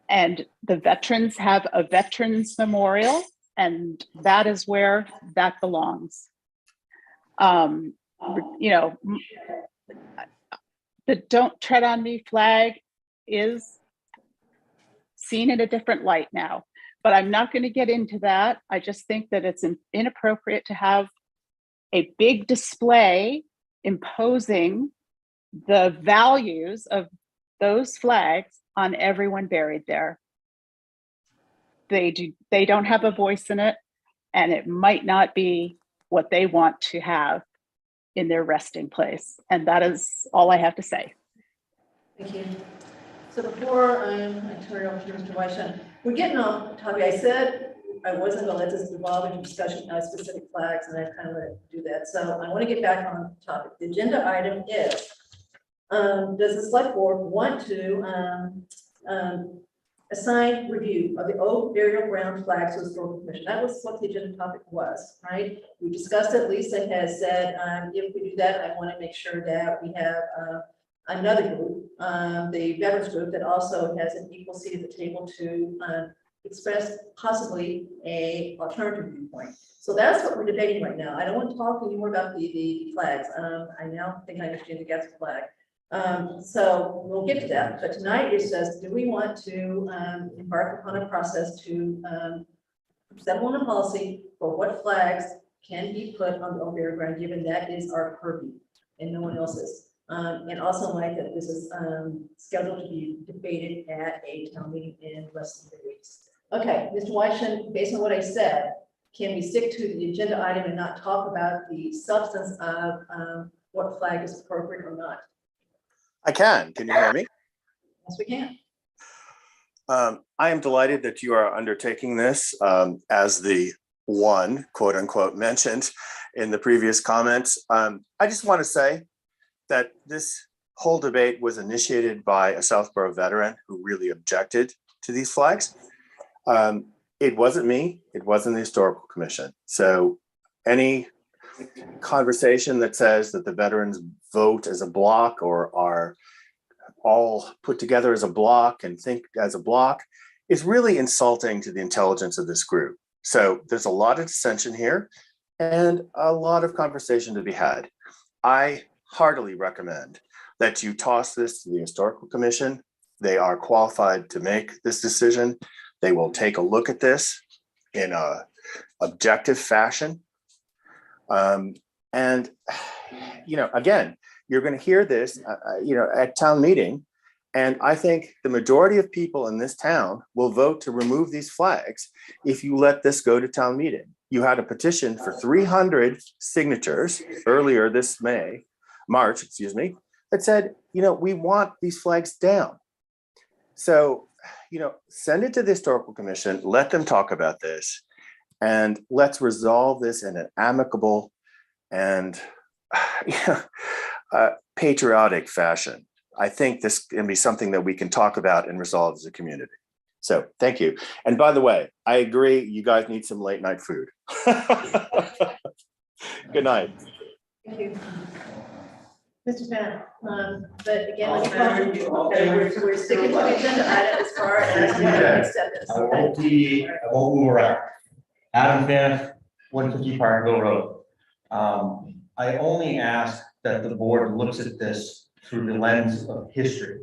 And the veterans have a veterans memorial, and that is where that belongs. The Don't Tread on Me flag is seen in a different light now, but I'm not going to get into that. I just think that it's inappropriate to have a big display imposing the values of those flags on everyone buried there. They don't have a voice in it, and it might not be what they want to have in their resting place. And that is all I have to say. Thank you. So before I turn it over to Mr. Weishan, we're getting off topic. I said I wasn't gonna let this devolve into discussion on specific flags, and I kind of let it do that. So I want to get back on topic. The agenda item is, does the select board want to assign review of the old burial ground flags to the historical commission? That was what the agenda topic was, right? We discussed it. Lisa has said, if we do that, I want to make sure that we have another group, the veterans group, that also has an equal seat at the table to express possibly a alternative viewpoint. So that's what we're debating right now. I don't want to talk anymore about the flags. I now think I understand the gas flag. So we'll get to that. But tonight it says, do we want to embark upon a process to settle on a policy for what flags can be put on the old burial ground, given that is our purview and no one else's. And also like that this is scheduled to be debated at a town meeting in less than 3 weeks. Okay, Mr. Weishan, based on what I said, can we stick to the agenda item and not talk about the substance of what flag is appropriate or not? I can. Can you hear me? Yes, we can. I am delighted that you are undertaking this as the one, quote unquote, mentioned in the previous comments. I just want to say that this whole debate was initiated by a Southborough veteran who really objected to these flags. It wasn't me. It wasn't the Historical Commission. So any conversation that says that the veterans vote as a block or are all put together as a block and think as a block is really insulting to the intelligence of this group. So there's a lot of dissension here and a lot of conversation to be had. I heartily recommend that you toss this to the Historical Commission. They are qualified to make this decision. They will take a look at this in a objective fashion. And, you know, again, you're going to hear this, you know, at town meeting. And I think the majority of people in this town will vote to remove these flags if you let this go to town meeting. You had a petition for 300 signatures earlier this March, that said, you know, we want these flags down. So, you know, send it to the Historical Commission, let them talk about this, and let's resolve this in an amicable and patriotic fashion. I think this can be something that we can talk about and resolve as a community. So thank you. And by the way, I agree, you guys need some late night food. Good night. Thank you. Mr. Fan, but again, let me caution you, okay, we're sticking to the agenda item as far as what our next step is. I won't move around. Adam Fan, 150 Parkville Road. I only ask that the board looks at this through the lens of history.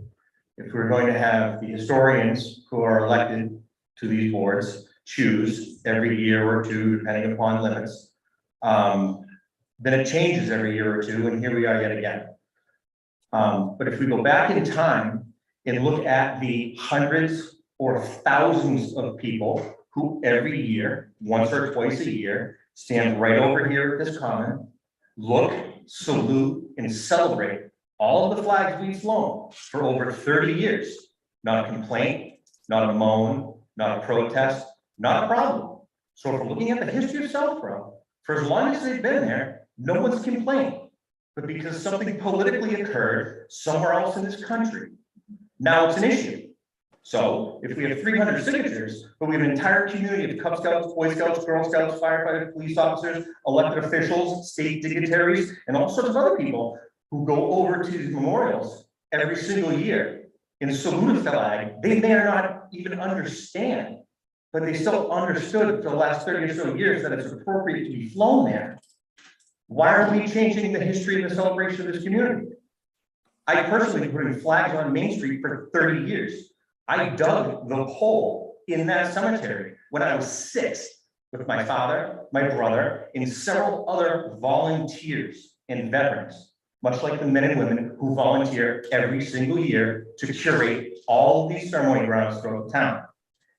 If we're going to have the historians who are elected to these boards choose every year or two, depending upon limits, then it changes every year or two, and here we are yet again. But if we go back in time and look at the hundreds or thousands of people who every year, once or twice a year, stand right over here at this common, look, salute, and celebrate all of the flags we've flown for over 30 years. Not a complaint, not a moan, not a protest, not a problem. So if we're looking at the history of Southborough, for as long as they've been there, no one's complained. But because something politically occurred somewhere else in this country, now it's an issue. So if we have 300 signatures, but we have an entire community of Cub Scouts, Boy Scouts, Girl Scouts, firefighters, police officers, elected officials, state dignitaries, and all sorts of other people who go over to these memorials every single year and salute a flag they may or not even understand, but they still understood for the last 30 or so years that it's appropriate to be flown there. Why are we changing the history of the celebration of this community? I personally have been putting flags on Main Street for 30 years. I dug the hole in that cemetery when I was 6 with my father, my brother, and several other volunteers and veterans, much like the men and women who volunteer every single year to curate all of these ceremony grounds throughout the town.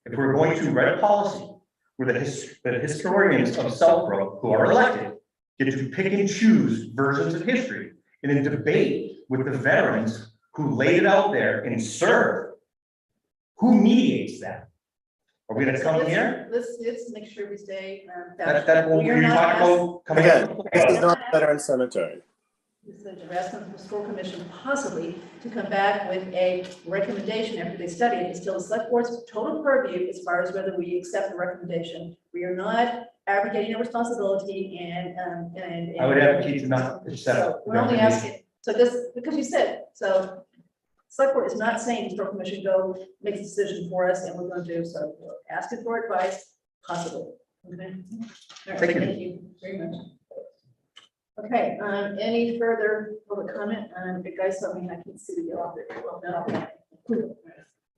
If we're going to write a policy where the historians of Southborough who are elected get to pick and choose versions of history in a debate with the veterans who laid it out there and served, who mediates that? Are we gonna come here? Let's make sure we stay. When We are you're not talking asking- about coming Again, up. this is not a veteran cemetery. We're asking the historical commission possibly to come back with a recommendation after they study it. It's still the select board's total purview as far as whether we accept the recommendation. We are not abrogating our responsibility and. I would advocate to not accept So the we're only recommendation. asking, so this, because you said, so select board is not saying the historical commission go make a decision for us and we're going to do so. We're asking for advice, possibly. Okay. All right, Thank you. Thank you very much. Okay, any further public comment? The guys told me I can see the yellow there. Well, no.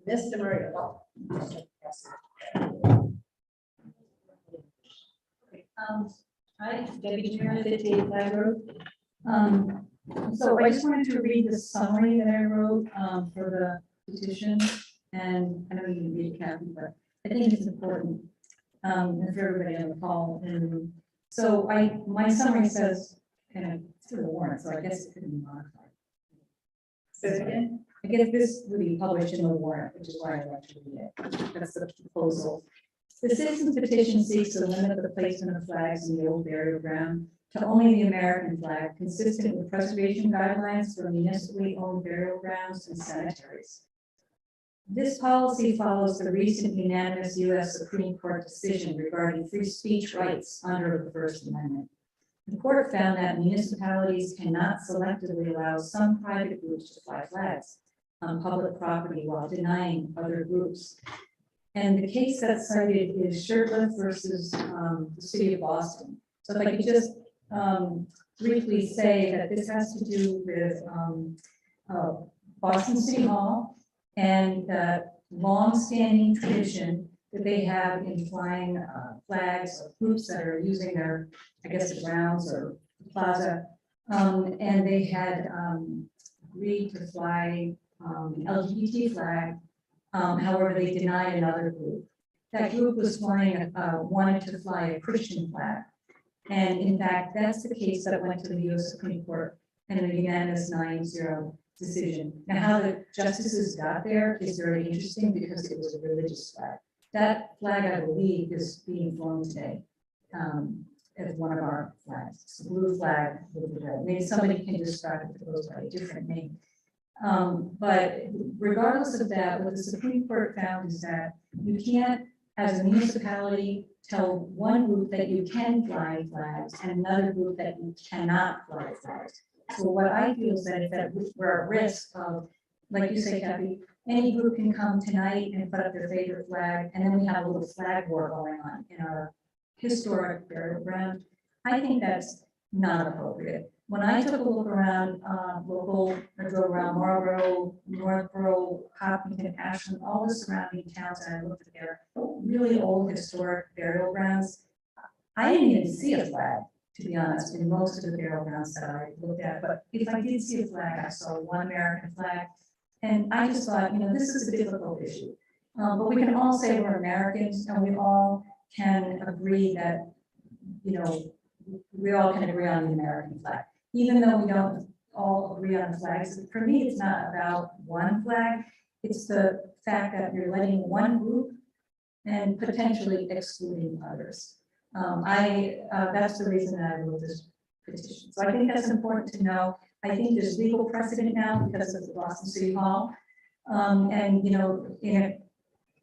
Mr. Murray. Hi, Debbie Turner, 58 Flag Road. So I just wanted to read the summary that I wrote for the petition. And I know you can read it, Kathy, but I think it's important and for everybody on the call. And so my summary says, kind of through the warrant, so I guess it could be modified. Say it again? I guess this would be published in the warrant, which is why I like to read it. That's the proposal. The citizens petition seeks to limit the placement of flags in the old burial ground to only the American flag, consistent with preservation guidelines for municipally owned burial grounds and cemeteries. This policy follows the recent unanimous U.S. Supreme Court decision regarding free speech rights under the First Amendment. The court found that municipalities cannot selectively allow some private groups to fly flags on public property while denying other groups. And the case that's cited is Shirtliff versus the city of Boston. So if I could just briefly say that this has to do with Boston City Hall and the long-standing tradition that they have in flying flags of groups that are using their, I guess, the grounds or plaza. And they had agreed to fly an LGBT flag. However, they denied another group. That group was flying, wanted to fly a Christian flag. And in fact, that's the case that went to the U.S. Supreme Court in a unanimous 9-0 decision. Now, how the justices got there is very interesting because it was a religious flag. That flag, I believe, is being flown today as one of our flags. It's a blue flag with the red. Maybe somebody can describe it, if it goes by a different name. But regardless of that, what the Supreme Court found is that you can't, as a municipality, tell one group that you can fly flags and another group that you cannot fly flags. So what I feel is that if we're at risk of, like you say, Kathy, any group can come tonight and put up their favorite flag, and then we have a little flag war going on in our historic burial ground. I think that's not appropriate. When I took a look around I drove around Marlboro, Northborough, Hopkinton, Ashland, all the surrounding towns, and I looked at their really old historic burial grounds. I didn't even see a flag, to be honest, in most of the burial grounds that I looked at. But if I did see a flag, I saw one American flag. And I just thought, this is a difficult issue. But we can all say we're Americans, and we all can agree that, we all can agree on the American flag. Even though we don't all agree on the flags, for me, it's not about one flag. It's the fact that you're letting one group and potentially excluding others. That's the reason that I wrote this petition. So I think that's important to know. I think there's legal precedent now because of the Boston City Hall. And, in an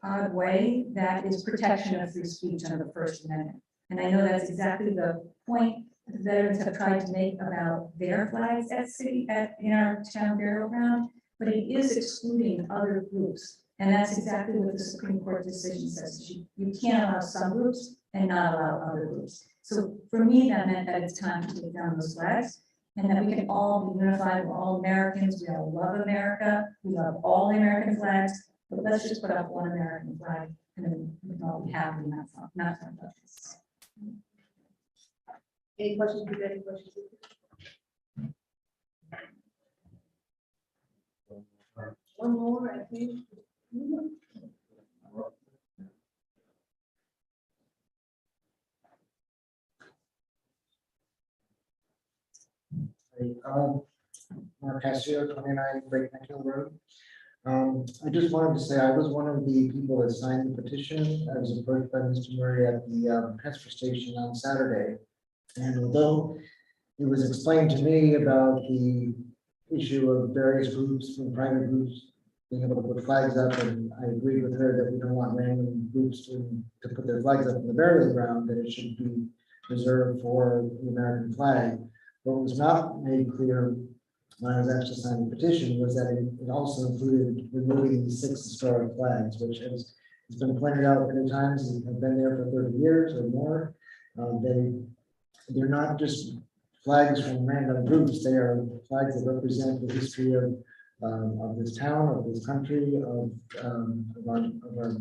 odd way, that is protection of free speech under the First Amendment. And I know that's exactly the point that the veterans have tried to make about their flags in our town burial ground, but it is excluding other groups. And that's exactly what the Supreme Court decision says. You can't allow some groups and not allow other groups. So for me, that meant that it's time to take down those flags and that we can all be unified. We're all Americans. We all love America. We love all the American flags, but let's just put up one American flag and then we can all be happy and not talk about this. Any questions? Any questions? One more, I think. Mark Cassio, 29 Great Neck Hill Road. I just wanted to say I was one of the people that signed the petition. I was approached by Mr. Murray at the transfer station on Saturday. And although it was explained to me about the issue of various groups from private groups being able to put flags up, and I agreed with her that we don't want random groups to put their flags up in the burial ground, that it should be reserved for the American flag. What was not made clear when I was actually signing the petition was that it also included removing the 6 historic flags, which has been pointed out many times, and have been there for 30 years or more. They're not just flags from random groups, they are flags that represent the history of this town, of this country, of our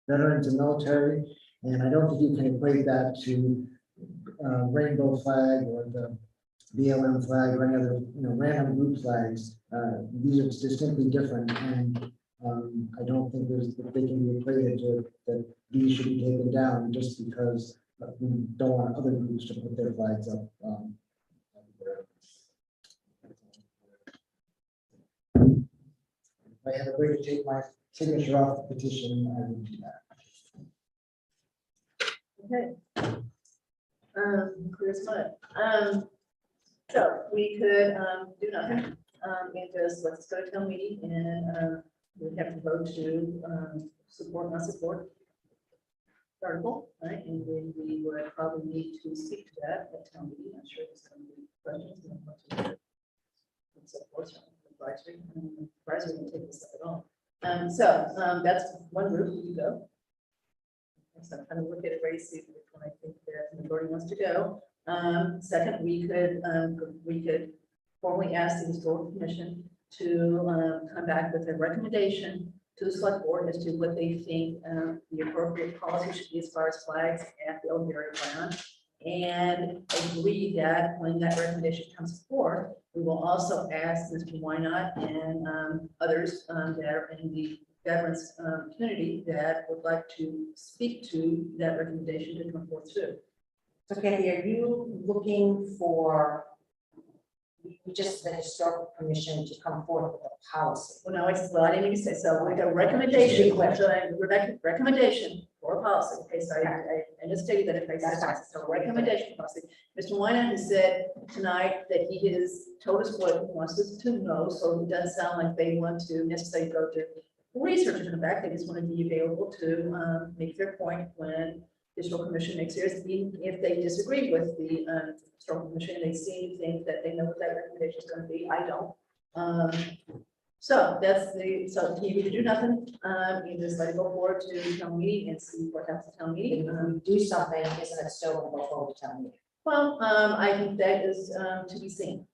veterans and military. And I don't think you can equate that to rainbow flag or the BLM flag or any other random group flags. These are distinctly different, and I don't think they can be equated to that these should be taken down just because we don't want other groups to put their flags up. If I have a way to take my signature off the petition, I will do that. Okay. Clear as mud. So we could do nothing and just let's go to town meeting and we have to vote to support, not support the article, right? And then we would probably need to speak to that at town meeting. I'm sure there's going to be questions. And so forth. Advisory can take this up at all. So that's one route we can go. So I'm kind of looking at Ray, see which one I think that the majority wants to go. Second, we could formally ask the historical commission to come back with a recommendation to the select board as to what they think the appropriate policy should be as far as flags at the old burial ground. And agree that when that recommendation comes forth, we will also ask Mr. Wynot and others that are in the veterans community that would like to speak to that recommendation to come forth too. So Kathy, are you looking for just the historical commission to come forward with a policy? Well, no, I didn't even say, so like a recommendation, recommendation for a policy. Okay, so I just stated that if I said so, a recommendation policy. Mr. Wynot has said tonight that he has told us what he wants us to know, so it doesn't sound like they want to necessarily go to research in the back. They just want to be available to make their point when the historical commission makes theirs, even if they disagree with the historical commission, they seem to think that they know what that recommendation is going to be. I don't. So that's so you can do nothing. You just let it go forward to town meeting and see what happens at town meeting. If we do something, isn't it still going to go forward to town meeting? Well, I think that is to be seen.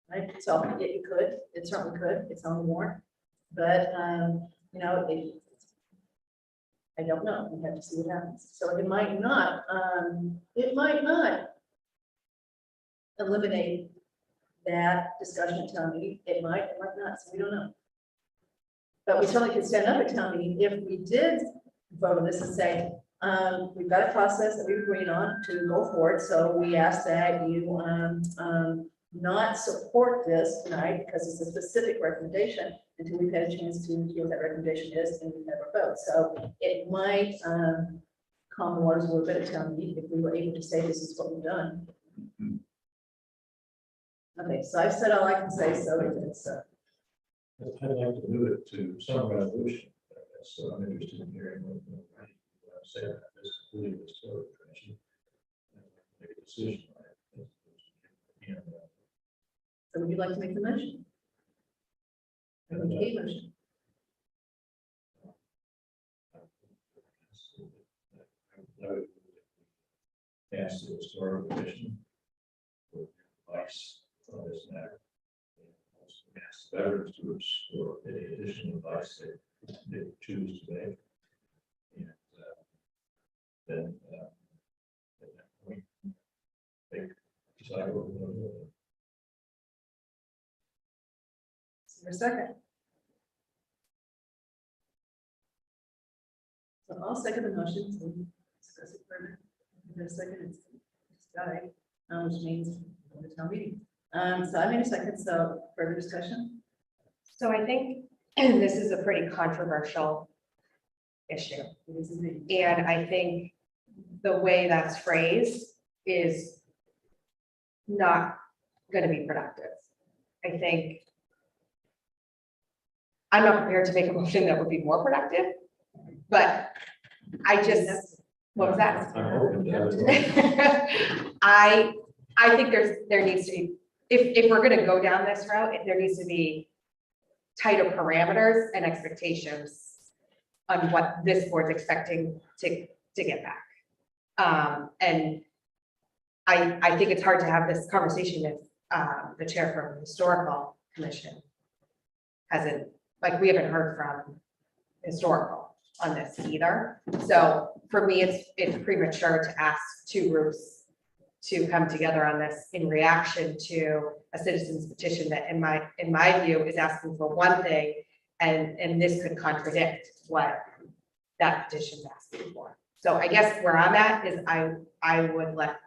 Right, so yeah, you could, it certainly could, it's on the warrant, but I don't know. We have to see what happens. So it might not eliminate that discussion at town meeting. It might not. So we don't know. But we certainly could stand up at town meeting if we did vote on this and say, we've got a process that we've agreed on to go forward. So we ask that you not support this tonight because it's a specific recommendation until we've had a chance to hear what that recommendation is and we never vote. So it might calm the waters a little bit at town meeting if we were able to say this is what we've done. Okay, so I've said all I can say, so it's I'd like to move it to some resolution. So I'm interested in hearing what you say about this, including the historic commission. Make a decision. So would you like to make the motion? Make a motion. Ask the historical commission for advice on this matter. Ask veterans groups for any additional advice they choose to make. And then we decide what we're going to do. For a second. So I'll second the motion. So discuss it further. In a second, it's died, which means the town meeting. So I made a second, so further discussion? So I think this is a pretty controversial issue. And I think the way that's phrased is not gonna be productive. I think I'm not prepared to make a motion that would be more productive, but I just, what was that? I think there needs to be, if we're gonna go down this route, there needs to be tighter parameters and expectations on what this board's expecting to get back. And I think it's hard to have this conversation if the chair from the historical commission hasn't, like, we haven't heard from historical on this either. So for me, it's premature to ask two groups to come together on this in reaction to a citizen's petition that in my view is asking for one thing, and this could contradict what that petition is asking for. So I guess where I'm at is I would let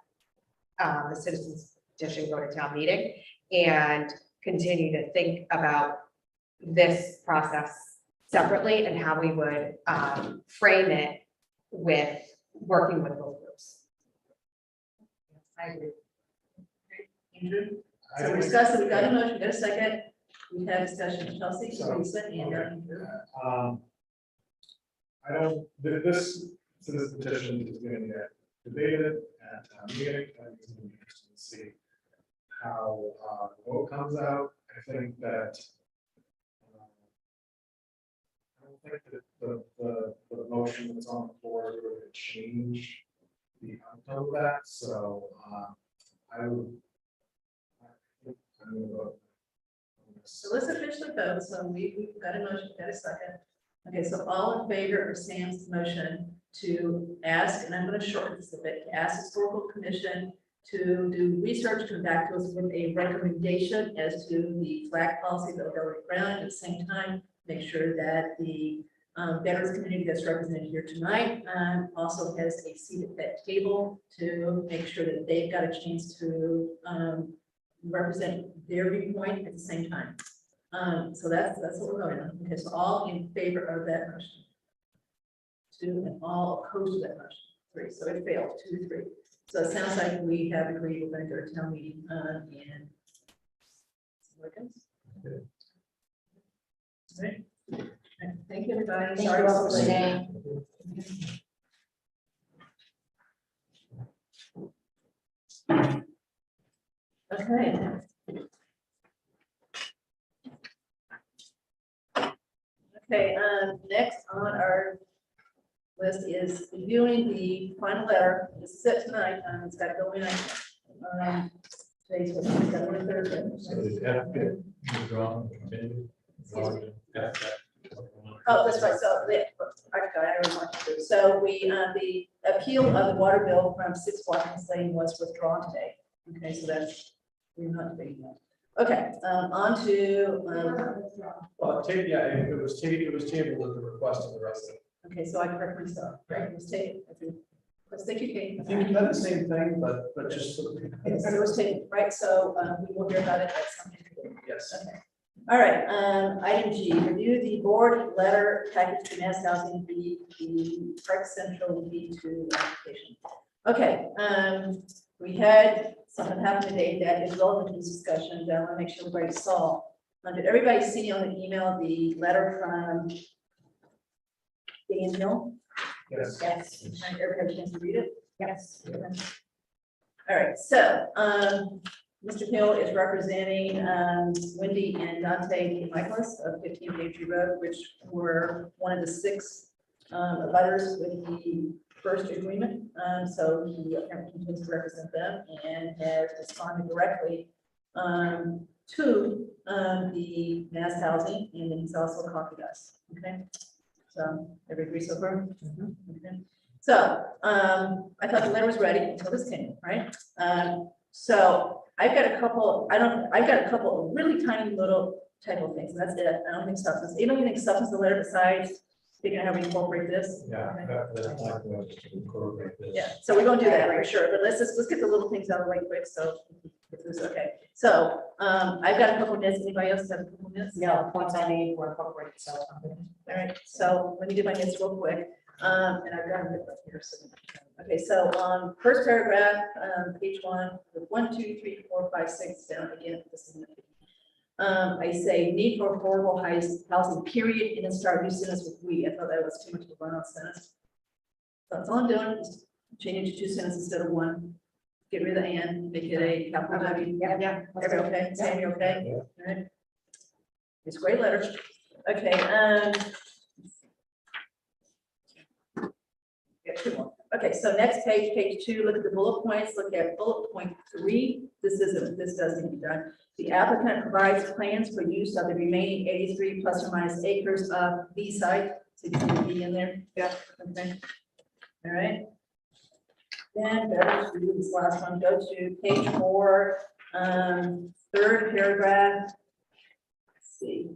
the citizens petition go to town meeting and continue to think about this process separately and how we would frame it with working with both groups. I agree. Andrew? So we discussed it, we got a motion, got a second, we had discussion, Chelsea, Lisa, and Andrew. I don't, this petition is going to get debated at town meeting. I think it's going to be interesting to see how the vote comes out. I think that I don't think that the motion that's on the floor is going to change the outcome of that. So I would. I'm gonna vote. So let's officially vote, so we've got a motion, got a second. Okay, so all in favor of Sam's motion to ask, and I'm gonna shorten this a bit, to ask historical commission to do research, come back to us with a recommendation as to the flag policy that will go around, at the same time, make sure that the veterans community that's represented here tonight also has a seat at that table to make sure that they've got a chance to represent their viewpoint at the same time. So that's what we're going on. Okay, so all in favor of that motion. 2, and all opposed to that motion. 3, so it failed, 2 to 3. So it sounds like we have agreed we're going to go to town meeting in seconds. All right. Thank you, everybody. Thank Sorry you all about for the staying. Okay. Okay, next on our list is reviewing the final letter. This is it tonight. It's got to go in. Today's what, Thursday. So is F good? Withdrawn, continued? Oh, that's right. So I remarked it. So the appeal of the water bill from 6 Watkins Lane was withdrawn today. Okay, so that's, we're not debating that. Okay, on to, Well, yeah, it was tabled at the request of the resident. okay, so I correct myself, right? It was tabled. Let's take your case. I think you had the same thing, but just. Yes, it was tabled, right? So we will hear about it at some point. Yes. Okay. All right, item G, review the board letter package to Mass Housing, the Park Central B2 application. Okay, we had something happen today that is relevant to this discussion that I want to make sure everybody saw. Did everybody see on the email the letter from Dan Hill? Yes. Yes. Everybody had a chance to read it? Yes. All right, so, Mr. Hill is representing Wendy and Dante Michaelis of 15 Patriot Road, which were one of the 6 letters with the first agreement. So he apparently continues to represent them and has responded directly to the Mass Housing, and then he's also copied us. Okay, so everybody agree so far? Okay. So I thought the letter was ready until this came, right? So I've got a couple, I've got a couple of really tiny little typo things. That's it. I don't think substance. You don't think substance of the letter besides figuring out how we incorporate this? Yeah. That's like to incorporate this. Yeah, so we're gonna do that for sure, but let's get the little things out of the way quick, so This is okay. So, I've got a couple of minutes. Anybody else have a couple of minutes? No, points I made were incorporated, so. All right, so let me do my minutes real quick. And I've got it up here. So. Okay, so first paragraph, page 1, 1, 2, 3, 4, 5, 6 down again. This is I say need for affordable housing, period, and then start new sentence with we. I thought that was too much of a run-on sentence. So that's all I'm doing, is changing to 2 sentences instead of 1. Get rid of the and, make it a capital W. Yeah. Everybody okay? Sam, you okay? All right. It's great letters. Okay, yeah, 2 more. Okay, so next page, page 2, look at the bullet points, look at bullet point 3. This doesn't need to be done. The applicant provides plans for use of the remaining 83 plus or minus acres of the site. So you can be in there. Yeah. Okay. All right. Then go to this last one, go to page 4, 3rd paragraph. Let's see.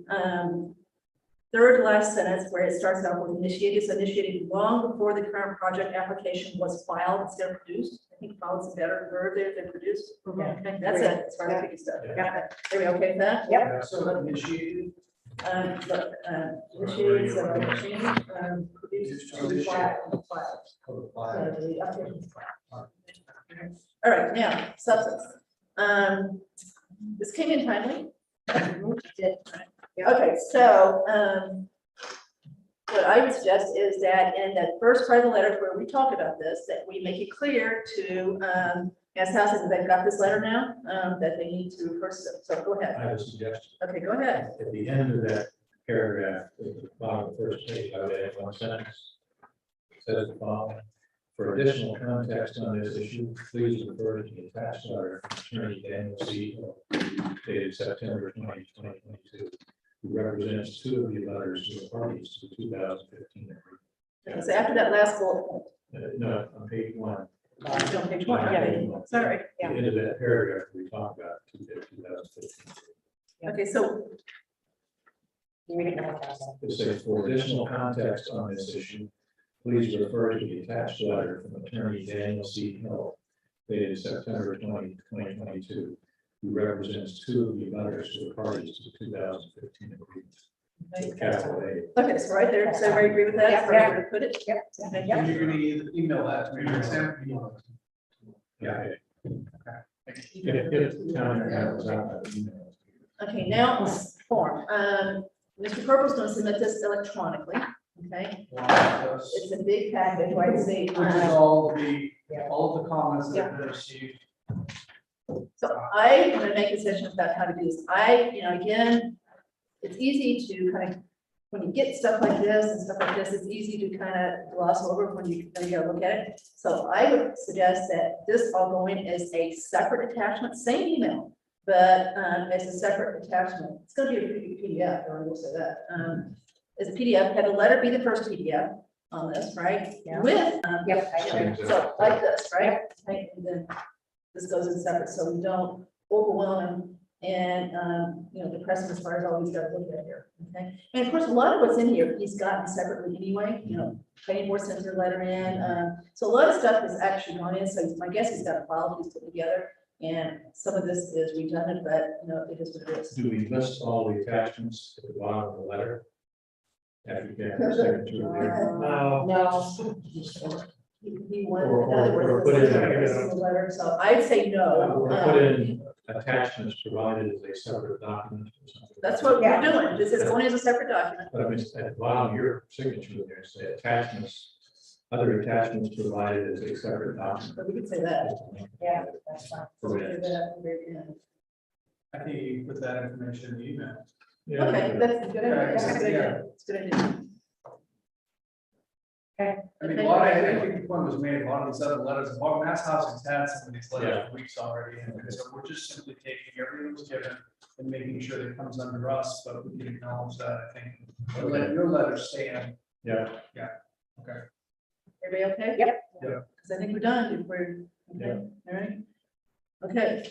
Third last sentence where it starts out with initiated long before the current project application was filed instead of produced. I think filed is a better verb there than produced. Okay, that's it, as far as tricky stuff. Got it. Are we okay with that? Yep. So initiated. Initiated, so produced, filed. All right, now, substance. This came in timely. Okay, so, what I would suggest is that in the first part of the letter where we talk about this, that we make it clear to, as houses, that they've got this letter now, that they need to first, so go I ahead. have a suggestion. Okay, go ahead. At the end of that paragraph, at the bottom of the first page, I would add 1 sentence. It says the following: for additional context on this issue, please refer to the attached letter from Attorney Daniel C. dated September 20, 2022, who represents 2 of the letters to the parties to the 2015 agreement. So after that last bullet point, No, on page 1. it's on page 1, okay, sorry. At the end of that paragraph, we talk about 2015. Okay, so, It says for additional context on this issue, please refer to the attached letter from Attorney Daniel C. Hill dated September 20, 2022, who represents 2 of the letters to the parties to the 2015 agreement. Capital A. okay, so right there, does everybody agree with that? Yeah. Where to put it? Yep. Okay. You're gonna email that to me, Sam? Yeah. Get it down there, that was out of the email. Okay, now, form. Mr. Purple's gonna submit this electronically, okay? It's a big package, right? See, Which is all the comments that have been received. so I'm gonna make a suggestion about how to do this. Again, it's easy to kind of, when you get stuff like this and stuff like this, it's easy to kind of gloss over when you go look at it. So I would suggest that this all go in as a separate attachment, same email, but as a separate attachment. It's gonna be a pretty PDF, I will say that. As a PDF, have the letter be the first PDF on this, right? Yeah. With, Yep. so like this, right? Okay, and then this goes in separate, so we don't overwhelm them and, depress them as far as all he's got to look at here, okay? And of course, a lot of what's in here, he's gotten separately anyway, planning board sent their letter in. So a lot of stuff has actually gone in, so my guess he's got a file he's put together. And some of this is redundant, but, it is what it is. Do we list all the attachments at the bottom of the letter? After you get the signature there? No. He wanted, Or- in other or words, put it's in a single letter, so I'd say no. Or put in attachments provided as a separate document or something. That's what we're doing, this is going as a separate document. But I mean, at the bottom of your signature there, say attachments, other attachments provided as a separate document. But we could say that. Yeah, that's fine. So we could do that at the very end. I think you can put that information in the email. Yeah. Okay, that's a good idea, that's a good idea, it's a good idea. Okay. I mean, I think the point was made, a lot of these other letters, Mass Housing's had some of these letters for weeks already, and so we're just simply taking everything that was given and making sure that it comes under us, but we can acknowledge that, I think. And let your letter stand. Yeah. Yeah, okay. Everybody okay? Yep. Yeah. Because I think we're done, if we're, okay, all right. Okay.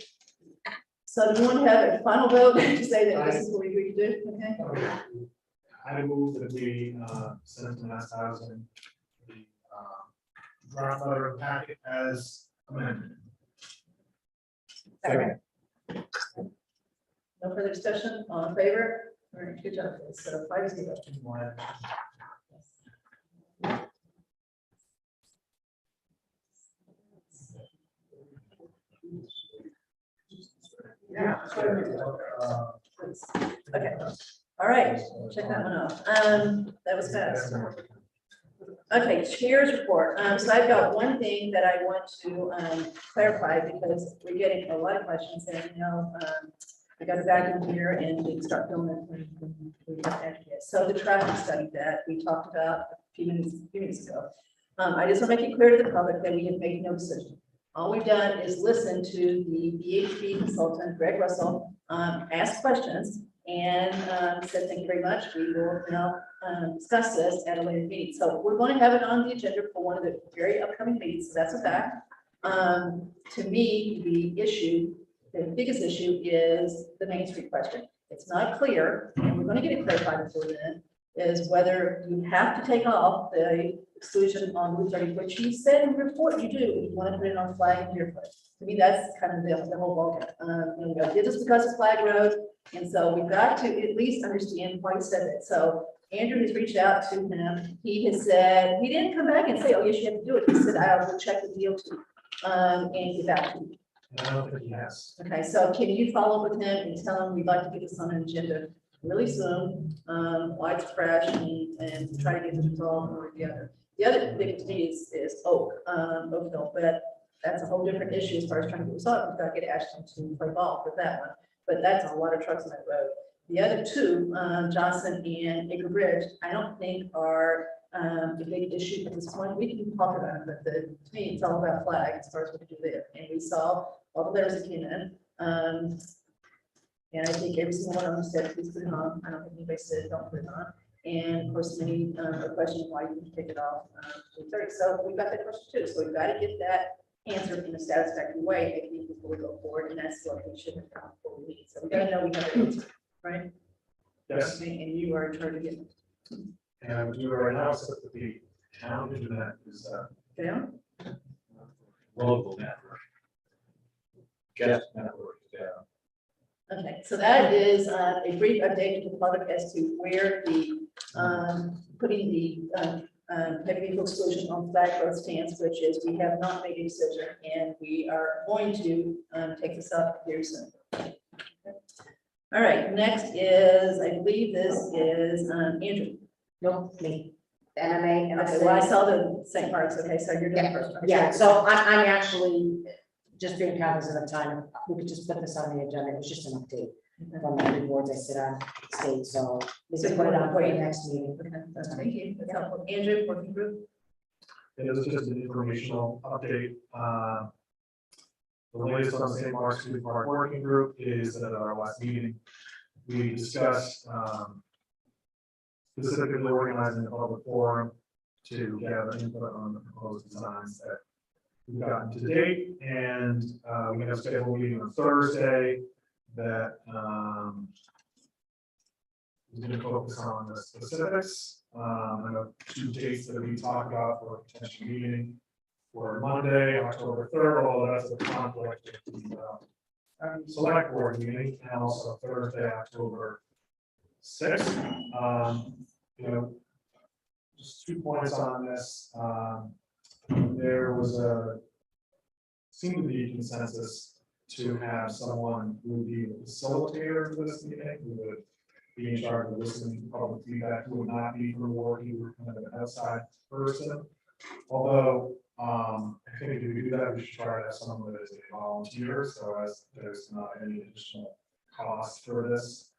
So do you want to have a final vote to say that this is what we agreed to do, okay? I move that we send to Mass Housing the draft letter packet as amended. Second. No further discussion, all in favor? All right, good job, so 5-0. Yeah. Okay, all right, check that one off. That was fast. Okay, chair's report. So I've got one thing that I want to clarify because we're getting a lot of questions and, I got it back in here and we start filming it when we got that here. So the traffic study that we talked about a few minutes ago. I just want to make it clear to the public that we have made no decision. All we've done is listen to the VHB consultant, Greg Russell, ask questions and said, thank you very much. We will now discuss this at a later meeting. So we're going to have it on the agenda for one of the very upcoming meetings. So that's a fact. To me, the biggest issue is the Main Street question. It's not clear, and we're going to get it clarified before then, is whether you have to take off the exclusion on Route 30, which you said in the report you do. You want to put it on Flag and Deerfoot. To me, that's kind of the whole ballgame. We did this because of Flag Road, and so we've got to at least understand why he said it. So Andrew has reached out to him. He has said, he didn't come back and say, oh, yes, you have to do it. He said, I will check with DOT and get back to you. I don't think he has. Okay, so can you follow up with him and tell him we'd like to get this on an agenda really soon, while it's fresh and try to get this resolved one or the other. The other thing to me is Oakville, but that's a whole different issue as far as trying to get resolved. We've got to get Ashton to play ball with that one, but that's a lot of trucks on that road. The other two, Johnson and Acre Bridge, I don't think are the big issue at this point. We can talk about it, but to me, it's all about Flag as far as what to do there. And we saw all the letters that came in. And I think every single one of them said, please put it on. I don't think anybody said, don't put it on. And of course, many are questioning why you can take it off. So we've got that question too. So we've got to get that answered in a satisfactory way, I think, before we go forward. And that's what we should have done before we leave. So we got to know we have an answer, right? Yes. And you are in charge of getting it. And I would do it right now, except that the town internet is Down? local network. Guest network is down. Okay, so that is a brief update to the public as to where the putting the heavy vehicle exclusion on Flag Road stands, which is we have not made a decision and we are going to take this up very soon. Okay. All right, next is, I believe this is Andrew. No, me, the MMA. and Okay, well, I saw the St. Mark's. Okay, so you're doing first. right? Yeah, so I'm actually just being cognizant of time. We could just put this on the agenda. It was just an update from the three boards I sit on state, so we So can you put it wanna on for the wait? next meeting. Okay, that's thank you. That's helpful. Andrew, working group. It was just an informational update. The latest on St. Mark's Street Park Working Group is at our last meeting. We discussed specifically organizing a public forum to gather input on the proposed designs that we've gotten to date. And we have a scheduled meeting on Thursday that is going to focus on the specifics. I know 2 dates that we talked about for a potential meeting for Monday, October 3rd, although that's a conflict with the select board meeting, and also Thursday, October 6th. Just 2 points on this. There was seemed to be consensus to have someone who would be the facilitator for this meeting, who would be in charge of listening to public feedback, who would not be from work, you were kind of an outside person. Although, I think if we do that, we should try to have someone that is a volunteer, so as there's not any additional cost for this.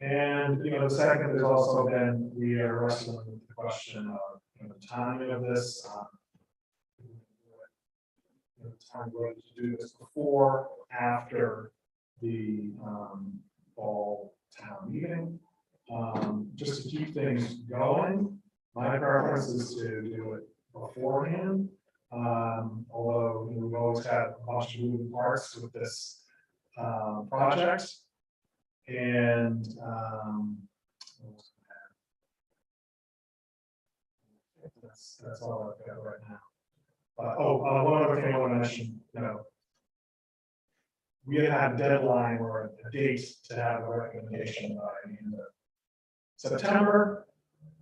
And, the second, there's also been, we are wrestling with the question of the timing of this. Time to do this before, or after the fall town meeting. Just to keep things going, my preference is to do it beforehand. Although we've always had a bunch of moving parts with this project. And that's all I've got right now. One other thing I want to mention, we had a deadline or a date to have a recommendation by the end of September.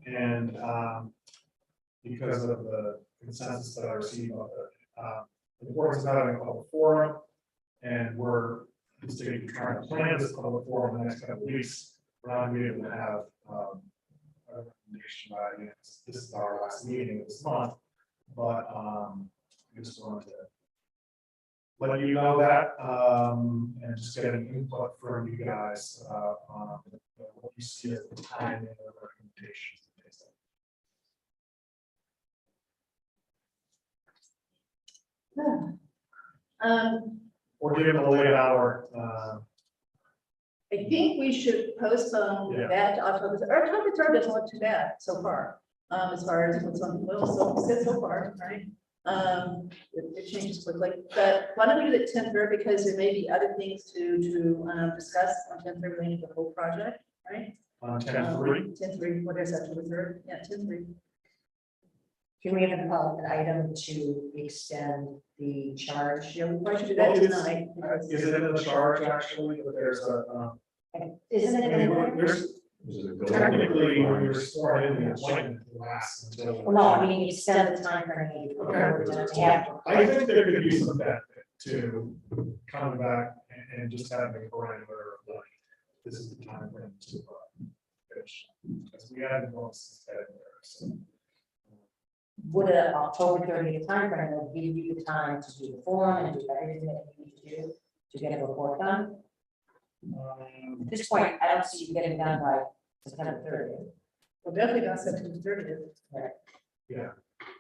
And because of the consensus that I received of the board is not having a public forum, and we're trying to plan this public forum in the next couple of weeks. We're not going to be able to have a recommendation by the end. This is our last meeting this month, but I just wanted to let you know that and just get an input from you guys on what you see as the timing of recommendations. Or give them a late hour. I think we should postpone Yeah. that to October. October 3rd doesn't look too bad so far, as far as what's on the list, so said so far, right? It changes quickly, but why don't we do it 10th because there may be other things to discuss on 10th related to the whole project, right? 10-3. 10-3, what is that, 3rd? Yeah, 10-3. Can we have an item to extend the charge? Yeah, we probably should do that tonight. Is it in the charge actually, but there's a, Isn't it? in there? there's technically, when you're sworn in, the appointment lasts until. Well, no, I mean, extend the time frame. I think there could be some benefit to coming back and just having a parameter of like, this is the time frame to finish. Because we haven't lost that there, so. Would an October 30th timeframe will give you the time to do the form and do everything that you need to do to get a report done? At this point, I don't see you getting done by September 30th. Well, definitely not September 30th. Right. Yeah,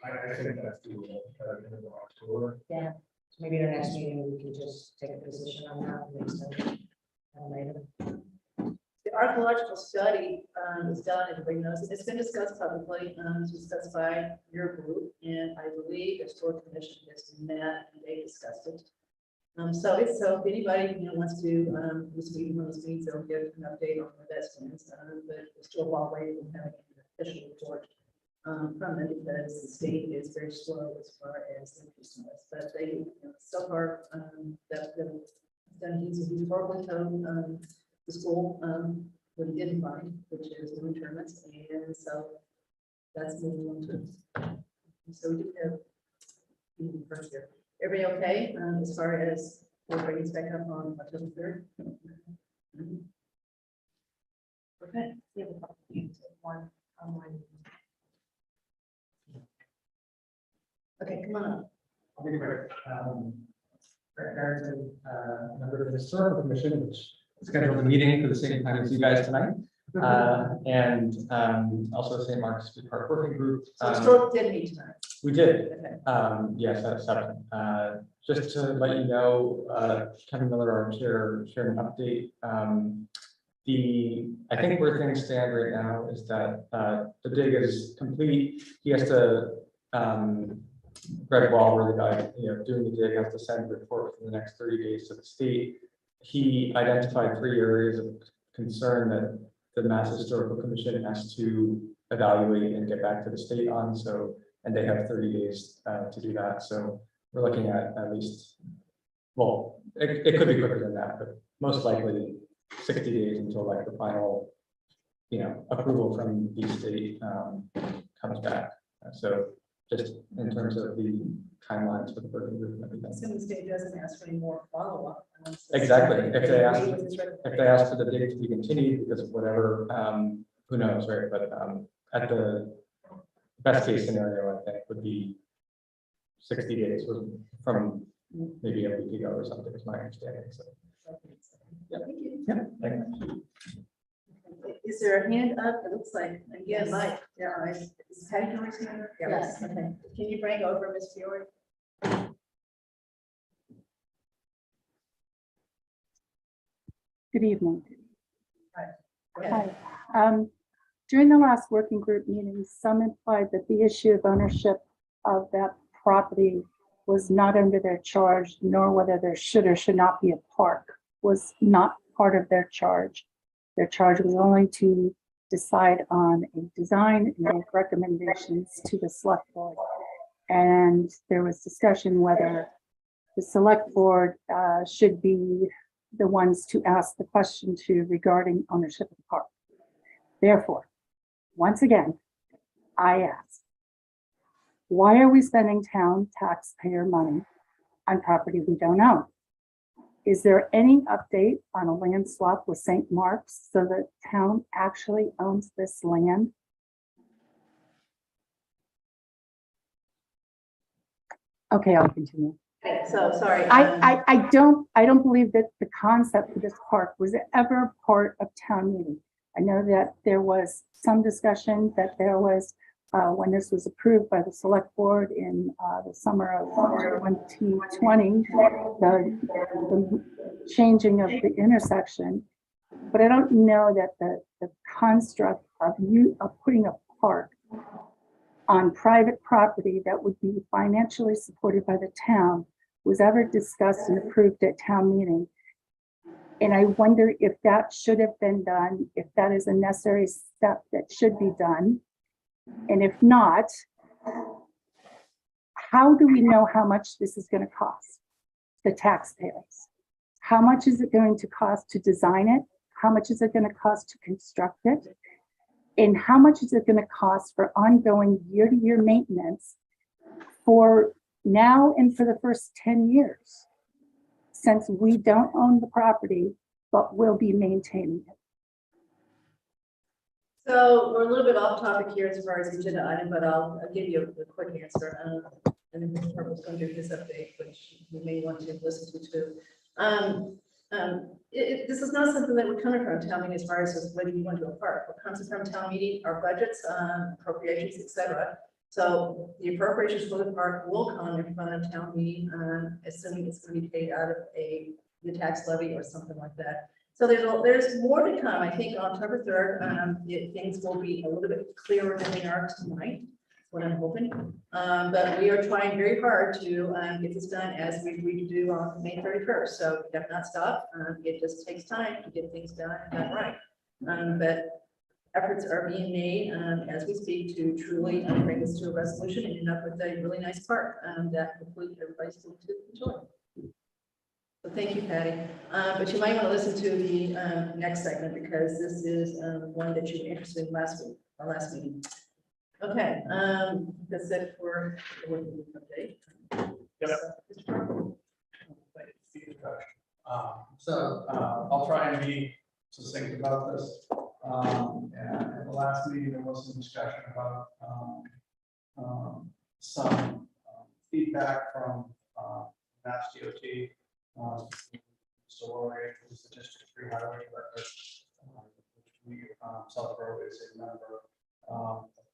I think that's doable, end of October. Yeah, so maybe our next meeting, we can just take a position on that. And extend later. The archaeological study is done, everybody knows, it's been discussed publicly, it's discussed by your group, and I believe the historic commission has met and they discussed it. So if anybody, wants to, this meeting, one of those meetings, they'll give an update on where that stands, but it's still a while away from having an official report from it because the state is very slow as far as the increase in this, but they, so far, that they've done things with historically told, the school, what he didn't find, which is the internments, and so that's moving on to. So we do have meeting first here. Everybody okay, as far as we're bringing back up on October 3rd? Okay. We have a couple of meetings, one online. Okay, come on up. I'll be quick. Greg Harrington, member of the historical commission, which scheduled a meeting for the same time as you guys tonight. And also St. Mark's Street Park Working Group. So historical did meet tonight. We did. Okay. Yes, at 7. Just to let you know, Kevin Miller, our chair, shared an update. I think where things stand right now is that the dig is complete. He has to, Greg Waller, the guy doing the dig, has to send a report within the next 30 days to the state. He identified 3 areas of concern that the Mass Historical Commission has to evaluate and get back to the state on. So, and they have 30 days to do that. So we're looking at least, well, it could be quicker than that, but most likely 60 days until like the final, approval from the state comes back. So just in terms of the timelines for the working group and everything. Assuming the state doesn't ask for any more follow-up. Exactly. If they ask for the dig to be continued because of whatever, who knows, right? But at the best case scenario, I think would be 60 days from maybe a week ago or something, is my understanding. So, yeah. Yeah. Thank you. Is there a hand up? It looks like, again, Mike. Yeah, is Patty George here? Yes. Okay. Can you bring over Ms. Fiore? Good evening. Hi. Hi. During the last working group meeting, some implied that the issue of ownership of that property was not under their charge, nor whether there should or should not be a park was not part of their charge. Their charge was only to decide on a design and make recommendations to the select board. And there was discussion whether the select board should be the ones to ask the question to regarding ownership of the park. Therefore, once again, I ask, why are we spending town taxpayer money on property we don't own? Is there any update on a land swap with St. Mark's so the town actually owns this land? Okay, I'll continue. Okay, so, sorry. I don't believe that the concept for this park was ever part of town meeting. I know that there was some discussion that there was, when this was approved by the select board in the summer of 2020, the changing of the intersection. But I don't know that the construct of putting a park on private property that would be financially supported by the town was ever discussed and approved at town meeting. And I wonder if that should have been done, if that is a necessary step that should be done. And if not, how do we know how much this is going to cost the taxpayers? How much is it going to cost to design it? How much is it going to cost to construct it? And how much is it going to cost for ongoing year-to-year maintenance for now and for the first 10 years, since we don't own the property, but will be maintaining it? So we're a little bit off topic here as far as the agenda item, but I'll give you a quick answer. And then Mr. Purple's going to give his update, which you may want to listen to too. This is not something that we're coming from town meeting as far as whether you want to do a park. What comes from town meeting are budgets, appropriations, etc. So the appropriations for the park will come in front of town meeting, assuming it's going to be paid out of the tax levy or something like that. So there's more to come. I think on October 3rd, things will be a little bit clearer than they are tonight. That's what I'm hoping. But we are trying very hard to get this done as we agreed to do on May 31st. So we have not stopped. It just takes time to get things done and done right. But efforts are being made as we speak to truly bring this to a resolution and end up with a really nice park that hopefully everybody's going to enjoy. So thank you, Patty. But you might want to listen to the next segment because this is one that you were interested in last week, our last meeting. Okay, that's it for the working update. I'll try and be succinct about this. And at the last meeting, there was some discussion about some feedback from Mass DOT. Mr. Laurie, who's the District 3 Highway Director, which we, Southborough is a member,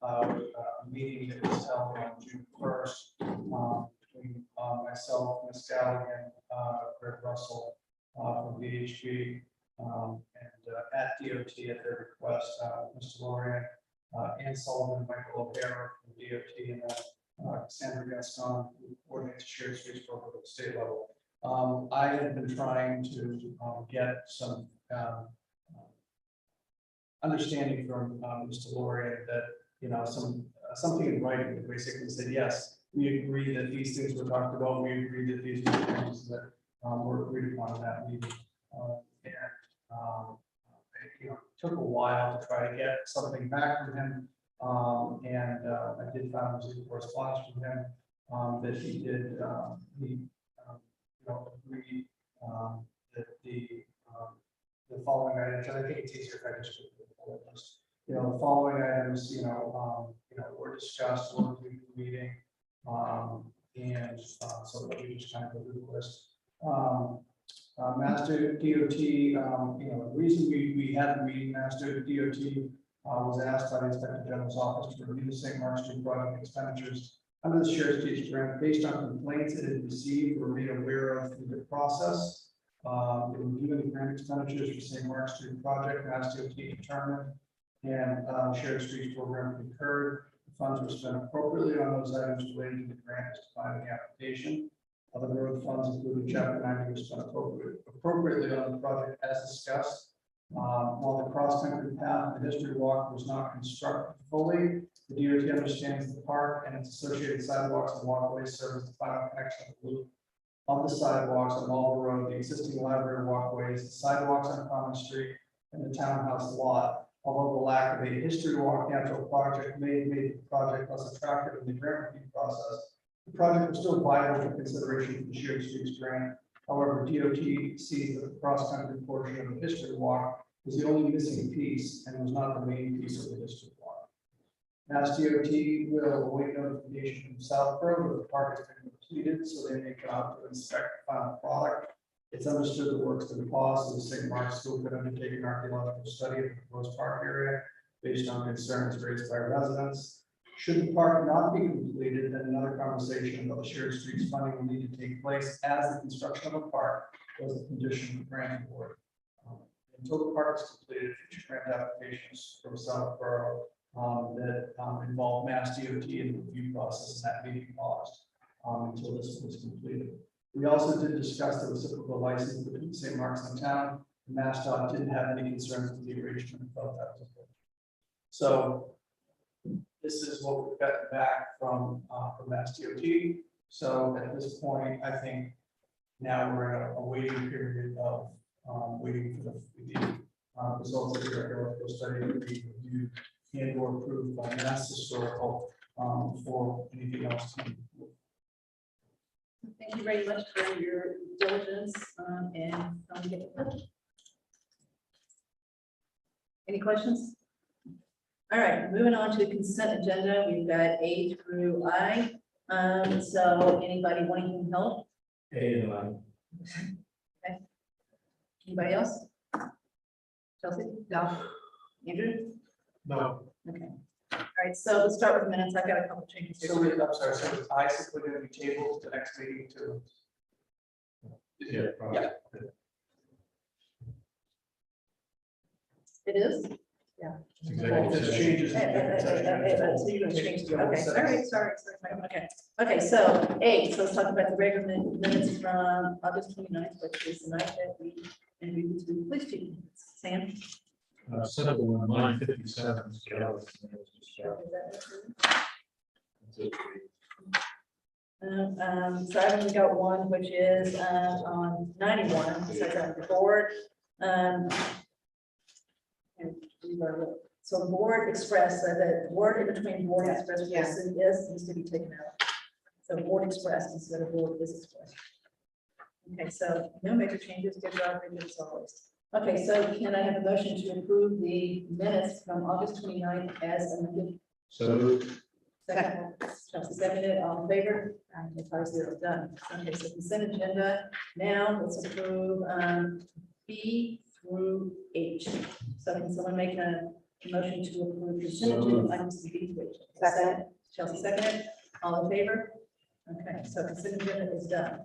about a meeting that was held on June 1st between myself, Ms. Galligan, Greg Russell from VHB, and at DOT at their request, Mr. Laurie, Ann Sullivan, Michael O'Hara from DOT, and Sandra Gaston, who coordinates shared streets program at the state level. I have been trying to get some understanding from Mr. Laurie that, you know, something in writing that basically said, yes, we agree that these things were talked about. We agree that these are things that were agreed upon in that meeting. It took a while to try to get something back from him. I did find a correspondence from him that he did, agree that the following items, and I think it's easier if I just the following items, were discussed, were in the meeting, so that we just kind of go through the list. Master DOT, the reason we had a meeting, Master DOT was asked by the Inspector General's office to review the St. Mark's Street project expenditures under the Shared Streets Grant based on complaints it had received or made aware of through the process. The review of the grant expenditures for St. Mark's Street project, Mass DOT determined, and Shared Streets program concurred. The funds were spent appropriately on those items related to the grant as defined in the application. Other road funds, including Chapter 90, were spent appropriately on the project as discussed. While the cross-country path and the history walk was not constructed fully, the DOT understands the park and its associated sidewalks and walkways serve as the final connection of the loop of the sidewalks on Marlboro Road, the existing library walkways, the sidewalks on Common Street, and the townhouse lot. Although the lack of a history walk natural project may have made the project less attractive in the grant review process, the project was still viable for consideration for the shared streets grant. However, DOT sees that the cross-country portion of the history walk was the only missing piece and was not the main piece of the history walk. Mass DOT will await notification from Southborough that the park has been completed, so they may come out to inspect the final product. It's understood the works to the cost of the St. Mark's School could undertake an archaeological study of the proposed park area based on concerns raised by residents. Should the park not be completed, then another conversation about the shared streets funding will need to take place as the construction of a park was a condition of the grant award. Until the park is completed, future grant applications from Southborough that involve Mass DOT in the review process, and that may be paused until this was completed. We also did discuss the reciprocal license between St. Mark's and the town. MassDOT didn't have any concerns with the arrangement and felt that was good. So this is what we've gotten back from Mass DOT. So at this point, I think now we're in a waiting period of waiting for the results of the archaeological study to be reviewed and or approved by Mass Historical for anything else to be. Thank you very much for your diligence and any questions? All right, moving on to the consent agenda. We've got A through I. So anybody wanting help? A and I. Okay. Anybody else? Chelsea? No. Andrew? No. Okay. All right, so let's start with minutes. I've got a couple changes here. So I'm sorry, so is I simply going to be tabled to the next meeting to? Yeah. Yeah. It is? Executive There's session. changes. So you're gonna change it. Okay, all right, sorry. Okay, okay, so A, so let's talk about the regular minutes from August 29th, which is the night that we entered into the police chief. Sam? Simple one, line 57. So I've only got one, which is on 91, so it's on the board. And so the board expressed that the word in between board and express yes needs to be taken out. So board expressed instead of board is expressed. Okay, so no major changes, good job, as always. Okay, so can I have a motion to approve the minutes from August 29th as amended? So Second, Chelsea seconded, all in favor? 5-0, done. Okay, so consent agenda. Now let's approve B through H. So can someone make a motion to approve consent agenda items B through H? Second. Chelsea seconded, all in favor? Okay, so consent agenda is done.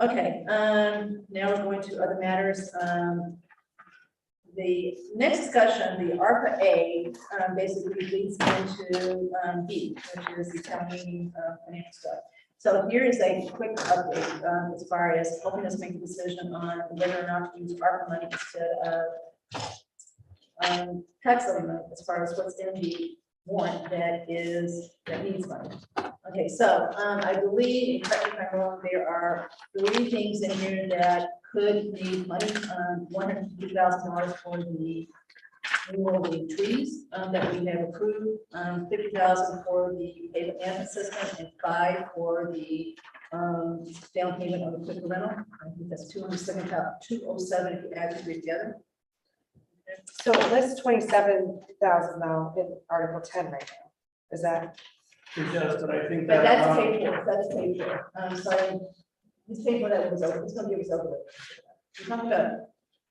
Okay, now we're going to other matters. The next discussion, the ARPA A, basically leads into B, which is the town meeting financial stuff. So here is a quick update as far as helping us make a decision on whether or not to use ARPA money instead of tax levy money, as far as what's in the warrant that needs money. Okay, so I believe, correct me if I'm wrong, there are 3 things in here that could need money. $150,000 for the removal of the trees that we have approved, $50,000 for the payment management system, and $5,000 for the down payment of the quick rental. I think that's 207 if you add the 3 together. So it lists 27,000 now in Article 10 right now. Is that? It does, but I think But that. that's paid for, that's paid for. So this paid for that was over, it's gonna be over. You're talking about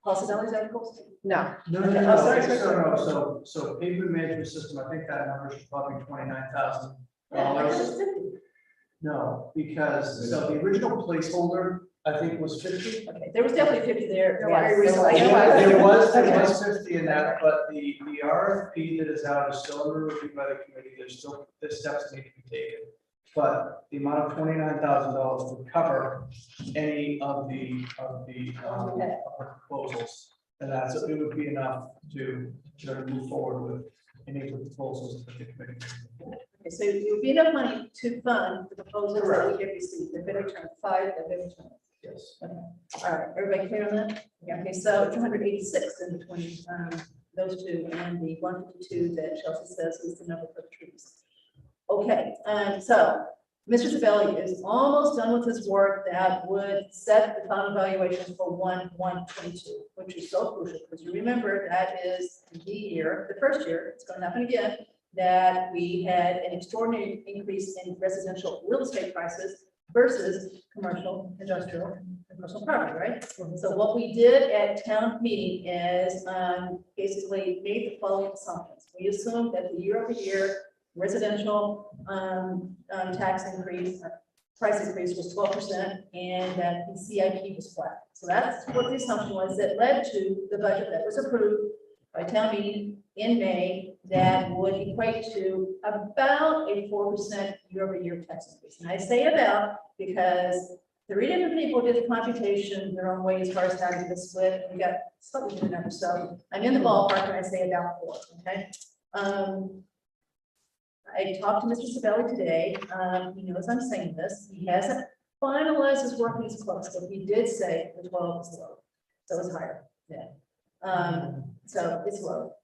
possibilities articles? No. No, so pavement management system, I think that number should probably be $29,000. No, because, so the original placeholder, I think was 50. Okay, there was definitely 50 there. There was 50 in that, but the RFP that is out is still under review by the committee. There's steps that need to be taken. But the amount of $29,000 would cover any of the proposals. And that's, it would be enough to move forward with any of the proposals that the committee. Okay, so you'll be enough money to fund the proposals that we have received, the bid return, 5, the bid return. Yes. Okay, all right, everybody clear on that? Yeah, okay, so it's 186 in between, those two and the 152 that Chelsea says is the number for the trees. Okay, so Mr. Sabelli is almost done with his work that would set the final valuation for 1/1/22, which is so crucial, because you remember that is the year, the first year, it's gonna happen again, that we had an extraordinary increase in residential real estate prices versus commercial, industrial, and personal property, right? So what we did at town meeting is basically made the following assumptions. We assumed that the year-over-year residential tax increase, price increase was 12%, and that the CIP was flat. So that's what the assumption was that led to the budget that was approved by town meeting in May that would equate to about a 4% year-over-year tax increase. And I say about because 3 different people did the computation their own way as far as how to do the split. We got slightly different numbers. So I'm in the ballpark and I say about 4, okay? I talked to Mr. Sabelli today. He knows I'm saying this. He hasn't finalized his work, he's close, but he did say the 12 is low. So it's higher. Yeah. So it's low.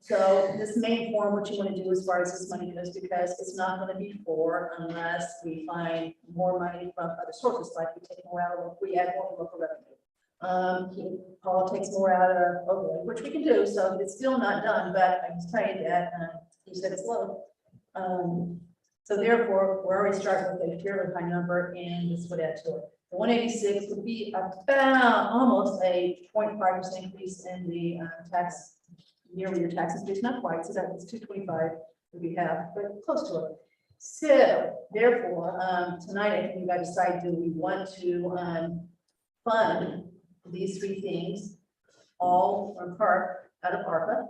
So this may inform what you want to do as far as this money goes, because it's not going to be 4 unless we find more money from other sources, like we take more out of, we add more local revenue. Paul takes more out of, okay, which we can do, so it's still not done, but I can tell you that he said it's low. So therefore, we're already starting with a fairly high number, and this would add to it. The 186 would be about almost a 0.5% increase in the tax, year-over-year tax increase, not quite, so that's 225 that we have, but close to it. So therefore, tonight I think we got to decide, do we want to fund these 3 things all from part out of ARPA?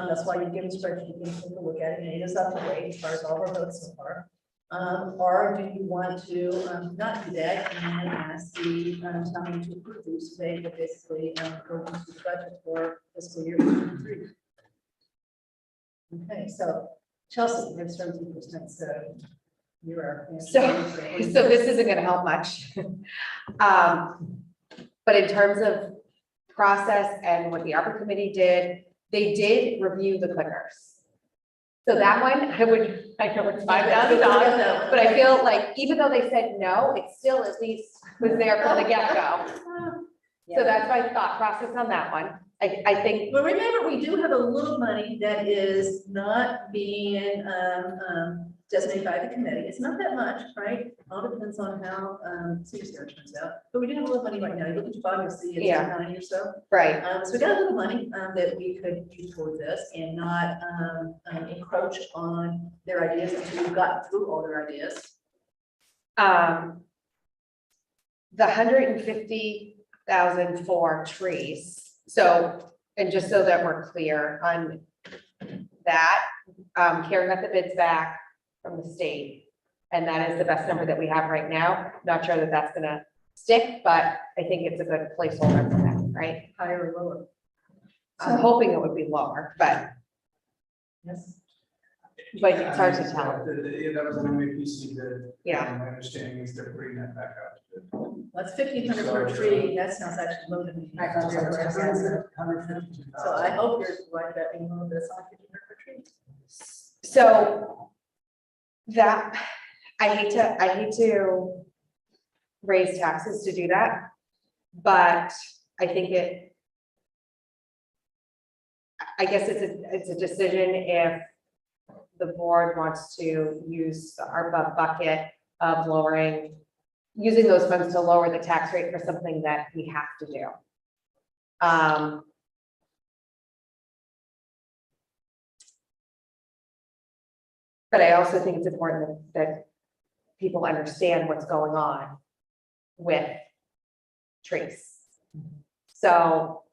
That's why you give a spreadsheet, you can take a look at it, and it is up to date as far as all our votes so far. Or do you want to not do that and ask the town to approve these, so they will basically go into the budget for fiscal year 2023? Okay, so Chelsea, you're 17%, so you are. So this isn't gonna help much. But in terms of process and what the ARPA committee did, they did review the clickers. So that one, I know it's $5,000, but I feel like even though they said no, it still at least was there from the get-go. So that's my thought process on that one. I think. But remember, we do have a little money that is not being designated by the committee. It's not that much, right? All depends on how Caesar turns out. But we do have a little money right now. You look at your bottom, you'll see it's 9 or so. Right. So we got a little money that we could use for this and not encroach on their ideas until we've gotten through all their ideas. The 150,000 for trees. So, and just so that we're clear on that, Karen got the bids back from the state. And that is the best number that we have right now. Not sure that that's gonna stick, but I think it's a good placeholder for that, right? Higher or lower? I'm hoping it would be lower, but. Yes. But it's hard to tell. Yeah, that was an MAPC bid. Yeah. My understanding is they're bringing that back up. That's 1,500 per tree. That sounds actually low to me. So I hope you're right that we move this on 1,500 per tree. So that, I hate to raise taxes to do that, but I think I guess it's a decision if the board wants to use the ARPA bucket of using those funds to lower the tax rate for something that we have to do. But I also think it's important that people understand what's going on with trees. So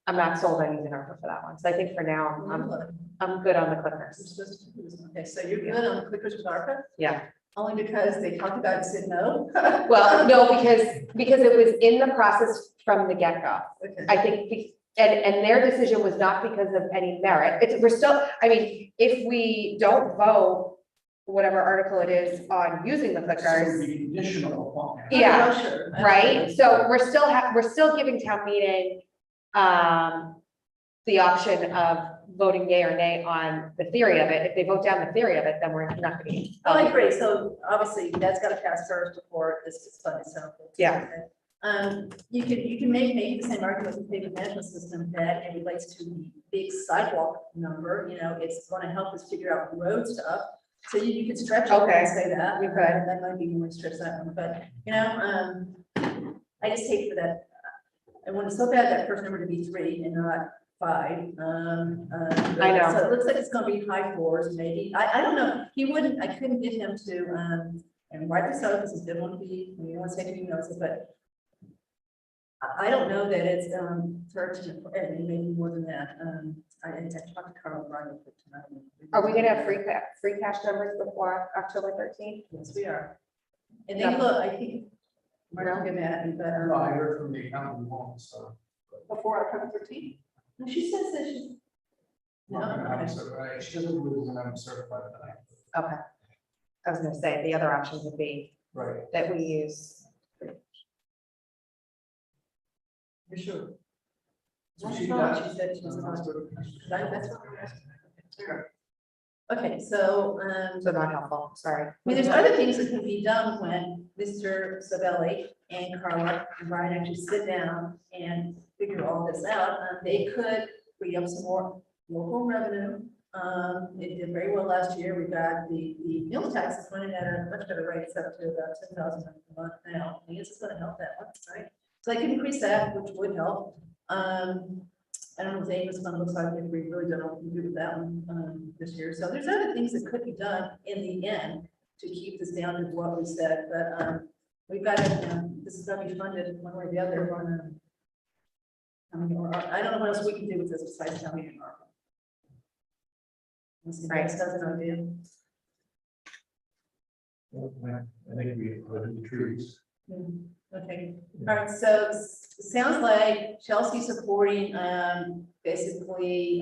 I'm not sold on using ARPA for that one. So I think for now, I'm good on the clickers. Okay, so you're good on the clickers with ARPA? Yeah. Only because they talked about it and said no? Well, no, because it was in the process from the get-go. Okay. I think, and their decision was not because of any merit. We're still, I mean, if we don't vote whatever article it is on using the So clickers. the conditional upon. Yeah, Oh, sure. right, so we're still giving town meeting, the option of voting yea or nay on the theory of it. If they vote down the theory of it, then we're not gonna be. Oh, I agree. So obviously that's got to pass first before this gets funded. So. Yeah. You can make the same argument with the pavement management system that it relates to the big sidewalk number, you know, it's going to help us figure out road stuff. So you could stretch it Okay. and say that. You could. That might be more stretch that one, but, you know, I just hate for that. I want it so bad that first number to be 3 and not 5. I know. So it looks like it's gonna be high 4s, maybe. I don't know. He wouldn't, I couldn't get him to, and rightly so, because he didn't want to be, he didn't want to say anything else, but I don't know that it's, 13, and maybe more than that. I talked to Carl Bryan tonight. Are we gonna have free cash numbers before October 13th? Yes, we are. And they look, I think, Mark will get mad at me, but, No, I heard from the accountant home, so. before October 13th? No, she says that she's. No, I'm okay. certified. She doesn't believe that I'm certified tonight. Okay. I was gonna say, the other options would be Right. that we use. You're sure? So That's she not what got- she said she was No, not. that's what- That's what we're asking. Okay, so, So not helpful, sorry. I mean, there's other things that can be done when Mr. Savelli and Carla and Brian actually sit down and figure all this out. They could free up some more local revenue. It did very well last year. We got the meal tax is running at a much better rate. It's up to about 10,000 a month now. I guess it's gonna help that one, right? So they can increase that, which would help. I don't know if the Amos fund looks like, we really don't know what to do with that one, this year. So there's other things that could be done in the end to keep this down to what we said, but, we've got to, this is gonna be funded one way or the other. I mean, or I don't know what else we can do with this besides tell me. Right. Doesn't idea. I think we included the trees. Okay, all right, so sounds like Chelsea supporting, basically,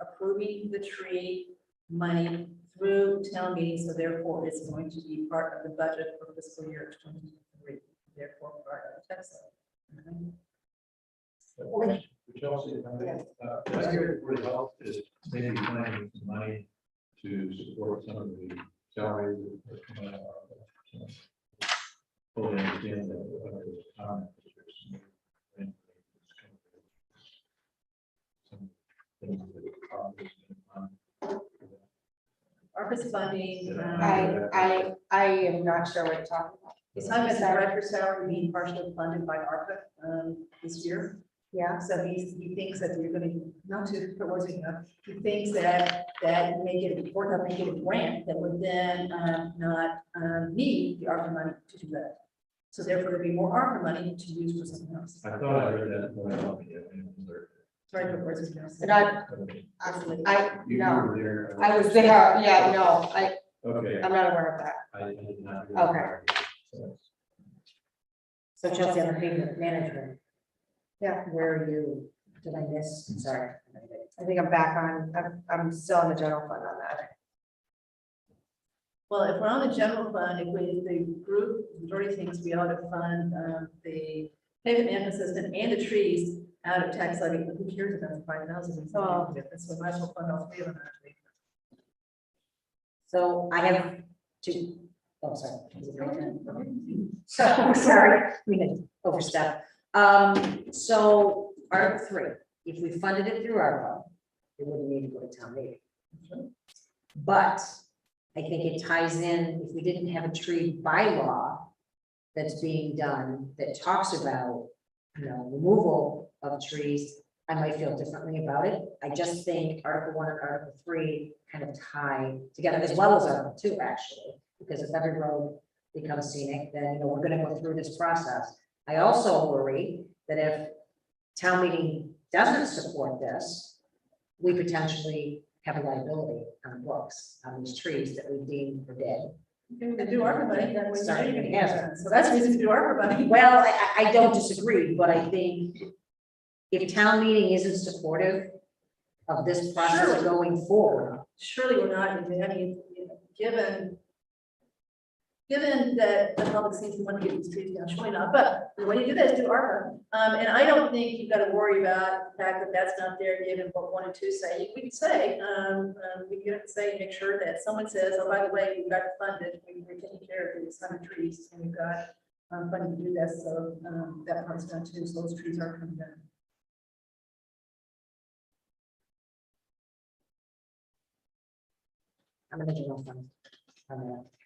approving the tree money through town meeting, so therefore it's going to be part of the budget for fiscal year 2023, therefore part of the tax. Chelsea, I think it would help is maybe finding some money to support some of the salaries. Fully understand that. ARPA's funding. I am not sure what you're talking about. It's talking about the director's salary being partially funded by ARPA, this year. Yeah. So he thinks that you're gonna, not to put words in your mouth, he thinks that you may get a, or may get a grant that would then, not, need the ARPA money to do that. So therefore there'll be more ARPA money to use for something else. I thought I read that. When I was Sorry to put words in your mouth. You No, were there. I was there, yeah, no, Okay. I'm not aware of that. I did not. Okay. So Chelsea, on the pavement management, Yeah, where are you, did I miss? Sorry. I think I'm back on, I'm still in the general fund on that. Well, if we're on the general fund, if we, the group, majority thinks we ought to fund, the pavement management system and the trees out of tax levy, but who cares about the 5,000? Oh. So we might as well fund all 3 of them actually. So I have two, oh, sorry. Is it your turn? So, sorry, we didn't overstep. So Article 3, if we funded it through ARPA, it wouldn't need to go to town meeting. But I think it ties in, if we didn't have a tree bylaw that's being done that talks about, removal of trees, I might feel differently about it. I just think Article 1 and Article 3 kind of tie together, as well as Article 2, actually, because if every road becomes scenic, then, we're gonna go through this process. I also worry that if town meeting doesn't support this, we potentially have a liability on the books on these trees that we deem for dead. To do ARPA money, that was. Sorry, yeah. So that's the reason to do ARPA money. Well, I don't disagree, but I think if town meeting isn't supportive, of this process going forward. Surely we're not, I mean, given that the public seems to want to get these trees down, surely not, but the way you do that is do ARPA. And I don't think you've got to worry about the fact that that's not there, given what 1 and 2 say. We can say, we can say, make sure that someone says, oh, by the way, we've got funded, we're taking care of these 100 trees, and we've got funding to do this, so that part's done too, so those trees are coming down. I'm gonna do one.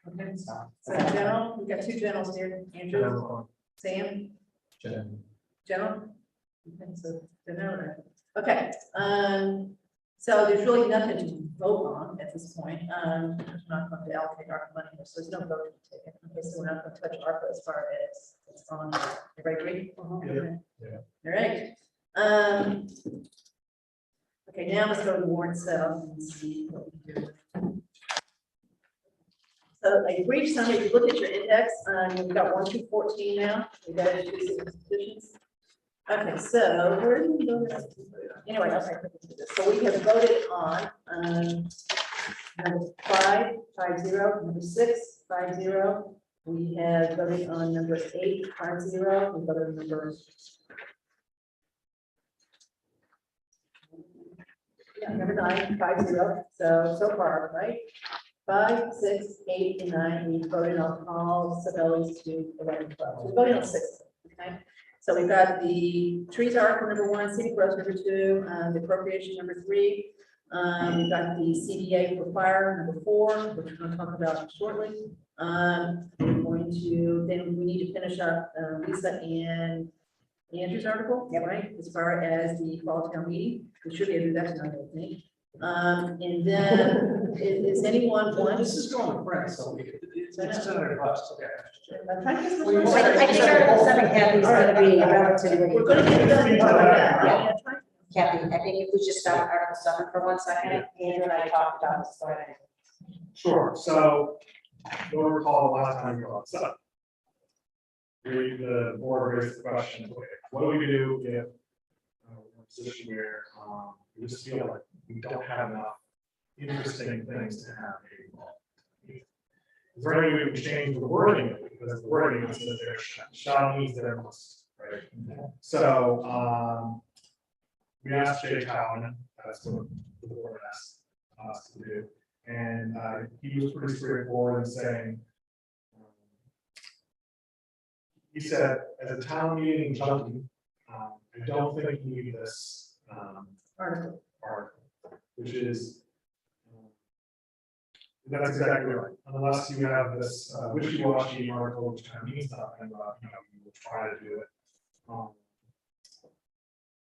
Okay, so general, we've got 2 generals here, Andrew, Sam, general. Okay, so general, okay, so there's really nothing to vote on at this point. We're not going to allocate our money, so there's no vote to take. Okay, so we're not going to touch ARPA as far as it's on. Everybody agree? Yeah. All right. Okay, now let's go to the warrant itself and see what we do. So a brief summary, if you look at your index, you've got 1 through 14 now. We've got institutions. Okay, so where did we go? Anyway, okay. So we have voted on number 5, 5-0, number 6, 5-0. We have voted on number 8, 5-0. We voted on number 9, 5-0. So far, right? 5, 6, 8, and 9, we voted on all Sabelli's to 11, 12. We voted on 6, okay? So we've got the trees article number 1, city growth number 2, the appropriation number 3. We've got the CDA for fire number 4, which we're going to talk about shortly. We're going to, then we need to finish up Lisa and Andrew's article, right? As far as the fall town meeting, we should be able to do that tonight, I think. And then is anyone want? This is going to print, so it's $600. Okay. I think Article 7, Kathy, is going to be relatively. We're going to get it done. Yeah. Kathy, I think if we just stop at Article 7 for 1 second, Andrew and I talked about this. Sure, so you'll recall the last time we brought this up. The board raised the question, okay, what do we do if we're in a position where we just feel like we don't have enough interesting things to have a is there any way we can change the wording of it? Because the wording is that there shall means there must, right? So we asked Jay Cowan, that's what the board asked us to do, and he was pretty straightforward in saying, he said, as a town meeting junkie, I don't think you need this article, which is, that's exactly right. Unless you have this wishy-washy article, which kind of means nothing, but you will try to do it.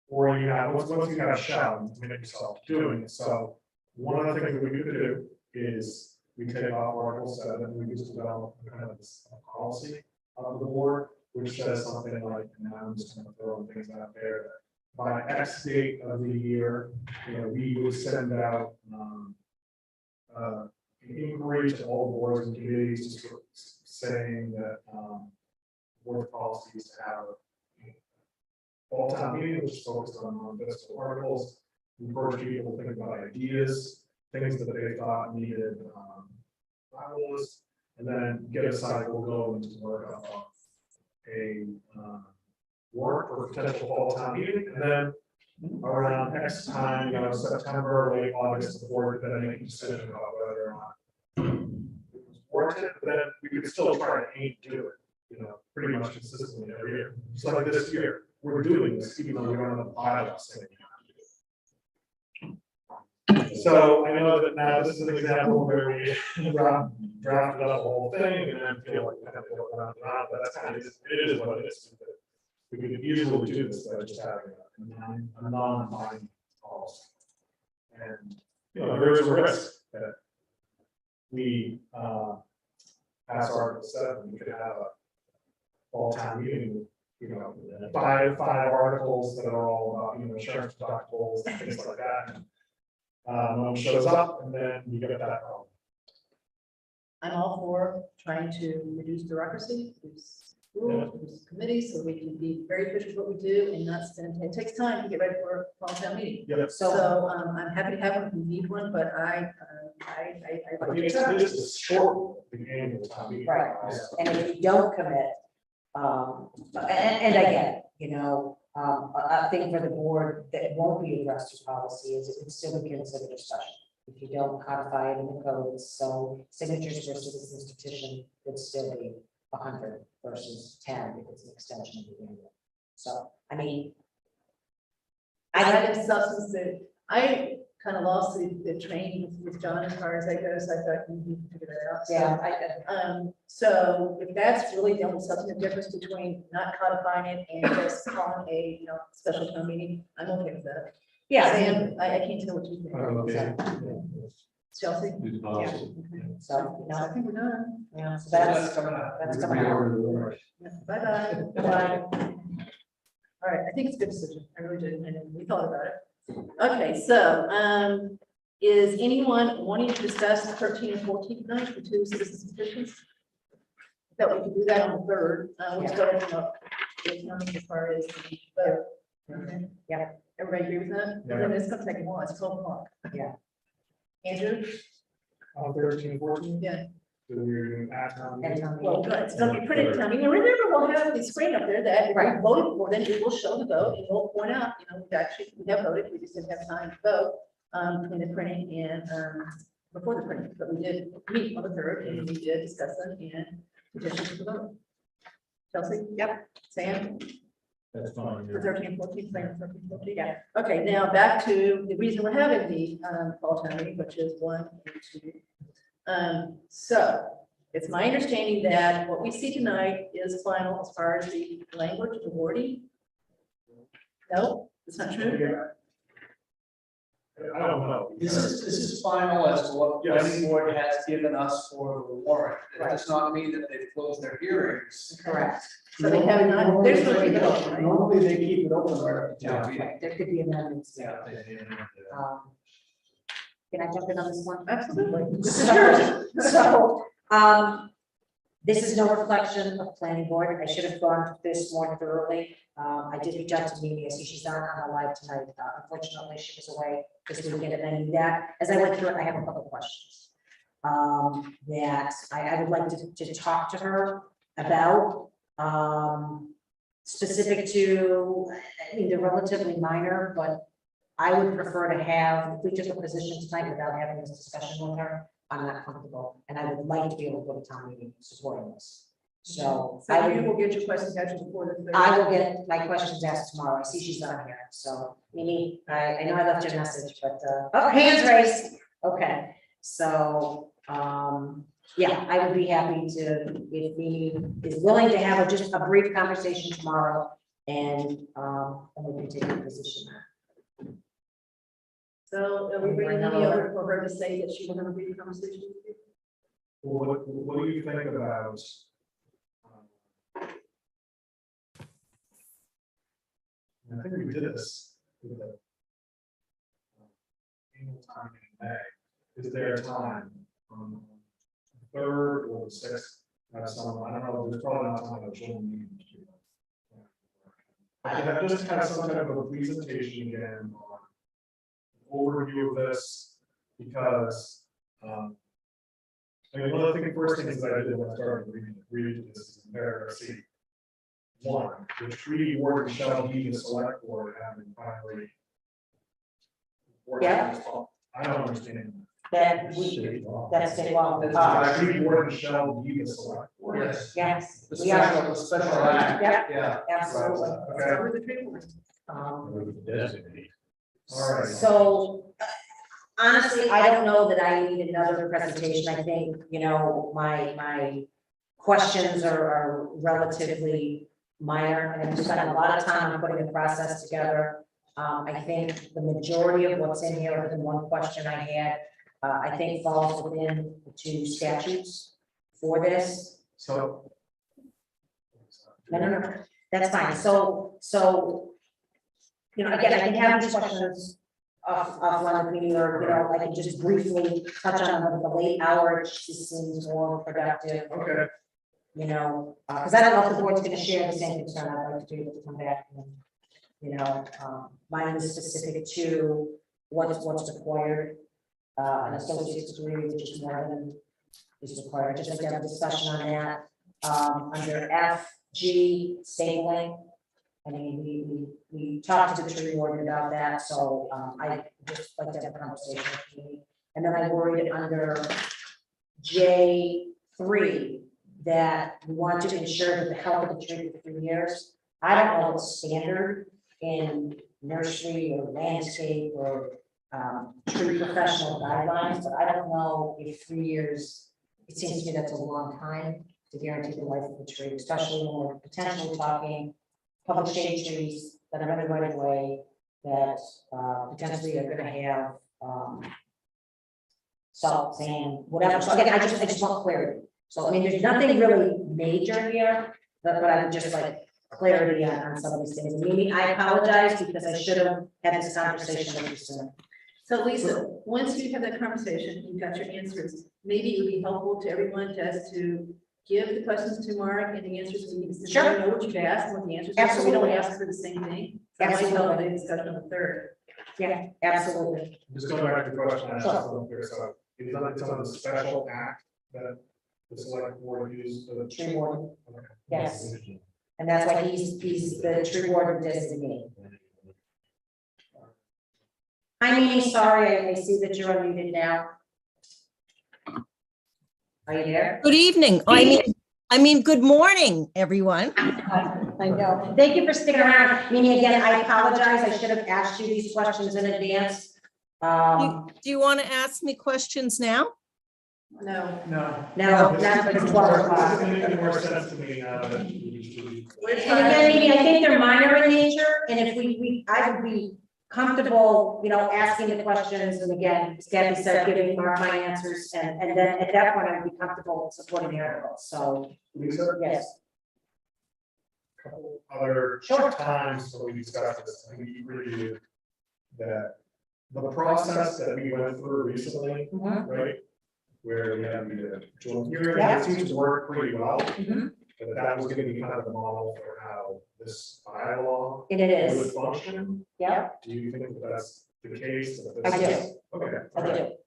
Or you have, once you have a shell, you make yourself doing it. So one of the things that we could do is we take off Article 7 and we just develop kind of this policy of the board, which says something like, and I'm just going to throw things out there, that by X date of the year, we would send out an inquiry to all boards and committees, just saying that board policies to have all town meeting, which is focused on fiscal articles, encourage people to think about ideas, things that they thought needed bylaws, and then get a cycle going to work on a work for potential fall town meeting, and then around X time, September, late August, the board then make a decision about whether or not it was warranted, but then we could still try to aim to do it, pretty much consistently every year. So like this year, we're doing this, even though we don't have a bylaw saying you have to do it. So I know that now this is an example where we drafted up the whole thing and then feel like we have to go around and around, but that's kind of, it is what it is. We could easily do this by just having a non-binding policy. And, there is a risk that we pass Article 7, we could have a fall town meeting, five articles that are all about, insurance deductibles and things like that. And one shows up and then you get that problem. I'm all for trying to reduce bureaucracy, reduce rules, committees, so we can be very efficient what we do and not spend, it takes time to get ready for a fall town meeting. Yep. So, I'm happy to have one if we need one, but I I mean, it's a short, the annual town meeting. Right, and if you don't commit, and I get it, you know, a thing for the board that won't be addressed as policy is it would still be considered a discussion. If you don't codify it in the codes, so signatures for citizens petition would still be 100 versus 10 if it's an extension of the annual. So, I mean, I had a substance that I kind of lost the train with John as far as that goes. I thought we need to figure that out. So, yeah, so if that's really the only substantive difference between not codifying it and just calling a, special town meeting, I'm okay with that. yeah, Sam, I can't tell what you think. Okay. Chelsea? Do the policy. so, No, I think we're done. yeah, so that's coming out. Yeah, bye-bye. Bye-bye. All right, I think it's a good decision. I really did, and we thought about it. Okay, so, is anyone wanting to discuss the 13 and 14 tonight, the two citizens petitions? That we can do that on the 3rd. We'll start opening up the county as far as the vote. Okay. Yeah. Everybody agree with that? Yeah. Then it's gonna take a while. It's 12 o'clock. Yeah. Andrew? 13, 14. Yeah. So we're doing at town meeting. Well, good. It's gonna be pretty timing. And remember, we'll have the screen up there that if we Right. voted for, then it will show the vote and we'll point out, we have voted, we just didn't have time to vote. Between the printing and, before the printing, but we did meet on the 3rd and we did discuss them and petition for the vote. Chelsea? Yep. Sam? That's fine. For 13 and 14, plan for 13 and 14, yeah. Okay, now back to the reason we're having the fall town meeting, which is 1 and 2. So it's my understanding that what we see tonight is final as far as the language, the wording. No, it's not true. I don't know. This is final as to what the planning board has given us for the warrant. It does not mean that they've closed their hearings. Correct. So they have not, there's no keep it open, right? Normally, they keep it open right up to town meeting. Right, there could be amendments. Yeah. Can I jump in on this one? Absolutely. So, this is no reflection of planning board. I should have gone through this more thoroughly. I did reach out to Mimi. I see she's not on the live tonight. Unfortunately, she was away this weekend, and I knew that. As I went through it, I have a couple of questions that I would like to talk to her about. Specific to, I mean, they're relatively minor, but I would prefer to have, if we took a position tonight without having this discussion with her, I'm not comfortable, and I would like to be able to go to town meeting supporting this. So So I you will would, get your questions answered before the 3rd. I will get my questions asked tomorrow. I see she's not here, so Mimi, I know I left your message, but, oh, hands raised. Okay, so, yeah, I would be happy to, if Mimi is willing to have just a brief conversation tomorrow, and we can take a position there. So are we bringing any over for her to say that she will have a brief conversation with you? Well, what do you think about? I think we did this with the annual time in May. Is there a time on the 3rd or the 6th? Have some, I don't know, there's probably not time of June meeting. I can just have some type of a presentation again on overview of this, because I mean, one of the first things that I did when I started reading this is in paragraph C. 1, the treaty warden shall be the select board having finally. Yeah. I don't understand. That's state law. The treaty warden shall be the select board. Yes. Yes, The we are. special act. Yeah. Yeah. Absolutely. Okay. Designate. All right. So honestly, I don't know that I need another presentation. I think, my questions are relatively minor, and I've spent a lot of time on putting the process together. I think the majority of what's in here, other than one question I had, I think falls within the 2 statutes for this. So. No, that's fine. So, again, I can have these questions offline with me, or, I can just briefly touch on the late hour. She seems more productive. Okay. you know, because I don't know if the board's gonna share the same concern. I'd like to be able to come back and, you know, mine is specific to what's required. An associate's degree, which is more than is required, just like to have a discussion on that. Under F, G, stabling. I mean, we talked to the tree warden about that, so, I just like to have a conversation with you. And then I worried under J3, that we want to ensure that the health of the tree for 3 years. I don't know what's standard in nursery or landscape or tree professional guidelines, but I don't know if 3 years, it seems to me that's a long time to guarantee the life of the tree, especially when we're potentially talking public shade trees that are in the right of way that potentially are gonna have salt, sand, whatever. So again, I just want clarity. So I mean, there's nothing really major here, but I would just like clarity on some of these things. Maybe I apologize because I should have had this conversation with you sooner. So Lisa, once you have that conversation, you've got your answers, maybe it would be helpful to everyone just to give the questions to Mark and the answers to me. Sure. Know what you've asked and what the answers are, so we don't ask for the same thing. That might help the discussion on the third. Yeah, absolutely. Just going back to the question I asked, Sure. here, so it's on the special act that the select board used for the Tree warden. Okay. Yes. And that's why he's the tree warden designee. Hi, Mimi, sorry, I see that you're unmuted now. Are you there? Good evening. I mean, good morning, everyone. I know. Thank you for sticking around. Mimi, again, I apologize. I should have asked you these questions in advance. Do you want to ask me questions now? No. No. No, not for 12 o'clock. It's making more sense to me now that And again, Mimi, I think they're minor in nature, and if I would be comfortable, you know, asking the questions, and again, as Kathy said, giving Mark my answers, and then at that point, I'd be comfortable supporting the article, so, Lisa? yes. Couple other Sure. times when we discussed this, I think we reviewed that the process that we went through recently, right? Where we had the joint hearing, Yeah. it seems to work pretty well. Mhm. And that was gonna be kind of the model for how this bylaw And it is. would function. Yep, Do you think that that's the case? that I this- do. Okay. I do.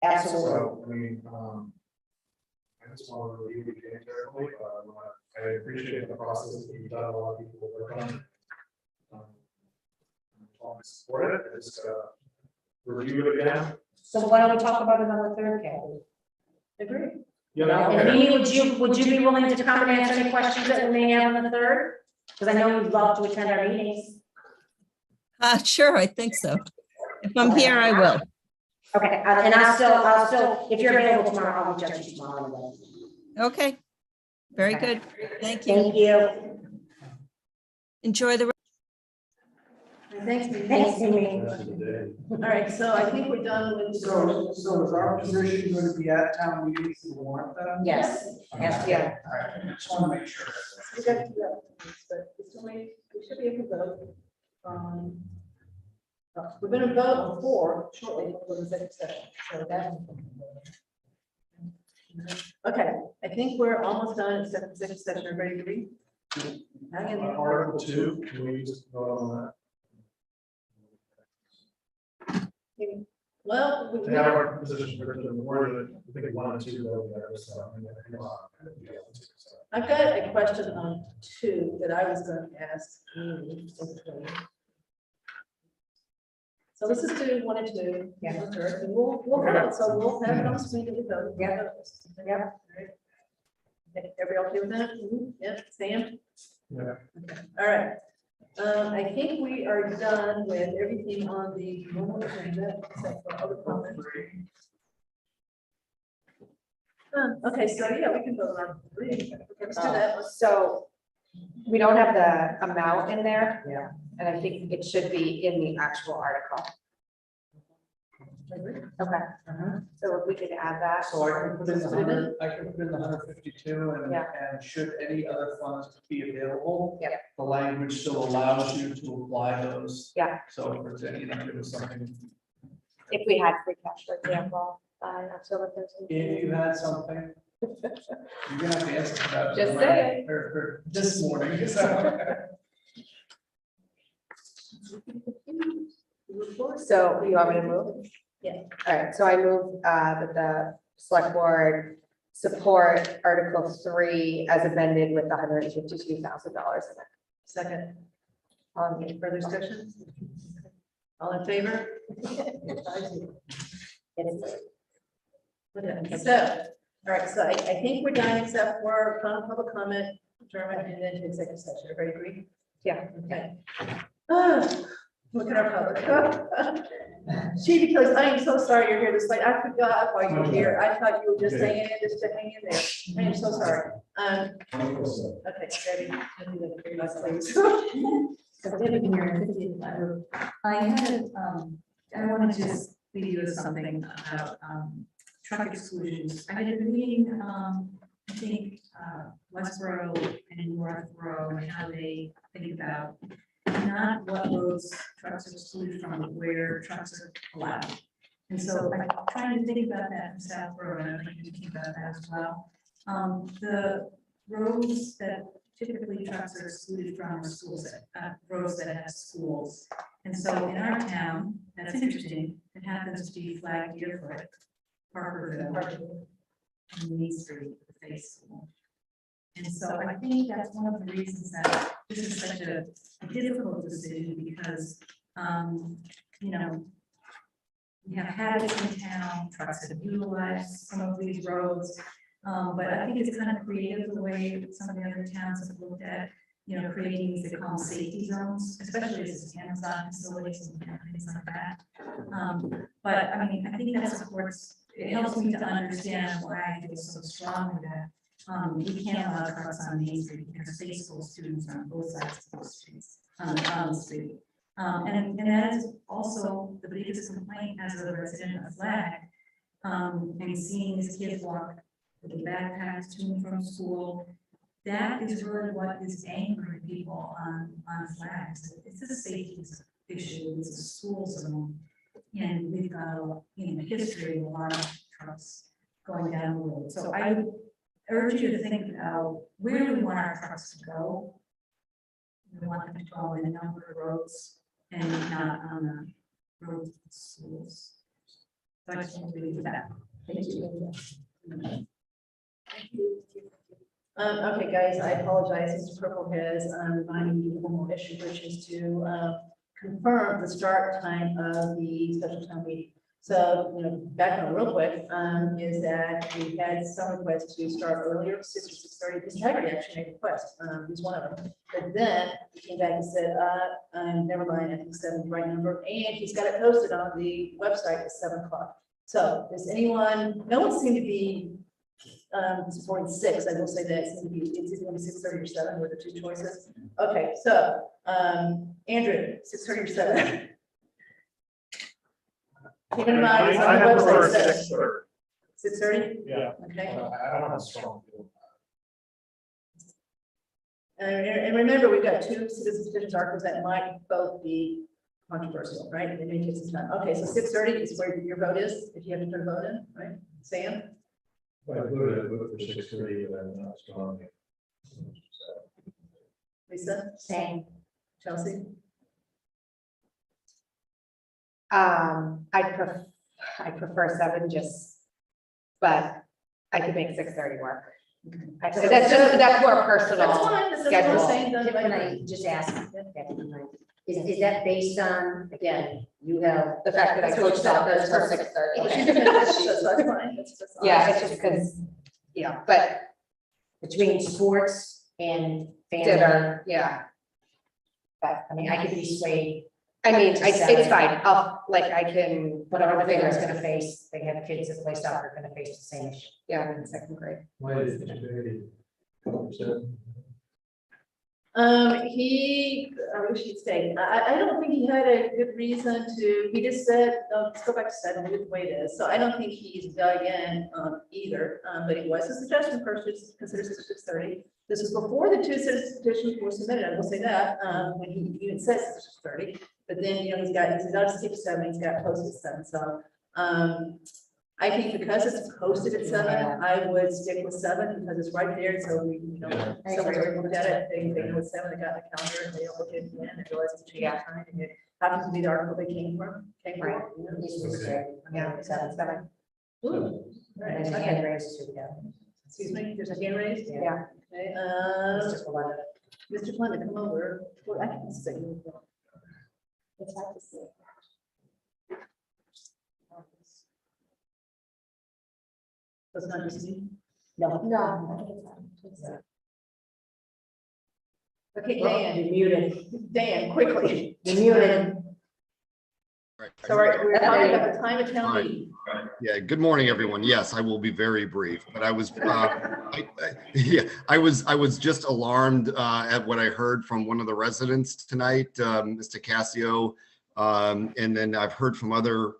Absolutely. So, I mean, I just want to review it carefully. I appreciate the process that you've done, a lot of people work on it. I support it, just review it again. So why don't we talk about it on the third, Kathy? Agree. Yeah, And okay. Mimi, would you be willing to come and answer any questions that we may have on the third? Because I know you'd love to attend our meetings. Sure, I think so. If I'm here, I will. Okay, and I'll still, if you're available tomorrow, I'll reach out to you tomorrow. Okay, very Okay. good. Thank you. Thank you. Enjoy the. Thanks, Mimi. Thanks, Mimi. All right, so I think we're done with. So is our position going to be at town meeting for the warrant then? Yes. Yes, yeah. All right, I just want to make sure. We got to do that, but it's only, we should be able to vote. We're gonna vote on 4 shortly for the executive session, so that. Okay, I think we're almost done, except executive session, everybody agree? Hang in there. Article 2, can we just vote on Well, that? To have our position for the word, I think 1 and 2 go there, so. I've got a question on 2 that I was going to ask. So let's just do 1 and 2. Yeah. And we'll vote, so we'll have it on screen that we vote. Yeah. Yeah. Everybody okay with that? Yeah, Sam? Yeah. Okay. All right. I think we are done with everything on the normal agenda, except for other comments. Okay, so yeah, we can vote on 3. Okay, let's do that. So we don't have the amount in there. Yeah. And I think it should be in the actual article. Okay. So if we could add that. So I can put in the 100, I can put in the 152 and, Yeah. and should any other funds be available? Yeah. The language still allows you to apply those. Yeah. So if there's any, if there was something, If we had free cash, for example, on October 13th. if you had something, You're gonna have to answer for that. Just saying. Or this morning, so. So you want me to move? Yeah. All right, so I move that the select board support Article 3 as amended with $152,000 in it. Second. Any further discussion? All in favor? Okay, so, all right, so I think we're done except for public comment, German, and then to executive session. Everybody agree? Yeah. Okay. Look at our public. Gee, because I am so sorry you're here this late. I forgot why you were here. I thought you were just hanging in, just to hang in there. I am so sorry. Okay, Debbie. Please. I had, I want to just leave you with something about truck exclusions. I did a meeting, I think, Westboro and Northboro, and how they think about not what roads trucks are excluded from, but where trucks are allowed. And so I'm trying to think about that in South Road, and I'd like you to think about that as well. The roads that typically trucks are excluded from are schools, roads that have schools. And so in our town, that's interesting, it happens to be flagged Deerfoot, Parkerville, and Main Street, the Face School. And so I think that's one of the reasons that this is such a difficult decision because, you know, we have habits in town, trucks have utilized some of these roads. But I think it's kind of creative the way some of the other towns have looked at, you know, creating these, they call them safety zones, especially as it's Amazon facilities and things like that. But I mean, I think that supports, it helps me to understand why I feel so strongly that we can't allow trucks on Main Street because state school students are on both sides of those streets, on the street. And that is also the biggest complaint as a resident of Flag. And seeing these kids walk with the backpacks to and from school, that is really what is angering people on Flags. It's a safety issue, it's a school zone. And we've got a, you know, history of a lot of trucks going down the road. So I would urge you to think about where we want our trucks to go. We want them to go in a number of roads and not on the roads of the schools. So I just want to leave that. Thank you. Okay, guys, I apologize. Mr. Purple has reminded me of one more issue, which is to confirm the start time of the special town meeting. So, you know, back on real quick, is that we had some requests to start earlier, 6 or 6:30. This Haggerty actually made a request. He's one of them. But then he came back and said, never mind, I think 7 is the right number. And he's got it posted on the website at 7 o'clock. So does anyone, no one seemed to be supporting 6. I will say that it's going to be, it's either going to be 6:30 or 7 were the two choices. Okay, so Andrew, 6:30 or 7. Keep in mind, it's on the website. 6:30? Yeah. Okay. I don't have a strong feeling. And remember, we've got 2 citizens petitions articles that might both be controversial, right? They may take some time. Okay, so 6:30 is where your vote is, if you have to put a vote in, right? Sam? I voted for 6:30, but I'm not strong. Lisa? Same. Chelsea? I prefer 7 just, but I could make 6:30 work. That's more personal. That's fine. That's what I'm saying. schedule. Can I just ask, is that based on, again, you have. The fact that I coach soccer until 6:30. That's fine. That's Yeah, it's just because, yeah, but Between sports and family. dinner, yeah. But, I mean, I could be swayed. I mean, To it's 7. fine. I can, Whatever the parents gonna face, they have kids that play soccer, gonna face the same issue. yeah, I'm in 2nd grade. Why is it 6:30? I wish he'd stayed. I don't think he had a good reason to, he just said, no, let's go back to 7, leave it the way it is. So I don't think he's dug in either, but it was a suggestion first, just consider 6:30. This was before the 2 citizens petitions were submitted, I will say that, when he even said 6:30. But then, you know, he's got to keep 7, he's got posted 7, so. I think because it's posted at 7, I would stick with 7 because it's right there, so we, you know, someone's already looked at it, they know it's 7, they got the calendar, and they don't look at it again, and realize it's change time, and it happens to be the article they came from. Right. Yeah, 7. Ooh, right, There's a okay. hand raised to go. Excuse me, there's a hand raised? Yeah. Okay, It's just a lot of- Mr. Clement, come over. Well, I can see you. It's hard to see. That's not just me? No. Okay, Dan, You're muted. Dan, quickly. You're muted. So we're talking about the time of town Right. meeting. Yeah, good morning, everyone. Yes, I will be very brief, but I was, I was just alarmed at what I heard from one of the residents tonight, Mr. Cassio. And then I've heard from other,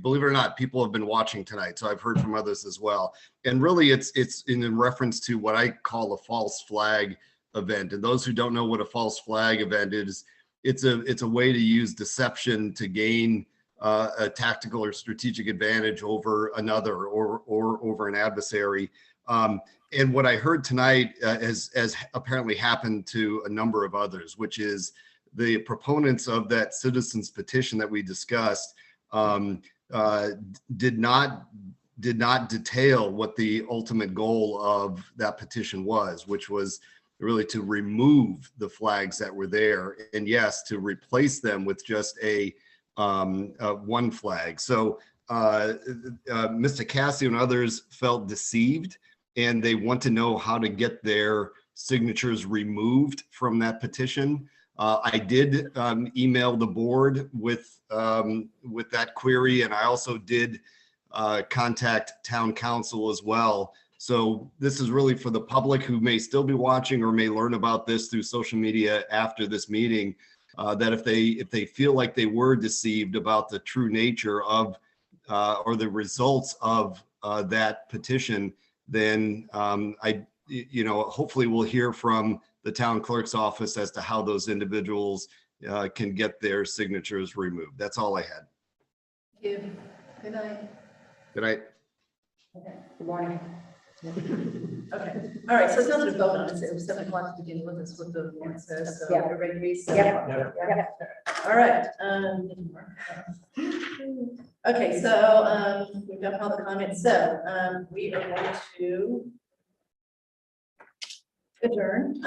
believe it or not, people have been watching tonight, so I've heard from others as well. And really, it's in reference to what I call a false flag event. And those who don't know what a false flag event is, it's a way to use deception to gain a tactical or strategic advantage over another or over an adversary. And what I heard tonight has apparently happened to a number of others, which is the proponents of that citizens petition that we discussed did not detail what the ultimate goal of that petition was, which was really to remove the flags that were there, and yes, to replace them with just a one flag. So Mr. Cassie and others felt deceived, and they want to know how to get their signatures removed from that petition. I did email the board with that query, and I also did contact town council as well. So this is really for the public who may still be watching or may learn about this through social media after this meeting. That if they feel like they were deceived about the true nature of or the results of that petition, then hopefully we'll hear from the town clerk's office as to how those individuals can get their signatures removed. That's all I had. Thank you. Good night. Good night. Good morning. Okay, all right, so it's nothing to vote on, it was 7 o'clock to begin with, that's what the warrant says, so Yeah. everybody agrees. So- Yeah. All right. Okay, so we've done all the comments, so we are going to adjourn.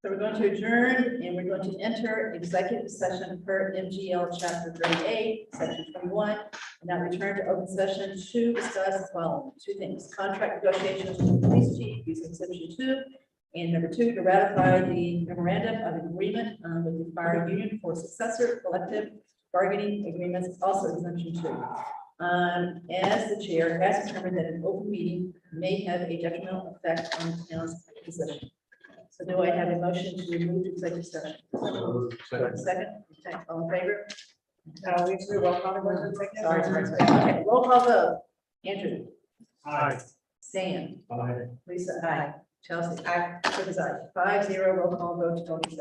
So we're going to adjourn and we're going to enter executive session per MGL chapter 38, section 21, and now return to open session to discuss the following 2 things: contract negotiations with the police chief using section 2, and number 2, to ratify the memorandum of agreement with the fire union for successor collective bargaining agreements, also exemption 2. As the chair has determined that an open meeting may have a detrimental effect on the town's position. So do I have a motion to remove the executive session? Second, okay, all in favor? We have to do roll call. Sorry. Okay, roll call vote. Andrew. Aye. Sam. Aye. Lisa. Aye. Chelsea. Aye. 5-0 roll call vote to go into